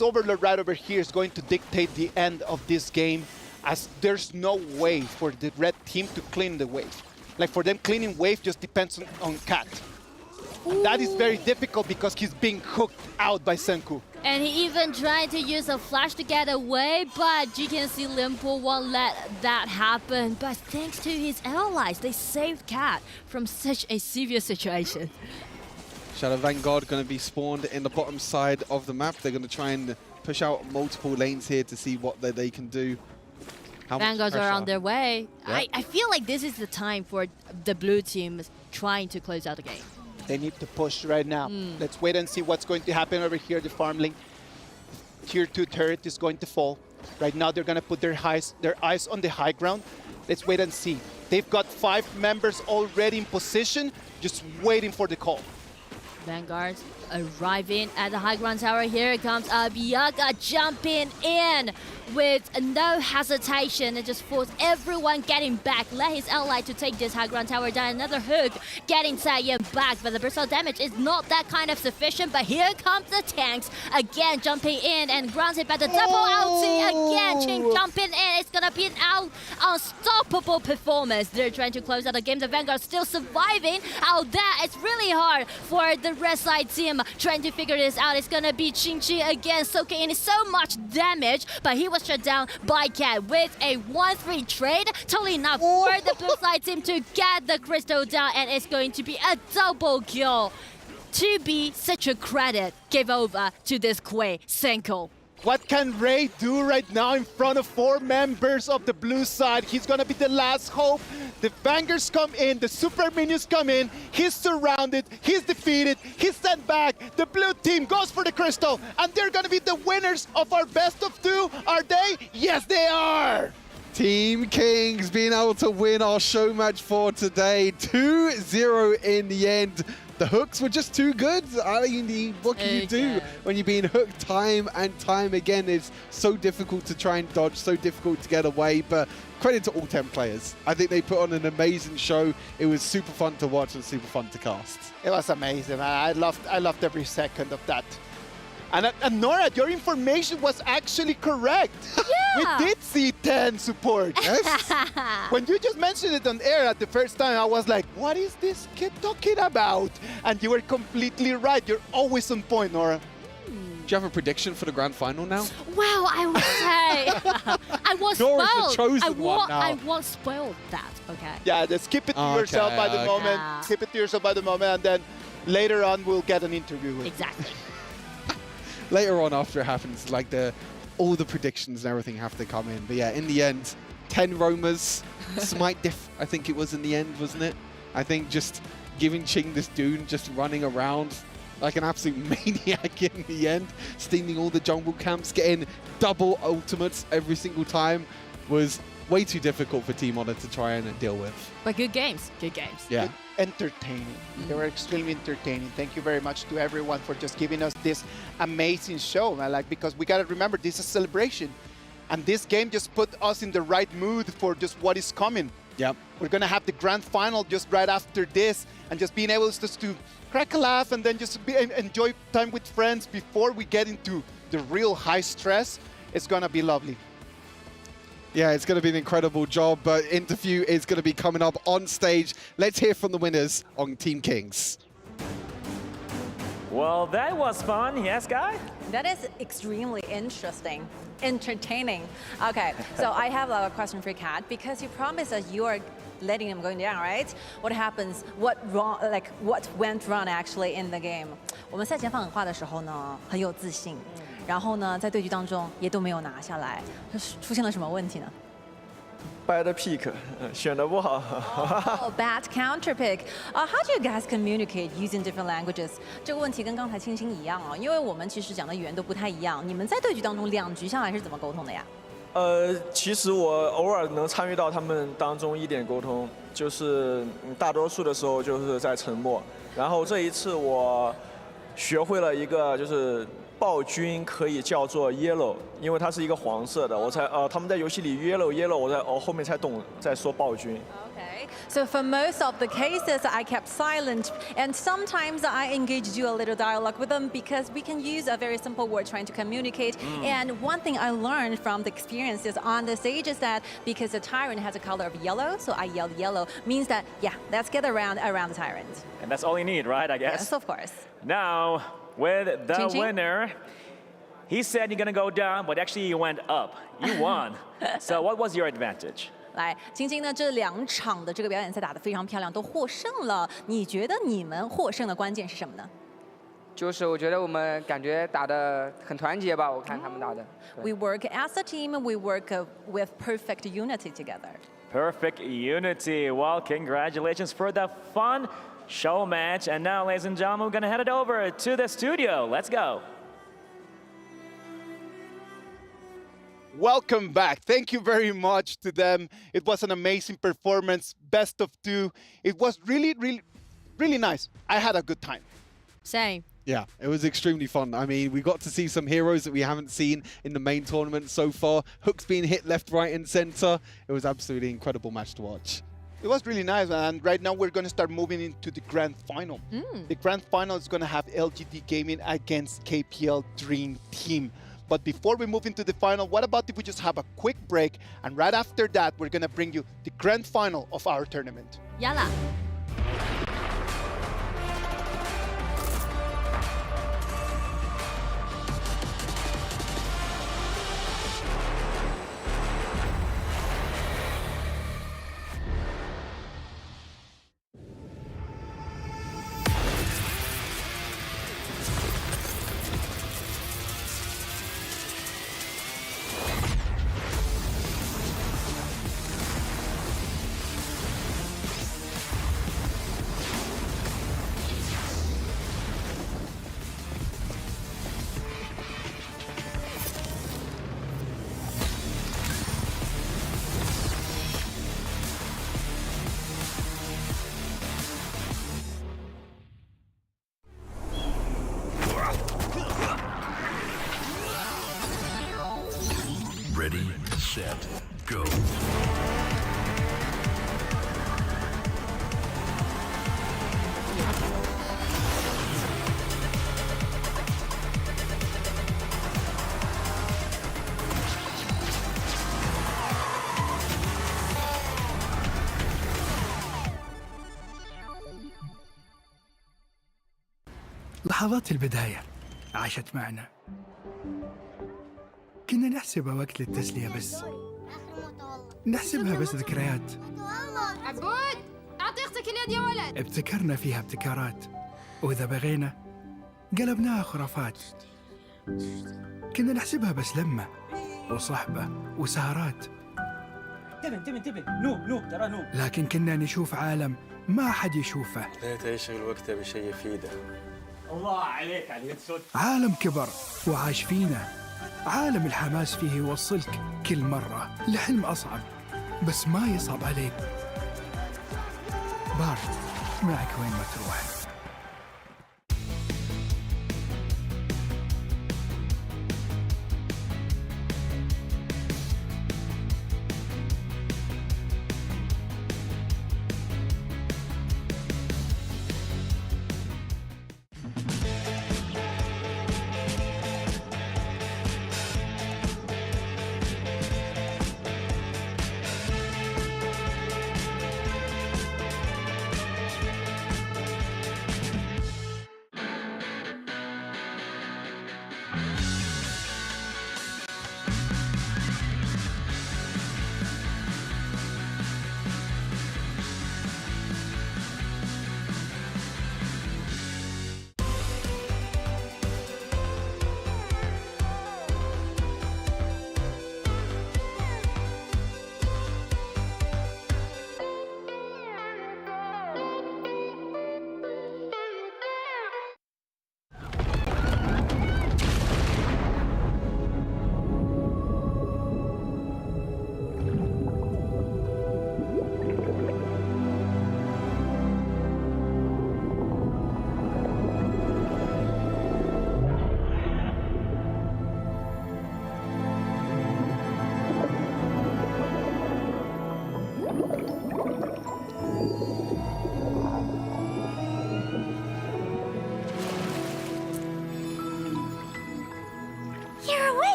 Overlord right over here is going to dictate the end of this game, as there's no way for the red team to clean the wave. Like for them cleaning wave just depends on Cat. And that is very difficult because he's being hooked out by Senku. And he even tried to use a flash to get away, but you can see Limpo won't let that happen. But thanks to his allies, they saved Cat from such a severe situation. Shadow Vanguard going to be spawned in the bottom side of the map. They're going to try and push out multiple lanes here to see what they can do. Vanguards are on their way. Yep. I feel like this is the time for the blue team trying to close out the game. They need to push right now. Let's wait and see what's going to happen over here. The farm lane. Tier 2 turret is going to fall. Right now, they're going to put their eyes on the high ground. Let's wait and see. They've got 5 members already in position, just waiting for the call. Vanguards arriving at the high ground tower. Here comes Abiyaga jumping in with no hesitation and just force everyone getting back. Let his ally to take this high ground tower down. Another hook getting Sayan back, but the burst of damage is not that kind of sufficient. But here comes the tanks again jumping in and grounded by the double ulti again. Ching jumping in. It's gonna be an unstoppable performance. They're trying to close out the game. The Vanguard still surviving out there. It's really hard for the red side team trying to figure this out. It's gonna be Ching again soaking in so much damage, but he was shut down by Cat with a 1-3 trade. Totally enough for the blue side team to get the crystal down, and it's going to be a double kill. To be such a credit, give over to this Quay Senko. What can Ray do right now in front of 4 members of the blue side? He's gonna be the last hope. The Vanguards come in, the super minions come in, he's surrounded, he's defeated, he's sent back. The blue team goes for the crystal, and they're gonna be the winners of our best of 2. Are they? Yes, they are! Team Kings being able to win our show match for today. 2-0 in the end. The hooks were just too good. I mean, what can you do when you're being hooked time and time again? It's so difficult to try and dodge, so difficult to get away, but credit to all 10 players. I think they put on an amazing show. It was super fun to watch and super fun to cast. It was amazing. I loved every second of that. And Nora, your information was actually correct. Yeah. We did see 10 support. Yes. When you just mentioned it on air at the first time, I was like, what is this kid talking about? And you were completely right. You're always on point, Nora. Do you have a prediction for the grand final now? Well, I would say I was Nora's spoiled. the chosen one now. I won't spoil that, okay? Yeah, just keep it to yourself by the moment. Yeah. Keep it to yourself by the moment, and then later on we'll get an interview with Exactly. Later on, after it happens, like all the predictions and everything have to come in. But yeah, in the end, 10 roamers, smite diff, I think it was in the end, wasn't it? I think just giving Ching this Dune, just running around like an absolute maniac in the end, stealing all the jungle camps, getting double ultimates every single time was way too difficult for Team Honor to try and deal with. But good games, good games. Yeah. Entertaining. They were extremely entertaining. Thank you very much to everyone for just giving us this amazing show, man. Like, because we gotta remember this is a celebration, and this game just put us in the right mood for just what is coming. Yep. We're gonna have the grand final just right after this, and just being able just to crack a laugh and then just enjoy time with friends before we get into the real high stress. It's gonna be lovely. Yeah, it's going to be an incredible job, but interview is going to be coming up on stage. Let's hear from the winners on Team Kings. Well, that was fun. Yes, Guy? That is extremely interesting, entertaining. Okay, so I have a question for Kat, because you promised us you are letting him going down, right? What happens? What went wrong actually in the game? 我们赛前放狠话的时候呢，很有自信，然后呢，在对局当中也都没有拿下来，出现了什么问题呢？ Bad pick， 选得不好。Oh, bad counter pick. How do you guys communicate using different languages? 这个问题跟刚才青青一样啊，因为我们其实讲的语言都不太一样。你们在对局当中2局下来是怎么沟通的呀？其实我偶尔能参与到他们当中一点沟通，就是大多数的时候就是在沉默。然后这一次我学会了一个就是暴君可以叫做 yellow， 因为它是一个黄色的。我才他们在游戏里 yellow， 我后面才懂在说暴君。 Okay. So for most of the cases, I kept silent, and sometimes I engaged you a little dialogue with them because we can use a very simple word trying to communicate. And one thing I learned from the experiences on the stage is that because the tyrant has a color of yellow, so I yelled yellow, means that, yeah, let's get around the tyrant. And that's all you need, right, I guess? Yes, of course. Now, with the Chin Chin? winner, he said you're going to go down, but actually you went up. You won. So what was your advantage? 来，青青呢，这2场的这个表演赛打得非常漂亮，都获胜了。你觉得你们获胜的关键是什么呢？就是我觉得我们感觉打得很团结吧，我看他们打的。 We work as a team, we work with perfect unity together. Perfect unity. Well, congratulations for the fun show match. And now, ladies and gentlemen, we're going to head it over to the studio. Let's go. Welcome back. Thank you very much to them. It was an amazing performance, best of 2. It was really, really, really nice. I had a good time. Same. Yeah, it was extremely fun. I mean, we got to see some heroes that we haven't seen in the main tournament so far. Hooks being hit left, right, and center. It was absolutely incredible match to watch. It was really nice, and right now we're going to start moving into the grand final. The grand final is going to have LGD Gaming against KPL Dream Team. But before we move into the final, what about if we just have a quick break, and right after that, we're going to bring you the grand final of our tournament. Yalla. set, go. لحظات البداية عاشت معنا. كنا نحسبها وقت للتسلية بس. نحسبها بس ذكريات. عبود أعطي أختك اليد يا ولد. ابتكرنا فيها ابتكارات، وإذا بغينا قلبناها خرافات. كنا نحسبها بس لمة وصحبة وسهرات. انتبه نوب ترى نوب. لكن كنا نشوف عالم ما حد يشوفه. ليت يشغل وقته بشيء يفيده. الله عليك على اليد سود. عالم كبر وعاش فينا. عالم الحماس فيه يوصلك كل مرة لحلم أصعب، بس ما يصعب عليك. بارد معك وين ما تروح.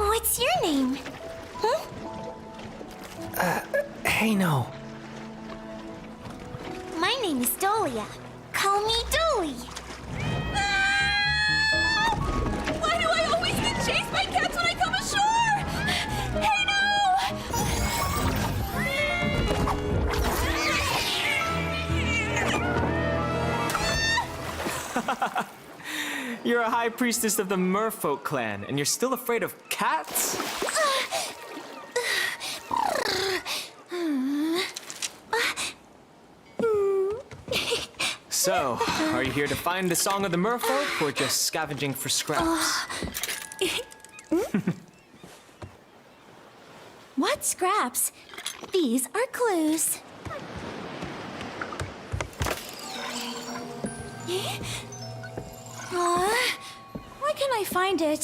What's your name? Hey, no. My name is Dolia. Call me Dolly. Why do I always get chased by cats when I come ashore? Hey, no! You're a high priestess of the Merfolk clan, and you're still afraid of cats? So, are you here to find the Song of the Merfolk, or just scavenging for scraps? What scraps? These are clues. Why can't I find it?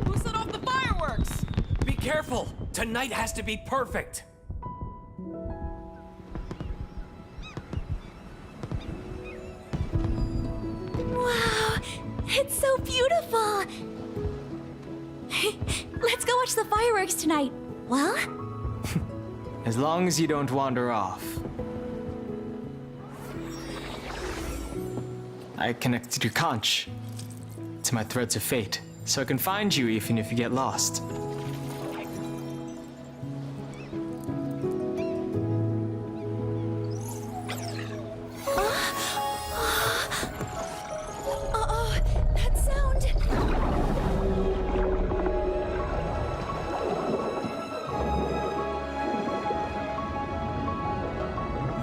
Who set off the fireworks? Be careful! Tonight has to be perfect! Wow, it's so beautiful! Let's go watch the fireworks tonight. Well? As long as you don't wander off. I connected your conch to my threads of fate, so I can find you even if you get lost. That sound!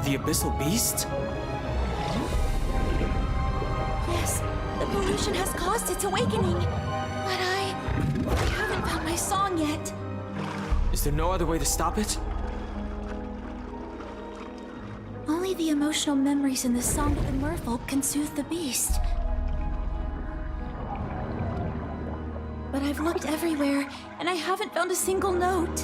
The Abyssal Beast? Yes, the pollution has caused its awakening. But I haven't found my song yet. Is there no other way to stop it? Only the emotional memories in the Song of the Merfolk can soothe the beast. but I've looked everywhere, and I haven't found a single note.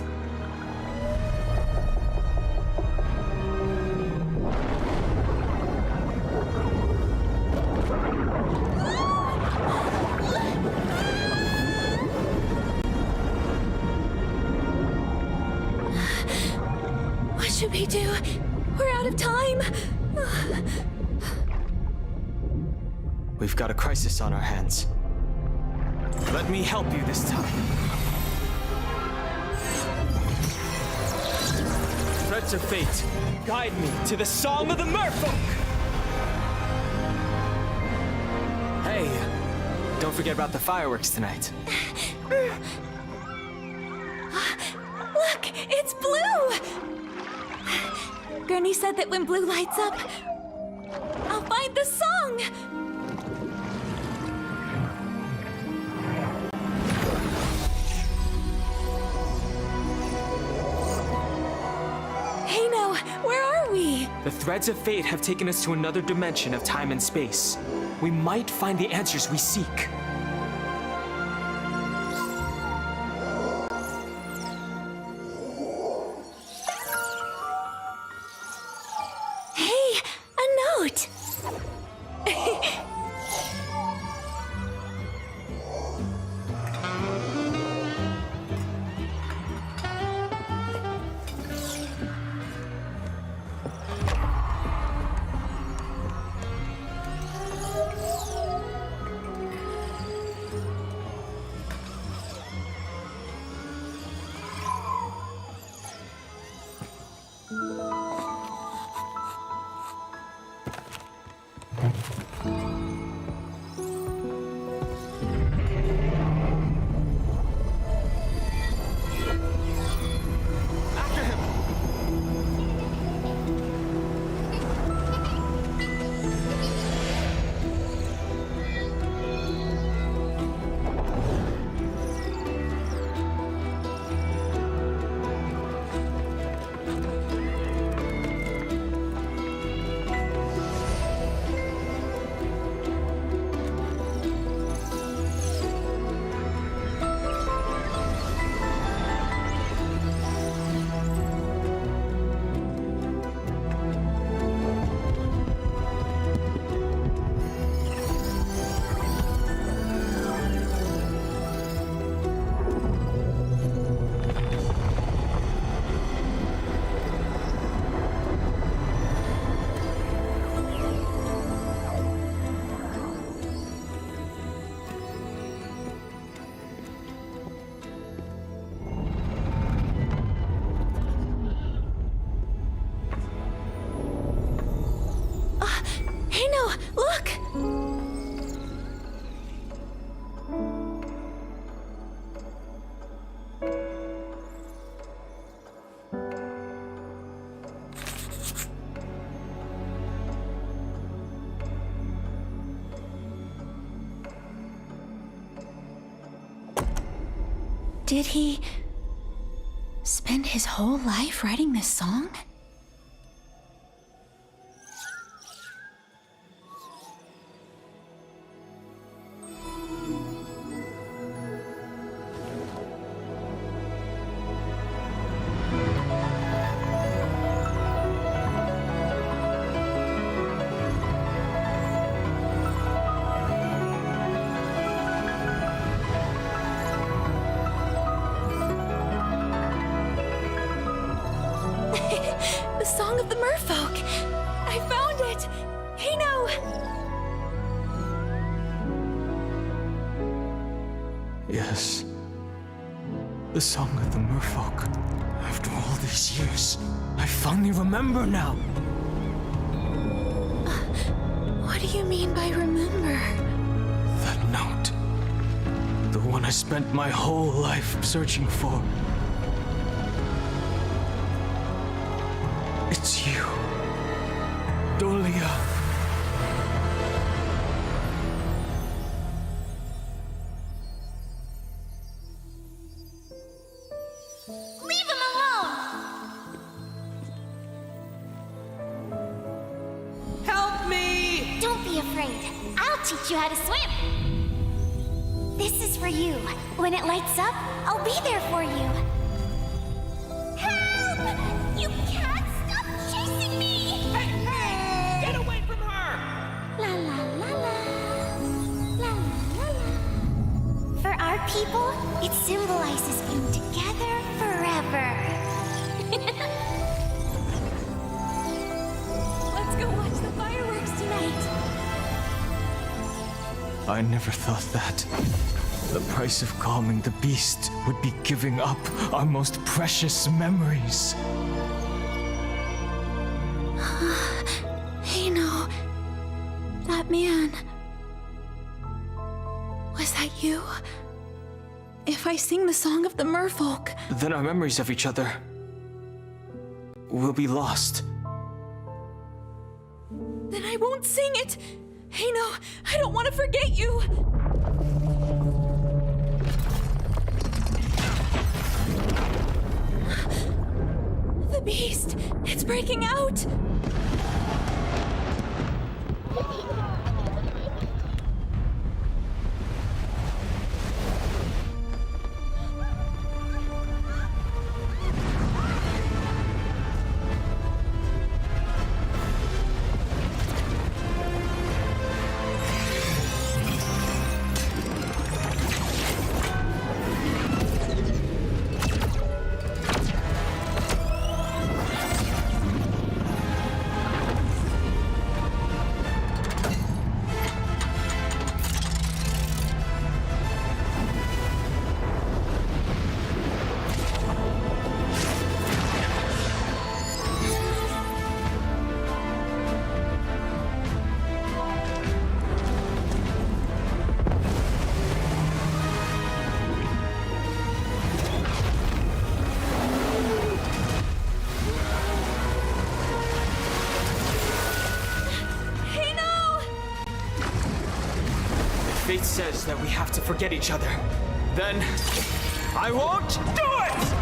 What should we do? We're out of time. We've got a crisis on our hands. Let me help you this time. Threads of fate, guide me to the song of the merfolk! Hey, don't forget about the fireworks tonight. Look, it's blue! Gurney said that when blue lights up, I'll find the song! Hey, no, where are we? The threads of fate have taken us to another dimension of time and space. We might find the answers we seek. Hey, a note! Hey, no, look! Did he spend his whole life writing this song? The Song of the Merfolk! I found it! Hey, no! Yes. The song of the merfolk. After all these years, I finally remember now. What do you mean by remember? That note. The one I spent my whole life searching for. It's you, Dolia. Leave him alone! Help me! Don't be afraid. I'll teach you how to swim. This is for you. When it lights up, I'll be there for you. Help! You can't stop chasing me! Hey! Get away from her! La la la la. La la la la. For our people, it symbolizes being together forever. Let's go watch the fireworks tonight. I never thought that. The price of calming the beast would be giving up our most precious memories. Hey, no. That man. Was that you? If I sing the song of the merfolk, Then our memories of each other will be lost. then I won't sing it. Hey, no, I don't want to forget you. The beast, it's breaking out. Fate says that we have to forget each other. Then I won't do it!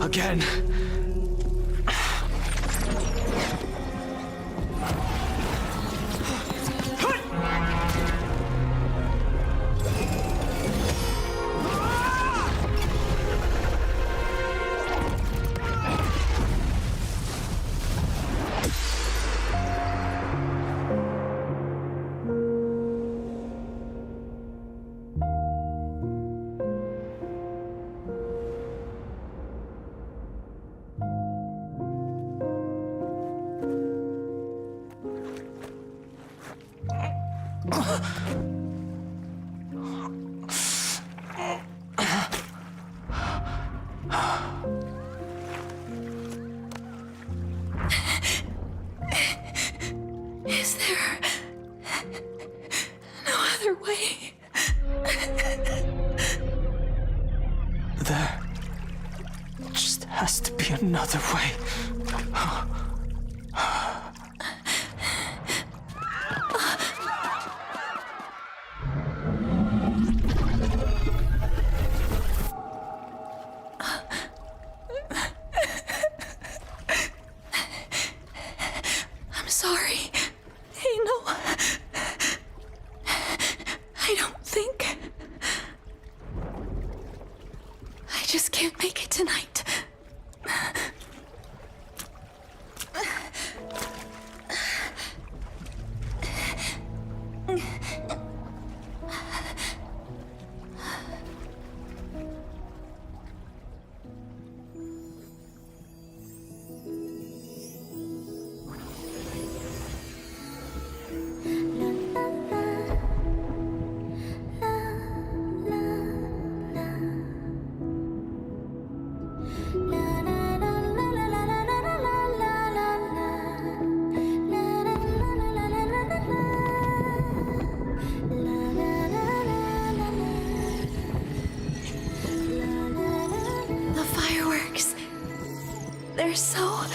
Again. Is there no other way? There just has to be another way. I'm sorry. Hey, no. I don't think. I just can't make it tonight. are so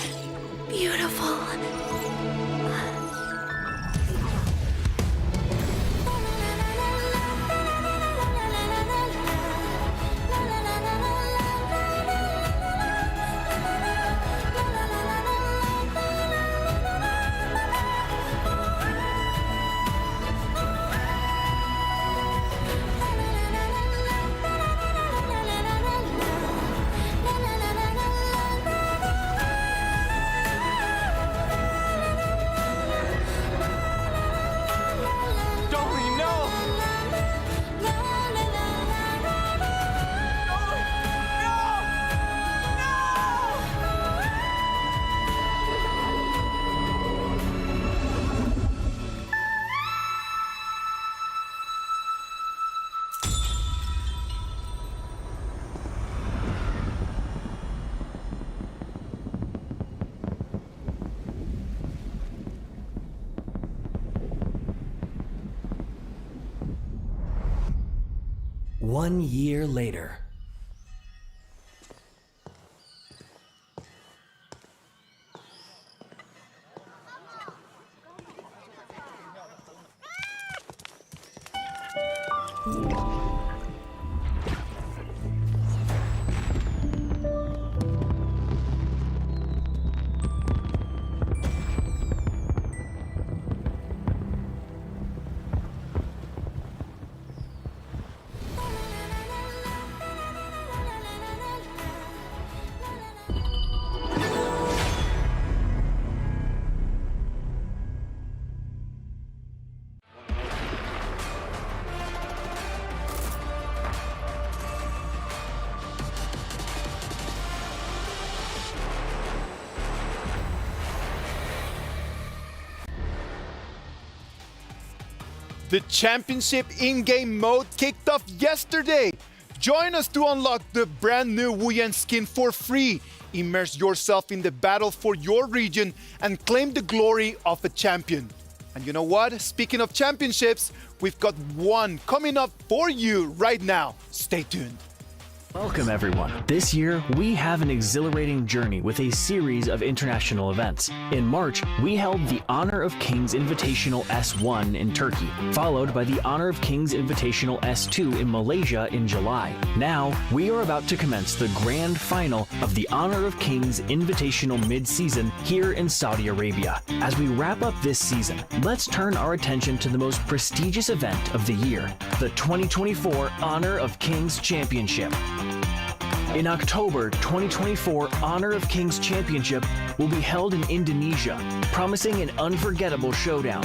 beautiful. One year later. The championship in-game mode kicked off yesterday. Join us to unlock the brand new Wuyan skin for free. Immerse yourself in the battle for your region and claim the glory of a champion. And you know what? Speaking of championships, we've got one coming up for you right now. Stay tuned. Welcome everyone. This year, we have an exhilarating journey with a series of international events. In March, we held the Honor of Kings Invitational S1 in Turkey, followed by the Honor of Kings Invitational S2 in Malaysia in July. Now, we are about to commence the grand final of the Honor of Kings Invitational Midseason here in Saudi Arabia. As we wrap up this season, let's turn our attention to the most prestigious event of the year, the 2024 Honor of Kings Championship. In October 2024, Honor of Kings Championship will be held in Indonesia, promising an unforgettable showdown.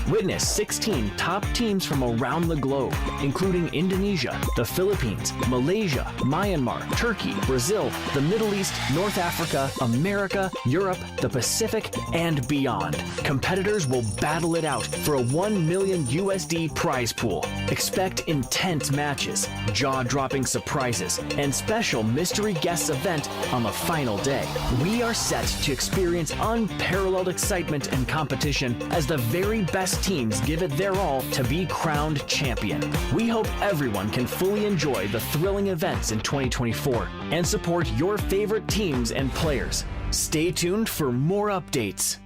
Witness 16 top teams from around the globe, including Indonesia, the Philippines, Malaysia, Myanmar, Turkey, Brazil, the Middle East, North Africa, America, Europe, the Pacific, and beyond. Competitors will battle it out for a $1 million USD prize pool. Expect intense matches, jaw-dropping surprises, and special mystery guest event on the final day. We are set to experience unparalleled excitement and competition as the very best teams give it their all to be crowned champion. We hope everyone can fully enjoy the thrilling events in 2024 and support your favorite teams and players. Stay tuned for more updates.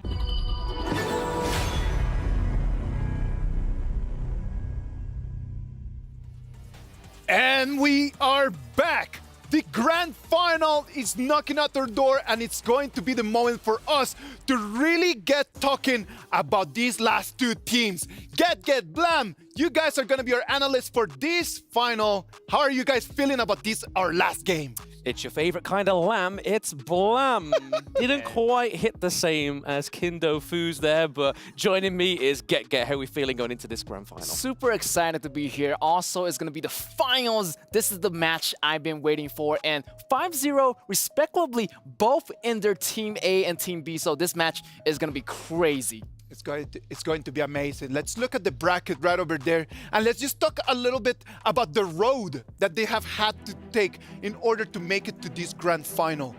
And we are back! The grand final is knocking at our door, and it's going to be the moment for us to really get talking about these last two teams. Get Blam! You guys are gonna be our analysts for this final. How are you guys feeling about this, our last game? It's your favorite kind of lamb, it's Blam. Didn't quite hit the same as Kindo Foos there, but joining me is Get. How are we feeling going into this grand final? Super excited to be here. Also, it's going to be the finals. This is the match I've been waiting for. And 5-0, respectively, both in their Team A and Team B. So this match is going to be crazy. It's going to be amazing. Let's look at the bracket right over there, and let's just talk a little bit about the road that they have had to take in order to make it to this grand final.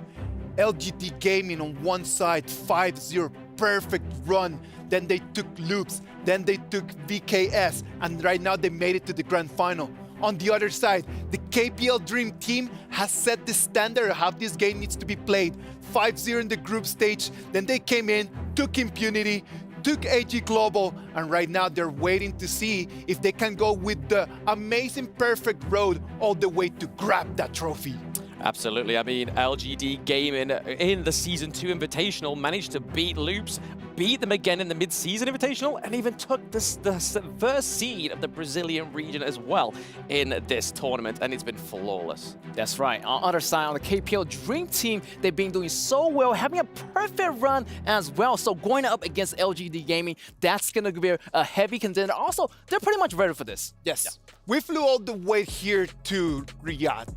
LGT Gaming on one side, 5-0, perfect run. Then they took Loops, then they took VKS, and right now they made it to the grand final. on the other side. The KPL Dream Team has set the standard of how this game needs to be played. 5-0 in the group stage, then they came in, took Impunity, took AG Global, and right now they're waiting to see if they can go with the amazing perfect road all the way to grab that trophy. Absolutely. I mean, LGD Gaming in the Season 2 Invitational managed to beat Loops, beat them again in the Mid-Season Invitational, and even took the first seed of the Brazilian region as well in this tournament, and it's been flawless. That's right. On the other side, on the KPL Dream Team, they've been doing so well, having a perfect run as well. So going up against LGD Gaming, that's going to be a heavy contender. Also, they're pretty much ready for this. Yes. Yeah. We flew all the way here to Riyadh.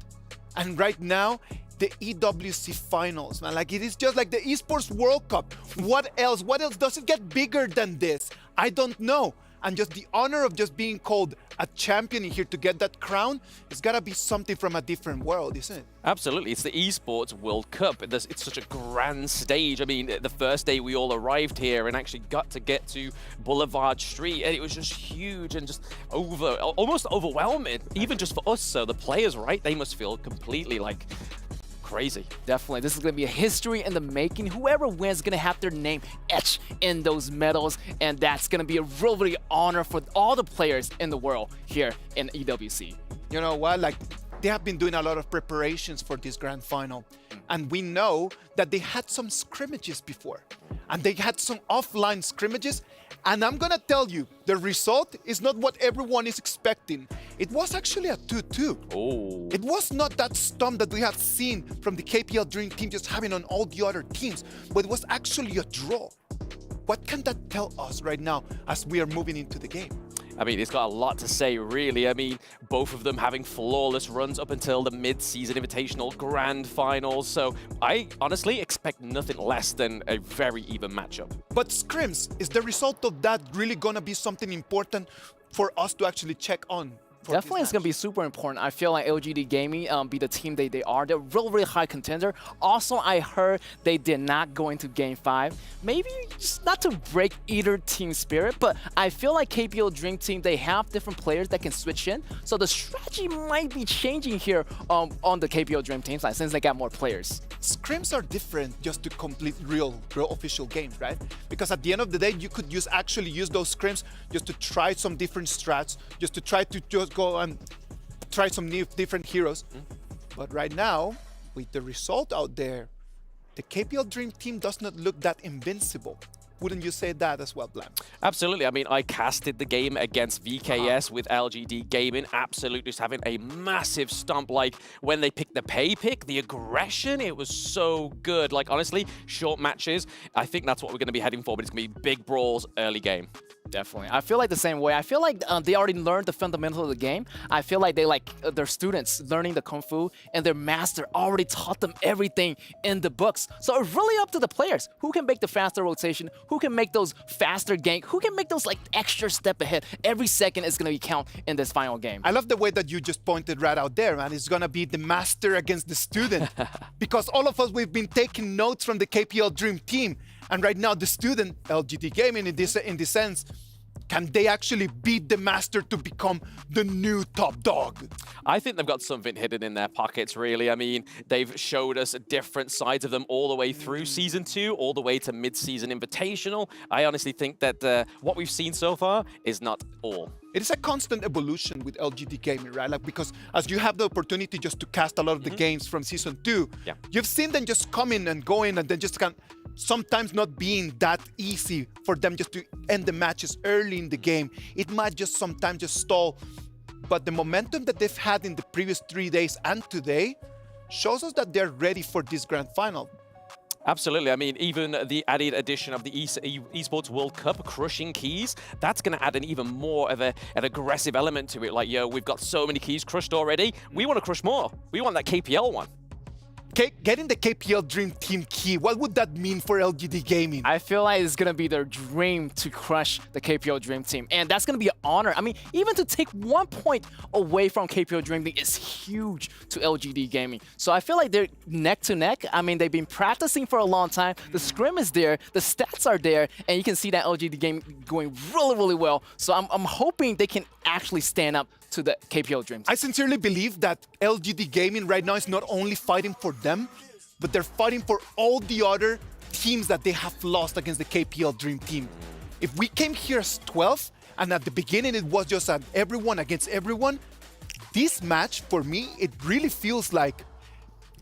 And right now, the EWC Finals, man, like it is just like the Esports World Cup. What else? What else does it get bigger than this? I don't know. And just the honor of just being called a champion here to get that crown, it's gotta be something from a different world, isn't it? Absolutely, it's the Esports World Cup. It's such a grand stage. I mean, the first day we all arrived here and actually got to Boulevard Street, and it was just huge and just almost overwhelming, even just for us. So the players, right, they must feel completely like crazy. Definitely. This is going to be a history in the making. Whoever wins is going to have their name etched in those medals, and that's going to be a really honor for all the players in the world here in EWC. You know what? Like, they have been doing a lot of preparations for this grand final, and we know that they had some scrimmages before, and they had some offline scrimmages, and I'm gonna tell you, the result is not what everyone is expecting. It was actually a 2-2. Oh. It was not that stomp that we have seen from the KPL Dream Team just having on all the other teams, but it was actually a draw. What can that tell us right now as we are moving into the game? I mean, it's got a lot to say, really. I mean, both of them having flawless runs up until the Mid-Season Invitational Grand Finals. So I honestly expect nothing less than a very even matchup. But scrims, is the result of that really going to be something important for us to actually check on? Definitely, it's going to be super important. I feel like LGD Gaming be the team they are. They're really high contender. Also, I heard they did not go into Game 5. Maybe just not to break either team's spirit, but I feel like KPL Dream Team, they have different players that can switch in. So the strategy might be changing here on the KPL Dream Team side since they got more players. Scrims are different just to complete real official games, right? Because at the end of the day, you could actually use those scrims just to try some different strats, just to try to just go and try some different heroes. But right now, with the result out there, the KPL Dream Team does not look that invincible. Wouldn't you say that as well, Blam? Absolutely. I mean, I casted the game against VKS with LGD Gaming, absolutely just having a massive stomp. Like, when they picked the pay pick, the aggression, it was so good. Like, honestly, short matches, I think that's what we're going to be heading for, but it's going to be big brawls early game. Definitely. I feel like the same way. I feel like they already learned the fundamentals of the game. I feel like they like their students learning the Kung Fu, and their master already taught them everything in the books. So it's really up to the players. Who can make the faster rotation? Who can make those faster gank? Who can make those like extra step ahead? Every second is going to count in this final game. I love the way that you just pointed right out there, man. It's going to be the master against the student. Because all of us, we've been taking notes from the KPL Dream Team. And right now, the student, LGD Gaming in this sense, can they actually beat the master to become the new top dog? I think they've got something hidden in their pockets, really. I mean, they've showed us different sides of them all the way through Season 2, all the way to Mid-Season Invitational. I honestly think that what we've seen so far is not all. It is a constant evolution with LGD Gaming, right? Like, because as you have the opportunity just to cast a lot of the games from Season 2, you've seen them just come in and go in and then just sometimes not being that easy for them just to end the matches early in the game. It might just sometimes just stall. But the momentum that they've had in the previous 3 days and today shows us that they're ready for this grand final. Absolutely. I mean, even the added addition of the Esports World Cup, crushing keys, that's going to add an even more of an aggressive element to it. Like, yo, we've got so many keys crushed already. We want to crush more. We want that KPL one. Getting the KPL Dream Team key, what would that mean for LGD Gaming? I feel like it's going to be their dream to crush the KPL Dream Team. And that's going to be an honor. I mean, even to take 1 point away from KPL Dream Team is huge to LGD Gaming. So I feel like they're neck to neck. I mean, they've been practicing for a long time. The scrim is there. The stats are there. And you can see that LGD Gaming going really, really well. So I'm hoping they can actually stand up to the KPL Dream Team. I sincerely believe that LGD Gaming right now is not only fighting for them, but they're fighting for all the other teams that they have lost against the KPL Dream Team. If we came here as 12, and at the beginning it was just an everyone against everyone, this match, for me, it really feels like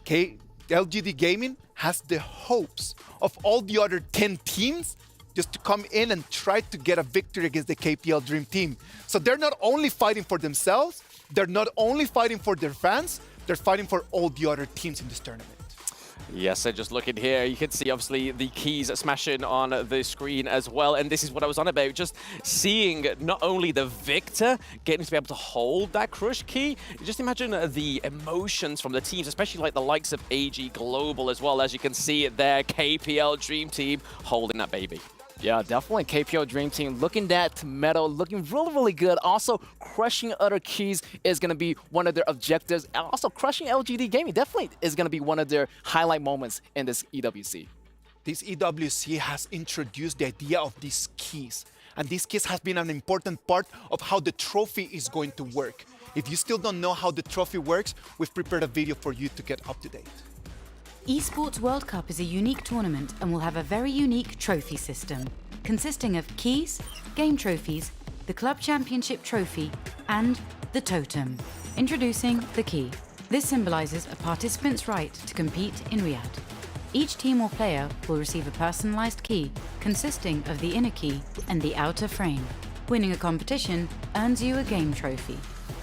LGD Gaming has the hopes of all the other 10 teams just to come in and try to get a victory against the KPL Dream Team. So they're not only fighting for themselves, they're not only fighting for their fans, they're fighting for all the other teams in this tournament. Yes, and just looking here, you can see obviously the keys smashing on the screen as well. And this is what I was on about, just seeing not only the victor getting to be able to hold that crush key, just imagine the emotions from the teams, especially like the likes of AG Global as well, as you can see it there, KPL Dream Team holding that baby. Yeah, definitely. KPL Dream Team looking that medal, looking really, really good. Also, crushing other keys is going to be one of their objectives. And also, crushing LGD Gaming definitely is going to be one of their highlight moments in this EWC. This EWC has introduced the idea of these keys. And these keys has been an important part of how the trophy is going to work. If you still don't know how the trophy works, we've prepared a video for you to get up to date. Esports World Cup is a unique tournament and will have a very unique trophy system, consisting of keys, game trophies, the Club Championship trophy, and the totem. Introducing the key. This symbolizes a participant's right to compete in Riyadh. Each team or player will receive a personalized key consisting of the inner key and the outer frame. Winning a competition earns you a game trophy.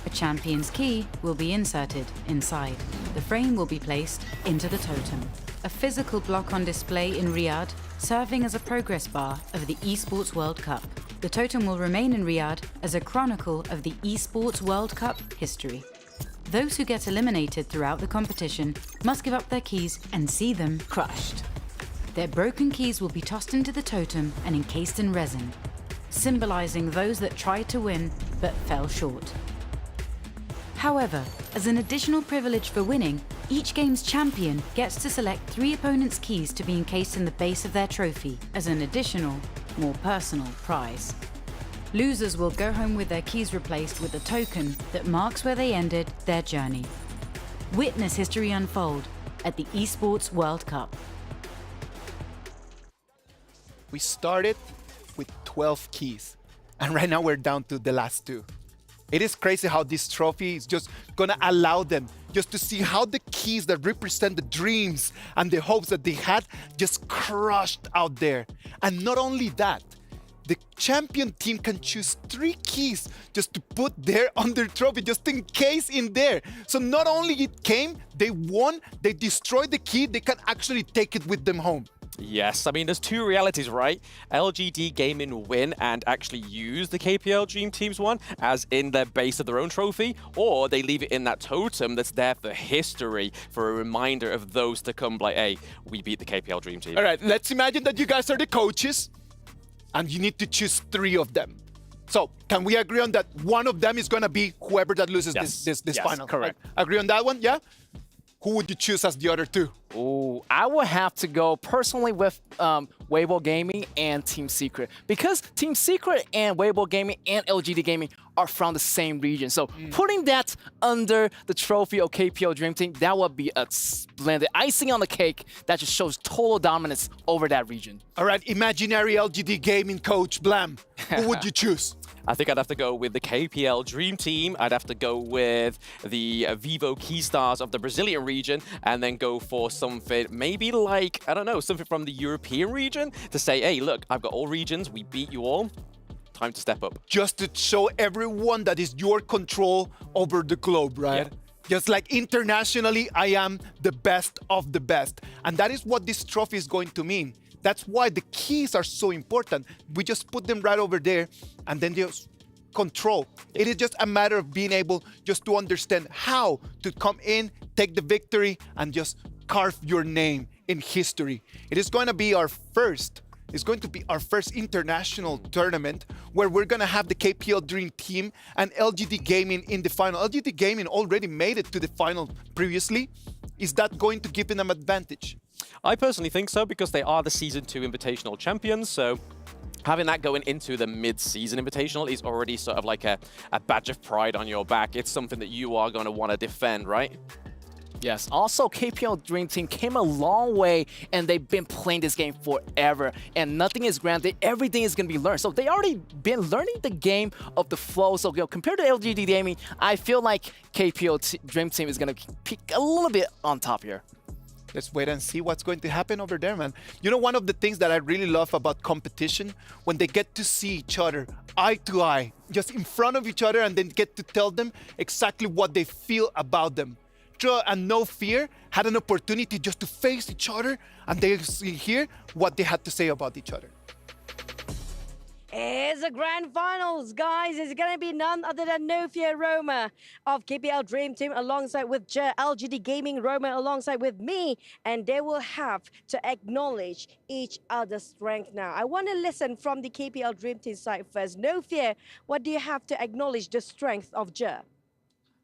A champion's key will be inserted inside. The frame will be placed into the totem. A physical block on display in Riyadh, serving as a progress bar of the Esports World Cup. The totem will remain in Riyadh as a chronicle of the Esports World Cup history. Those who get eliminated throughout the competition must give up their keys and see them crushed. Their broken keys will be tossed into the totem and encased in resin, symbolizing those that tried to win but fell short. However, as an additional privilege for winning, each game's champion gets to select 3 opponents' keys to be encased in the base of their trophy as an additional, more personal prize. Losers will go home with their keys replaced with a token that marks where they ended their journey. Witness history unfold at the Esports World Cup. We started with 12 keys, and right now we're down to the last 2. It is crazy how this trophy is just gonna allow them just to see how the keys that represent the dreams and the hopes that they had just crushed out there. And not only that, the champion team can choose 3 keys just to put there on their trophy, just in case in there. So not only it came, they won, they destroyed the key, they can actually take it with them home. Yes, I mean, there's 2 realities, right? LGD Gaming win and actually use the KPL Dream Team's one as in their base of their own trophy, or they leave it in that totem that's there for history, for a reminder of those to come, like, hey, we beat the KPL Dream Team. All right, let's imagine that you guys are the coaches and you need to choose 3 of them. So can we agree on that one of them is going to be whoever that loses this yes, final? Correct. Agree on that one, yeah? Who would you choose as the other 2? Ooh, I would have to go personally with Weibo Gaming and Team Secret, because Team Secret and Weibo Gaming and LGD Gaming are from the same region. So putting that under the trophy of KPL Dream Team, that would be a splendid icing on the cake that just shows total dominance over that region. All right, imaginary LGD Gaming coach Blam, who would you choose? I think I'd have to go with the KPL Dream Team. I'd have to go with the Vivo Keystars of the Brazilian region, and then go for something maybe like, I don't know, something from the European region to say, hey, look, I've got all regions, we beat you all. Time to step up. Just to show everyone that is your control over the globe, right? Yeah. Just like internationally, I am the best of the best. And that is what this trophy is going to mean. That's why the keys are so important. We just put them right over there and then just control. It is just a matter of being able just to understand how to come in, take the victory, and just carve your name in history. It is going to be our first international tournament where we're going to have the KPL Dream Team and LGD Gaming in the final. LGD Gaming already made it to the final previously. Is that going to give them an advantage? I personally think so, because they are the Season 2 Invitational champions, so having that going into the mid-season invitational is already sort of like a badge of pride on your back. It's something that you are going to want to defend, right? Yes, also KPL Dream Team came a long way and they've been playing this game forever and nothing is granted, everything is going to be learned. So they already been learning the game of the flow. So compared to LGD Gaming, I feel like KPL Dream Team is going to peak a little bit on top here. Let's wait and see what's going to happen over there, man. You know, one of the things that I really love about competition, when they get to see each other eye to eye, just in front of each other and then get to tell them exactly what they feel about them. And No Fear had an opportunity just to face each other and they hear what they had to say about each other. It's the grand finals, guys. It's going to be none other than No Fear Roma of KPL Dream Team alongside with LGD Gaming Roma alongside with me. And they will have to acknowledge each other's strength now. I want to listen from the KPL Dream Team side first. No Fear, what do you have to acknowledge the strength of Jer?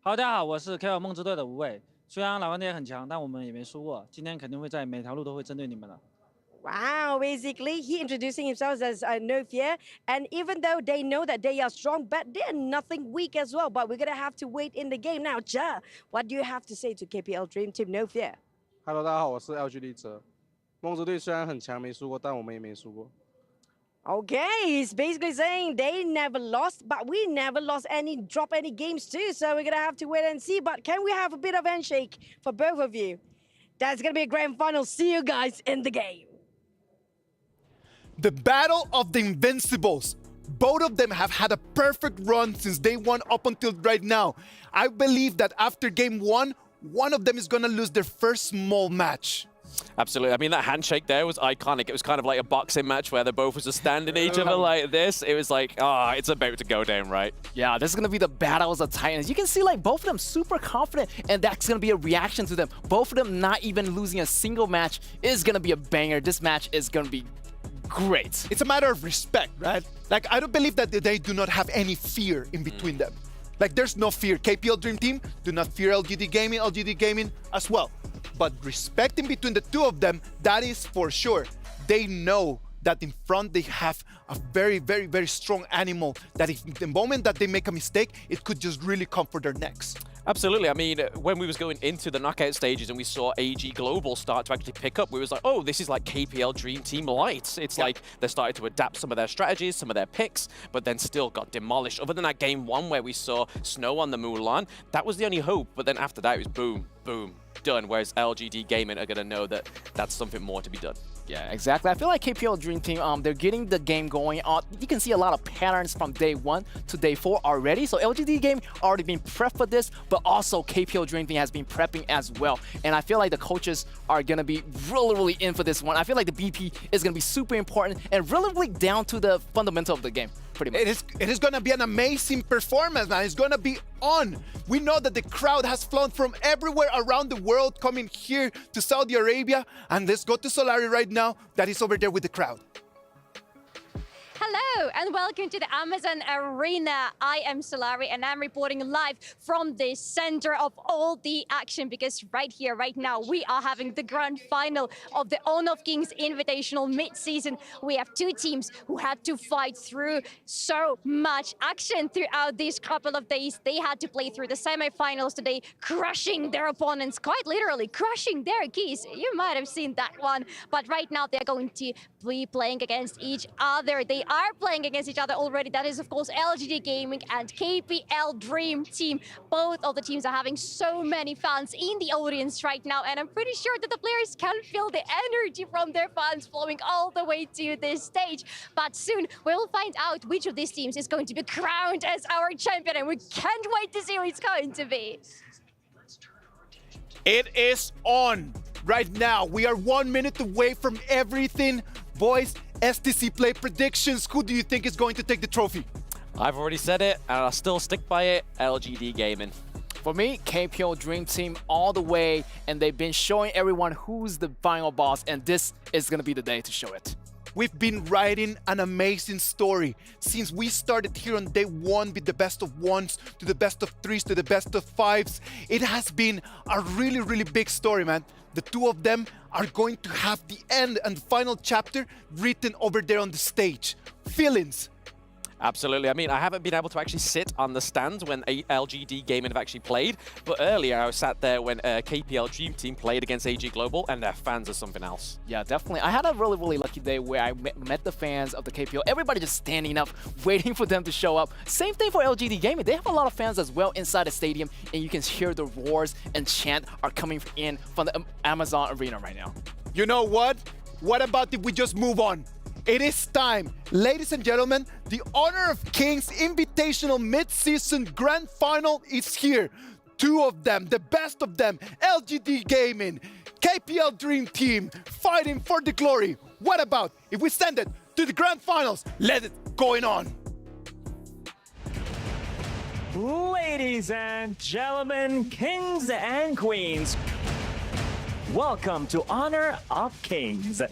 好，大家好，我是 KPL 梦之队的吴伟。虽然老干爹很强，但我们也没输过。今天肯定会在每条路都会针对你们的。 Wow, basically, he introducing himself as No Fear. And even though they know that they are strong, but they're nothing weak as well. But we're going to have to wait in the game. Now, Ja, what do you have to say to KPL Dream Team No Fear? Hello， 大家好，我是 LGD 哲。梦之队虽然很强，没输过，但我们也没输过。 Okay, he's basically saying they never lost, but we never lost drop any games too. So we're going to have to wait and see. But can we have a bit of handshake for both of you? That's going to be a grand final. See you guys in the game. The battle of the Invincibles. Both of them have had a perfect run since day one up until right now. I believe that after game one of them is going to lose their first small match. Absolutely. I mean, that handshake there was iconic. It was kind of like a boxing match where they both was just standing each other like this. It was like, it's about to go down, right? Yeah, this is going to be the battles of titans. You can see like both of them super confident, and that's going to be a reaction to them. Both of them not even losing a single match is going to be a banger. This match is going to be great. It's a matter of respect, right? Like, I don't believe that they do not have any fear in between them. Like, there's no fear. KPL Dream Team do not fear LGD Gaming as well. But respect in between the two of them, that is for sure. They know that in front they have a very, very, very strong animal that if the moment that they make a mistake, it could just really come for their necks. Absolutely. I mean, when we was going into the knockout stages and we saw AG Global start to actually pick up, we was like, oh, this is like KPL Dream Team Light. It's like they started to adapt some of their strategies, some of their picks, but then still got demolished. Other than that game one where we saw Snow on the Mulan, that was the only hope. But then after that, it was boom, boom, done. Whereas LGD Gaming are going to know that that's something more to be done. Yeah, exactly. I feel like KPL Dream Team, they're getting the game going on. You can see a lot of patterns from day 1 to day 4 already. So LGD game already been prepped for this, but also KPL Dream Team has been prepping as well. And I feel like the coaches are going to be really in for this one. I feel like the BP is going to be super important and really down to the fundamental of the game. Pretty much. It is going to be an amazing performance, man. It's going to be on. We know that the crowd has flown from everywhere around the world coming here to Saudi Arabia. And let's go to Solari right now. That is over there with the crowd. Hello and welcome to the Amazon Arena. I am Solari and I'm reporting live from the center of all the action because right here, right now, we are having the grand final of the Honor of Kings Invitational mid-season. We have two teams who had to fight through so much action throughout these couple of days. They had to play through the semifinals today, crushing their opponents, quite literally crushing their keys. You might have seen that one, but right now they're going to be playing against each other. They are playing against each other already. That is, of course, LGD Gaming and KPL Dream Team. Both of the teams are having so many fans in the audience right now, and I'm pretty sure that the players can feel the energy from their fans flowing all the way to this stage. But soon, we'll find out which of these teams is going to be crowned as our champion, and we can't wait to see who it's going to be. It is on right now. We are 1 minute away from everything. Boys, STC Play predictions. Who do you think is going to take the trophy? I've already said it, and I'll still stick by it. LGD Gaming. For me, KPL Dream Team all the way, and they've been showing everyone who's the final boss, and this is going to be the day to show it. We've been writing an amazing story. Since we started here on day one with the best of ones, to the best of threes, to the best of fives, it has been a really, really big story, man. The two of them are going to have the end and final chapter written over there on the stage. Feelings? Absolutely. I mean, I haven't been able to actually sit on the stand when LGD Gaming have actually played, but earlier I was sat there when KPL Dream Team played against AG Global, and their fans are something else. Yeah, definitely. I had a really, really lucky day where I met the fans of the KPL. Everybody just standing up, waiting for them to show up. Same thing for LGD Gaming. They have a lot of fans as well inside the stadium, and you can hear the roars and chant are coming in from the Amazon Arena right now. You know what? What about if we just move on? It is time. Ladies and gentlemen, the Honor of Kings Invitational Mid-Season Grand Final is here. Two of them, the best of them, LGD Gaming, KPL Dream Team, fighting for the glory. What about if we send it to the Grand Finals? Let it going on. Ladies and gentlemen, kings and queens, welcome to Honor of Kings.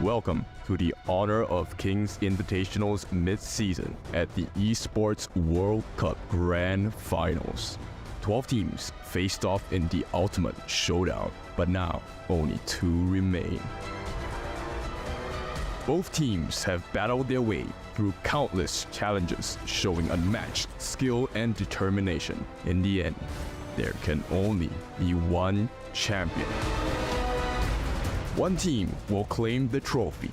Welcome to the Honor of Kings Invitational's mid-season at the Esports World Cup Grand Finals. 12 teams faced off in the ultimate showdown, but now only 2 remain. Both teams have battled their way through countless challenges, showing unmatched skill and determination. In the end, there can only be one champion. One team will claim the trophy.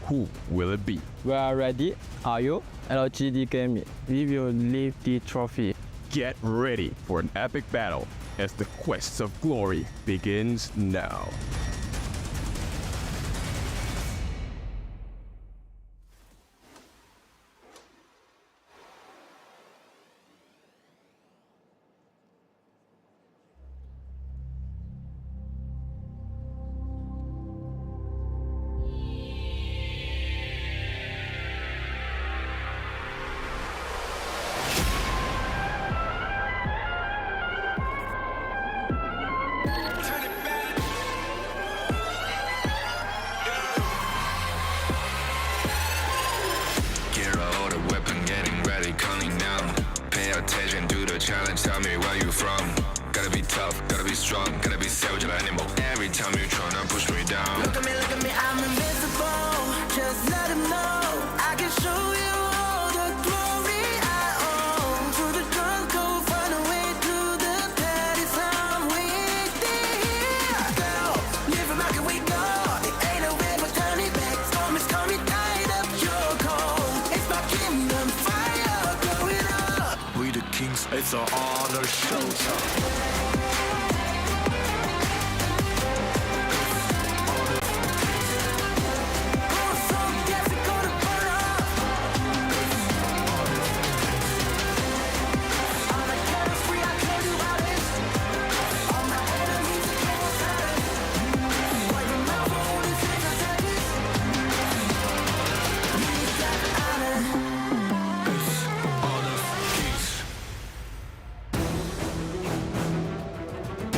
Who will it be? We are ready. Are you? LGD Gaming. We will leave the trophy. Get ready for an epic battle as the quest of glory begins now. Challenge, tell me where you from. Gotta be tough, gotta be strong, gotta be savage like animal. Every time you tryna push me down. Look at me, I'm invincible. Just let him know I can show you all the glory I own. Through the drunk cold, find a way through the petty time we did. Girl, live from how can we go? It ain't a way but turn it back. Storm is coming, tied up your cold. It's my kingdom, fire, going up. We the kings, it's our honor showtime.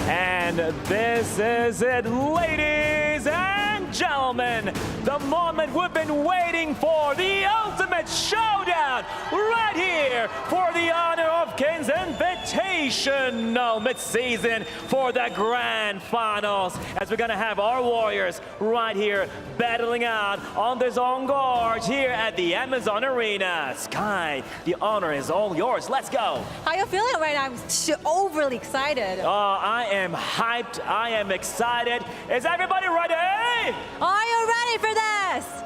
And this is it, ladies and gentlemen, the moment we've been waiting for, the ultimate showdown, right here for the Honor of Kings Invitational mid-season for the Grand Finals, as we're gonna have our warriors right here battling out on their own gorge here at the Amazon Arena. Sky, the honor is all yours. Let's go. How you feeling right now? I'm overly excited. I am hyped. I am excited. Is everybody ready? Are you ready for this?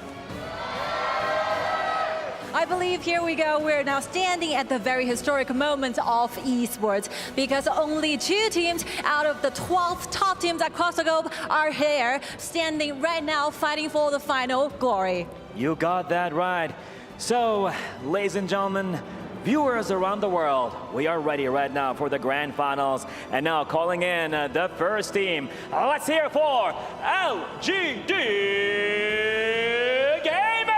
I believe here we go. We're now standing at the very historic moment of esports because only 2 teams out of the 12 top teams across the globe are here, standing right now, fighting for the final glory. You got that right. So, ladies and gentlemen, viewers around the world, we are ready right now for the Grand Finals. And now calling in the first team. Let's hear it for LGD Gaming!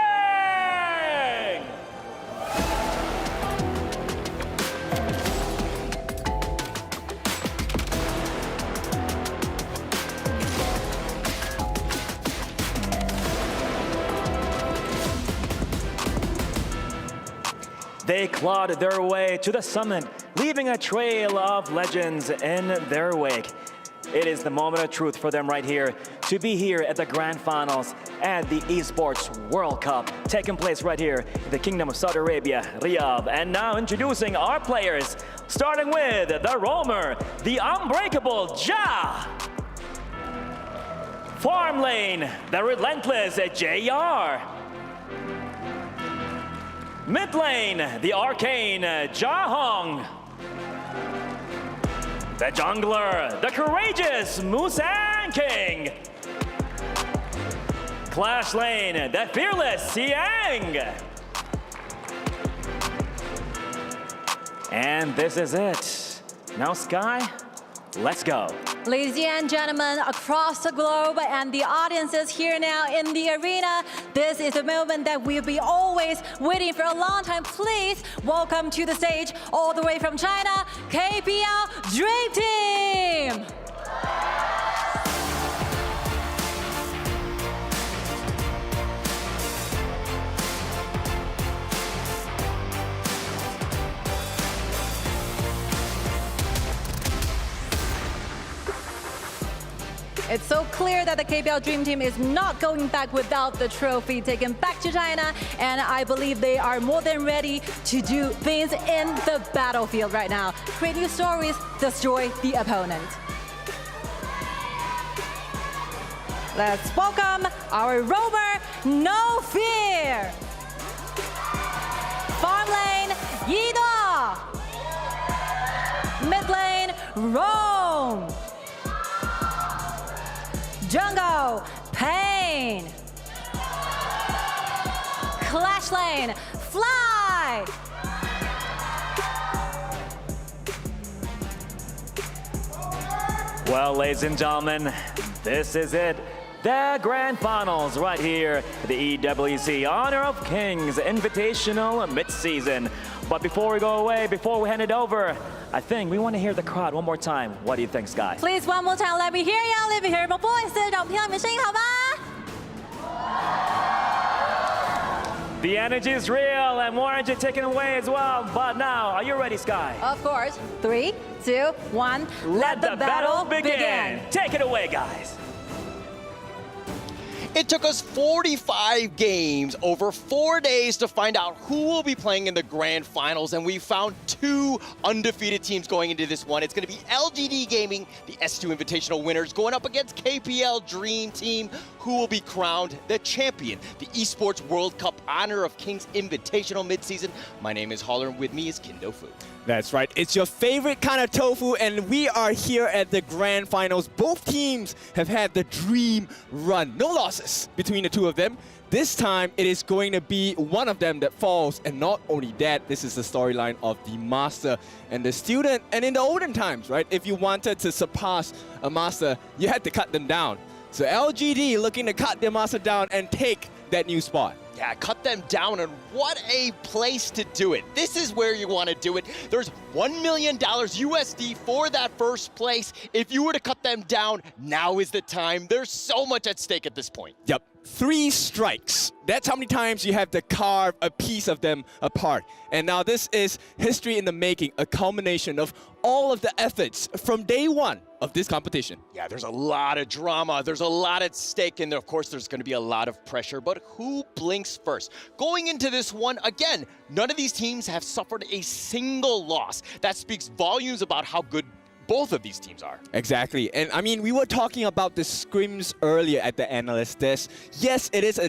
they clawed their way to the summit, leaving a trail of legends in their wake. It is the moment of truth for them right here, to be here at the grand finals at the Esports World Cup, taking place right here in the Kingdom of Saudi Arabia, Riyadh. And now introducing our players, starting with the roamer, the unbreakable Ja. Farm lane, the relentless JR. Mid lane, the arcane Jahong. The jungler, the courageous Musan King. Clash lane, the fearless Siang. And this is it. Now Sky, let's go. Ladies and gentlemen, across the globe and the audiences here now in the arena, this is a moment that we'll be always waiting for a long time. Please welcome to the stage, all the way from China, KPL Dream Team! It's so clear that the KPL Dream Team is not going back without the trophy taken back to China, and I believe they are more than ready to do things in the battlefield right now. Create new stories, destroy the opponent. Let's welcome our roamer, No Fear. Farm lane, Yido. Mid lane, Rome. Jungle, Pain. Clash lane, Fly. Well, ladies and gentlemen, this is it. The grand finals right here, the EWC Honor of Kings Invitational Midseason. But before we go away, before we hand it over, I think we want to hear the crowd one more time. What do you think, Sky? Please, one more time, let me hear you, let me hear my voices. 让我听到你们声音，好吗？ The energy is real and more energy taken away as well. But now, are you ready, Sky? Of course. 3, 2, 1. Let the battle begin. Take it away, guys. It took us 45 games over 4 days to find out who will be playing in the grand finals, and we found 2 undefeated teams going into this one. It's going to be LGD Gaming, the S2 Invitational winners, going up against KPL Dream Team, who will be crowned the champion, the Esports World Cup Honor of Kings Invitational midseason. My name is Holler, and with me is Kindo Fu. That's right. It's your favorite kind of tofu, and we are here at the grand finals. Both teams have had the dream run. No losses between the two of them. This time, it is going to be one of them that falls, and not only that, this is the storyline of the master and the student. And in the olden times, right, if you wanted to surpass a master, you had to cut them down. So LGD looking to cut their master down and take that new spot. Yeah, cut them down, and what a place to do it. This is where you want to do it. There's $1 million USD for that first place. If you were to cut them down, now is the time. There's so much at stake at this point. Yep. 3 strikes. That's how many times you have to carve a piece of them apart. And now this is history in the making, a culmination of all of the efforts from day one of this competition. Yeah, there's a lot of drama. There's a lot at stake, and of course, there's going to be a lot of pressure. But who blinks first? Going into this one, again, none of these teams have suffered a single loss. That speaks volumes about how good both of these teams are. Exactly. And I mean, we were talking about the scrims earlier at the analyst desk. Yes, it is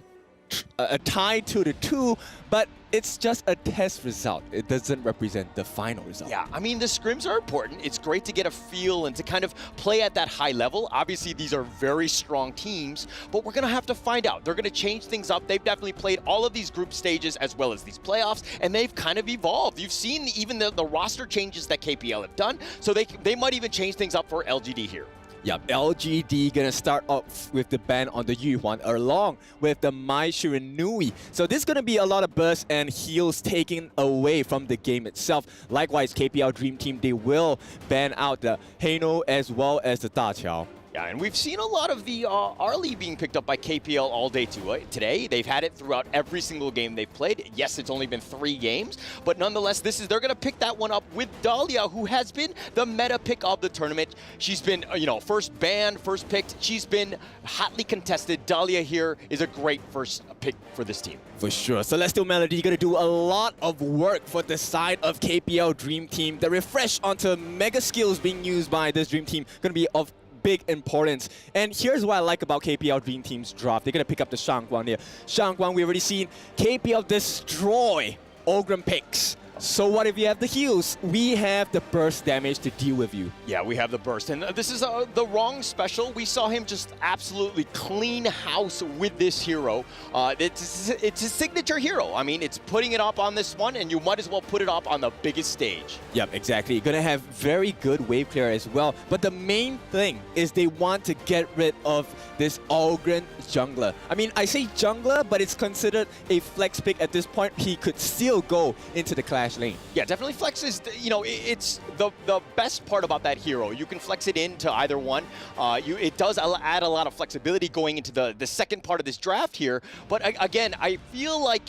a tie to the 2, but it's just a test result. It doesn't represent the final result. Yeah, I mean, the scrims are important. It's great to get a feel and to kind of play at that high level. Obviously, these are very strong teams, but we're going to have to find out. They're going to change things up. They've definitely played all of these group stages as well as these playoffs, and they've kind of evolved. You've seen even the roster changes that KPL have done, so they might even change things up for LGD here. Yep, LGD gonna start off with the ban on the Yuhuan along with the Mai Shiranui. So this is gonna be a lot of bursts and heals taken away from the game itself. Likewise, KPL Dream Team, they will ban out the Heino as well as the Da Qiao. Yeah, Yeah, and we've seen a lot of the Arlie being picked up by KPL all day today. They've had it throughout every single game they've played. Yes, it's only been 3 games, but nonetheless, they're going to pick that one up with Dahlia, who has been the meta pick of the tournament. She's been, first banned, first picked. She's been hotly contested. Dahlia here is a great first pick for this team. For sure. Celestial Melody going to do a lot of work for the side of KPL Dream Team. The refresh onto mega skills being used by this Dream Team going to be of big importance. And here's what I like about KPL Dream Team's draft. They're going to pick up the Shangguan here. Shangguan, we've already seen KPL destroy Ogren picks. So what if you have the heals? We have the burst damage to deal with you. Yeah, we have the burst. And this is the wrong special. We saw him just absolutely clean house with this hero. It's a signature hero. I mean, it's putting it up on this one, and you might as well put it up on the biggest stage. Yep, exactly. You're going to have very good wave clear as well. But the main thing is they want to get rid of this Ogren jungler. I mean, I say jungler, but it's considered a flex pick at this point. He could still go into the Clash lane. Yeah, definitely flex is, it's the best part about that hero. You can flex it into either one. It does add a lot of flexibility going into the second part of this draft here. But again, I feel like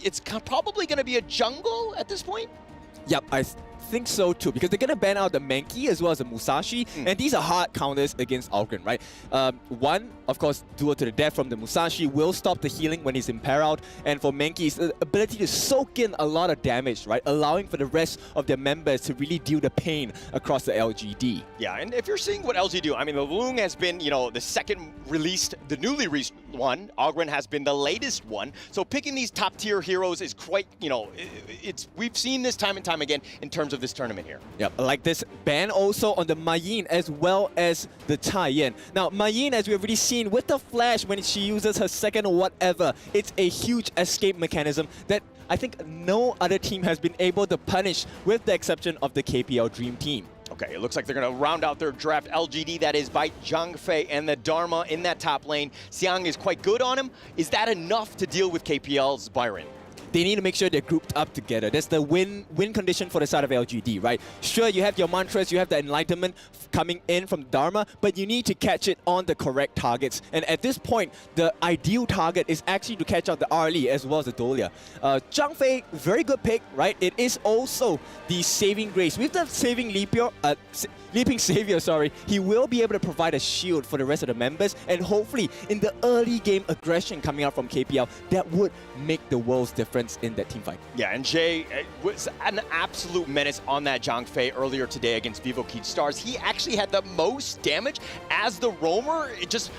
it's probably going to be a jungle at this point. Yep, I think so too, because they're going to ban out the Mankey as well as the Musashi, and these are hard counters against Ogren, right? One, of course, duel to the death from the Musashi will stop the healing when he's imperiled, and for Mankey's ability to soak in a lot of damage, right? Allowing for the rest of their members to really deal the pain across the LGD. Yeah, and if you're seeing what LG do, I mean, the Loong has been, the second released, the newly released one. Ogren has been the latest one. So picking these top tier heroes is quite, we've seen this time and time again in terms of this tournament here. Yep, like this ban also on the Mayin as well as the Taiyan. Now, Mayin, as we've already seen with the flash when she uses her second or whatever, it's a huge escape mechanism that I think no other team has been able to punish, with the exception of the KPL Dream Team. Okay, it looks like they're going to round out their draft. LGD, that is by Zhang Fei and the Dharma in that top lane. Xiang is quite good on him. Is that enough to deal with KPL's Byron? They need to make sure they're grouped up together. That's the win condition for the side of LGD, right? Sure, you have your mantras, you have the enlightenment coming in from Dharma, but you need to catch it on the correct targets. And at this point, the ideal target is actually to catch out the Arlie as well as the Dolia. Zhang Fei, very good pick, right? It is also the saving grace. With the saving Leaping Savior, he will be able to provide a shield for the rest of the members, and hopefully in the early game aggression coming out from KPL, that would make the world's difference in that team fight. Yeah, and Jay was an absolute menace on that Zhang Fei earlier today against Vivo Stars. He actually had the most damage as the roamer just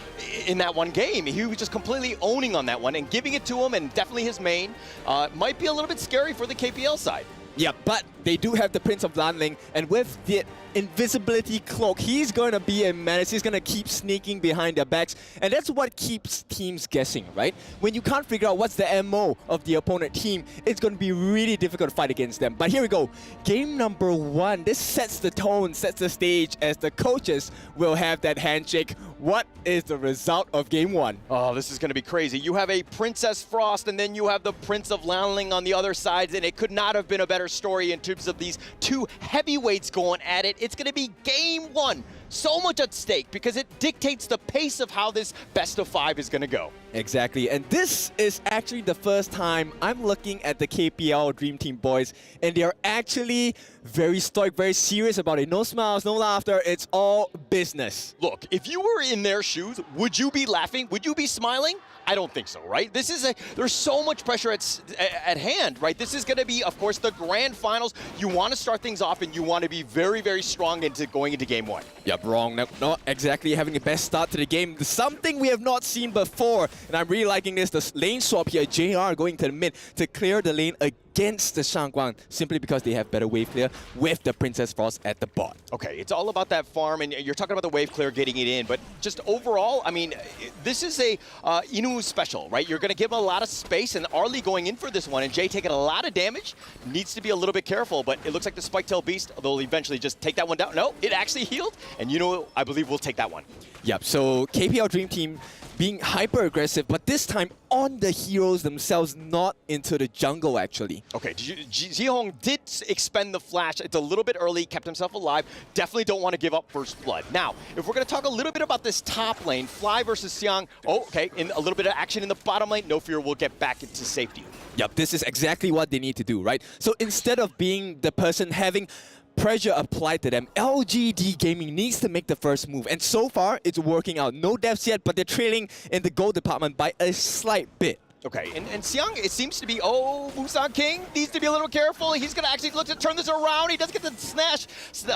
in that one game. He was just completely owning on that one and giving it to him, and definitely his main. Might be a little bit scary for the KPL side. Yeah, but they do have the Prince of Lanling, and with the invisibility cloak, he's going to be a menace. He's going to keep sneaking behind their backs, and that's what keeps teams guessing, right? When you can't figure out what's the MO of the opponent team, it's going to be really difficult to fight against them. But here we go. Game number 1. This sets the tone, sets the stage, as the coaches will have that handshake. What is the result of game 1? Oh, this is going to be crazy. You have a Princess Frost, and then you have the Prince of Lanling on the other side, and it could not have been a better story in terms of these two heavyweights going at it. It's going to be game 1. So much at stake because it dictates the pace of how this best of 5 is going to go. Exactly, and this is actually the first time I'm looking at the KPL Dream Team boys, and they're actually very stoic, very serious about it. No smiles, no laughter, it's all business. Look, if you were in their shoes, would you be laughing? Would you be smiling? I don't think so, right? There's so much pressure at hand, right? This is going to be, of course, the grand finals. You want to start things off, and you want to be very, very strong going into game 1. Yep, wrong. Not exactly having the best start to the game. Something we have not seen before, and I'm really liking this. The lane swap here, JR going to the mid to clear the lane against the Shangguan, simply because they have better wave clear with the Princess Frost at the bot. Okay, it's all about that farm, and you're talking about the wave clear getting it in, but just overall, I mean, this is a Inu special, right? You're going to give him a lot of space, and Arlie going in for this one, and Jay taking a lot of damage, needs to be a little bit careful, but it looks like the Spike Tail Beast, they'll eventually just take that one down. No, it actually healed, and I believe we'll take that one. Yep, so KPL Dream Team being hyper aggressive, but this time on the heroes themselves, not into the jungle actually. Okay, Zihong did expend the flash. It's a little bit early, kept himself alive. Definitely don't want to give up first blood. Now, if we're going to talk a little bit about this top lane, Fly versus Xiang. Oh, okay, in a little bit of action in the bottom lane. No Fear will get back into safety. Yep, this is exactly what they need to do, right? So instead of being the person having pressure applied to them, LGD Gaming needs to make the first move. And so far, it's working out. No deaths yet, but they're trailing in the gold department by a slight bit. Okay, and Xiang, it seems to be, oh, Musang King needs to be a little careful. He's going to actually look to turn this around. He does get the snatch,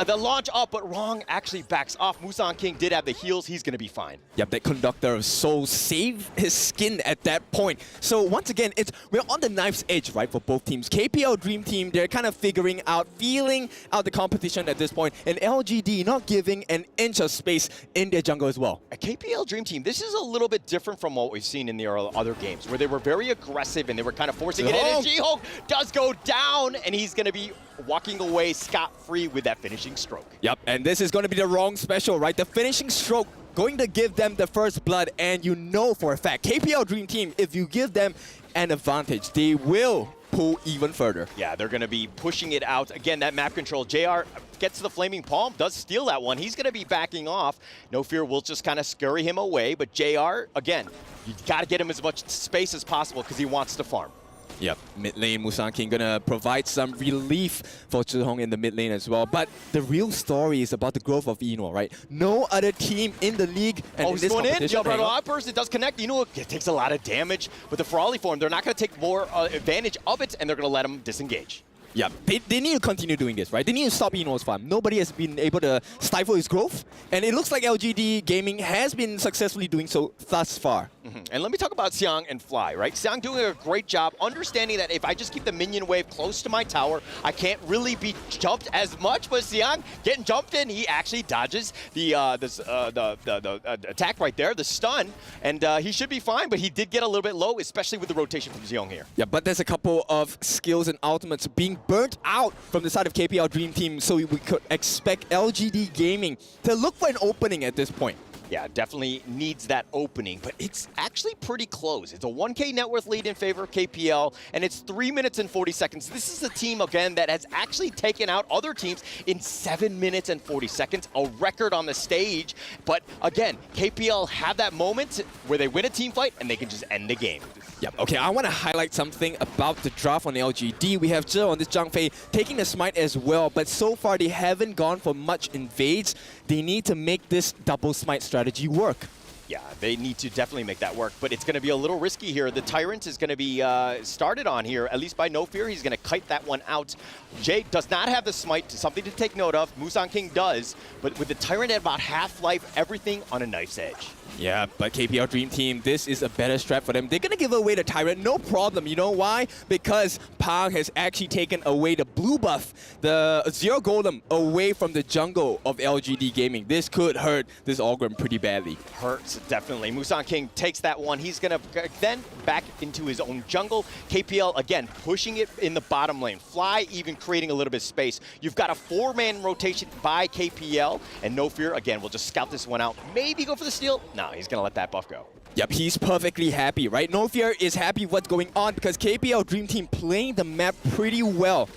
the launch up, but Wrong actually backs off. Musang King did have the heals. He's going to be fine. Yep, that Conductor of Souls saved his skin at that point. So once again, we're on the knife's edge, right, for both teams. KPL Dream Team, they're kind of feeling out the competition at this point. And LGD not giving an inch of space in their jungle as well. At KPL Dream Team, this is a little bit different from what we've seen in the other games, where they were very aggressive and they were kind of forcing it in. And HoK does go down, and he's going to be walking away scot-free with that finishing stroke. Yep, and this is going to be the wrong special, right? The finishing stroke going to give them the first blood, and you know for a fact, KPL Dream Team, if you give them an advantage, they will pull even further. Yeah, they're going to be pushing it out. Again, that map control, JR gets the Flaming Palm, does steal that one. He's going to be backing off. No Fear will just kind of scurry him away, but JR, again, you got to get him as much space as possible because he wants to farm. Yep, mid lane, Musang King gonna provide some relief for Zihong in the mid lane as well. But the real story is about the growth of Eno, right? No other team in the league and he's going in. Yeah, but outburst, it does connect. Eno, it takes a lot of damage. But the Ferali form, they're not going to take more advantage of it, and they're going to let him disengage. Yeah, they need to continue doing this, right? They need to stop Eno's farm. Nobody has been able to stifle his growth, and it looks like LGD Gaming has been successfully doing so thus far. And let me talk about Xiang and Fly, right? Xiang doing a great job understanding that if I just keep the minion wave close to my tower, I can't really be jumped as much, but Xiang getting jumped in, he actually dodges the attack right there, the stun, and he should be fine, but he did get a little bit low, especially with the rotation from Zihong here. Yeah, but there's a couple of skills and ultimates being burnt out from the side of KPL Dream Team, so we could expect LGD Gaming to look for an opening at this point. Yeah, definitely needs that opening, but it's actually pretty close. It's a 1K net worth lead in favor of KPL, and it's 3 minutes and 40 seconds. This is a team, again, that has actually taken out other teams in 7 minutes and 40 seconds, a record on the stage. But again, KPL have that moment where they win a team fight and they can just end the game. Yep. Okay, I want to highlight something about the draft on LGD. We have Zhe on this Zhang Fei taking the smite as well, but so far they haven't gone for much invades. They need to make this double smite strategy work. Yeah, they need to definitely make that work, but it's going to be a little risky here. The Tyrant is going to be started on here, at least by No Fear. He's going to kite that one out. Jay does not have the smite, something to take note of. Musang King does, but with the Tyrant at about half life, everything on a knife's edge. Yeah, but KPL Dream Team, this is a better strat for them. They're going to give away the Tyrant, no problem. You know why? Because Pang has actually taken away the blue buff, the Zero Golem, away from the jungle of LGD Gaming. This could hurt this Ogrim pretty badly. Hurts, definitely. Musang King takes that one. He's going to then back into his own jungle. KPL, again, pushing it in the bottom lane. Fly even creating a little bit of space. You've got a 4-man rotation by KPL, and No Fear, again, will just scout this one out. Maybe go for the steal. No, he's going to let that buff go. Yep, he's perfectly happy, right? No Fear is happy what's going on because KPL Dream Team playing the map pretty well.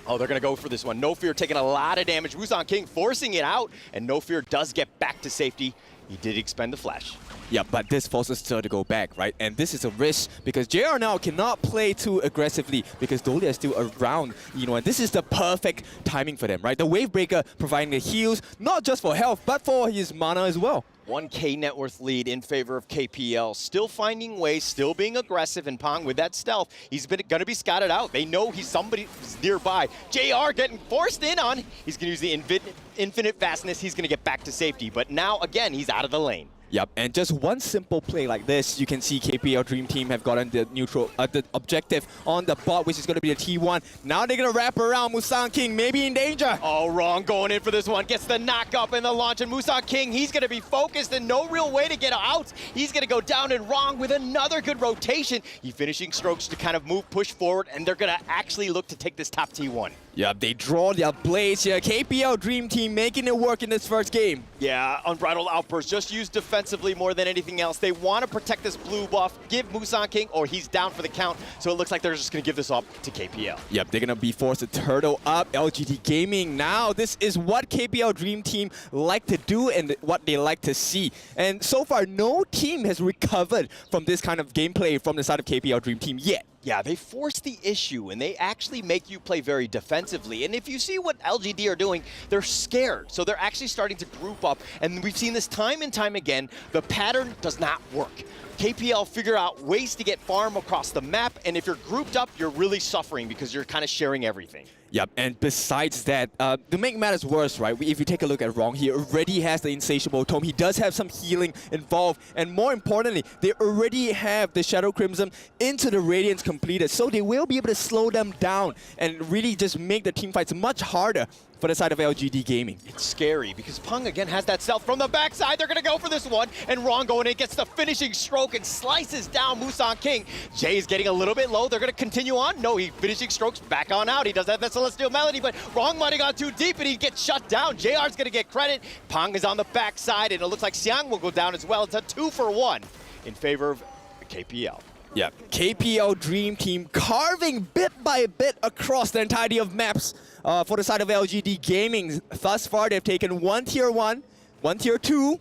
Oh, they're going to go for this one. No Fear taking a lot of damage. Musang King forcing it out, and No Fear does get back to safety. He did expend the flash. Yeah, but this forces Zhe to go back, right? And this is a risk because JR now cannot play too aggressively because Dolia is still around, you know, and this is the perfect timing for them, right? The Wave Breaker providing the heals, not just for health, but for his mana as well. 1K net worth lead in favor of KPL. Still finding ways, still being aggressive, and Pang with that stealth, he's going to be scouted out. They know somebody's nearby. JR getting forced in on. He's going to use the infinite fastness. He's going to get back to safety. But now, again, he's out of the lane. Yep, and just one simple play like this, you can see KPL Dream Team have gotten the the objective on the bot, which is going to be the T1. Now they're going to wrap around. Musang King maybe in danger. Oh, Wrong going in for this one. Gets the knock up and the launch, and Musang King, he's going to be focused and no real way to get out. He's going to go down, and Wrong with another good rotation. He finishing strokes to kind of push forward, and they're going to actually look to take this top T1. Yeah, they draw their blades here. KPL Dream Team making it work in this first game. Yeah, Unbridled Outburst, just used defensively more than anything else. They want to protect this blue buff, give Musan King, or he's down for the count, so it looks like they're just going to give this up to KPL. Yep, they're going to be forced to turtle up LGD Gaming now. This is what KPL Dream Team like to do and what they like to see. And so far, no team has recovered from this kind of gameplay from the side of KPL Dream Team yet. Yeah, they force the issue, and they actually make you play very defensively. And if you see what LGD are doing, they're scared. So they're actually starting to group up. And we've seen this time and time again. The pattern does not work. KPL figure out ways to get farm across the map, and if you're grouped up, you're really suffering because you're kind of sharing everything. Yep, and besides that, to make matters worse, right, if you take a look at Rong, he already has the Insatiable Tome. He does have some healing involved, and more importantly, they already have the Shadow Crimson into the Radiance completed, so they will be able to slow them down and really just make the team fights much harder for the side of LGD Gaming. It's scary because Peng again has that stealth from the backside. They're going to go for this one, and Rong going in, gets the finishing stroke and slices down Musan King. Jay is getting a little bit low. They're going to continue on. No, he finishing strokes back on out. He does have that Celestial Melody, but Rong might have gone too deep, and he gets shut down. JR's going to get credit. Peng is on the backside, and it looks like Xiang will go down as well. It's a 2-for-1 in favor of KPL. Yeah, KPL Dream Team carving bit by bit across the entirety of maps for the side of LGD Gaming. Thus far, they've taken one tier 1, one tier 2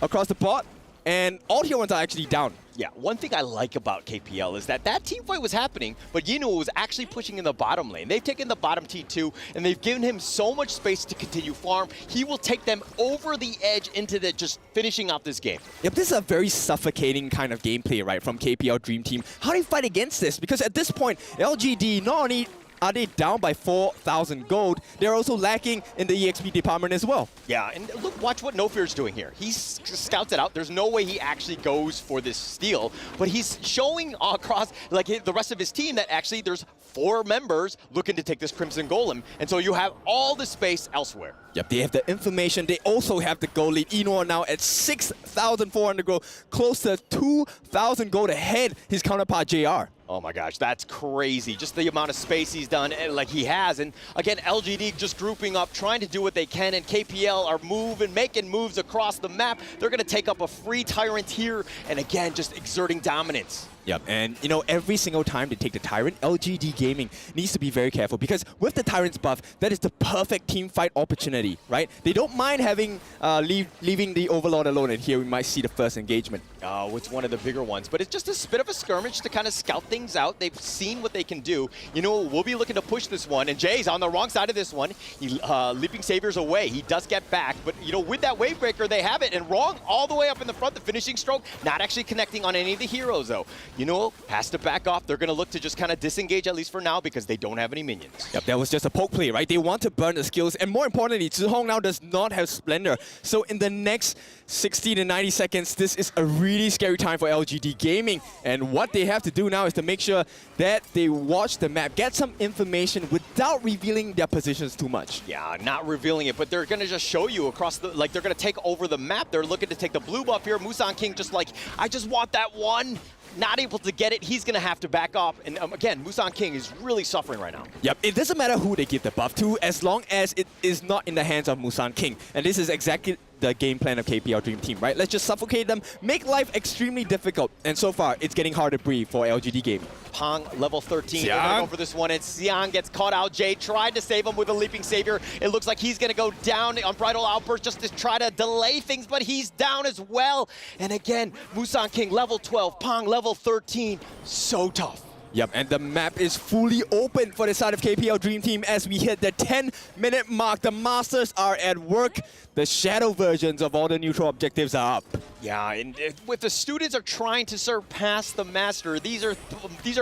across the bot, and all tier 1s are actually down. Yeah, one thing I like about KPL is that team fight was happening, but Yinoo was actually pushing in the bottom lane. They've taken the bottom T2, and they've given him so much space to continue farm. He will take them over the edge into the just finishing off this game. Yep, this is a very suffocating kind of gameplay, right, from KPL Dream Team. How do you fight against this? Because at this point, LGD not only are they down by 4,000 gold, they're also lacking in the EXP department as well. Yeah, and look, watch what No Fear's doing here. He scouts it out. There's no way he actually goes for this steal, but he's showing across like the rest of his team that actually there's 4 members looking to take this Crimson Golem, and so you have all the space elsewhere. Yep, they have the information. They also have the gold lead. Eno now at 6,400 gold, close to 2,000 gold ahead his counterpart JR. Oh my gosh, that's crazy. Just the amount of space he's done, like he has. And again, LGD just grouping up, trying to do what they can, and KPL are making moves across the map. They're going to take up a free Tyrant here, and again, just exerting dominance. Yep, and you know, every single time they take the Tyrant, LGD Gaming needs to be very careful because with the Tyrant's buff, that is the perfect team fight opportunity, right? They don't mind having leaving the Overlord alone, and here we might see the first engagement. Oh, it's one of the bigger ones, but it's just a bit of a skirmish to kind of scout things out. They've seen what they can do. You know, we'll be looking to push this one, and Jay's on the wrong side of this one. He, Leaping Savior's away. He does get back, but you know, with that Wavebreaker, they have it, and Wrong all the way up in the front, the finishing stroke, not actually connecting on any of the heroes, though. You know, has to back off. They're going to look to just kind of disengage, at least for now, because they don't have any minions. Yep, that was just a poke play, right? They want to burn the skills, and more importantly, Zhihong now does not have Splendor. So in the next 60 to 90 seconds, this is a really scary time for LGD Gaming, and what they have to do now is to make sure that they watch the map, get some information without revealing their positions too much. Yeah, not revealing it, but they're going to just show you across the, like they're going to take over the map. They're looking to take the blue buff here. Musan King just like, I just want that one. Not able to get it, he's going to have to back off. And again, Musan King is really suffering right now. Yep, it doesn't matter who they give the buff to, as long as it is not in the hands of Musan King. And this is exactly the game plan of KPL Dream Team, right? Let's just suffocate them, make life extremely difficult. And so far, it's getting hard to breathe for LGD Gaming. Peng, level 13, they're going to go for this one, and Xiang gets caught out. Jay tried to save him with a Leaping Savior. It looks like he's going to go down on Unbridled Outburst just to try to delay things, but he's down as well. And again, Musan King, level 12, Peng, level 13. So tough. Yep, and the map is fully open for the side of KPL Dream Team as we hit the 10-minute mark. The Masters are at work. The shadow versions of all the neutral objectives are up. Yeah, and with the students are trying to surpass the Master, these are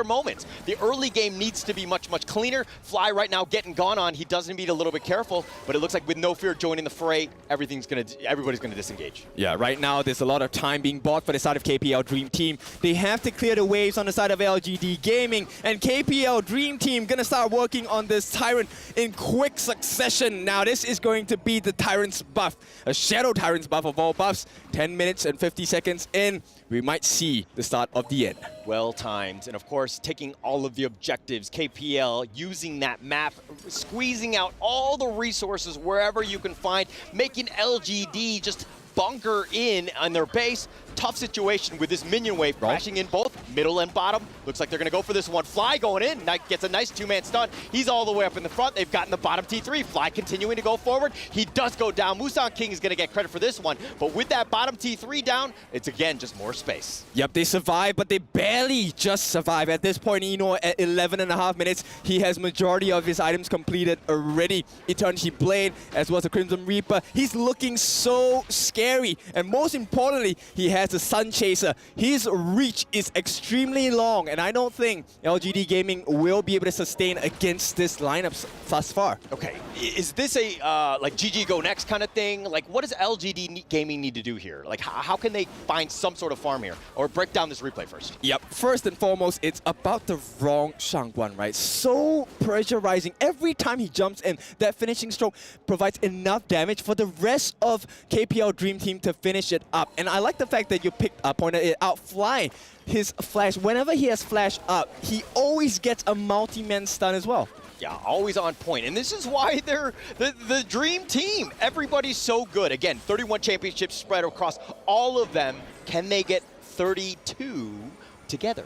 moments. The early game needs to be much, much cleaner. Fly right now getting gone on. He does need to be a little bit careful, but it looks like with No Fear joining the fray, everybody's gonna disengage. Yeah, right now there's a lot of time being bought for the side of KPL Dream Team. They have to clear the waves on the side of LGD Gaming. Gaming and KPL Dream Team gonna start working on this Tyrant in quick succession. Now this is going to be the Tyrant's buff, a Shadow Tyrant's buff of all buffs. 10 minutes and 50 seconds in, we might see the start of the end. Well timed, and of course taking all of the objectives, KPL using that map, squeezing out all the resources wherever you can find, making LGD just bunker in on their base. Tough situation with this minion wave crashing in both middle and bottom. Looks like they're going to go for this one. Fly going in, gets a nice two-man stun. He's all the way up in the front. They've gotten the bottom T3. Fly continuing to go forward. He does go down. Musang King is going to get credit for this one, but with that bottom T3 down, it's again just more space. Yep, they survive, but they barely just survive. At this point, at 11.5 minutes, he has majority of his items completed already. Eternity Blade, as well as the Crimson Reaper. He's looking so scary, and most importantly, he has the Sun Chaser. His reach is extremely long, and I don't think LGD Gaming will be able to sustain against this lineup thus far. Okay, is this a like GG go next kind of thing? Like, what does LGD Gaming need to do here? Like, how can they find some sort of farm here? Or break down this replay first? Yep, first and foremost, it's about the wrong Shangguan, right? So pressurizing. Every time he jumps in, that finishing stroke provides enough damage for the rest of KPL Dream Team to finish it up. And I like the fact that you pointed it out. Fly, his flash, whenever he has flash up, he always gets a multi-man stun as well. Yeah, always on point. And this is why they're the dream team. Everybody's so good. Again, 31 championships spread across all of them. Can they get 32 together?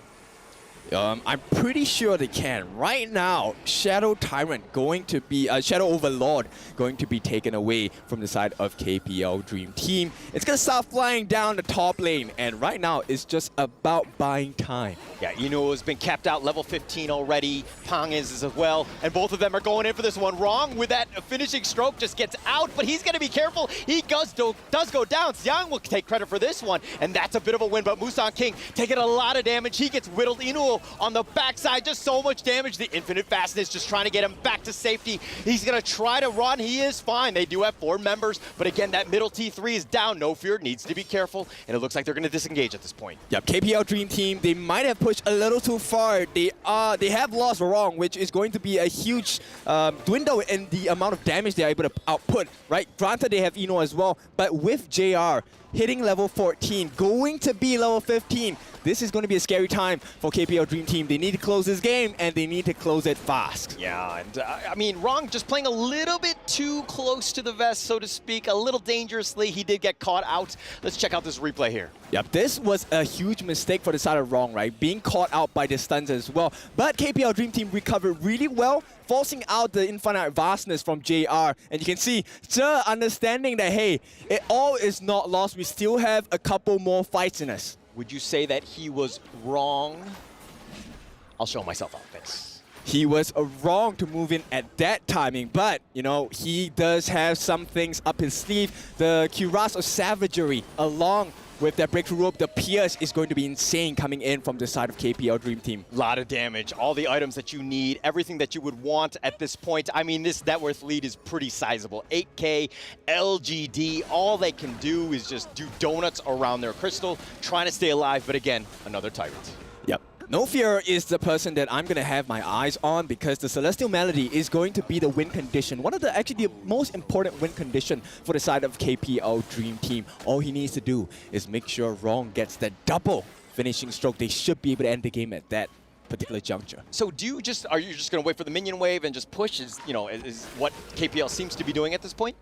I'm pretty sure they can. Right now, Shadow Tyrant going to be, Shadow Overlord going to be taken away from the side of KPL Dream Team. It's going to start flying down the top lane, and right now it's just about buying time. Yeah, Inu has been capped out level 15 already. Pang is as well, and both of them are going in for this one. Wrong with that finishing stroke, just gets out, but he's going to be careful. He does go down. Xiang will take credit for this one, and that's a bit of a win, but Musang King taking a lot of damage. He gets whittled. Inu on the backside, just so much damage. The infinite fastness just trying to get him back to safety. He's gonna try to run. He is fine. They do have 4 members, but again, that middle T3 is down. No fear, needs to be careful, and it looks like they're gonna disengage at this point. Yep, KPL Dream Team, they might have pushed a little too far. They have lost Wrong, which is going to be a huge dwindle in the amount of damage they're able to output, right? Granted, they have Eno as well, but with JR hitting level 14, going to be level 15, this is going to be a scary time for KPL Dream Team. They need to close this game, and they need to close it fast. Yeah, and I mean, Wrong just playing a little bit too close to the vest, so to speak, a little dangerously. He did get caught out. Let's check out this replay here. Yep, this was a huge mistake for the side of Wrong, right? Being caught out by the stuns as well. But KPL Dream Team recovered really well, forcing out the infinite vastness from JR. And you can see, understanding that, hey, it all is not lost. We still have a couple more fights in us. Would you say that he was wrong? I'll show myself out this. He was wrong to move in at that timing, but, you know, he does have some things up his sleeve. The Cuirass of Savagery, along with that breakthrough rope, the Pierce is going to be insane coming in from the side of KPL Dream Team. A lot of damage, all the items that you need, everything that you would want at this point. I mean, this net worth lead is pretty sizable. 8K, LGD, all they can do is just do donuts around their crystal, trying to stay alive, but again, another Tyrant. Yep. No Fear is the person that I'm going to have my eyes on because the Celestial Melody is going to be the win condition. One of the, actually the most important win condition for the side of KPL Dream Team. All he needs to do is make sure Wrong gets that double finishing stroke. They should be able to end the game at that particular juncture. So are you just going to wait for the minion wave and just push is what KPL seems to be doing at this point?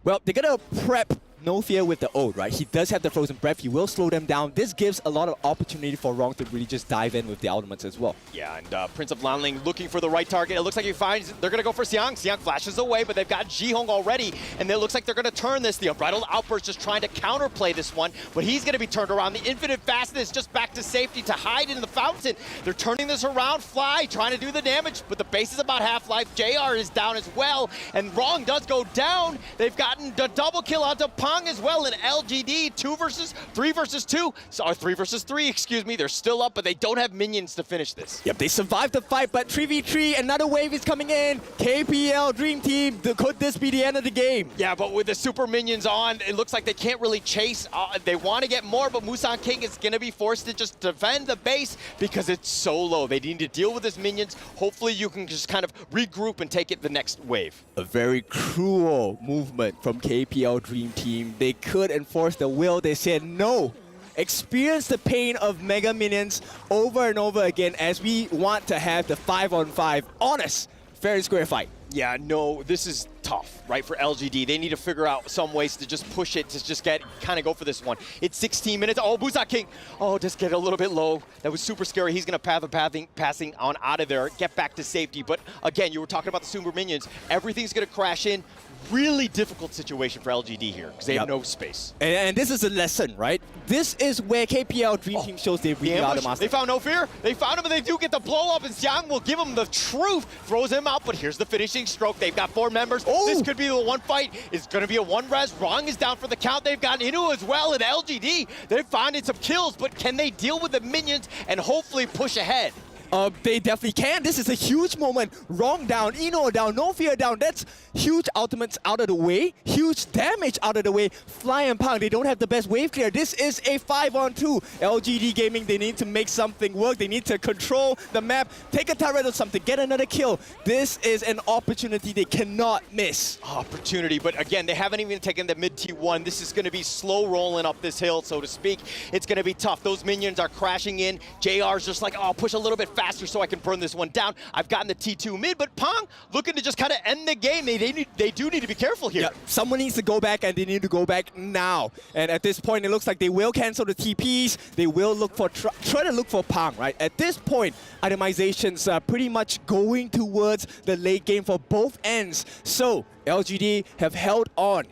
Well, they're going to prep No Fear with the ult, right? He does have the Frozen Breath. He will slow them down. This gives a lot of opportunity for Wrong to really just dive in with the ultimates as well. Yeah, and Prince of Lanling looking for the right target. It looks like he finds they're going to go for Xiang. Xiang flashes away, but they've got Jihong already, and it looks like they're going to turn this. The Unbridled Outburst just trying to counterplay this one, but he's going to be turned around. The Infinite Fastness just back to safety to hide in the fountain. They're turning this around. Fly trying to do the damage, but the base is about half-life. JR is down as well, and Wrong does go down. They've gotten the double kill onto Pine. Pong as well, and LGD 3 versus 2, or 3 versus 3, excuse me. They're still up, but they don't have minions to finish this. Yep, they survived the fight, but 3v3, another wave is coming in. KPL Dream Team, could this be the end of the game? Yeah, but with the super minions on, it looks like they can't really chase. They want to get more, but Musan King is going to be forced to just defend the base because it's so low. They need to deal with his minions. Hopefully you can just kind of regroup and take it the next wave. A very cruel movement from KPL Dream Team. They could enforce the will. They said no. Experience the pain of Mega Minions over and over again as we want to have the 5-on-5 honest, fair and square fight. Yeah, no, this is tough, right, for LGD. They need to figure out some ways to just push it, to just kind of go for this one. It's 16 minutes. Oh, Musan King. Oh, just get a little bit low. That was super scary. He's going to passing on out of there, get back to safety. But again, you were talking about the super minions. Everything's going to crash in. Really difficult situation for LGD here because they have no space. And this is a lesson, right? This is where KPL Dream Team shows they really are the master. They found No Fear. They found him, and they do get the blow up, and Xiang will give him the truth. Throws him out, but here's the finishing stroke. They've got 4 members. Oh. This could be the one fight. It's going to be a 1-res. Rong is down for the count. They've got Inu as well, and LGD. They're finding some kills, but can they deal with the minions and hopefully push ahead? They definitely can. This is a huge moment. Rong down, Ino down, No Fear down. That's huge ultimates out of the way. Huge damage out of the way. Fly and Pang, they don't have the best wave clear. This is a 5-on-2. LGD Gaming, they need to make something work. They need to control the map, take a turret or something, get another kill. This is an opportunity they cannot miss. Opportunity, but again, they haven't even taken the mid T1. This is going to be slow rolling up this hill, so to speak. It's going to be tough. Those minions are crashing in. JR's just like, oh, push a little bit faster so I can burn this one down. I've gotten the T2 mid, but Pong looking to just kind of end the game. They do need to be careful here. Yeah, someone needs to go back, and they need to go back now. And at this point, it looks like they will cancel the TPs. They will look for try to look for Pong, right? At this point, itemizations are pretty much going towards the late game for both ends. So LGD have held on.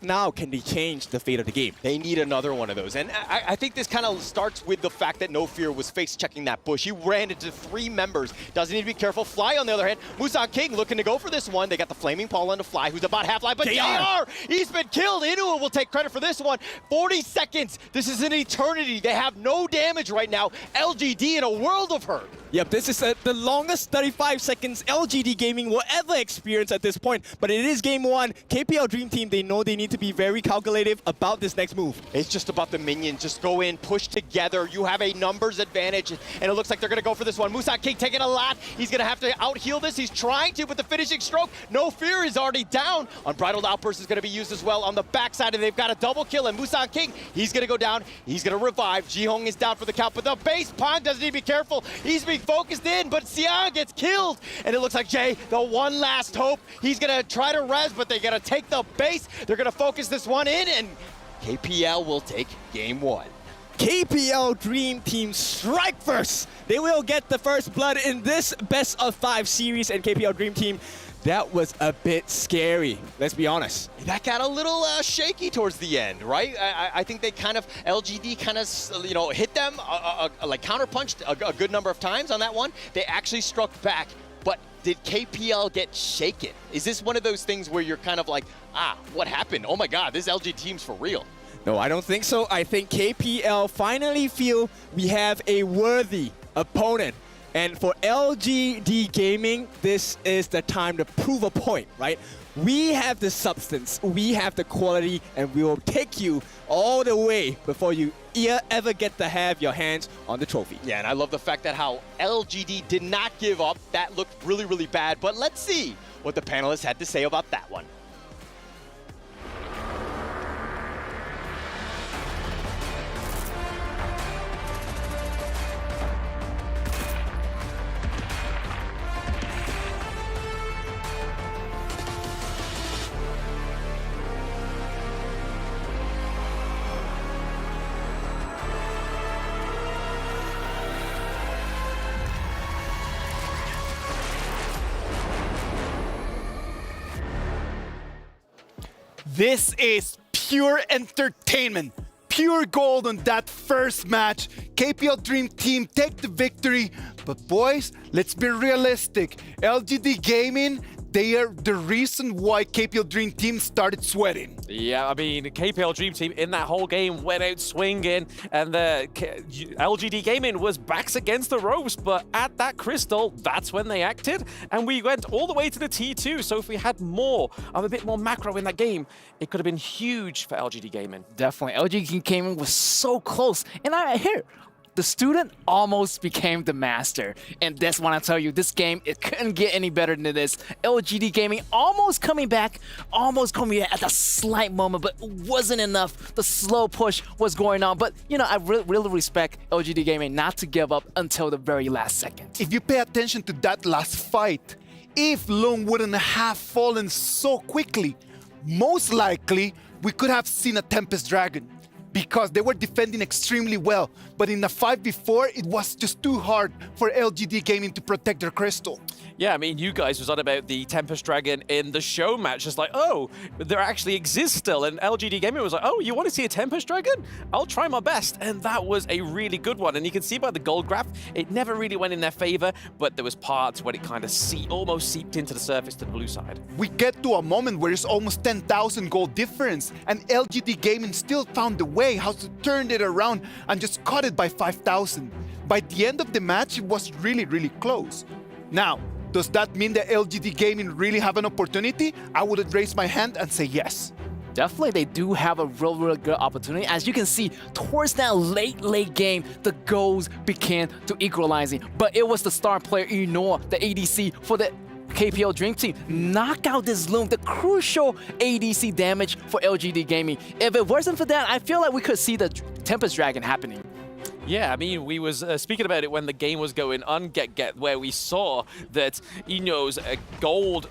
Now can they change the fate of the game? They need another one of those. And I think this kind of starts with the fact that No Fear was face checking that bush. He ran into 3 members. Doesn't need to be careful. Fly, on the other hand, Musan King looking to go for this one. They got the Flaming Paw on the Fly, who's about half-life. But JR, he's been killed. Inua will take credit for this one. 40 seconds. This is an eternity. They have no damage right now. LGD in a world of hurt. Yep, this is the longest 35 seconds LGD Gaming will ever experience at this point. But it is game 1. KPL Dream Team, they know they need to be very calculative about this next move. It's just about the minions. Just go in, push together. You have a numbers advantage, and it looks like they're going to go for this one. Musan King taking a lot. He's going to have to out-heal this. He's trying to, but the finishing stroke, No Fear is already down. Unbridled Outburst is going to be used as well on the backside, and they've got a double kill, and Musan King, he's going to go down. He's going to revive. Jihong is down for the count, but the base Pong doesn't need to be careful. He's being focused in, but Xiang gets killed, and it looks like Jay, the one last hope. He's going to try to res, but they're going to take the base. They're going to focus this one in, and KPL will take game 1. KPL Dream Team strike first. They will get the first blood in this best of 5 series, and KPL Dream Team, that was a bit scary, let's be honest. That got a little shaky towards the end, right? I think they kind of, LGD kind of, you know, hit them, like counterpunched a good number of times on that one. They actually struck back, but did KPL get shaken? Is this one of those things where you're kind of like, what happened? Oh my God, this LG team's for real. No, I don't think so. I think KPL finally feel we have a worthy opponent. And for LGD Gaming, this is the time to prove a point, right? We have the substance, we have the quality, and we will take you all the way before you ever get to have your hands on the trophy. Yeah, and I love the fact that how LGD did not give up. That looked really, really bad, but let's see what the panelists had to say about that one. This is pure entertainment, pure gold on that first match. KPL Dream Team take the victory, but boys, let's be realistic. LGD Gaming, they are the reason why KPL Dream Team started sweating. Yeah, I mean, KPL Dream Team in that whole game went out swinging, and the LGD Gaming was backs against the ropes, but at that crystal, that's when they acted, and we went all the way to the T2, so if we had more of a bit more macro in that game, it could have been huge for LGD Gaming. Definitely, LGD Gaming was so close, and the student almost became the master. And that's when I tell you, this game, it couldn't get any better than this. LGD Gaming almost coming back at a slight moment, but it wasn't enough. The slow push was going on. But, you know, I really respect LGD Gaming not to give up until the very last second. If you pay attention to that last fight, if Lung wouldn't have fallen so quickly, most likely we could have seen a Tempest Dragon, because they were defending extremely well. But in the 5v4, it was just too hard for LGD Gaming to protect their crystal. Yeah, I mean, you guys was on about the Tempest Dragon in the show match. Just like, oh, there actually exists still. And LGD Gaming was like, oh, you want to see a Tempest Dragon? I'll try my best. And that was a really good one. And you can see by the gold graph, it never really went in their favor, but there was parts where it kind of almost seeped into the surface to the blue side. We get to a moment where it's almost 10,000 gold difference, and LGD Gaming still found a way how to turn it around and just cut it by 5,000. By the end of the match, it was really, really close. Now, does that mean that LGD Gaming really have an opportunity? I would raise my hand and say yes. Definitely, they do have a real good opportunity. As you can see, towards that late game, the goals began to equalizing. But it was the star player, Enoa, the ADC for the KPL Dream Team, knock out this Loom, the crucial ADC damage for LGD Gaming. If it wasn't for that, I feel like we could see the Tempest Dragon happening. Yeah, I mean, we was speaking about it when the game was going on Get, where we saw that Eno's gold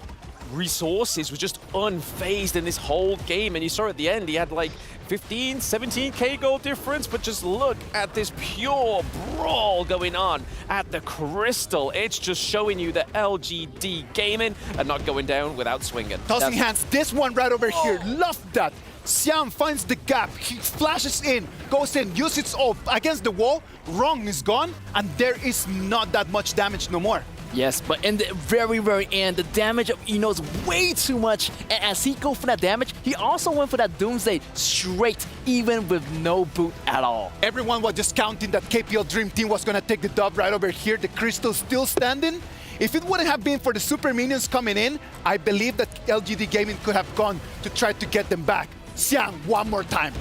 resources were just unfazed in this whole game. And you saw at the end, he had like 15, 17k gold difference, but just look at this pure brawl going on at the crystal. It's just showing you that LGD Gaming are not going down without swinging. Tossing hands, this one right over here, love that. Xiang finds the gap, he flashes in, goes in, uses its ult against the wall, Wrong is gone, and there is not that much damage no more. Yes, but in the very end, the damage of Eno is way too much. And as he go for that damage, he also went for that Doomsday straight, even with no boot at all. Everyone was just counting that KPL Dream Team was gonna take the dub right over here. The Crystal still standing. If it wouldn't have been for the Super Minions coming in, I believe that LGD Gaming could have gone to try to get them back. Xiang, one more time.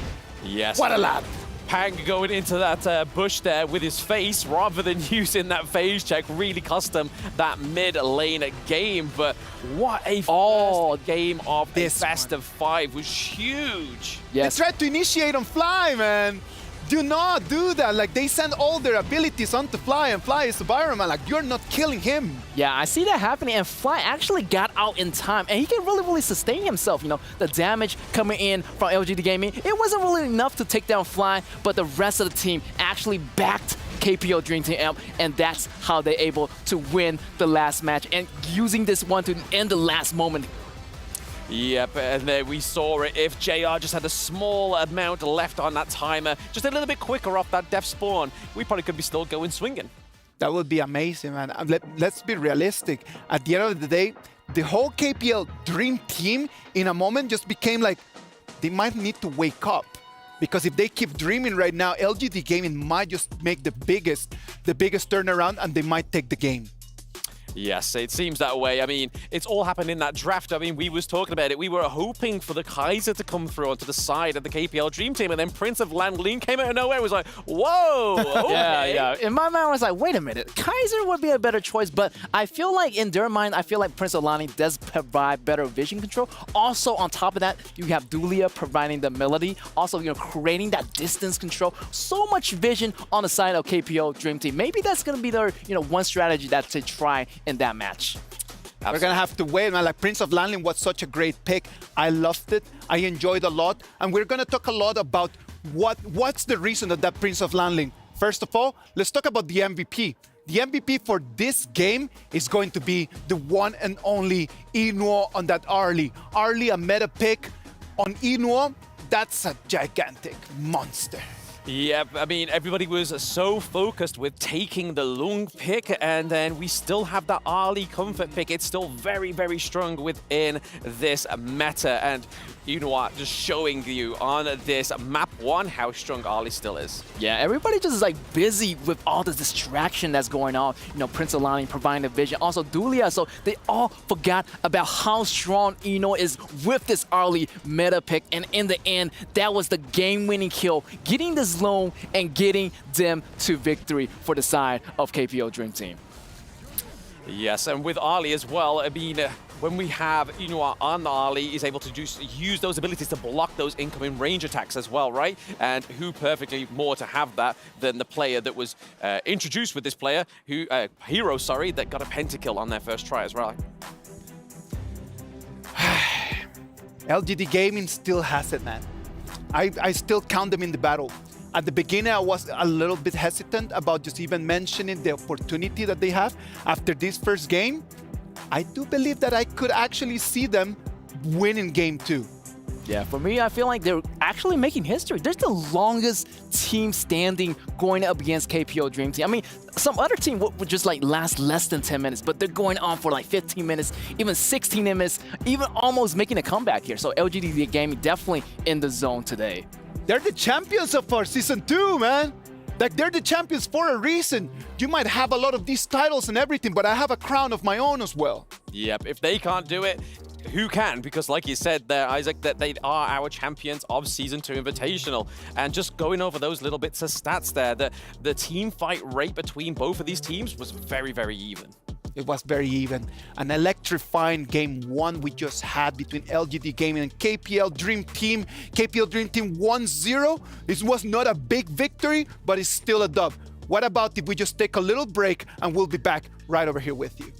Yes. What a lad. Pang going into that bush there with his face rather than using that phase check really cost him that mid lane game. But what a first game of this best of 5 was huge. Yes. They tried to initiate on Fly, man. Do not do that. Like, they send all their abilities onto Fly, and Fly is a Byron, like, you're not killing him. Yeah, I see that happening, and Fly actually got out in time, and he can really sustain himself. You know, the damage coming in from LGD Gaming, it wasn't really enough to take down Fly, but the rest of the team actually backed KPL Dream Team up, and that's how they're able to win the last match, and using this one to end the last moment. Yep, and then we saw it. If JR just had a small amount left on that timer, just a little bit quicker off that death spawn, we probably could be still going swinging. That would be amazing, man. Let's be realistic. At the end of the day, the whole KPL Dream Team in a moment just became like, they might need to wake up. Because if they keep dreaming right now, LGD Gaming might just make the biggest turnaround, and they might take the game. Yes, it seems that way. I mean, it's all happened in that draft. I mean, we was talking about it. We were hoping for the Kaiser to come through onto the side of the KPL Dream Team, and then Prince of Langlin came out of nowhere. It was like, whoa, okay. Yeah. In my mind, I was like, wait a minute. Kaiser would be a better choice, but I feel like in their mind, I feel like Prince of Langlin does provide better vision control. Also, on top of that, you have Dulia providing the melody. Also, you know, creating that distance control. So much vision on the side of KPL Dream Team. Maybe that's going to be their, you know, one strategy that to try in that match. Absolutely. We're gonna have to wait, man. Like, Prince of Langlin was such a great pick. I loved it. I enjoyed a lot. And we're gonna talk a lot about what's the reason of that Prince of Langlin. First of all, let's talk about the MVP. The MVP for this game is going to be the one and only Inuo on that Arlie. Arlie, a meta pick on Inuo. That's a gigantic monster. Yeah, I mean, everybody was so focused with taking the Lung pick, and then we still have that Ali comfort pick. It's still very, very strong within this meta, and you know what, just showing you on this map 1 how strong Ali still is. Yeah, everybody just is like busy with all the distraction that's going on. You know, Prince Alani providing the vision, also Dulia, so they all forgot about how strong Ino is with this Ali meta pick, and in the end, that was the game-winning kill, getting this Lone and getting them to victory for the side of KPL Dream Team. Yes, and with Ali as well, I mean, when we have Inua on Ali, he's able to just use those abilities to block those incoming range attacks as well, right? And who perfectly more to have that than the player that was introduced with this player, hero, sorry, that got a pentakill on their first try as well. LGD Gaming still has it, man. I still count them in the battle. At the beginning, I was a little bit hesitant about just even mentioning the opportunity that they have. After this first game, I do believe that I could actually see them winning game 2. Yeah, for me, I feel like they're actually making history. They're the longest team standing going up against KPO Dream Team. I mean, some other team would just like last less than 10 minutes, but they're going on for like 15 minutes, even 16 minutes, even almost making a comeback here. So LGD Gaming definitely in the zone today. They're the champions of our Season 2, man. Like, they're the champions for a reason. You might have a lot of these titles and everything, but I have a crown of my own as well. Yep, if they can't do it, who can? Because like you said there, Isaac, that they are our champions of Season 2 Invitational. And just going over those little bits of stats there, the team fight rate between both of these teams was very, very even. It was very even. An electrifying game 1 we just had between LGD Gaming and KPL Dream Team. KPL Dream Team 1-0. This was not a big victory, but it's still a dub. What about if we just take a little break and we'll be back right over here with you.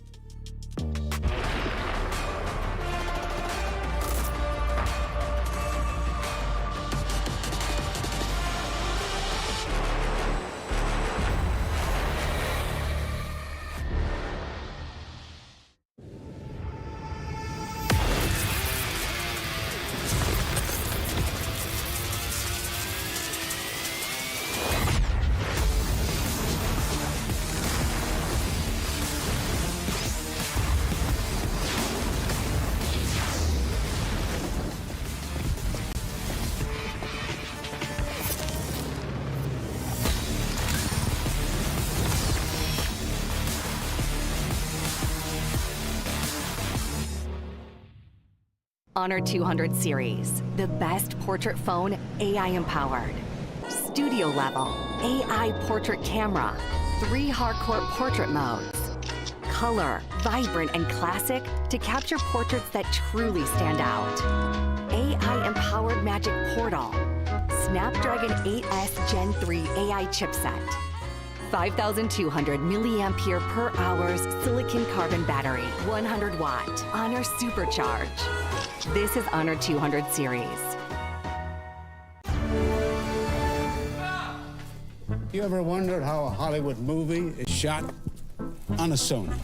Honor 200 series, the best portrait phone AI-empowered. Studio level, AI portrait camera, 3 hardcore portrait modes. Color, vibrant and classic to capture portraits that truly stand out. AI-empowered magic portal. Snapdragon 8S Gen 3 AI chipset. 5,200 milliampere per hours silicon carbon battery, 100 watt, Honor Supercharge. This is Honor 200 series. You ever wondered how a Hollywood movie is shot? On a Sony.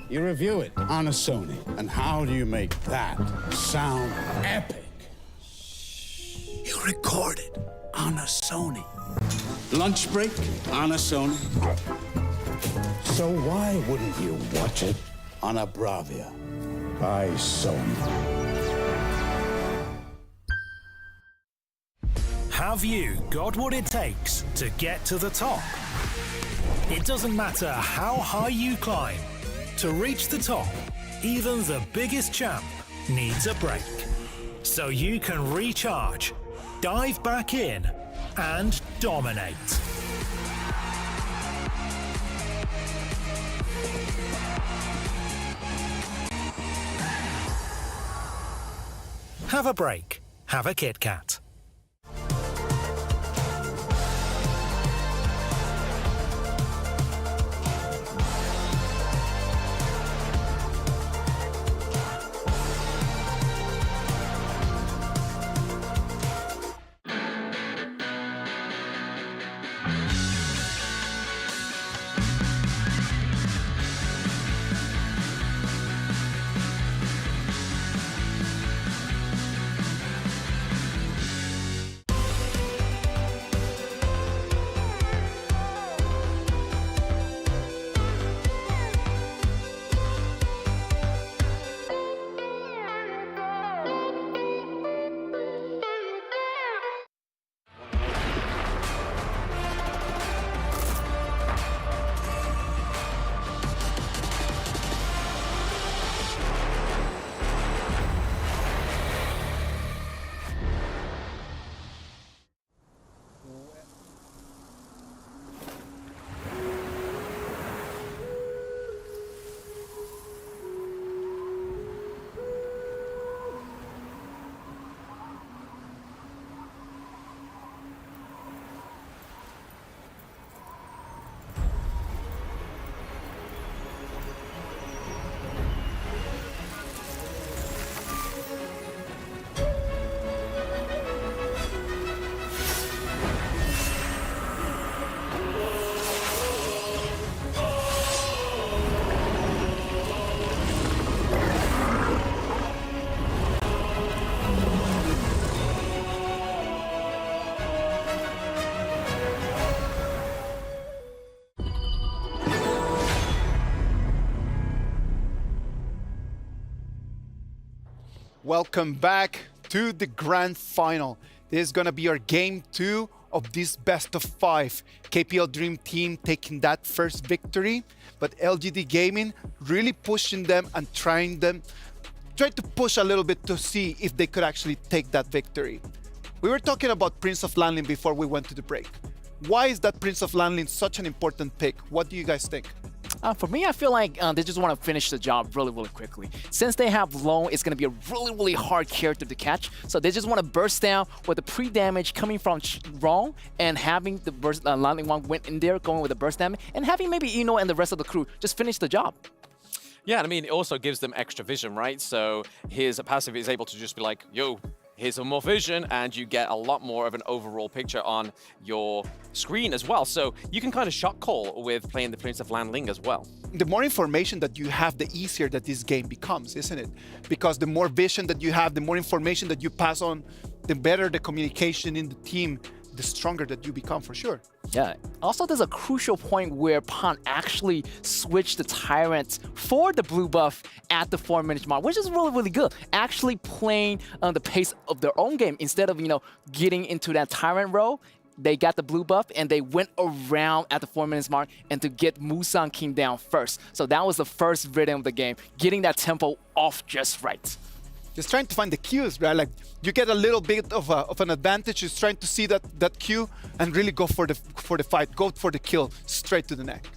You review it on a Sony. And how do you make that sound epic? You record it on a Sony. Lunch break on a Sony. So why wouldn't you watch it on a Bravia by Sony? Have you got what it takes to get to the top? It doesn't matter how high you climb. To reach the top, even the biggest champ needs a break. So you can recharge, dive back in, and dominate. Have a break. Have a Kit Kat. Welcome back to the grand final. This is gonna be our game 2 of this best of 5. KPL Dream Team taking that first victory, but LGD Gaming really pushing them and trying to push a little bit to see if they could actually take that victory. We were talking about Prince of Landlin before we went to the break. Why is that Prince of Landlin such an important pick? What do you guys think? For me, I feel like they just want to finish the job really, really quickly. Since they have Lone, it's going to be a really, really hard character to catch. So they just want to burst down with the pre-damage coming from Wrong and having the burst, Landing one went in there going with the burst damage and having maybe Eno and the rest of the crew just finish the job. Yeah, and I mean, it also gives them extra vision, right? So his passive is able to just be like, yo, here's some more vision, and you get a lot more of an overall picture on your screen as well. So you can kind of shot call with playing the Prince of Landling as well. The more information that you have, the easier that this game becomes, isn't it? Because the more vision that you have, the more information that you pass on, the better the communication in the team, the stronger that you become for sure. Yeah. Also, there's a crucial point where Pan actually switched the Tyrants for the blue buff at the 4-minute mark, which is really, really good. Actually playing on the pace of their own game instead of, getting into that Tyrant role. They got the blue buff and they went around at the 4 minutes mark and to get Musan King down first. So that was the first rhythm of the game, getting that tempo off just right. Just trying to find the cues, right? Like you get a little bit of an advantage, just trying to see that cue and really go for the fight, go for the kill straight to the neck.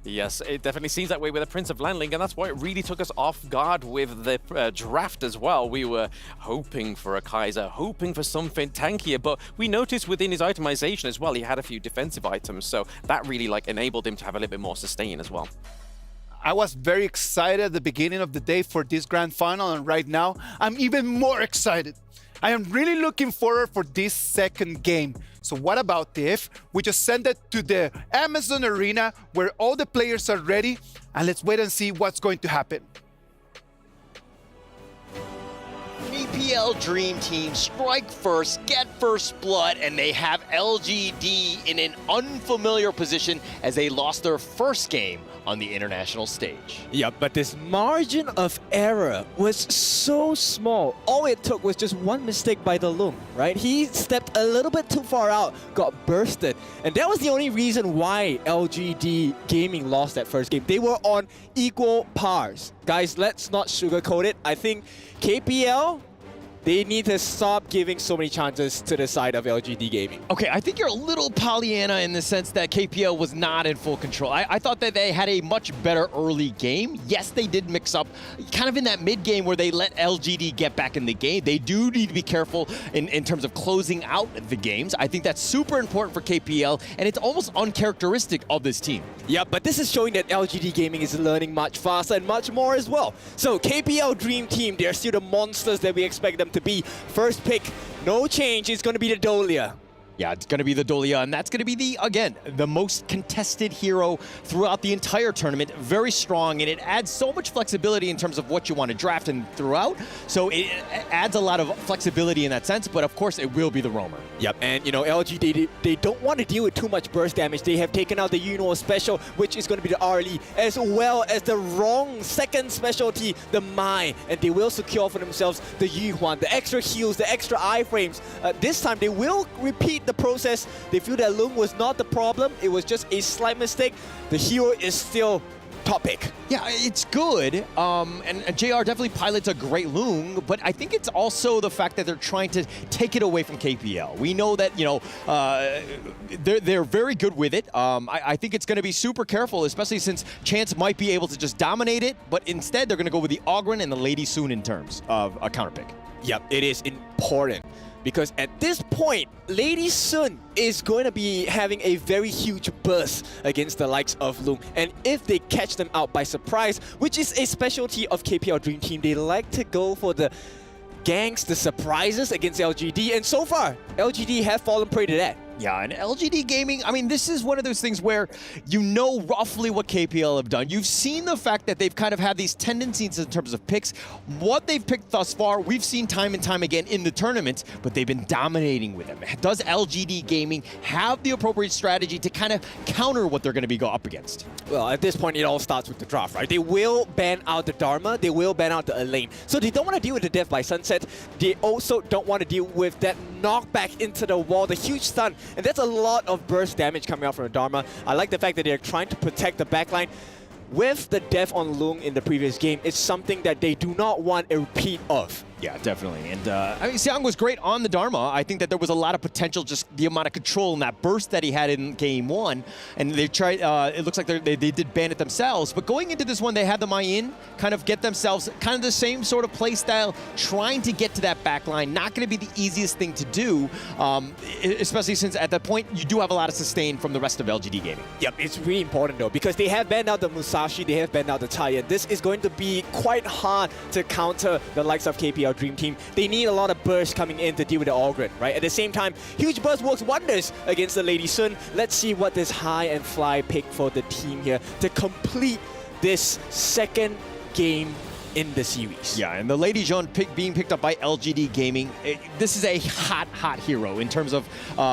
Yes, it definitely seems that way with the Prince of Landling, and that's why it really took us off guard with the draft as well. We were hoping for a Kaiser, hoping for something tankier, but we noticed within his itemization as well, he had a few defensive items, so that really enabled him to have a little bit more sustain as well. I was very excited at the beginning of the day for this grand final, and right now I'm even more excited. I am really looking forward for this second game. So what about if we just send it to the Amazon Arena where all the players are ready, and let's wait and see what's going to happen. KPL Dream Team strike first, get first blood, and they have LGD in an unfamiliar position as they lost their first game on the international stage. Yeah, but this margin of error was so small. All it took was just one mistake by the Lung, right? He stepped a little bit too far out, got bursted, and that was the only reason why LGD Gaming lost that first game. They were on equal pars. Guys, let's not sugarcoat it. I think KPL, they need to stop giving so many chances to the side of LGD Gaming. Okay, I think you're a little Pollyanna in the sense that KPL was not in full control. I thought that they had a much better early game. Yes, they did mix up kind of in that mid game where they let LGD get back in the game. They do need to be careful in terms of closing out the games. I think that's super important for KPL, and it's almost uncharacteristic of this team. Yeah, but this is showing that LGD Gaming is learning much faster and much more as well. So KPL Dream Team, they're still the monsters that we expect them to be. First pick, no change, it's going to be the Dolia. Yeah, it's going to be the Dolia, and that's going to be again, the most contested hero throughout the entire tournament. Very strong, and it adds so much flexibility in terms of what you want to draft and throughout. So it adds a lot of flexibility in that sense, but of course it will be the roamer. Yep, and LG, they don't want to deal with too much burst damage. They have taken out the Yuno special, which is going to be the RLE, as well as the wrong second specialty, the Mai, and they will secure for themselves the Yuhuan, the extra heals, the extra iframes. This time they will repeat the process. They feel that Lung was not the problem. It was just a slight mistake. The hero is still top pick. Yeah, it's good. And JR definitely pilots a great Lung, but I think it's also the fact that they're trying to take it away from KPL. We know that, they're very good with it. I think it's going to be super careful, especially since Chance might be able to just dominate it, but instead they're going to go with the Ogren and the Lady Soon in terms of a counter pick. Yep, it is important. Because at this point, Lady Sun is going to be having a very huge burst against the likes of Lung. And if they catch them out by surprise, which is a specialty of KPL Dream Team, they like to go for the ganks, the surprises against LGD. And so far, LGD have fallen prey to that. Yeah, and LGD Gaming, I mean, this is one of those things where you know roughly what KPL have done. You've seen the fact that they've kind of had these tendencies in terms of picks. What they've picked thus far, we've seen time and time again in the tournament, but they've been dominating with them. Does LGD Gaming have the appropriate strategy to kind of counter what they're going to be up against? Well, at this point, it all starts with the draft, right? They will ban out the Dharma, they will ban out the Elaine. So they don't want to deal with the Death by Sunset. They also don't want to deal with that knockback into the wall, the huge stun. And that's a lot of burst damage coming out from the Dharma. I like the fact that they're trying to protect the backline. With the death on Lung in the previous game, it's something that they do not want a repeat of. Yeah, definitely. And I mean, Xiang was great on the Dharma. I think that there was a lot of potential, just the amount of control and that burst that he had in game one. And they tried, it looks like they did ban it themselves. But going into this one, they had the Mayin kind of get themselves kind of the same sort of play style, trying to get to that back line. Not going to be the easiest thing to do, especially since at that point, you do have a lot of sustain from the rest of LGD Gaming. Yep, it's really important though, because they have banned out the Musashi, they have banned out the Taya. This is going to be quite hard to counter the likes of KPL Dream Team. They need a lot of burst coming in to deal with the Ogren, right? At the same time, huge burst works wonders against the Lady Sun. Let's see what this high and fly pick for the team here to complete this second game in the series. Yeah, and the Lady Jean being picked up by LGD Gaming, this is a hot hero in terms of,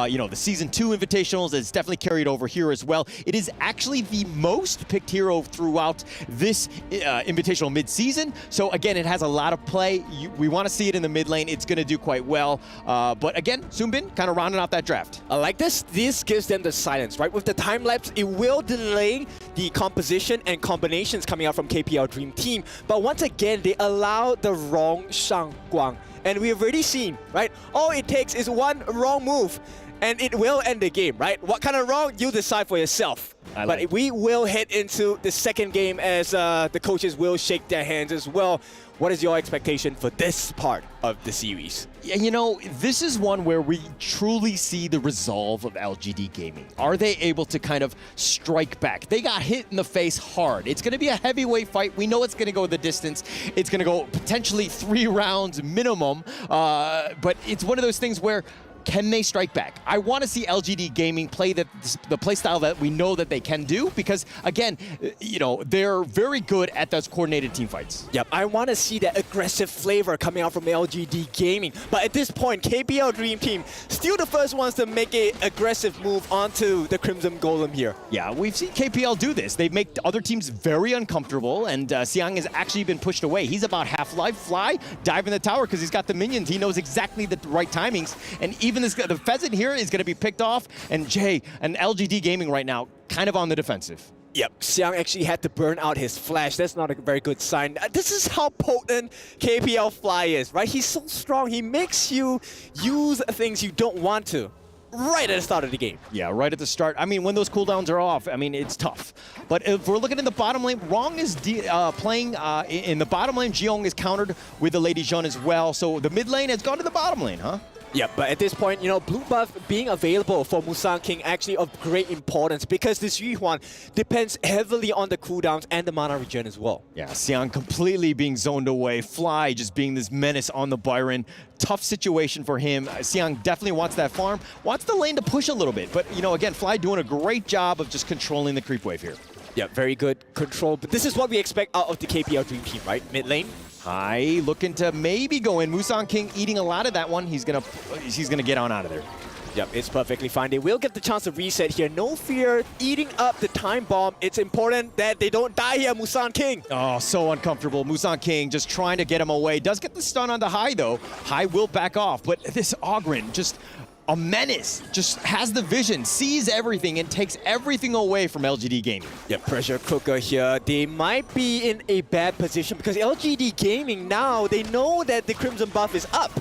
you know, the Season 2 Invitationals. It's definitely carried over here as well. It is actually the most picked hero throughout this Invitational mid-season. So again, it has a lot of play. We want to see it in the mid lane. It's going to do quite well. But again, Soonbin kind of rounding out that draft. I like this. This gives them the silence, right? With the time lapse, it will delay the composition and combinations coming out from KPL Dream Team. But once again, they allow the wrong Shangguang. And we've already seen, right? All it takes is one wrong move and it will end the game, right? What kind of wrong? You decide for yourself. But we will head into the second game as the coaches will shake their hands as well. What is your expectation for this part of the series? Yeah, you know, this is one where we truly see the resolve of LGD Gaming. Are they able to kind of strike back? They got hit in the face hard. It's going to be a heavyweight fight. We know it's going to go the distance. It's going to go potentially 3 rounds minimum. But it's one of those things where can they strike back? I want to see LGD Gaming play the play style that we know that they can do because, again, you know, they're very good at those coordinated team fights. Yep, I want to see that aggressive flavor coming out from LGD Gaming. But at this point, KPL Dream Team still the first ones to make an aggressive move onto the Crimson Golem here. Yeah, we've seen KPL do this. They make other teams very uncomfortable, and Xiang has actually been pushed away. He's about half-life, fly, dive in the tower because he's got the minions. He knows exactly the right timings, and even the Pheasant here is going to be picked off, and Jay and LGD Gaming right now kind of on the defensive. Yep, Xiang actually had to burn out his flash. That's not a very good sign. This is how potent KPL Fly is, right? He's so strong. He makes you use things you don't want to right at the start of the game. Yeah, right at the start. I mean, when those cooldowns are off, I mean, it's tough. But if we're looking in the bottom lane, Rong is playing in the bottom lane. Jeong is countered with the Lady Jean as well. So the mid lane has gone to the bottom lane, huh? Yeah, but at this point, you know, blue buff being available for Musang King actually of great importance because this Yuhuan depends heavily on the cooldowns and the mana regen as well. Yeah, Xiang completely being zoned away. Fly just being this menace on the Byron. Tough situation for him. Xiang definitely wants that farm, wants the lane to push a little bit. But, you know, again, Fly doing a great job of just controlling the creep wave here. Yeah, very good control. But this is what we expect out of the KPL Dream Team, right? Mid lane. High looking to maybe go in. Musang King eating a lot of that one. He's gonna get on out of there. Yep, it's perfectly fine. They will get the chance to reset here. No fear, eating up the time bomb. It's important that they don't die here, Musang King. Oh, so uncomfortable. Musang King just trying to get him away. Does get the stun on the High, though. High will back off, but this Ogren just a menace, just has the vision, sees everything, and takes everything away from LGD Gaming. Yeah, pressure cooker here. They might be in a bad position because LGD Gaming now, they know that the Crimson buff is up.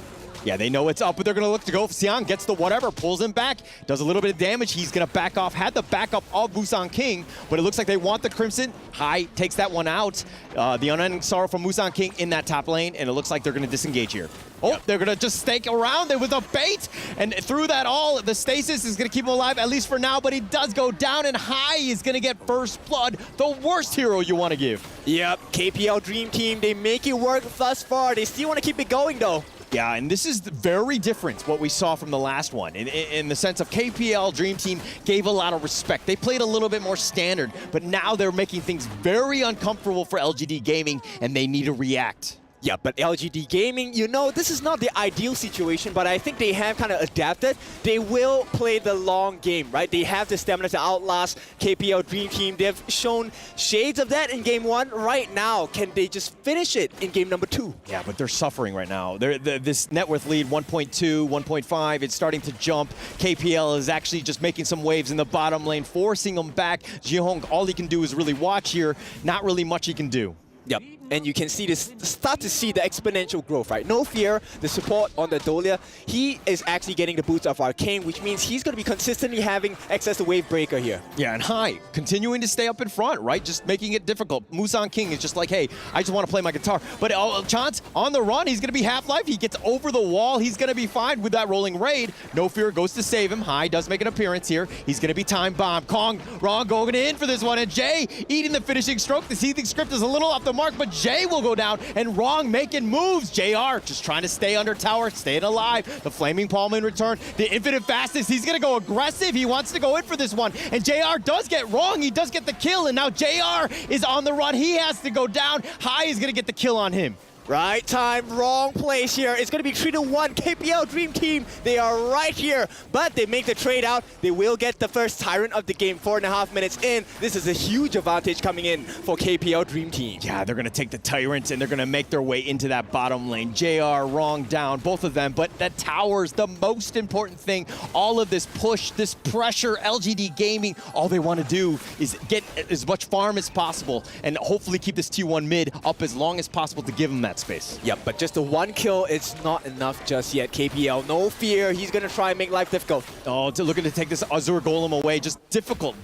Yeah, they know it's up, but they're going to look to go. Xiang gets the whatever, pulls him back, does a little bit of damage. He's going to back off. Had the backup of Musang King, but it looks like they want the Crimson. High takes that one out. The Unending Sorrow from Musang King in that top lane, and it looks like they're going to disengage here. Oh, yep. They're going to just stake around there with a bait, and through that all, the stasis is going to keep him alive, at least for now, but he does go down, and High is going to get first blood, the worst hero you want to give. Yep, KPL Dream Team, they make it work thus far. They still want to keep it going, though. Yeah, and this is very different what we saw from the last one in the sense of KPL Dream Team gave a lot of respect. They played a little bit more standard, but now they're making things very uncomfortable for LGD Gaming, and they need to react. Yeah, but LGD Gaming, you know, this is not the ideal situation, but I think they have kind of adapted. They will play the long game, right? They have the stamina to outlast KPL Dream Team. They've shown shades of that in game 1. Right now, can they just finish it in game number 2? Yeah, but they're suffering right now. This net worth lead, 1.2, 1.5, it's starting to jump. KPL is actually just making some waves in the bottom lane, forcing them back. Ji-Hong, all he can do is really watch here. Not really much he can do. Yep, and you can see this, start to see the exponential growth, right? No Fear, the support on the Dolia, he is actually getting the boost of Arcane, which means he's going to be consistently having access to Wave Breaker here. Yeah, and Hai, continuing to stay up in front, right? Just making it difficult. Musang King is just like, hey, I just want to play my guitar. But Chance on the run, he's going to be Half-Life. He gets over the wall. He's going to be fine with that rolling raid. No Fear goes to save him. Hai does make an appearance here. He's going to be time bomb. Kong, Ron going in for this one. And Jay eating the finishing stroke. The seething script is a little off the mark, but Jay will go down, and Wrong making moves. JR just trying to stay under tower, staying alive. The Flaming Palm in return. The Infinite Fastness, he's going to go aggressive. He wants to go in for this one, and JR does get Wrong. He does get the kill, and now JR is on the run. He has to go down. Hai is going to get the kill on him. Right time, wrong place here. It's going to be 3-1. KPL Dream Team, they are right here. But they make the trade out. They will get the first Tyrant of the game 4.5 minutes in. This is a huge advantage coming in for KPL Dream Team. Yeah, they're going to take the Tyrant and they're going to make their way into that bottom lane. JR, Wrong down, both of them. But that tower's the most important thing. All of this push, this pressure, LGD Gaming, all they want to do is get as much farm as possible and hopefully keep this T1 mid up as long as possible to give them that space. Yep, but just the one kill, it's not enough just yet. KPL, no fear. He's going to try and make life difficult. Oh, looking to take this Azure Golem away. Just difficult.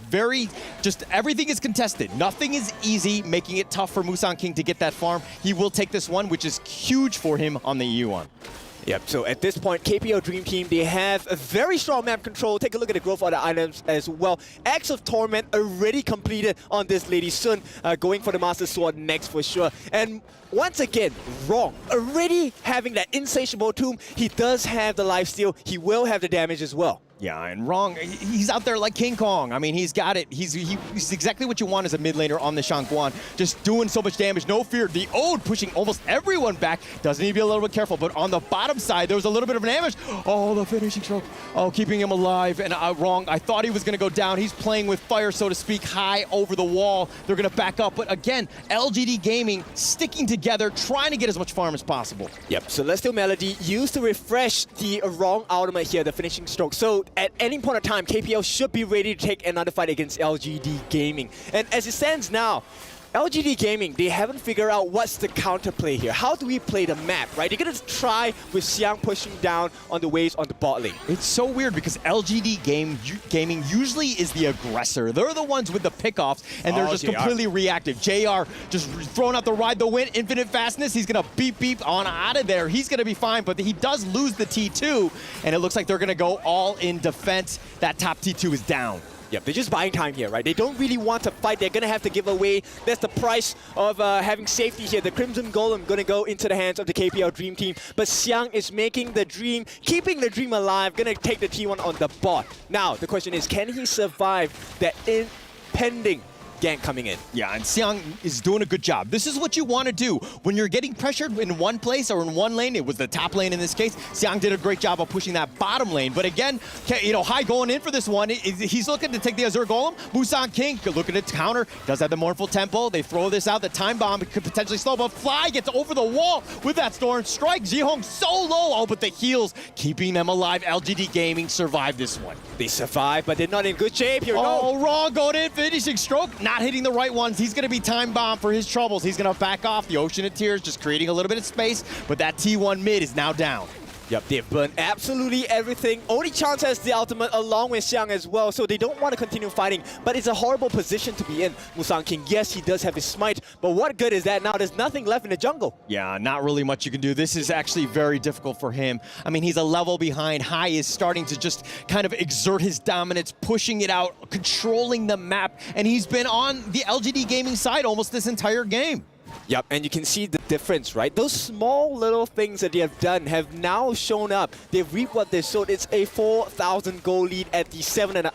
Just everything is contested. Nothing is easy, making it tough for Musang King to get that farm. He will take this one, which is huge for him on the EU1. Yep, so at this point, KPL Dream Team, they have a very strong map control. Take a look at the growth of the items as well. Axe of Torment already completed on this Lady Sun, going for the Master Sword next for sure. And once again, Wrong, already having that insatiable tomb. He does have the lifesteal. He will have the damage as well. Yeah, and Wrong, he's out there like King Kong. I mean, he's got it. He's exactly what you want as a mid laner on the Shangguan. Just doing so much damage, no fear. The Ode pushing almost everyone back. Does need to be a little bit careful, but on the bottom side, there was a little bit of damage. Oh, the finishing stroke. Oh, keeping him alive. And Wrong, I thought he was going to go down. He's playing with fire, so to speak, high over the wall. They're going to back up. But again, LGD Gaming sticking together, trying to get as much farm as possible. Yep, Celestial Melody used to refresh the Wrong ultimate here, the finishing stroke. So at any point of time, KPL should be ready to take another fight against LGD Gaming. And as it stands now, LGD Gaming, they haven't figured out what's the counterplay here. How do we play the map, right? They're going to try with Xiang pushing down on the waves on the bot lane. It's so weird because LGD Gaming usually is the aggressor. They're the ones with the pickoffs, and they're just completely reactive. JR just throwing out the ride, the win, infinite fastness. He's going to beep on out of there. He's going to be fine, but he does lose the T2, and it looks like they're going to go all in defense. That top T2 is down. Yep, they're just buying time here, right? They don't really want to fight. They're going to have to give away. That's the price of having safety here. The Crimson Golem going to go into the hands of the KPL Dream Team. But Xiang is making the dream, keeping the dream alive, going to take the T1 on the bot. Now, the question is, can he survive that impending gank coming in? Yeah, and Xiang is doing a good job. This is what you want to do. When you're getting pressured in one place or in one lane, it was the top lane in this case, Xiang did a great job of pushing that bottom lane. But again, you know, Hai going in for this one. He's looking to take the Azure Golem. Musang King looking to counter. Does have the Mournful Temple. They throw this out. The Time Bomb could potentially slow, but Fly gets over the wall with that Storm Strike. Ji-Hong so low. Oh, but the heals keeping them alive. LGD Gaming survived this one. They survived, but they're not in good shape here. Oh, no. Wrong going in, finishing stroke. Not hitting the right ones. He's going to be time bomb for his troubles. He's going to back off. The Ocean of Tears just creating a little bit of space, but that T1 mid is now down. Yep, they've burned absolutely everything. Only Chance has the ultimate along with Xiang as well, so they don't want to continue fighting, but it's a horrible position to be in. Musang King, yes, he does have his smite, but what good is that now? There's nothing left in the jungle. Yeah, not really much you can do. This is actually very difficult for him. I mean, he's a level behind. Hai is starting to just kind of exert his dominance, pushing it out, controlling the map, and he's been on the LGD Gaming side almost this entire game. Yep, and you can see the difference, right? Those small little things that they have done have now shown up. They've reaped what they sowed. It's a 4,000 goal lead at the 7 and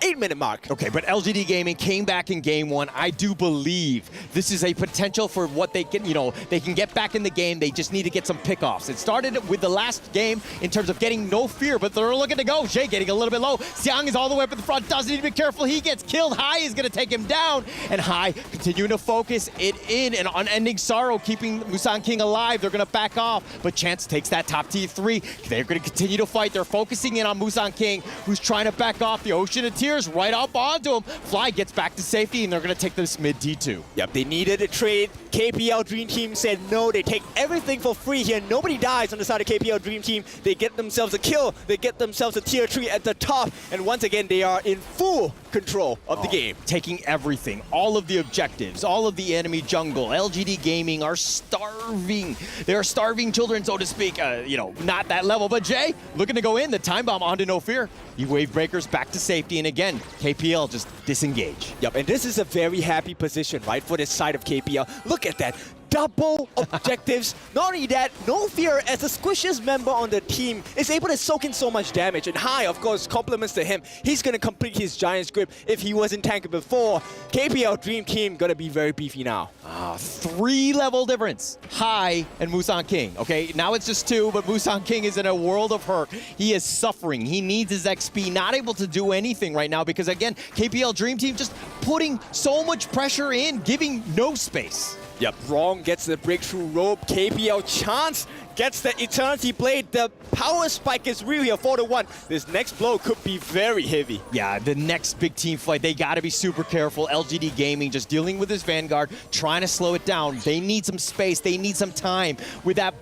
8 minute mark. Okay, but LGD Gaming came back in game one. I do believe this is a potential for what they can, they can get back in the game. They just need to get some pickoffs. It started with the last game in terms of getting no fear, but they're looking to go. Jay getting a little bit low. Xiang is all the way up at the front. Doesn't need to be careful. He gets killed. Hai is going to take him down. And Hai continuing to focus it in and unending sorrow, keeping Musang King alive. They're going to back off, but Chance takes that top T3. They're going to continue to fight. They're focusing in on Musang King, who's trying to back off. The Ocean of Tears right up onto him. Fly gets back to safety, and they're going to take this mid T2. Yep, they needed a trade. KPL Dream Team said no. They take everything for free here. Nobody dies on the side of KPL Dream Team. They get themselves a kill. They get themselves a tier 3 at the top. And once again, they are in full control of the game. Taking everything, all of the objectives, all of the enemy jungle. LGD Gaming are starving. They're starving children, so to speak. Not that level, but Jay looking to go in. The time bomb onto No Fear. You wave breakers back to safety, and again, KPL just disengage. Yep, and this is a very happy position, right, for this side of KPL. Look at that. Double objectives. Not only that, No Fear, as the squishiest member on the team, is able to soak in so much damage. And Hai, of course, compliments to him. He's going to complete his Giant's Grip if he wasn't tanky before. KPL Dream Team going to be very beefy now. 3 level difference. Hai and Musang King. Okay, now it's just 2, but Musang King is in a world of hurt. He is suffering. He needs his XP. Not able to do anything right now because, again, KPL Dream Team just putting so much pressure in, giving no space. Yep, Wrong gets the breakthrough rope. KPL Chance gets the Eternity Blade. The power spike is really a 4-1. This next blow could be very heavy. Yeah, the next big team fight, they got to be super careful. LGD Gaming just dealing with his Vanguard, trying to slow it down. They need some space. They need some time. With that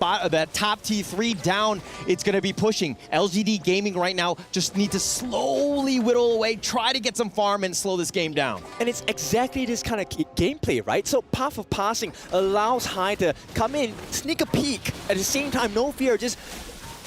top T3 down, it's going to be pushing. LGD Gaming right now just need to slowly whittle away, try to get some farm and slow this game down. And it's exactly this kind of gameplay, right? So Path of Passing allows Hai to come in, sneak a peek. At the same time, No Fear just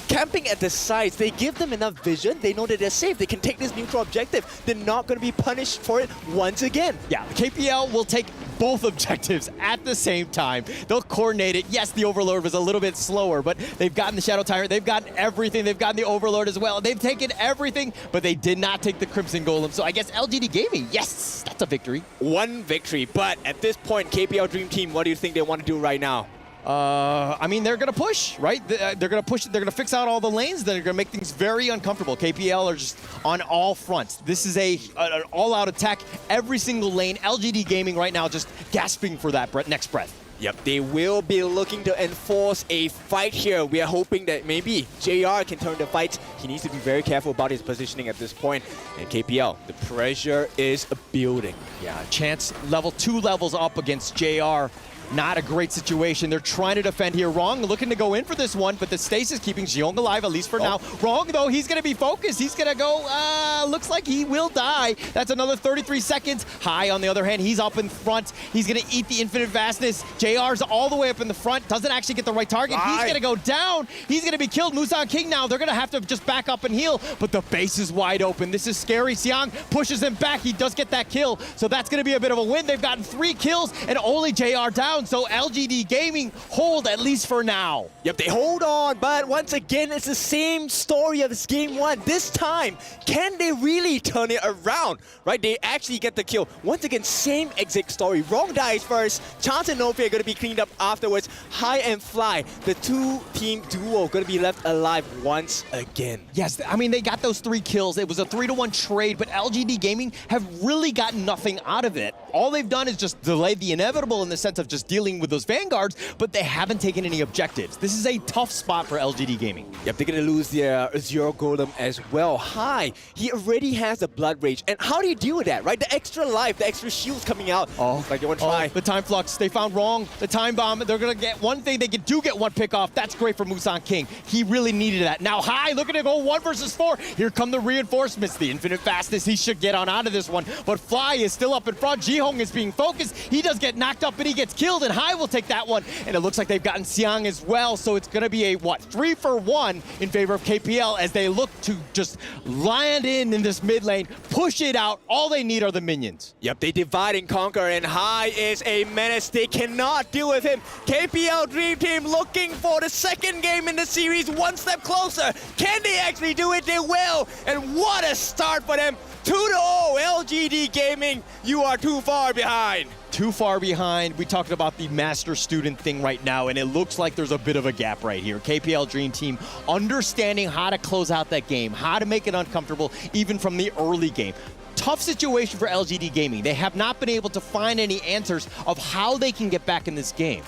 camping at the sides. They give them enough vision. They know that they're safe. They can take this neutral objective. They're not going to be punished for it once again. Yeah, KPL will take both objectives at the same time. They'll coordinate it. Yes, the Overlord was a little bit slower, but they've gotten the Shadow Tyrant. They've gotten everything. They've gotten the Overlord as well. They've taken everything, but they did not take the Crimson Golem. So I guess LGD Gaming, yes, that's a victory. One victory, but at this point, KPL Dream Team, what do you think they want to do right now? I mean, they're going to push, right? They're going to push. They're going to fix out all the lanes. They're going to make things very uncomfortable. KPL are just on all fronts. This is an all-out attack. Every single lane. LGD Gaming right now just gasping for that next breath. Yep, they will be looking to enforce a fight here. We are hoping that maybe JR can turn the fight. He needs to be very careful about his positioning at this point. And KPL, the pressure is building. Yeah, Chance level 2 levels up against JR. Not a great situation. They're trying to defend here. Wrong looking to go in for this one, but the stasis keeping Xiong alive, at least for now. Wrong, though, he's going to be focused. He's going to go, looks like he will die. That's another 33 seconds. Hai, on the other hand, he's up in front. He's going to eat the infinite vastness. JR's all the way up in the front. Doesn't actually get the right target. He's going to go down. He's going to be killed. Musang King now. They're going to have to just back up and heal, but the base is wide open. This is scary. Xiang pushes him back. He does get that kill, so that's going to be a bit of a win. They've gotten 3 kills and only JR down. So LGD Gaming hold at least for now. Yep, they hold on, but once again, it's the same story of game 1. This time, can they really turn it around? Right, they actually get the kill. Once again, same exact story. Wrong dies first. Chance and No Fear are going to be cleaned up afterwards. Hai and Fly, the 2-team duo, going to be left alive once again. Yes, I mean, they got those 3 kills. It was a 3-1 trade, but LGD Gaming have really gotten nothing out of it. All they've done is just delay the inevitable in the sense of just dealing with those Vanguards, but they haven't taken any objectives. This is a tough spot for LGD Gaming. Yep, they're going to lose their Azure Golem as well. Hai, he already has a Blood Rage. And how do you deal with that, right? The extra life, the extra shields coming out. Like you want to try. The Time Flux, they found Wrong. The Time Bomb, they're going to get one thing. They do get one pick off. That's great for Musang King. He really needed that. Now Hai looking to go 1 versus 4. Here come the reinforcements. The infinite fastness. He should get on out of this one. But Fly is still up in front. Jihong is being focused. He does get knocked up, but he gets killed. shield, and Hai will take that one. And it looks like they've gotten Xiang as well, so it's gonna be a, 3-for-1 in favor of KPL as they look to just land in this mid lane, push it out. All they need are the minions. Yep, they divide and conquer, and Hai is a menace. They cannot deal with him. KPL Dream Team looking for the second game in the series, one step closer. Can they actually do it? They will. And what a start for them. 2-0, LGD Gaming, you are too far behind. Too far behind. We talked about the master student thing right now, and it looks like there's a bit of a gap right here. KPL Dream Team understanding how to close out that game, how to make it uncomfortable, even from the early game. Tough situation for LGD Gaming. They have not been able to find any answers of how they can get back in this game.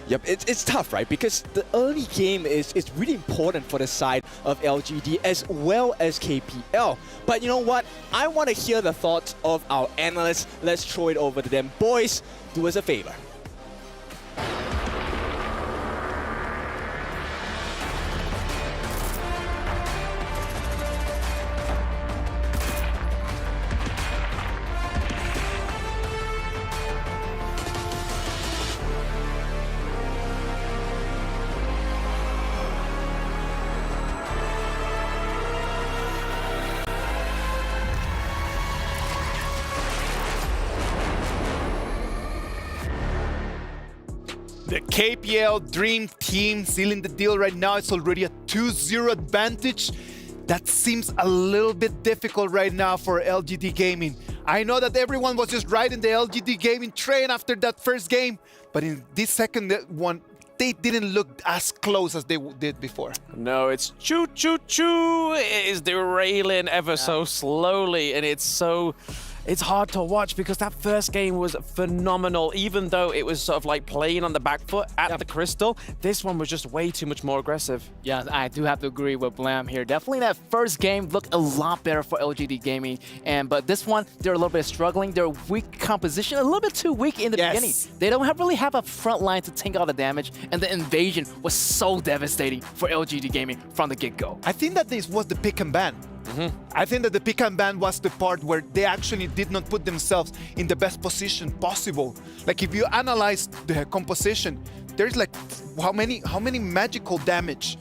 Yep, it's tough, right? Because the early game is really important for the side of LGD as well as KPL. But you know what? I want to hear the thoughts of our analysts. Let's throw it over to them. Boys, do us a favor. The KPL Dream Team sealing the deal right now. It's already a 2-0 advantage. That seems a little bit difficult right now for LGD Gaming. I know that everyone was just riding the LGD Gaming train after that first game, but in this second one, they didn't look as close as they did before. No, it's choo-choo-choo. It is derailing ever so slowly, and it's hard to watch because that first game was phenomenal. Even though it was sort of like playing on the back foot at the Crystal, this one was just way too much more aggressive. Yeah, I do have to agree with Blam here. Definitely that first game looked a lot better for LGD Gaming. But this one, they're a little bit struggling. Their weak composition, a little bit too weak in the beginning. They don't really have a front line to tank all the damage, and the invasion was so devastating for LGD Gaming from the get-go. I think that this was the pick and ban. I think that the pick and ban was the part where they actually did not put themselves in the best position possible. Like if you analyze the composition, there's like how many magical damage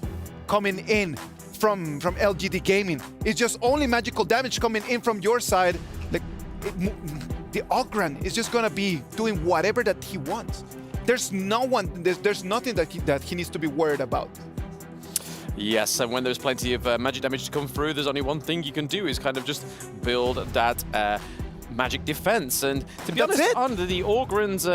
coming in from LGD Gaming. It's just only magical damage coming in from your side. Like the Ogran is just gonna be doing whatever that he wants. There's nothing that he needs to be worried about. Yes, and when there's plenty of magic damage to come through, there's only one thing you can do is kind of just build that magic defense. And to be honest, under the Ogren's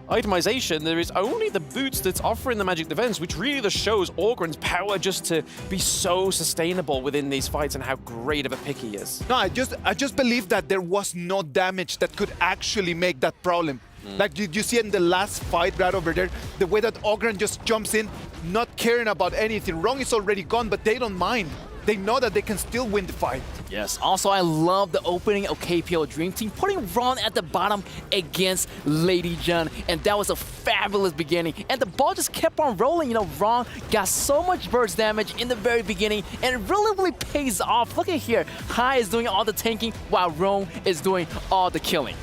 itemization, there is only the boots that's offering the magic defense, which really just shows Ogren's power just to be so sustainable within these fights and how great of a pick he is. No, I just believe that there was no damage that could actually make that problem. Like you see in the last fight right over there, the way that Ogren just jumps in, not caring about anything. Wrong is already gone, but they don't mind. They know that they can still win the fight. Yes, also I love the opening of KPL Dream Team, putting Ron at the bottom against Lady Jun, and that was a fabulous beginning. And the ball just kept on rolling. You know, Ron got so much burst damage in the very beginning, and it really pays off. Look at here, Hai is doing all the tanking while Ron is doing all the killing.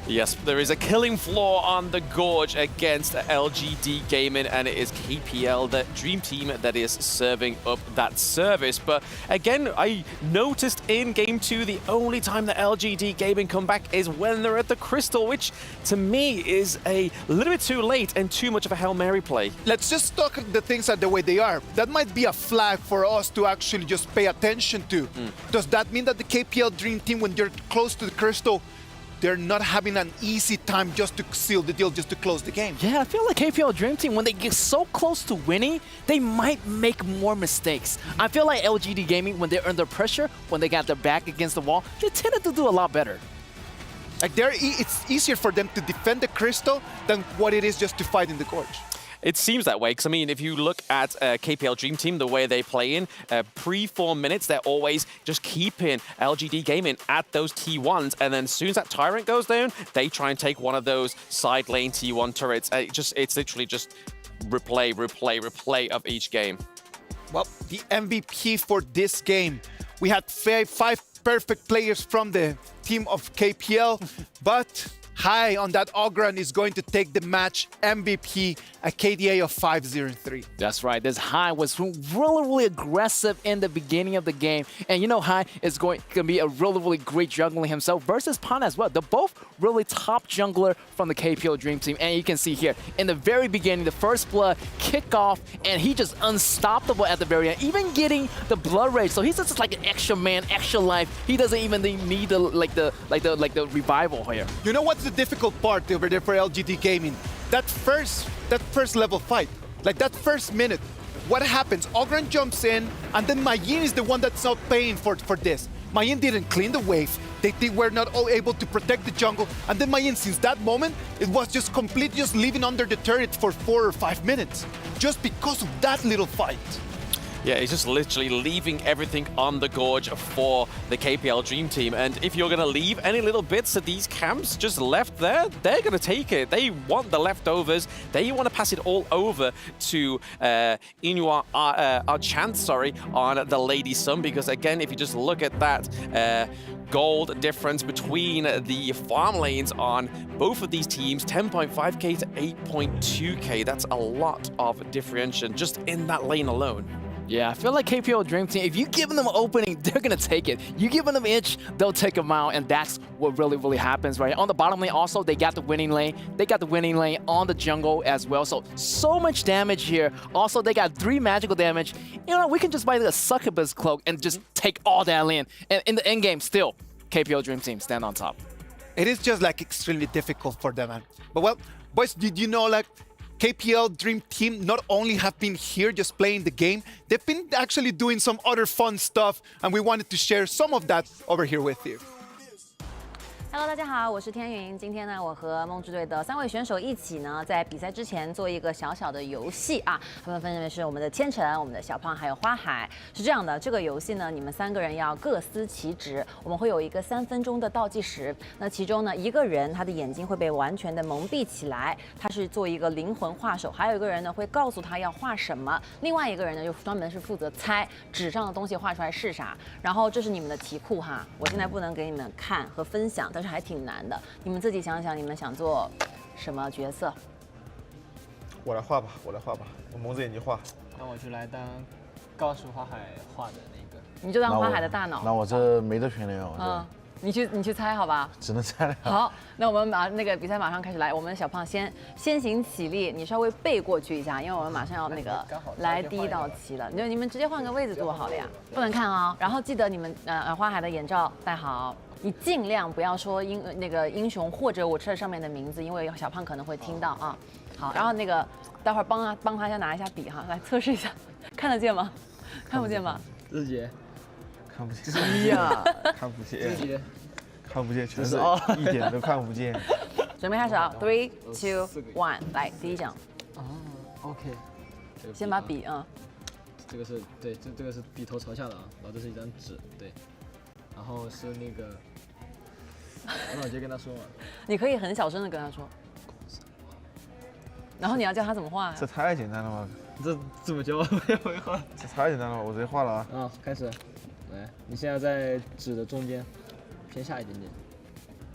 Yes, there is a killing floor on the Gorge against LGD Gaming, and it is KPL, the Dream Team, that is serving up that service. But again, I noticed in Game 2, the only time that LGD Gaming come back is when they're at the Crystal, which to me is a little bit too late and too much of a Hail Mary play. Let's just talk the things are the way they are. That might be a flag for us to actually just pay attention to. Does that mean that the KPL Dream Team, when they're close to the Crystal, they're not having an easy time just to seal the deal, just to close the game? Yeah, I feel like KPL Dream Team, when they get so close to winning, they might make more mistakes. I feel like LGD Gaming, when they're under pressure, when they got their back against the wall, they tended to do a lot better. Like it's easier for them to defend the Crystal than what it is just to fight in the Gorge. It seems that way, because I mean, if you look at KPL Dream Team, the way they play in, pre-4 minutes, they're always just keeping LGD Gaming at those T1s, and then as soon as that Tyrant goes down, they try and take one of those side lane T1 turrets. It's literally just replay of each game. Well, the MVP for this game, we had five perfect players from the team of KPL, but High on that Ogren is going to take the match MVP, a KDA of 5-0-3. That's right. This High was really aggressive in the beginning of the game. And you know High is going to be a really great jungler himself versus Pan as well. They're both really top jungler from the KPL Dream Team. And you can see here, in the very beginning, the first blood kickoff, and he just unstoppable at the very end, even getting the blood rage. So he's just like an extra man, extra life. He doesn't even need the revival here. You know what's the difficult part over there for LGD Gaming? That first level fight, like that first minute, what happens? Ogren jumps in, and then Mayin is the one that's not paying for this. Mayin didn't clean the wave. They were not all able to protect the jungle. And then Mayin, since that moment, it was just completely just living under the turret for 4 or 5 minutes, just because of that little fight. Yeah, he's just literally leaving everything on the gorge for the KPL Dream Team. And if you're going to leave any little bits of these camps just left there, they're going to take it. They want the leftovers. They want to pass it all over to Inua, our chance, on the Lady Sun. Because again, if you just look at that gold difference between the farm lanes on both of these teams, 10.5k to 8.2k. That's a lot of differentiation just in that lane alone. Yeah, I feel like KPL Dream Team, if you give them an opening, they're going to take it. You give them an inch, they'll take a mile, and that's what really happens, right? On the bottom lane also, they got the winning lane. They got the winning lane on the jungle as well. So much damage here. Also, they got 3 magical damage. You know, we can just buy the Succubus Cloak and just take all that lane. And in the end game, still, KPL Dream Team stand on top. It is just like extremely difficult for them, man. But well, boys, did you know like KPL Dream Team not only have been here just playing the game, they've been actually doing some other fun stuff, and we wanted to share some of that over here with you. Hello， 大家好，我是天云。今天呢，我和梦之队的3位选手一起呢，在比赛之前做一个小小的游戏啊。他们分别是我们的天成、我们的小胖还有花海。是这样的，这个游戏呢，你们3个人要各司其职。我们会有一个3分钟的倒计时。那其中呢，一个人他的眼睛会被完全的蒙蔽起来，他是做一个灵魂画手；还有一个人呢，会告诉他要画什么；另外一个人呢，就专门是负责猜纸上的东西画出来是啥。然后这是你们的题库哈，我现在不能给你们看和分享，但是还挺难的，你们自己想想，你们想做什么角色？我来画吧，我蒙着眼睛画。那我就来当告诉花海画的那个。你就当花海的大脑。那我这没得选了，嗯，你去猜好吧。只能猜了。好，那我们把那个比赛马上开始来。我们的小胖先行起立，你稍微背过去一下，因为我们马上要那个来第一道题了。你们直接换个位置坐好了呀，不能看啊。然后记得你们花海的眼罩戴好。你尽量不要说那个英雄或者我车上面的名字，因为小胖可能会听到啊。好，然后那个待会儿帮他先拿一下笔哈，来测试一下，看得见吗？看不见吗？日杰，看不见。一呀，看不见。日杰，看不见，全是一点都看不见。准备开始啊 ，3、2、1，来第一张。哦 ，OK。先把笔啊。这个是对，这个是笔头朝下的啊，然后这是一张纸，对。然后是那个，那我直接跟他说嘛。你可以很小声的跟他说。然后你要教他怎么画。这太简单了吧？这怎么教？我也会画。这太简单了，我直接画了啊。啊，开始。来，你现在在纸的中间，偏下一点点。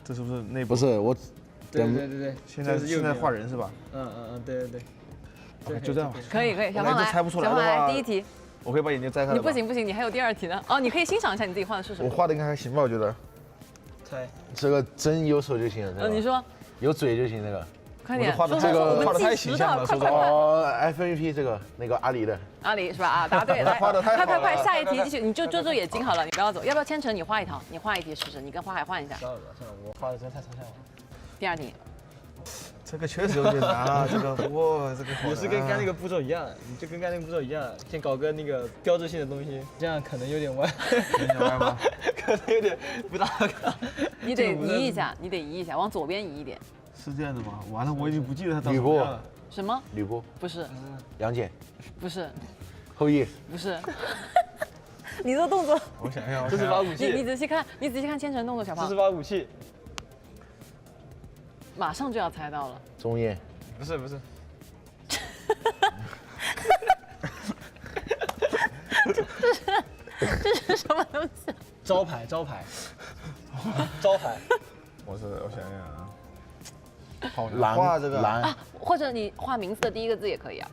这是不是内部？不是我。对。现在画人是吧？对。就这样吧。可以，小胖来。猜不出来小胖来，第一题。我可以把眼睛摘开。你不行，你还有第2题呢。哦，你可以欣赏一下你自己画的是什么。我画的应该还行吧，我觉得。猜。这个真有手就行了。你说。有嘴就行，那个。快点。画的这个画的太形象了，快。FMVP 那个阿里的。阿里是吧？啊，答对。来，画的太好了。快，下一题继续。你就遮住眼睛好了，你不要走。要不要千成你画一套？你画一题试试，你跟花海换一下。算了，我画的真的太抽象了。第2题。这个确实有点难啊，这个哇，这个也是跟刚那个步骤一样，你就跟刚那个步骤一样，先搞个那个标志性的东西，这样可能有点歪，有点歪吗？可能有点不大好。你得移一下，往左边移一点。是这样的吗？完了，我已经不记得他长什么样了。什么？吕布？不是。杨戬？不是。后羿？不是。你做动作。我想想，这是把武器。你仔细看千成动作，小胖。这是把武器。马上就要猜到了。钟馗？不是。这是什么东西？招牌。我想想啊，好难画这个啊，或者你画名字的第一个字也可以啊。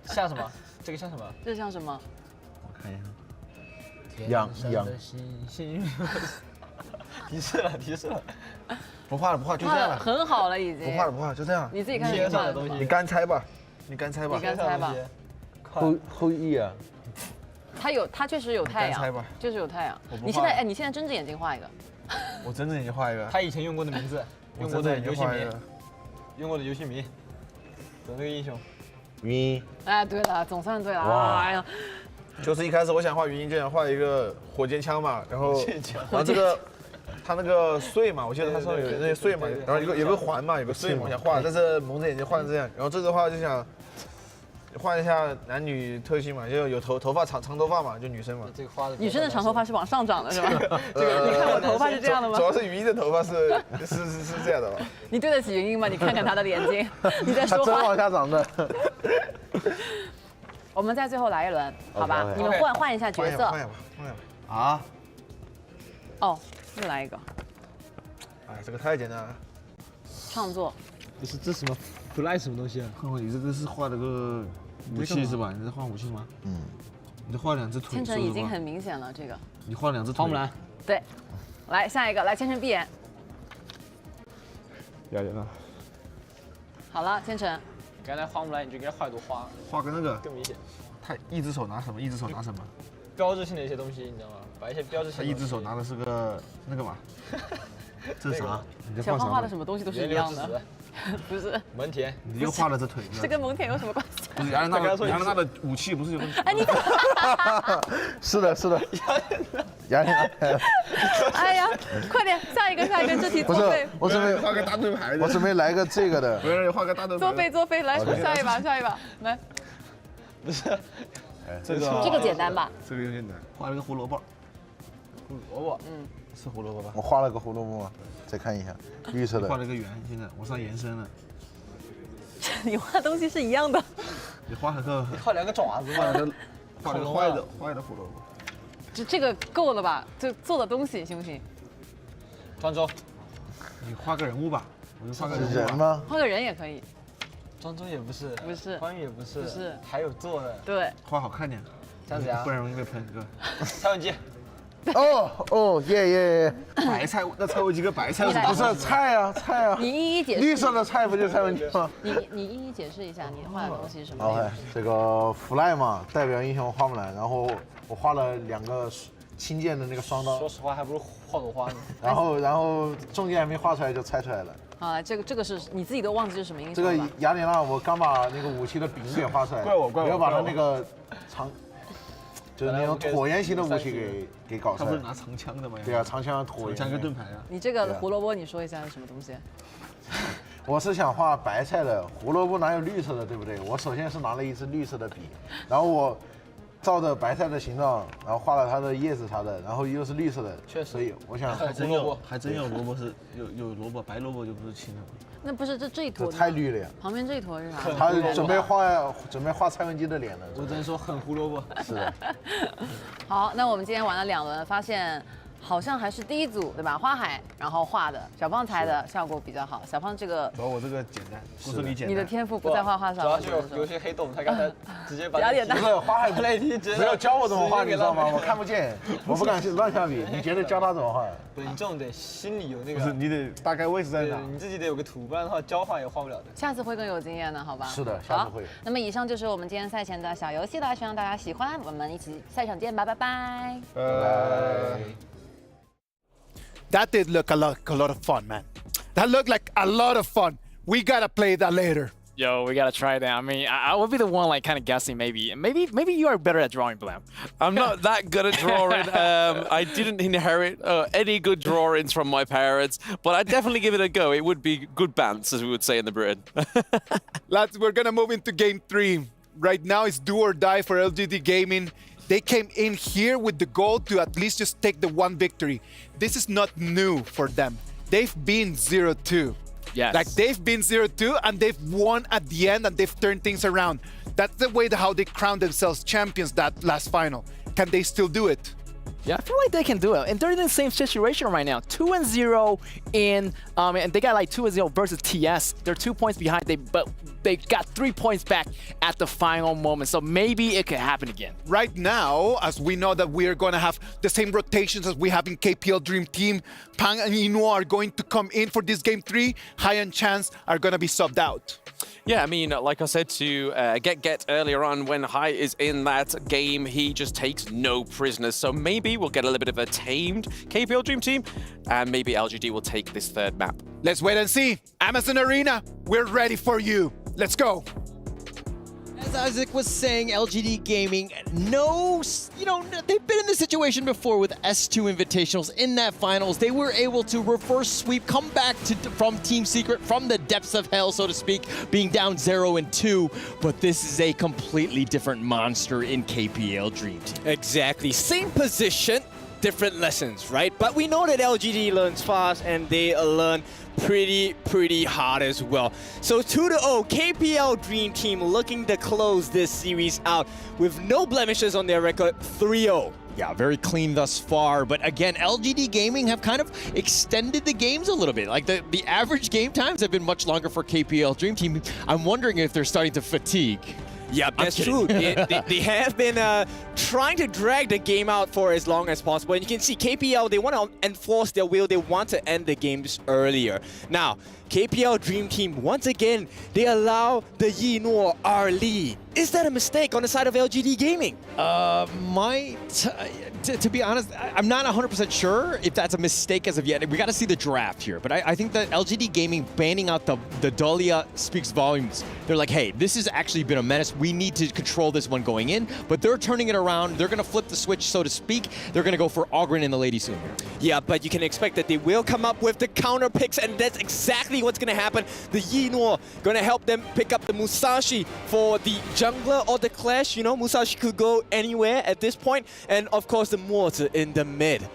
像什么？这个像什么？这像什么？我看一下。天上的星星。提示了。不画了，就这样了。很好了已经。不画了，就这样。你自己看天上的东西。你干猜吧。你干猜吧。后羿啊。他确实有太阳。猜吧。就是有太阳。你现在睁着眼睛画一个。我睁着眼睛画一个。他以前用过的名字，用过的游戏名，有那个英雄。云鹰。哎，对了，总算对了。哎呀，就是一开始我想画云鹰，就想画一个火箭枪嘛，然后这个他那个穗嘛，我记得他上面有那些穗嘛，然后有个环嘛，有个穗嘛，我想画，但是蒙着眼睛画成这样，然后这个话就想换一下男女特性嘛，就有头发长头发嘛，就女生嘛。这个花的女生的长头发是往上长的是吧？这个你看我头发是这样的吗？主要是云鹰的头发是这样的吧？你对得起云鹰吗？你看看他的眼睛，你在说话。他真往下长的。我们在最后来一轮，好吧？你们换一下角色。换一下吧。啊？哦，又来一个。哎，这个太简单了。创作。不是这什么 fly 什么东西啊？你这个是画了个武器是吧？你在画武器吗？嗯。你画两只腿。千层已经很明显了，这个。你画两只腿。花木兰。对。来下一个，来千层闭眼。雅典娜。好了，千层。刚才花木兰，你就给他画一朵花，画个那个更明显。他一只手拿什么？一只手拿什么？标志性的一些东西，你知道吗？把一些标志性。他一只手拿的是个那个嘛？这是啥？小胖画的什么东西都是一样的。不是。蒙恬。你又画了这腿。这跟蒙恬有什么关系？不是雅典娜的武器不是有个？哎你。是的。雅典娜。哎呀，快点，下一个，这题作废。我准备画个大盾牌。我准备来个这个的。不是画个大盾牌。作废，来下一把，来。不是。这个简单吧？这个有点难。画了个胡萝卜。是胡萝卜吧？我画了个胡萝卜吗？再看一下，绿色的。画了个圆，现在往上延伸了。你画东西是一样的。你画了个。你画两个爪子。画了个坏的胡萝卜。这个够了吧？就做的东西行不行？庄周，你画个人物吧。我就画个人吗？画个人也可以。庄周也不是，关羽也不是，还有做的。对。画好看点。这样子呀？不然容易被喷哥。蔡文姬。耶！白菜，那蔡文姬跟白菜不是菜啊。你一一解释。绿色的菜不就蔡文姬吗？你一一解释一下，你画的东西是什么？OK，这个 fly 嘛，代表英雄花木兰，然后我画了2个轻剑的那个双刀。说实话，还不如画朵花呢。然后中间还没画出来就猜出来了。啊，这个是你自己都忘记是什么英雄这个雅典娜，我刚把那个武器的柄给画出来，怪我，没有把它那个长。就是那种椭圆形的武器给搞出来。他不是拿长枪的吗？对啊，长枪椭圆。长枪跟盾牌啊。你这个胡萝卜，你说一下是什么东西？我是想画白菜的，胡萝卜哪有绿色的，对不对？我首先是拿了一支绿色的笔，然后我照着白菜的形状，然后画了它的叶子啥的，然后又是绿色的。确实。所以我想还真有萝卜是有萝卜，白萝卜就不是青的。那不是这一坨太绿了呀！旁边这一坨是啥？他准备画蔡文姬的脸了。我只能说很胡萝卜。是的。好，那我们今天玩了2轮，发现好像还是第一组对吧？花海，然后画的小胖猜的效果比较好。小胖这个，我这个简单，不是你简单。你的天赋不在画画上。主要就有些黑洞，他刚才直接把。雅典娜。不是花海那题，没有教我怎么画，你知道吗？我看不见，我不敢去乱下笔。你觉得教他怎么画？对你这种得心里有那个。不是，你得大概位置在哪？你自己得有个图，不然的话教画也画不了的。下次会更有经验的，好吧？是的，下次会。那么以上就是我们今天赛前的小游戏了，希望大家喜欢。我们一起赛场见吧，拜拜。拜拜。 That did look a lot of fun, man. That looked like a lot of fun. We gotta play that later. Yo, we gotta try that. I mean, I would be the one like kind of guessing maybe you are better at drawing, Blam. I'm not that good at drawing. I didn't inherit any good drawings from my parents, but I'd definitely give it a go. It would be good bants, as we would say in the Britain. Lads, we're gonna move into game 3. Right now it's do or die for LGD Gaming. They came in here with the goal to at least just take the 1 victory. This is not new for them. They've been 0-2. Yes. Like they've been 0-2 and they've won at the end and they've turned things around. That's the way how they crowned themselves champions that last final. Can they still do it? Yeah, I feel like they can do it. And they're in the same situation right now. 2-0 in, and they got like 2-0 versus TS. They're 2 points behind, but they got 3 points back at the final moment. So maybe it could happen again. Right now, as we know that we are going to have the same rotations as we have in KPL Dream Team, Pang and Ino are going to come in for this game 3. Hai and Chance are going to be subbed out. Yeah, I mean, like I said to Get earlier on, when Hai is in that game, he just takes no prisoners. So maybe we'll get a little bit of a tamed KPL Dream Team, and maybe LGD will take this third map. Let's wait and see. Amazon Arena, we're ready for you. Let's go. As Isaac was saying, LGD Gaming, they've been in this situation before with S2 Invitationals. In that finals, they were able to reverse sweep, come back from Team Secret, from the depths of hell, so to speak, being down 0-2. But this is a completely different monster in KPL Dream Team. Exactly. Same position, different lessons, right? But we know that LGD learns fast and they learn pretty hard as well. So 2-0, KPL Dream Team looking to close this series out with no blemishes on their record, 3-0. Yeah, very clean thus far. But again, LGD Gaming have kind of extended the games a little bit. Like the average game times have been much longer for KPL Dream Team. I'm wondering if they're starting to fatigue. Yeah, that's true. They have been trying to drag the game out for as long as possible. And you can see KPL, they want to enforce their will. They want to end the games earlier. Now, KPL Dream Team, once again, they allow the Yinor R lead. Is that a mistake on the side of LGD Gaming? To be honest, I'm not 100% sure if that's a mistake as of yet. We got to see the draft here. But I think that LGD Gaming banning out the Dahlia speaks volumes. They're like, hey, this has actually been a menace. We need to control this one going in. But they're turning it around. They're going to flip the switch, so to speak. They're going to go for Ogren and the Lady soon here. Yeah, but you can expect that they will come up with the counter picks, and that's exactly what's going to happen. The Yinor going to help them pick up the Musashi for the jungler or the Clash. You know, Musashi could go anywhere at this point. And of course, the Mortar in the mid.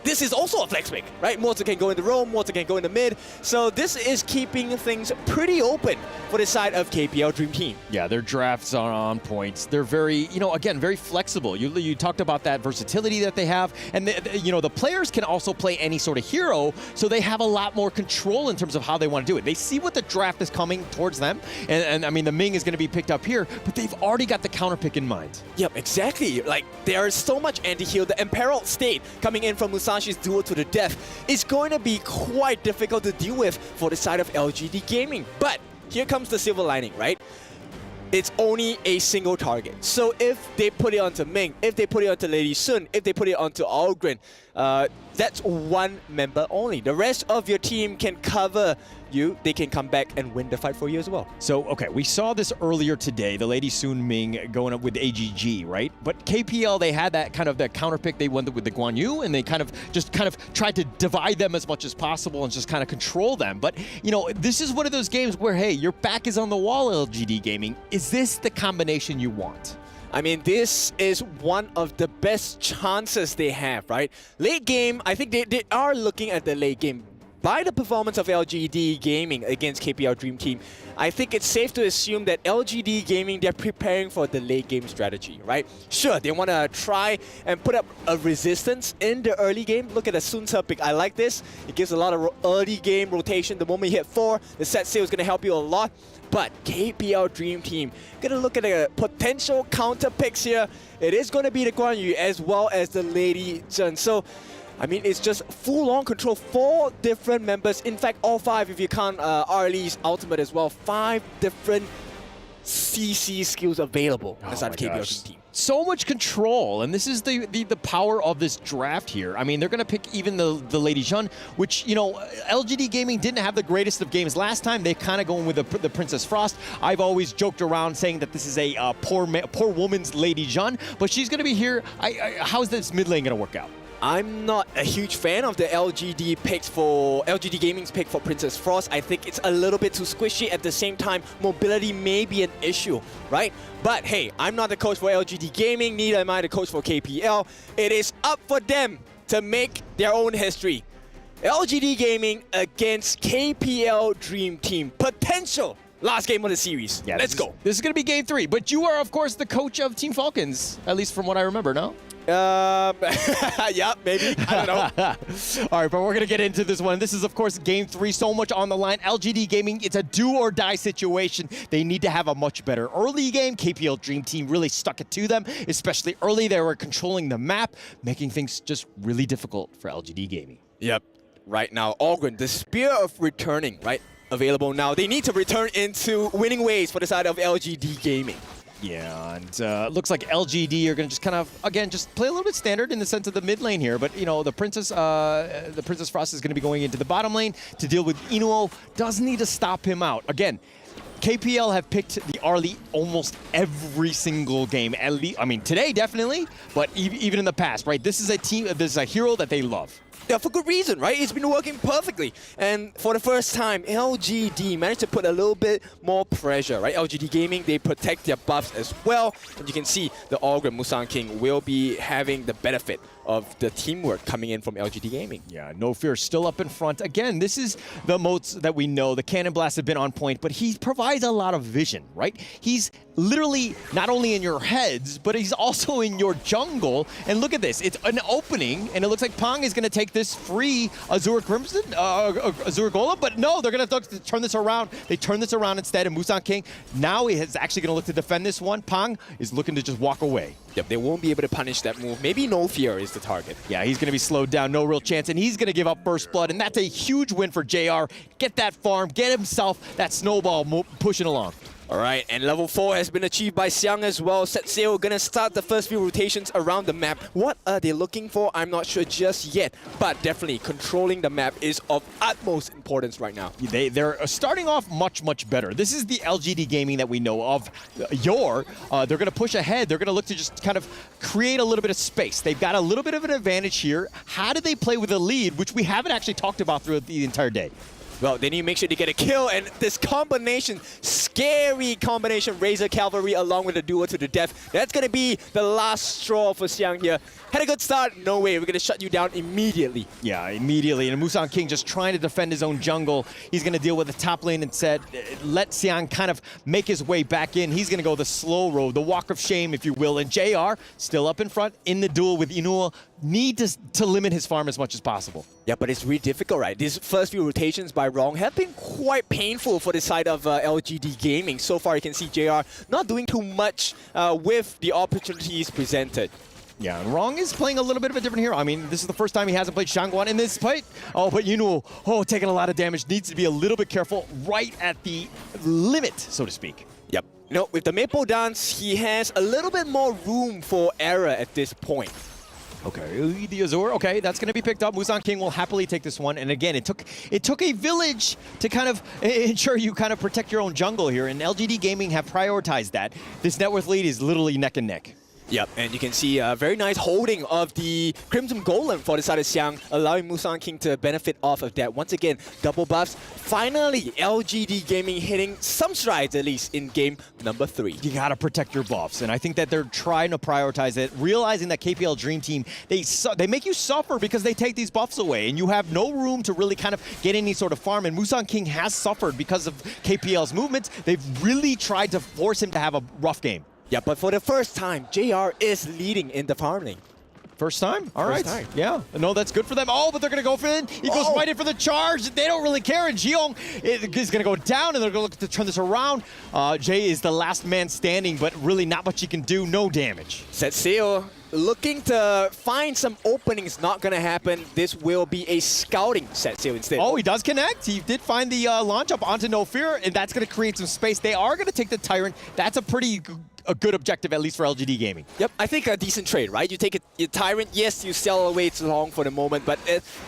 This is also a flex pick, right? Mortar can go in the roam, Mortar can go in the mid. So this is keeping things pretty open for the side of KPL Dream Team. Yeah, their drafts are on points. They're very, again, very flexible. You talked about that versatility that they have. And, the players can also play any sort of hero, so they have a lot more control in terms of how they want to do it. They see what the draft is coming towards them. And I mean, the Ming is going to be picked up here, but they've already got the counter pick in mind. Yep, exactly. Like, there is so much anti-heal. The Imperiled State coming in from Musashi's duel to the death is going to be quite difficult to deal with for the side of LGD Gaming. But here comes the silver lining, right? It's only a single target. So if they put it onto Ming, if they put it onto Lady Sun, if they put it onto Ogren, that's one member only. The rest of your team can cover you. They can come back and win the fight for you as well. So, okay, we saw this earlier today, the Lady Sun Ming going up with AGG, right? But KPL, they had that kind of that counter pick. They went with the Guan Yu, and they kind of tried to divide them as much as possible and just kind of control them. But, this is one of those games where, hey, your back is on the wall, LGD Gaming. Is this the combination you want? I mean, this is one of the best chances they have, right? Late game, I think they are looking at the late game. By the performance of LGD Gaming against KPL Dream Team, I think it's safe to assume that LGD Gaming, they're preparing for the late game strategy, right? Sure, they want to try and put up a resistance in the early game. Look at the Sun Ce pick. I like this. It gives a lot of early game rotation. The moment you hit 4, the set sail is going to help you a lot. But KPL Dream Team, gonna look at the potential counter picks here. It is going to be the Guan Yu as well as the Lady Zhen. So, I mean, it's just full-on control. 4 different members. In fact, all 5 if you count Arlie's ultimate as well. 5 different CC skills available inside of KPL Dream Team. So much control, and this is the power of this draft here. I mean, they're going to pick even the Lady Zhen, which, LGD Gaming didn't have the greatest of games last time. They're kind of going with the Princess Frost. I've always joked around saying that this is a poor woman's Lady Zhen, but she's going to be here. How's this mid lane going to work out? I'm not a huge fan of the LGD Gaming's pick for Princess Frost. I think it's a little bit too squishy. At the same time, mobility may be an issue, right? But hey, I'm not the coach for LGD Gaming, neither am I the coach for KPL. It is up for them to make their own history. LGD Gaming against KPL Dream Team. Potential Last game of the series. Yeah, let's go. This is going to be game 3, but you are, of course, the coach of Team Falcons, at least from what I remember, no? Yeah, maybe. I don't know. All right, but we're going to get into this one. This is, of course, game 3. So much on the line. LGD Gaming, it's a do-or-die situation. They need to have a much better early game. KPL Dream Team really stuck it to them, especially early. They were controlling the map, making things just really difficult for LGD Gaming. Yep. Right now, Ogren, the Spear of Returning, right? Available now. They need to return into winning ways for the side of LGD Gaming. Yeah, and looks like LGD are going to just kind of, again, just play a little bit standard in the sense of the mid lane here. But, you know, the Princess Frost is going to be going into the bottom lane to deal with Inuo. Does need to stop him out. Again, KPL have picked the Arlie almost every single game. At least, I mean, today definitely, but even in the past, right? This is a team, this is a hero that they love. Yeah, for good reason, right? It's been working perfectly. And for the first time, LGD managed to put a little bit more pressure, right? LGD Gaming, they protect their buffs as well. And you can see the Ogre Musang King will be having the benefit of the teamwork coming in from LGD Gaming. Yeah, No Fear still up in front. Again, this is the moats that we know. The Cannon Blasts have been on point, but he provides a lot of vision, right? He's literally not only in your heads, but he's also in your jungle. And look at this. It's an opening, and it looks like Pong is going to take this free Azure Crimson, Azure Golem, but no, they're going to turn this around. They turn this around instead, and Musang King now is actually going to look to defend this one. Pong is looking to just walk away. Yep, they won't be able to punish that move. Maybe No Fear is the target. Yeah, he's going to be slowed down, no real chance, and he's going to give up first blood, and that's a huge win for JR. Get that farm, get himself that snowball pushing along. All right, and level 4 has been achieved by Xiang as well. Set Sail gonna start the first few rotations around the map. What are they looking for? I'm not sure just yet, but definitely controlling the map is of utmost importance right now. They're starting off much, much better. This is the LGD Gaming that we know of. They're gonna push ahead. They're gonna look to just kind of create a little bit of space. They've got a little bit of an advantage here. How do they play with a lead, which we haven't actually talked about throughout the entire day? Well, they need to make sure they get a kill, and this combination, scary combination, Razor Cavalry along with the duo to the death, that's going to be the last straw for Xiang here. Had a good start, no way, we're going to shut you down immediately. Yeah, immediately, and Musang King just trying to defend his own jungle. He's going to deal with the top lane and said, let Xiang kind of make his way back in. He's going to go the slow road, the walk of shame, if you will, and JR still up in front in the duel with Inuo. Need to limit his farm as much as possible. Yeah, but it's really difficult, right? These first few rotations by Wrong have been quite painful for the side of LGD Gaming. So far, you can see JR not doing too much with the opportunities presented. Yeah, and Wrong is playing a little bit of a different hero. I mean, this is the first time he hasn't played Shangguan in this fight. Oh, but Inuo, taking a lot of damage. Needs to be a little bit careful right at the limit, so to speak. Yep. With the Maple Dance, he has a little bit more room for error at this point. Okay, the Azure, okay, that's going to be picked up. Musang King will happily take this one. And again, it took a village to kind of ensure you kind of protect your own jungle here, and LGD Gaming have prioritized that. This net worth lead is literally neck and neck. Yep, and you can see a very nice holding of the Crimson Golem for the side of Xiang, allowing Musang King to benefit off of that. Once again, double buffs. Finally, LGD Gaming hitting some strides, at least, in game number 3. You gotta protect your buffs, and I think that they're trying to prioritize it, realizing that KPL Dream Team, they make you suffer because they take these buffs away, and you have no room to really kind of get any sort of farm, and Musang King has suffered because of KPL's movements. They've really tried to force him to have a rough game. Yeah, but for the first time, JR is leading in the farm lane. First time? All right. Yeah. No, that's good for them. Oh, but they're going to go for it. He goes right in for the charge. They don't really care. And Jiong is going to go down, and they're going to look to turn this around. Jay is the last man standing, but really not much he can do. No damage. Set Sail looking to find some openings. Not going to happen. This will be a scouting Set Sail instead. Oh, he does connect. He did find the launch up onto No Fear, and that's going to create some space. They are going to take the Tyrant. That's a good objective, at least for LGD Gaming. Yep, I think a decent trade, right? You take your Tyrant, yes, you sell away too long for the moment, but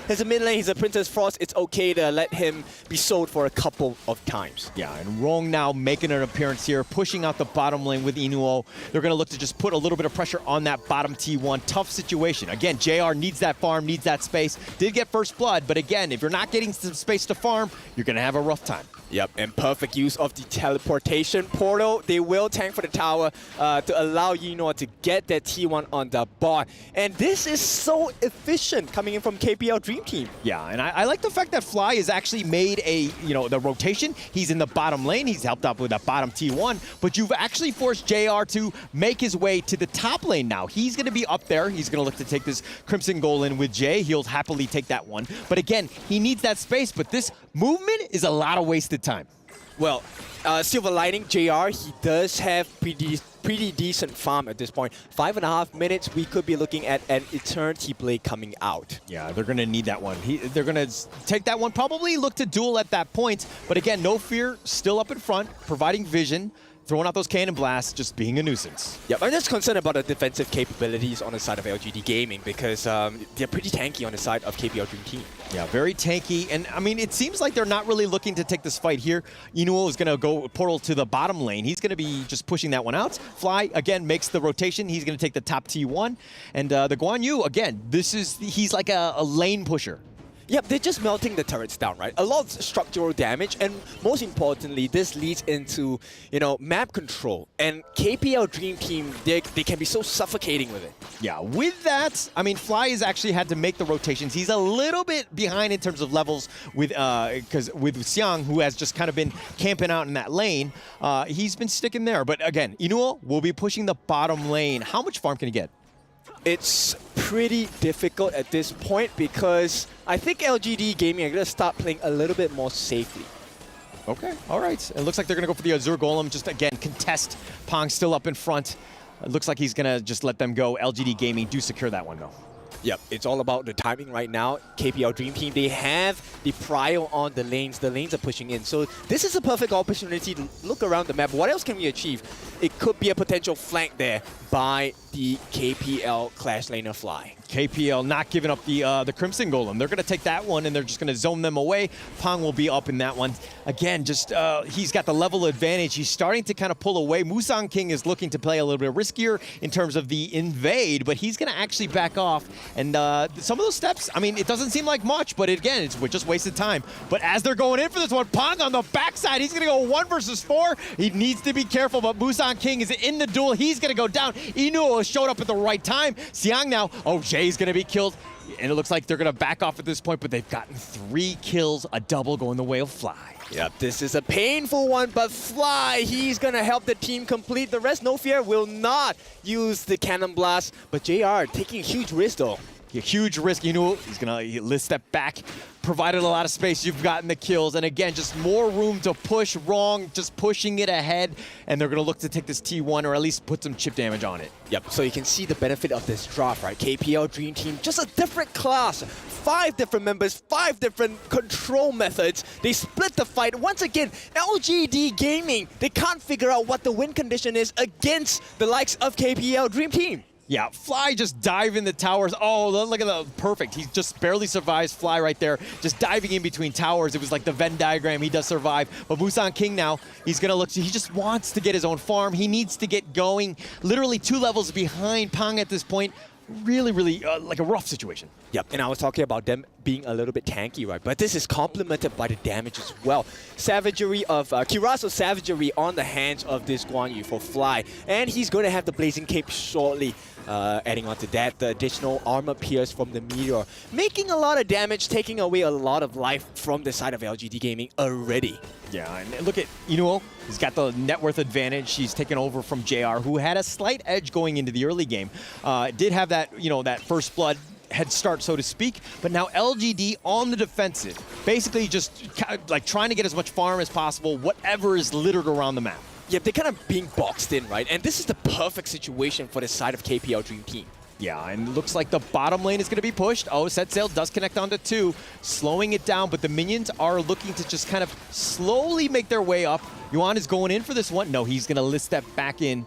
as a mid lane, he's a Princess Frost, it's okay to let him be sold for a couple of times. Yeah, and Rong now making an appearance here, pushing out the bottom lane with Inuo. They're going to look to just put a little bit of pressure on that bottom T1. Tough situation. Again, JR needs that farm, needs that space. Did get first blood, but again, if you're not getting some space to farm, you're going to have a rough time. Yep, and perfect use of the teleportation portal. They will tank for the tower. power to allow Yinor to get that T1 on the bot. And this is so efficient coming in from KPL Dream Team. Yeah, and I like the fact that Fly has actually made a, the rotation. He's in the bottom lane. He's helped out with that bottom T1, but you've actually forced JR to make his way to the top lane now. He's going to be up there. He's going to look to take this Crimson goal in with Jay. He'll happily take that one. But again, he needs that space, but this movement is a lot of wasted time. Well, silver lining, JR, he does have pretty decent farm at this point. 5.5 minutes, we could be looking at an Eternity Blade coming out. Yeah, they're going to need that one. They're going to take that one, probably look to duel at that point. But again, no fear, still up in front, providing vision. Throwing out those cannon blasts, just being a nuisance. Yep, I'm just concerned about the defensive capabilities on the side of LGD Gaming because they're pretty tanky on the side of KPL Dream Team. Yeah, very tanky. And I mean, it seems like they're not really looking to take this fight here. Inuo is going to go portal to the bottom lane. He's going to be just pushing that one out. Fly, again, makes the rotation. He's going to take the top T1. And the Guan Yu, again, he's like a lane pusher. Yep, they're just melting the turrets down, right? A lot of structural damage, and most importantly, this leads into, map control. And KPL Dream Team, they can be so suffocating with it. Yeah, with that, I mean, Fly has actually had to make the rotations. He's a little bit behind in terms of levels with Xiang, who has just kind of been camping out in that lane. He's been sticking there. But again, Inuo will be pushing the bottom lane. How much farm can he get? It's pretty difficult at this point because I think LGD Gaming are going to start playing a little bit more safely. Okay, all right. It looks like they're going to go for the Azure Golem, just again, contest. Pong still up in front. It looks like he's going to just let them go. LGD Gaming do secure that one, though. Yep, it's all about the timing right now. KPL Dream Team, they have the prio on the lanes. The lanes are pushing in. So this is a perfect opportunity to look around the map. What else can we achieve? It could be a potential flank there by the KPL Clash Laner Fly. KPL not giving up the Crimson Golem. They're going to take that one, and they're just going to zone them away. Pong will be up in that one. Again, just he's got the level advantage. He's starting to kind of pull away. Musang King is looking to play a little bit riskier in terms of the invade, but he's going to actually back off. And some of those steps, I mean, it doesn't seem like much, but again, it's just wasted time. But as they're going in for this one, Pong on the backside, he's going to go 1 versus 4. He needs to be careful, but Musang King is in the duel. He's going to go down. Inuo showed up at the right time. Xiang now, Jay's going to be killed. And it looks like they're going to back off at this point, but they've gotten 3 kills, a double going the way of Fly. Yep, this is a painful one, but Fly, he's going to help the team complete. The rest, no fear, will not use the Cannon Blast, but JR taking a huge risk, though. A huge risk. He's going to step back, provided a lot of space. You've gotten the kills. And again, just more room to push wrong, just pushing it ahead. And they're going to look to take this T1 or at least put some chip damage on it. Yep, so you can see the benefit of this drop, right? KPL Dream Team, just a different class. 5 different members, 5 different control methods. They split the fight. Once again, LGD Gaming, they can't figure out what the win condition is against the likes of KPL Dream Team. Yeah, Fly just dive in the towers. Oh, look at the perfect. He just barely survives. Fly right there, just diving in between towers. It was like the Venn diagram. He does survive. But Musang King now, he's going to look. He just wants to get his own farm. He needs to get going. Literally 2 levels behind Pong at this point. Really, like a rough situation. Yep, and I was talking about them being a little bit tanky, right? But this is complemented by the damage as well. Savagery of Kiraso Savagery on the hands of this Guan Yu for Fly. And he's going to have the Blazing Cape shortly. Adding on to that, the additional armor pierce from the Meteor. Making a lot of damage, taking away a lot of life from the side of LGD Gaming already. Yeah, and look at Inuo. He's got the net worth advantage. He's taken over from JR, who had a slight edge going into the early game. Did have that, that first blood head start, so to speak, but now LGD on the defensive, basically just like trying to get as much farm as possible, whatever is littered around the map. Yeah, they're kind of being boxed in, right? And this is the perfect situation for the side of KPL Dream Team. Yeah, and it looks like the bottom lane is going to be pushed. Set Sail does connect onto 2, slowing it down, but the minions are looking to just kind of slowly make their way up. Yuan is going in for this one. No, he's going to list that back in.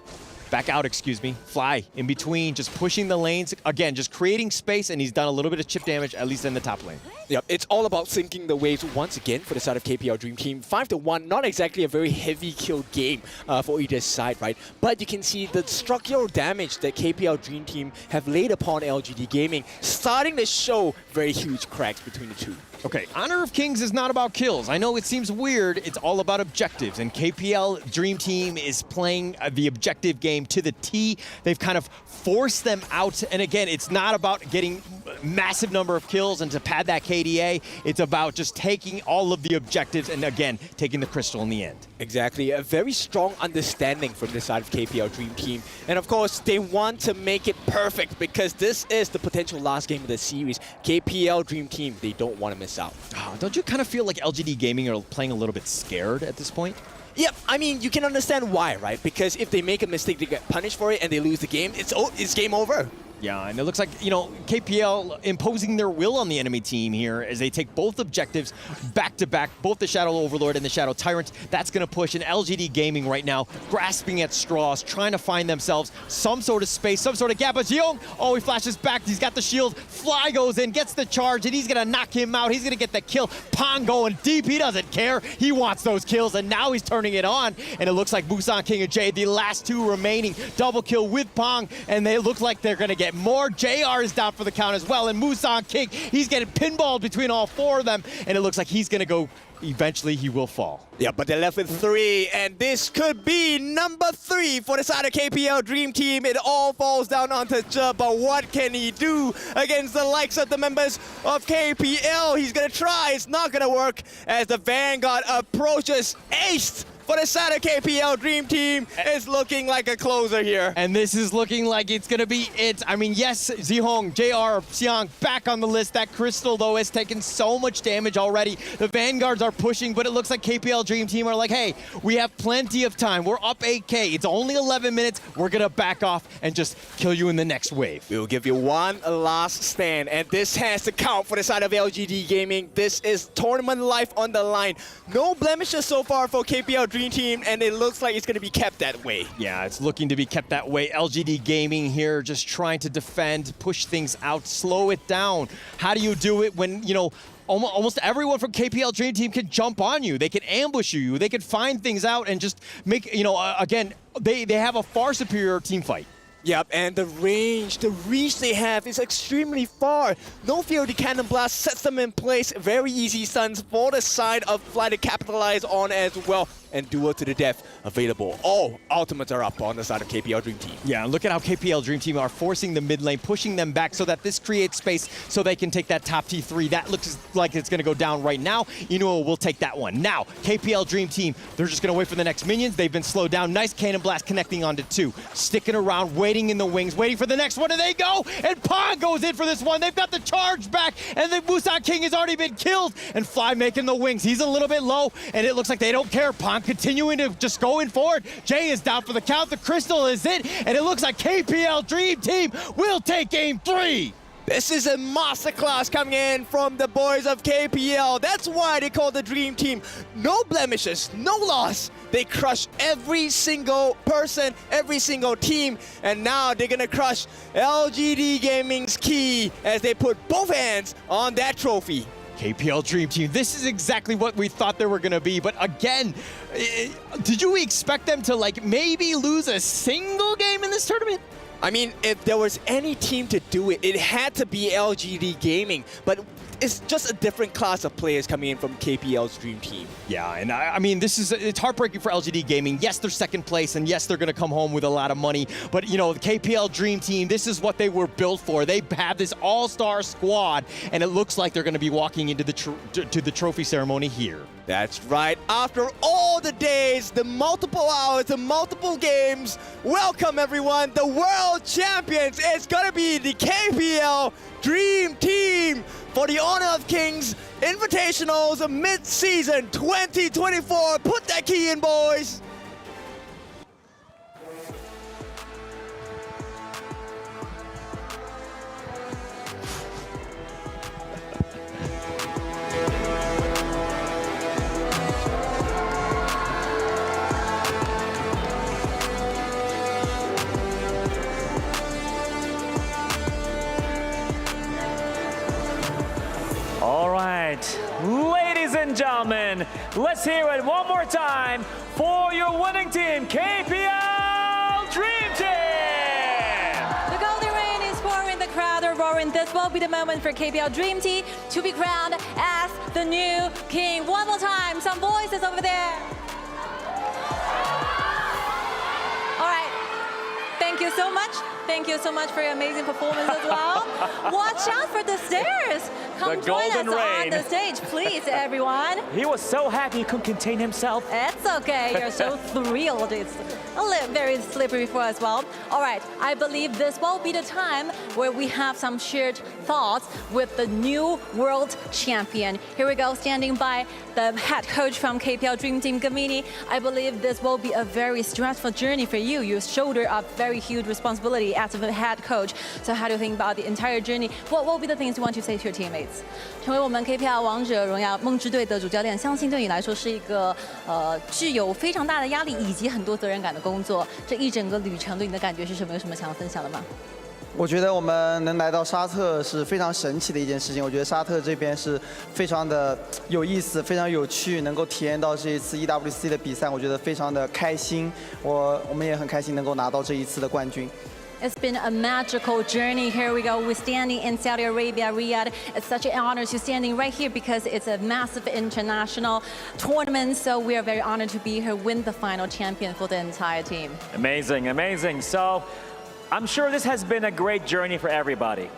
back out, excuse me, Fly in between, just pushing the lanes. Again, just creating space, and he's done a little bit of chip damage, at least in the top lane. Yep, it's all about sinking the waves once again for the side of KPL Dream Team. 5-1, not exactly a very heavy kill game for either side, right? But you can see the structural damage that KPL Dream Team have laid upon LGD Gaming, starting to show very huge cracks between the two. Okay, Honor of Kings is not about kills. I know it seems weird. It's all about objectives, and KPL Dream Team is playing the objective game to the T. They've kind of forced them out, and again, it's not about getting massive number of kills and to pad that KDA. It's about just taking all of the objectives and, again, taking the crystal in the end. Exactly, a very strong understanding from the side of KPL Dream Team. And of course, they want to make it perfect because this is the potential last game of the series. KPL Dream Team, they don't want to miss out. Don't you kind of feel like LGD Gaming are playing a little bit scared at this point? Yep, I mean, you can understand why, right? Because if they make a mistake, they get punished for it and they lose the game, it's game over. Yeah, and it looks like, you know, KPL imposing their will on the enemy team here as they take both objectives back-to-back, both the Shadow Overlord and the Shadow Tyrant. That's going to push an LGD Gaming right now, grasping at straws, trying to find themselves some sort of space, some sort of gap. But Xiong, oh, he flashes back. He's got the shield. Fly goes in, gets the charge, and he's going to knock him out. He's going to get the kill. Pong going deep. He doesn't care. He wants those kills, and now he's turning it on. And it looks like Busan King and Jay, the last two remaining, double kill with Pong, and they look like they're going to get more. JR is down for the count as well, and Musan King, he's getting pinballed between all four of them, and it looks like he's going to go, eventually he will fall. Yeah, but they're left with 3, and this could be number 3 for the side of KPL Dream Team. It all falls down onto Zhe, but what can he do against the likes of the members of KPL? He's going to try, it's not going to work as the Vanguard approaches. Aced! For the side of KPL Dream Team, it's looking like a closer here. And this is looking like it's going to be it. I mean, yes, Zihong, JR, Xiang back on the list. That Crystal, though, has taken so much damage already. The Vanguards are pushing, but it looks like KPL Dream Team are like, hey, we have plenty of time. We're up 8K. It's only 11 minutes. We're going to back off and just kill you in the next wave. We'll give you one last stand, and this has to count for the side of LGD Gaming. This is tournament life on the line. No blemishes so far for KPL Dream Team, and it looks like it's going to be kept that way. Yeah, it's looking to be kept that way. LGD Gaming here just trying to defend, push things out, slow it down. How do you do it when, you know, almost everyone from KPL Dream Team can jump on you. They can ambush you. They can find things out and just make, you know, again, they have a far superior team fight. Yep, and the range, the reach they have is extremely far. No fear of the Cannon Blast sets them in place. Very easy stuns for the side of Fly to capitalize on as well. And Duel to the Death available. All ultimates are up on the side of KPL Dream Team. Yeah, and look at how KPL Dream Team are forcing the mid lane, pushing them back so that this creates space so they can take that top T3. That looks like it's going to go down right now. Inuo will take that one. Now, KPL Dream Team, they're just going to wait for the next minions. They've been slowed down. Nice Cannon Blast connecting onto 2. Sticking around, waiting in the wings, waiting for the next one, and they go! And Pong goes in for this one. They've got the charge back, and the Busan King has already been killed. And Fly making the wings. He's a little bit low, and it looks like they don't care. Pong continuing to just going forward. Jay is down for the count. The Crystal is it, and it looks like KPL Dream Team will take game 3. This is a masterclass coming in from the boys of KPL. That's why they call the Dream Team. No blemishes, no loss. They crush every single person, every single team, and now they're gonna crush LGD Gaming's key as they put both hands on that trophy. KPL Dream Team, this is exactly what we thought they were going to be. But again, did you expect them to like maybe lose a single game in this tournament? I mean, if there was any team to do it, it had to be LGD Gaming. But it's just a different class of players coming in from KPL's Dream Team. Yeah, and I mean, it's heartbreaking for LGD Gaming. Yes, they're second place, and yes, they're going to come home with a lot of money. But, you know, the KPL Dream Team, this is what they were built for. They have this all-star squad, and it looks like they're going to be walking into the trophy ceremony here. That's right. After all the days, the multiple hours, the multiple games, welcome everyone, the world champions. It's going to be the KPL Dream Team for the Honor of Kings Invitationals Mid-Season 2024. Put that key in, boys. Ladies and gentlemen, let's hear it one more time for your winning team, KPL Dream Team! The golden rain is pouring, the crowd are roaring. This will be the moment for KPL Dream Team to be crowned as the new king. One more time, some voices over there. All right, thank you so much. Thank you so much for your amazing performance as well. Watch out for the stairs. Come join us on the stage, please, everyone. He was so happy he couldn't contain himself. It's okay, you're so thrilled. It's very slippery for us as well. All right, I believe this will be the time where we have some shared thoughts with the new world champion. Here we go, standing by the head coach from KPL Dream Team, Gamini. I believe this will be a very stressful journey for you. You shoulder a very huge responsibility as a head coach. So how do you think about the entire journey? What will be the things you want to say to your teammates? 成为我们 KPL 王者荣耀梦之队的主教练，相信对你来说是一个具有非常大的压力以及很多责任感的工作。这一整个旅程对你的感觉是什么？有什么想要分享的吗？我觉得我们能来到沙特是非常神奇的一件事情。我觉得沙特这边是非常的有意思，非常有趣，能够体验到这一次 EWC 的比赛，我觉得非常的开心。我们也很开心能够拿到这一次的冠军。 It's been a magical journey. Here we go. We're standing in Saudi Arabia, Riyadh. It's such an honor to standing right here because it's a massive international tournament. So we are very honored to be here, win the final champion for the entire team. Amazing, amazing. So I'm sure this has been a great journey for everybody.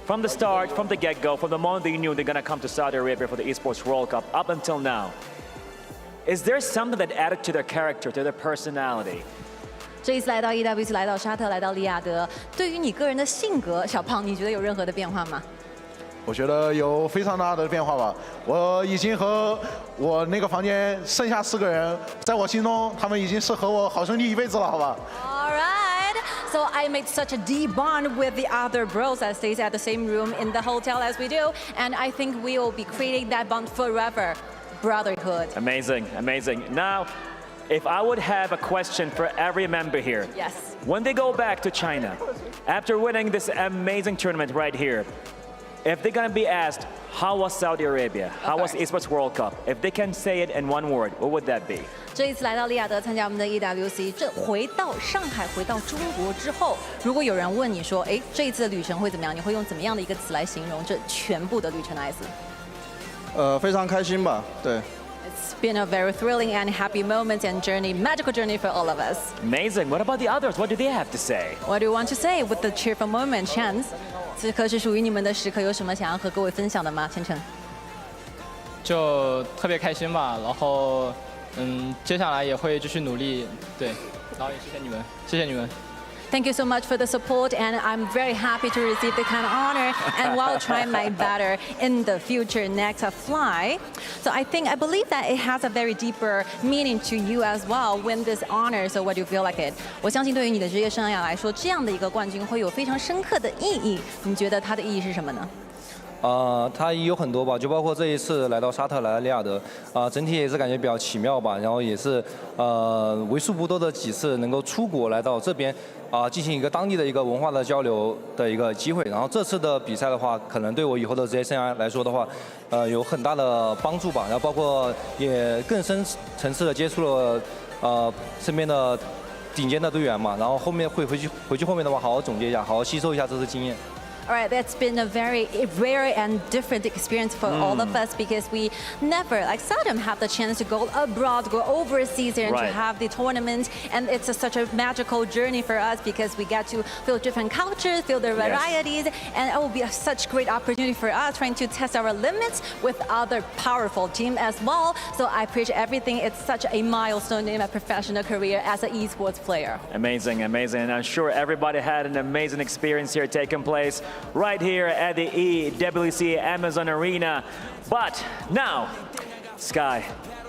From the start, from the get-go, from the moment they knew they're going to come to Saudi Arabia for the Esports World Cup, up until now. Is there something that added to their character, to their personality? 这一次来到 EWC， 来到沙特，来到利雅得，对于你个人的性格，小胖，你觉得有任何的变化吗？我觉得有非常大的变化吧。我已经和我那个房间剩下4个人，在我心中，他们已经是和我好兄弟一辈子了，好吧？ All right. So I made such a deep bond with the other bros that stays at the same room in the hotel as we do, and I think we will be creating that bond forever, brotherhood. Amazing, amazing. Now, if I would have a question for every member here. Yes. When they go back to China, after winning this amazing tournament right here, if they're going to be asked, how was Saudi Arabia? How was Esports World Cup? If they can say it in one word, what would that be? 这一次来到利雅得参加我们的 EWC， 这回到上海、回到中国之后，如果有人问你说，哎，这一次的旅程会怎么样？你会用怎么样的一个词来形容这全部的旅程来自？非常开心吧，对。 It's been a very thrilling and happy moment and journey, magical journey for all of us. Amazing. What about the others? What do they have to say? What do you want to say with the cheerful moment, Chance? 此刻是属于你们的时刻，有什么想要和各位分享的吗？千成。就特别开心吧，然后接下来也会继续努力，对，然后也谢谢你们，谢谢你们。 Thank you so much for the support, and I'm very happy to receive the kind of honor, and will try my better in the future next fly. So I believe that it has a very deeper meaning to you as well. Win this honor, so what do you feel like it? 我相信对于你的职业生涯来说，这样的一个冠军会有非常深刻的意义。你觉得它的意义是什么呢？ 它有很多吧，就包括这一次来到沙特，来到利雅得，整体也是感觉比较奇妙吧。然后也是为数不多的几次能够出国来到这边，进行一个当地的一个文化的交流的一个机会。然后这次的比赛的话，可能对我以后的职业生涯来说的话，有很大的帮助吧。然后包括也更深层次的接触了身边的顶尖的队员嘛。然后后面回去后面的话，好好总结一下，好好吸收一下这次经验。 All right, that's been a very rare and different experience for all of us because we never, like seldom, have the chance to go abroad, go overseas and to have the tournament. And it's such a magical journey for us because we get to feel different cultures, feel the varieties, and it will be such great opportunity for us trying to test our limits with other powerful team as well. So I appreciate everything. It's such a milestone in my professional career as an esports player. Amazing, amazing. And I'm sure everybody had an amazing experience here taking place right here at the EWC Amazon Arena. But now, Sky,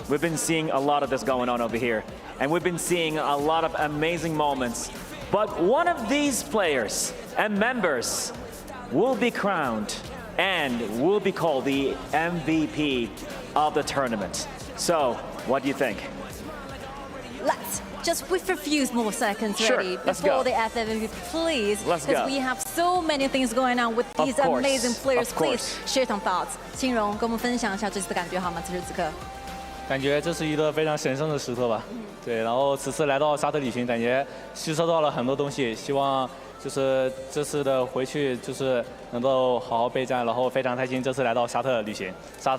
we've been seeing a lot of this going on over here, and we've been seeing a lot of amazing moments. But one of these players and members will be crowned and will be called the MVP of the tournament. So, what do you think? Let's just with a few more seconds Sure, ready let's before go. the FMVP, please. Let's Because go. we have so many things going on with Of these course, amazing players. of Please course. share some thoughts. 欣荣跟我们分享一下这次的感觉好吗？此时此刻。感觉这是一个非常神圣的时刻吧。对，然后此次来到沙特旅行，感觉吸收到了很多东西，希望就是这次的回去就是能够好好备战，然后非常开心这次来到沙特旅行，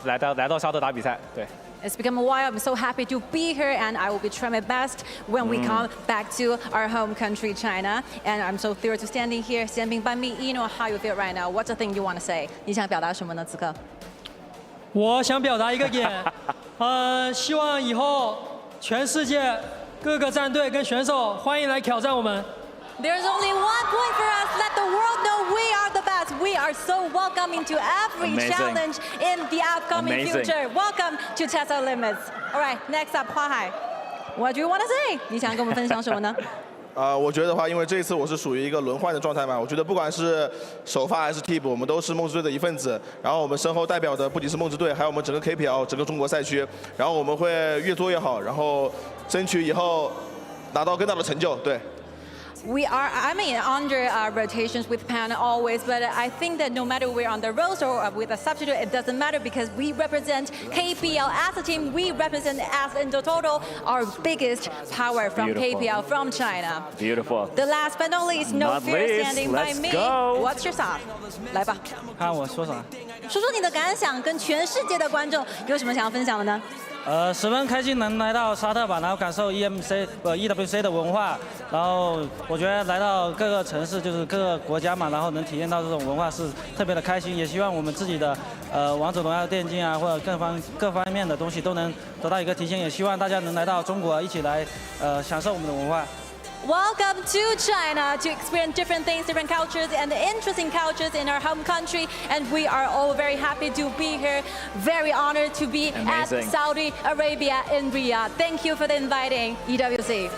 来到沙特打比赛，对。It's become a while. I'm so happy to be here, and I will be trying my best when we come back to our home country, China. And I'm so thrilled to standing here, standing by me. You know how you feel right now. What's the thing you want to say? 你想表达什么呢？此刻？我想表达一个点，希望以后全世界各个战队跟选手欢迎来挑战我们。There's only one point for us. Let the world know we are the best. We are so welcoming to every Amazing. challenge in the upcoming Amazing. future. Welcome to Test Our Limits. All right, next up, 花海。What do you want to say? 你想跟我们分享什么呢？我觉得的话，因为这一次我是属于一个轮换的状态嘛，我觉得不管是首发还是替补，我们都是梦之队的一份子。然后我们身后代表的不仅是梦之队，还有我们整个 KPL 整个中国赛区。然后我们会越做越好，然后争取以后拿到更大的成就。对。We are, I mean, under rotations with Pan always, but I think that no matter we're on the roster or with a substitute, it doesn't matter because we represent KPL as a team. We represent as in the total our biggest power from Beautiful. KPL from China. Beautiful. The last but not least, no Not fear least, standing by let's me. go. What's your thought? 来吧，看我说啥？说说你的感想，跟全世界的观众有什么想要分享的呢？十分开心能来到沙特吧，然后感受 EWC 的文化，然后我觉得来到各个城市，就是各个国家嘛，然后能体验到这种文化是特别的开心，也希望我们自己的王者荣耀电竞啊，或者各方面的东西都能得到一个提升，也希望大家能来到中国一起来享受我们的文化。Welcome to China to experience different things, different cultures, and interesting cultures in our home country. And we are all very happy to be here. Very honored to be Amazing. at Saudi Arabia in Riyadh. Thank you for the inviting, EWC.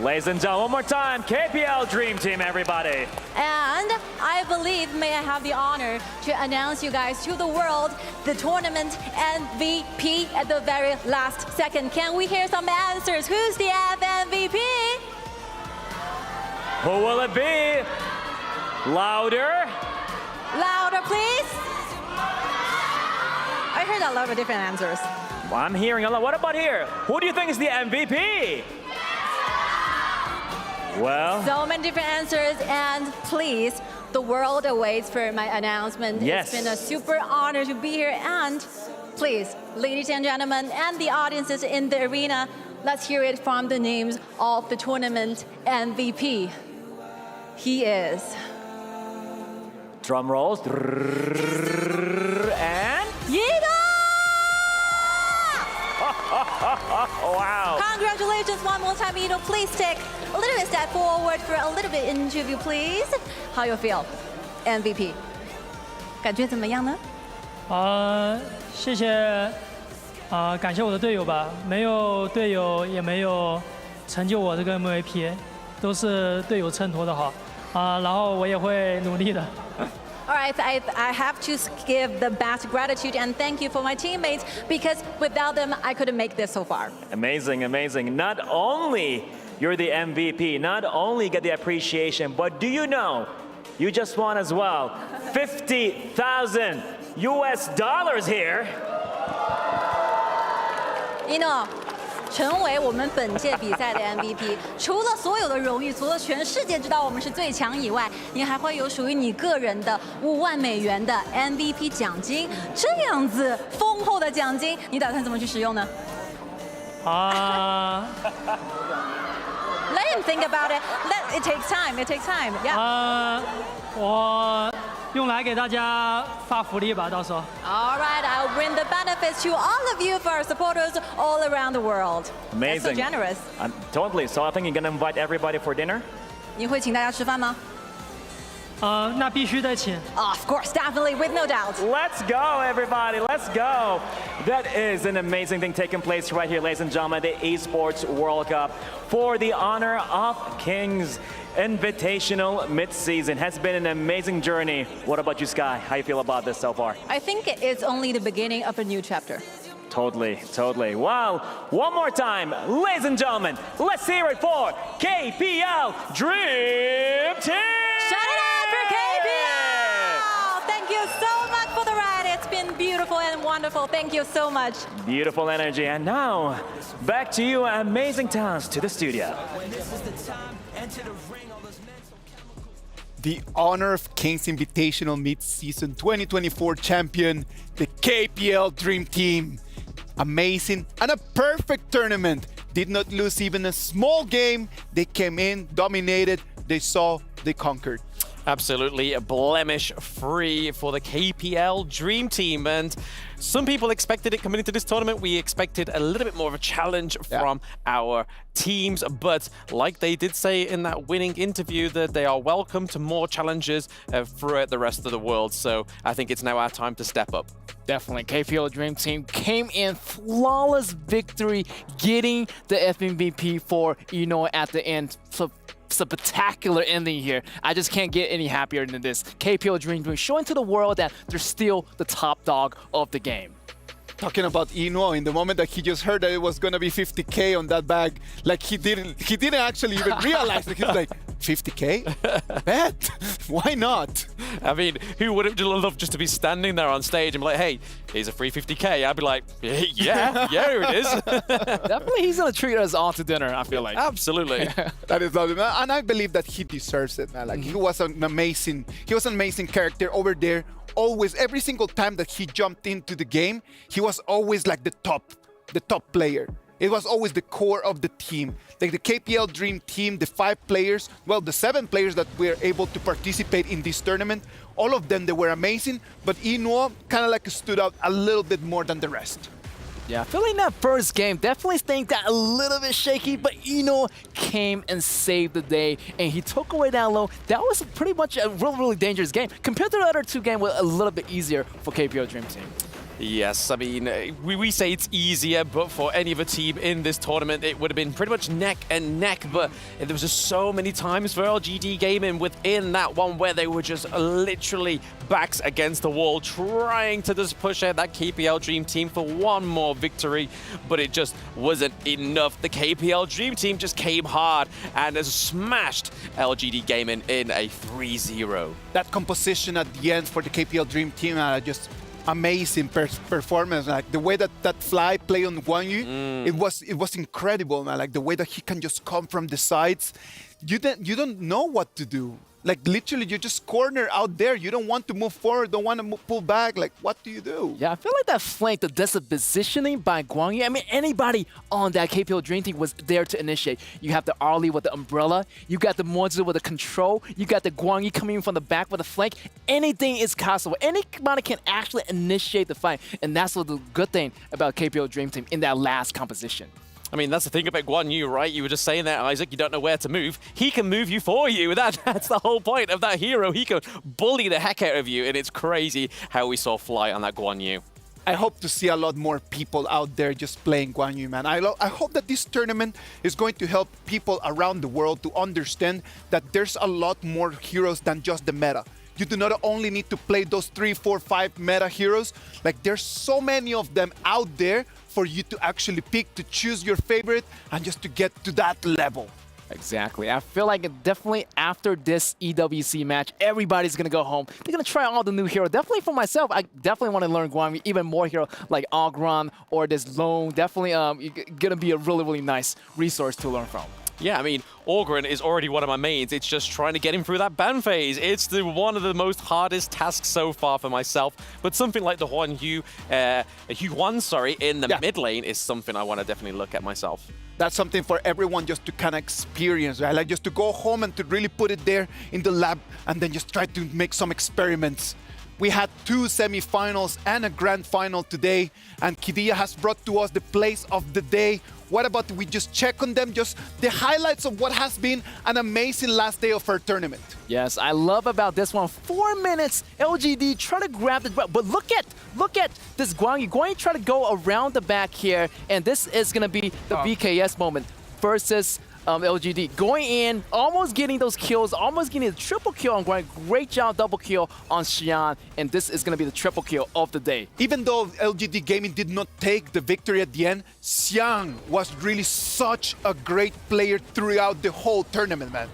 Ladies and gentlemen, one more time, KPL Dream Team, everybody. And I believe, may I have the honor to announce you guys to the world the tournament MVP at the very last second. Can we hear some answers? Who's the FMVP? Who will it be? Louder. Louder, please. I heard a lot of different answers. I'm hearing a lot. What about here? Who do you think is the MVP? Well, So many different answers, and please, the world awaits for my announcement. Yes. It's been a super honor to be here, and please, ladies and gentlemen, and the audiences in the arena, let's hear it from the names of the tournament MVP. He is drum rolls. And Yiga! wow. Congratulations one more time, Ito. Please take a little bit step forward for a little bit interview, please. How you feel? MVP. 感觉怎么样呢？谢谢感谢我的队友吧，没有队友也没有成就我这个 MVP， 都是队友衬托的好然后我也会努力的。All right, I have to give the best gratitude and thank you for my teammates because without them, I couldn't make this so far. Amazing, amazing. Not only you're the MVP, not only get the appreciation, but do you know you just won as well $50,000 here. You know, 成为我们本届比赛的 MVP， 除了所有的荣誉，除了全世界知道我们是最强以外，你还会有属于你个人的$5万的 MVP 奖金，这样子丰厚的奖金，你打算怎么去使用呢？Let him think about it. It takes time. It takes time. Yeah. 我用来给大家发福利吧，到时候。All right, I'll bring the benefits to all of you for our supporters all around the world. Amazing. That's so generous. Totally. So I think you're gonna invite everybody for dinner. 你会请大家吃饭吗？那必须得请。Of course, definitely, with no doubt. Let's go, everybody. Let's go. That is an amazing thing taking place right here, ladies and gentlemen, the Esports World Cup for the honor of Kings. Invitational Midseason has been an amazing journey. What about you, Sky? How you feel about this so far? I think it's only the beginning of a new chapter. Totally, totally. Well, one more time, ladies and gentlemen, let's hear it for KPL Dream Team! Shout it out for KPL! Thank you so much for the ride. It's been beautiful and wonderful. Thank you so much. Beautiful energy. And now, back to you, amazing talents, to the studio. The Honor of Kings Invitational Mid-Season 2024 champion, the KPL Dream Team. Amazing and a perfect tournament. Did not lose even a small game. They came in, dominated, they saw, they conquered. Absolutely blemish-free for the KPL Dream Team. And some people expected it coming into this tournament. We expected a little bit more of a challenge from our teams. But like they did say in that winning interview, that they are welcome to more challenges throughout the rest of the world. So I think it's now our time to step up. Definitely. KPL Dream Team came in flawless victory, getting the FMVP for Ino at the end. So it's a spectacular ending here. I just can't get any happier than this. KPL Dream Team showing to the world that they're still the top dog of the game. Talking about Ino, in the moment that he just heard that it was gonna be 50K on that bag, like he didn't actually even realize that. He's like, 50K? Bet. Why not? I mean, who wouldn't love just to be standing there on stage and be like, hey, here's a free 50K? I'd be like, yeah, here it is. Definitely he's gonna treat us all to dinner, I feel like. Absolutely. That is lovely, man. And I believe that he deserves it, man. Like he was an amazing character over there. Always, every single time that he jumped into the game, he was always like the top player. It was always the core of the team. Like the KPL Dream Team, the 5 players, well, the 7 players that were able to participate in this tournament, all of them, they were amazing, but Ino kind of like stood out a little bit more than the rest. Yeah, feeling that first game, definitely think that a little bit shaky, but Ino came and saved the day, and he took away that low. That was pretty much a really dangerous game. Compared to the other 2 games, was a little bit easier for KPL Dream Team. Yes, I mean, we say it's easier, but for any other team in this tournament, it would have been pretty much neck and neck. But there was just so many times for LGD Gaming within that one where they were just literally backs against the wall, trying to just push out that KPL Dream Team for one more victory, but it just wasn't enough. The KPL Dream Team just came hard and has smashed LGD Gaming in a 3-0. That composition at the end for the KPL Dream Team, just amazing performance. Like the way that Fly played on Guan Yu, it was incredible, man. Like the way that he can just come from the sides. You don't know what to do. Like literally, you just corner out there. You don't want to move forward, don't want to pull back. Like, what do you do? Yeah, I feel like that flank, the positioning by Guan Yu. I mean, anybody on that KPL Dream Team was there to initiate. You have the Arlie with the umbrella. You got the Monzu with the control. You got the Guan Yu coming in from the back with the flank. Anything is possible. Anybody can actually initiate the fight. And that's what the good thing about KPL Dream Team in that last composition. I mean, that's the thing about Guan Yu, right? You were just saying that, Isaac, you don't know where to move. He can move you for you. That's the whole point of that hero. He can bully the heck out of you, and it's crazy how we saw Fly on that Guan Yu. I hope to see a lot more people out there just playing Guan Yu, man. I hope that this tournament is going to help people around the world to understand that there's a lot more heroes than just the meta. You do not only need to play those 3, 4, 5 meta heroes. Like, there's so many of them out there for you to actually pick, to choose your favorite, and just to get to that level. Exactly. I feel like definitely after this EWC match, everybody's going to go home. They're going to try all the new heroes. Definitely for myself, I definitely want to learn Guan Yu, even more hero like Ogron or this Lone. Definitely going to be a really nice resource to learn from. Yeah, I mean, Ogren is already one of my mains. It's just trying to get him through that ban phase. It's one of the most hardest tasks so far for myself. But something like the Huan in the mid lane is something I want to definitely look at myself. That's something for everyone just to kind of experience, right? Like just to go home and to really put it there in the lab and then just try to make some experiments. We had 2 semifinals and a grand final today, and Kidia has brought to us the plays of the day. What about we just check on them, just the highlights of what has been an amazing last day of our tournament? Yes, I love about this one. 4 minutes, LGD try to grab the, but look at this Guan Yu. Guan Yu try to go around the back here, and this is gonna be the BKS moment versus LGD. Going in, almost getting those kills, almost getting a triple kill on Grind. Great job, double kill on Xian, and this is going to be the triple kill of the day. Even though LGD Gaming did not take the victory at the end, Xiang was really such a great player throughout the whole tournament, man.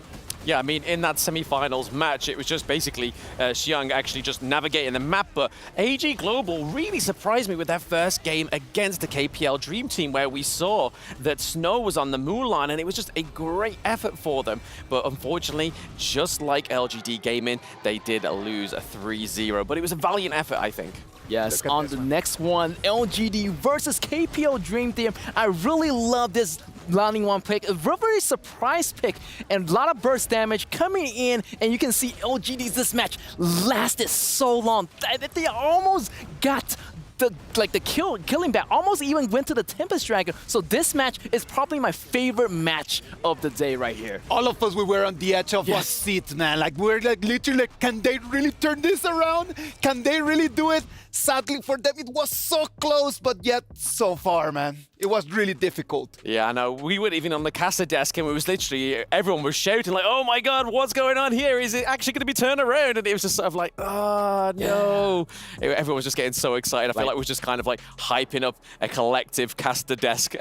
Yeah, I mean, in that semi-finals match, it was just basically Xiang actually just navigating the map, but AG Global really surprised me with their first game against the KPL Dream Team, where we saw that Snow was on the Mulan, and it was just a great effort for them. But unfortunately, just like LGD Gaming, they did lose a 3-0, but it was a valiant effort, I think. Yes, on the next one, LGD versus KPL Dream Team. I really love this landing one pick, a very surprise pick, and a lot of burst damage coming in, and you can see LGD's this match lasted so long that they almost got the killing back, almost even went to the Tempest Dragon. So this match is probably my favorite match of the day right here. All of us, we were on the edge of our seats, man. Like, we're like literally like, can they really turn this around? Can they really do it? Sadly for them, it was so close, but yet so far, man. It was really difficult. Yeah, I know. We weren't even on the caster desk, and it was literally, everyone was shouting like, oh my god, what's going on here? Is it actually going to be turned around? And it was just sort of like, oh no. Everyone was just getting so excited. I feel like we're just kind of like hyping up a collective caster desk,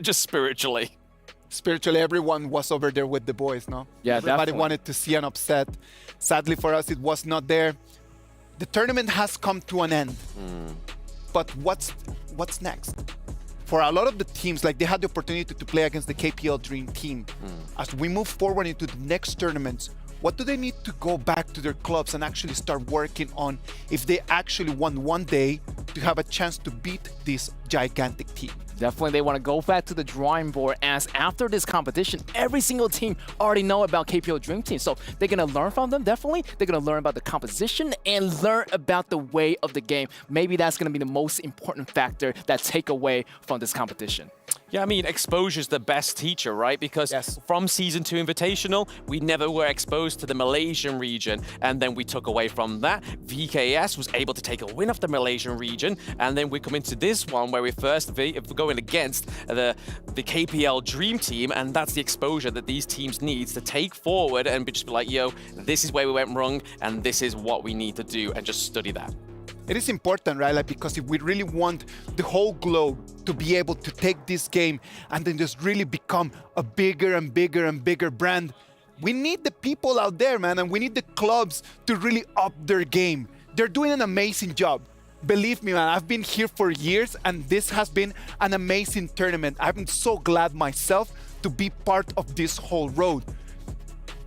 just spiritually. Spiritually, everyone was over there with the boys, no? Yeah, everybody definitely wanted to see an upset. Sadly for us, it was not there. The tournament has come to an end. But what's next? For a lot of the teams, like, they had the opportunity to play against the KPL Dream Team. As we move forward into the next tournaments, what do they need to go back to their clubs and actually start working on if they actually want one day to have a chance to beat this gigantic team? Definitely, they want to go back to the drawing board, as after this competition, every single team already know about KPL Dream Team. So they're going to learn from them, definitely. They're going to learn about the composition and learn about the way of the game. Maybe that's going to be the most important factor that take away from this competition. Yeah, I mean, exposure's the best teacher, right? Because from Season 2 Invitational, we never were exposed to the Malaysian region, and then we took away from that. VKS was able to take a win off the Malaysian region, and then we come into this one where we're going against the KPL Dream Team, and that's the exposure that these teams need to take forward and just be like, yo, this is where we went wrong, and this is what we need to do, and just study that. It is important, right? Like, because if we really want the whole globe to be able to take this game and then just really become a bigger and bigger and bigger brand, we need the people out there, man, and we need the clubs to really up their game. They're doing an amazing job. Believe me, man, I've been here for years, and this has been an amazing tournament. I'm so glad myself to be part of this whole road.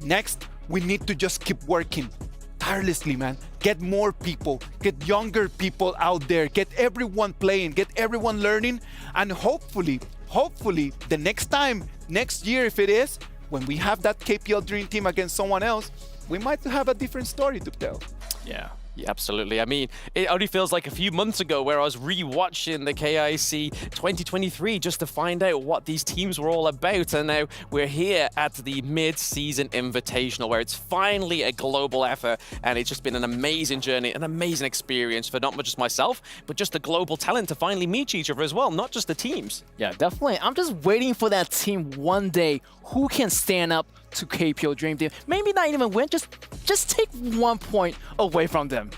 Next, we need to just keep working tirelessly, man. Get more people, get younger people out there, get everyone playing, get everyone learning, and hopefully, the next year if it is, when we have that KPL Dream Team against someone else, we might have a different story to tell. Yeah. Yeah, absolutely. I mean, it only feels like a few months ago where I was re-watching the KIC 2023 just to find out what these teams were all about. And now we're here at the Mid-Season Invitational, where it's finally a global effort. And it's just been an amazing journey, an amazing experience for not just myself, but just the global talent to finally meet each other as well, not just the teams. Yeah, definitely. I'm just waiting for that team one day who can stand up to KPL Dream Team. Maybe not even win, just take 1 point away from them.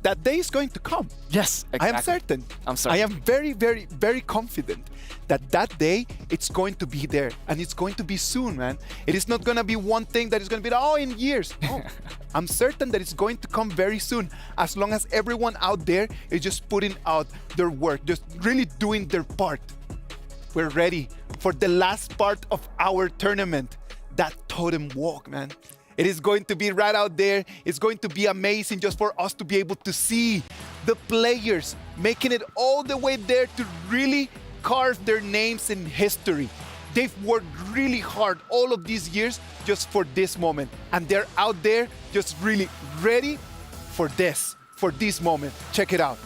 That day is going to come. Yes, exactly. I am certain. I'm certain. I am very, very, very confident that that day, it's going to be there. And it's going to be soon, man. It is not going to be one thing that is going to be, oh, in years. No. I'm certain that it's going to come very soon, as long as everyone out there is just putting out their work, just really doing their part. We're ready for the last part of our tournament, that totem walk, man. It is going to be right out there. It's going to be amazing just for us to be able to see the players making it all the way there to really carve their names in history. They've worked really hard all of these years just for this moment. And they're out there just really ready for this moment. Check it out.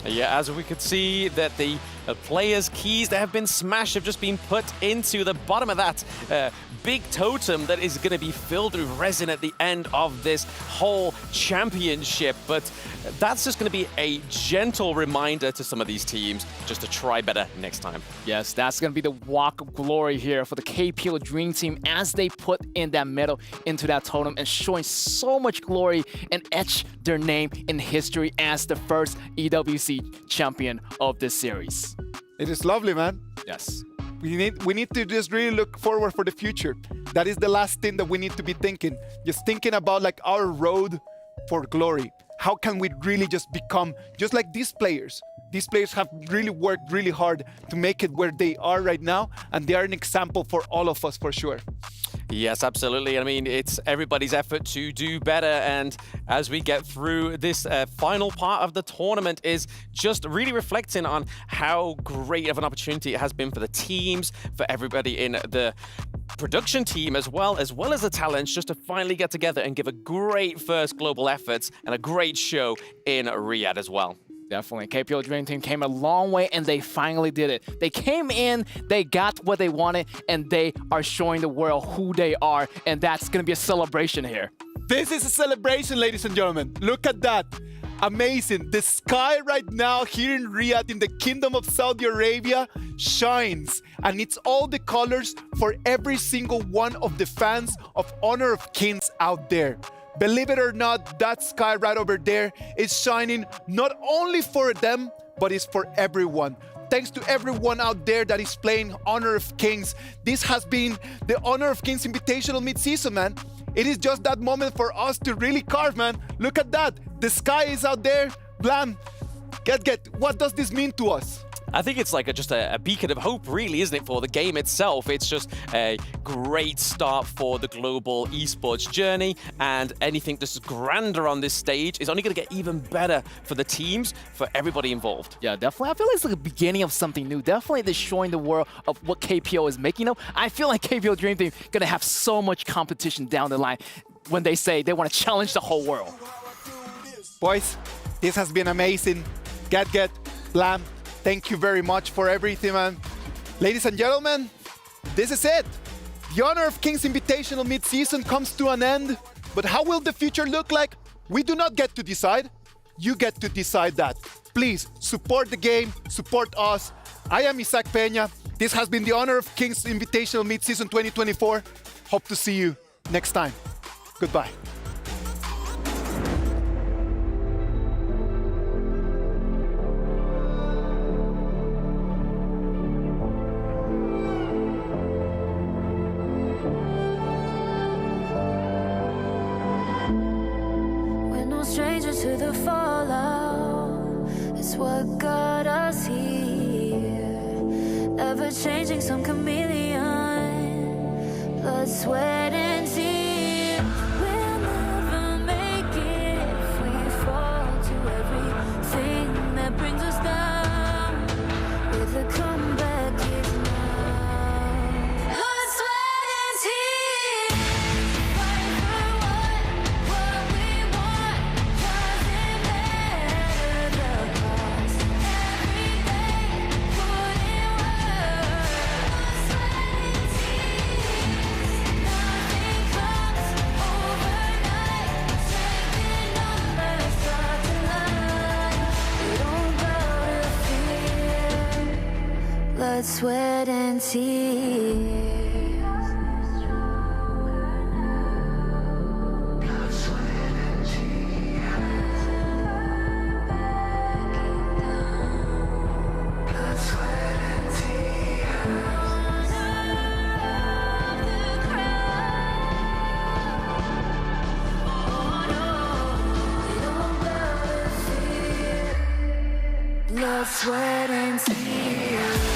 Yeah, as we could see that the players' keys that have been smashed have just been put into the bottom of that big totem that is going to be filled with resin at the end of this whole championship. But that's just going to be a gentle reminder to some of these teams just to try better next time. Yes, that's going to be the walk of glory here for the KPL Dream Team as they put in that medal into that totem and showing so much glory and etch their name in history as the first EWC champion of this series. It is lovely, man. Yes. We need to just really look forward for the future. That is the last thing that we need to be thinking. Just thinking about like our road for glory. How can we really just become just like these players? These players have really worked really hard to make it where they are right now, and they are an example for all of us for sure. Yes, absolutely. I mean, it's everybody's effort to do better. And as we get through this final part of the tournament is just really reflecting on how great of an opportunity it has been for the teams, for everybody in the production team as well as the talents, just to finally get together and give a great first global efforts and a great show in Riyadh as well. Definitely. KPL Dream Team came a long way and they finally did it. They came in, they got what they wanted, and they are showing the world who they are, and that's going to be a celebration here. This is a celebration, ladies and gentlemen. Look at that. Amazing. The sky right now here in Riyadh in the Kingdom of Saudi Arabia shines, and it's all the colors for every single one of the fans of Honor of Kings out there. Believe it or not, that sky right over there is shining not only for them, but it's for everyone. Thanks to everyone out there that is playing Honor of Kings. This has been the Honor of Kings Invitational Midseason, man. It is just that moment for us to really carve, man. Look at that. The sky is out there. Blam. Get. What does this mean to us? I think it's like just a beacon of hope, really, isn't it, for the game itself? It's just a great start for the global esports journey, and anything that's grander on this stage is only going to get even better for the teams, for everybody involved. Yeah, definitely. I feel like it's like the beginning of something new. Definitely they're showing the world of what KPL is making of. I feel like KPL Dream Team going to have so much competition down the line when they say they want to challenge the whole world. Boys, this has been amazing. Get, Blam. Thank you very much for everything, man. Ladies and gentlemen, this is it. The Honor of Kings Invitational Midseason comes to an end. But how will the future look like? We do not get to decide. You get to decide that. Please support the game, support us. I am Isaac Peña. This has been the Honor of Kings Invitational Midseason 2024. Hope to see you next time. Goodbye. Strangers to the fallout, it's what got us here. Ever changing, some chameleon, blood, sweat, and tears. We'll never make it if we fall to everything that brings us down. With a comeback is now. Blood, sweat, and tears. Fight for what we want. Doesn't matter the cost. Every day, put in work. Blood, sweat, and tears. Nothing comes overnight. Taking numbers, start to line. We don't bow to fear. Blood, sweat, and tears. Blood, sweat, and tears.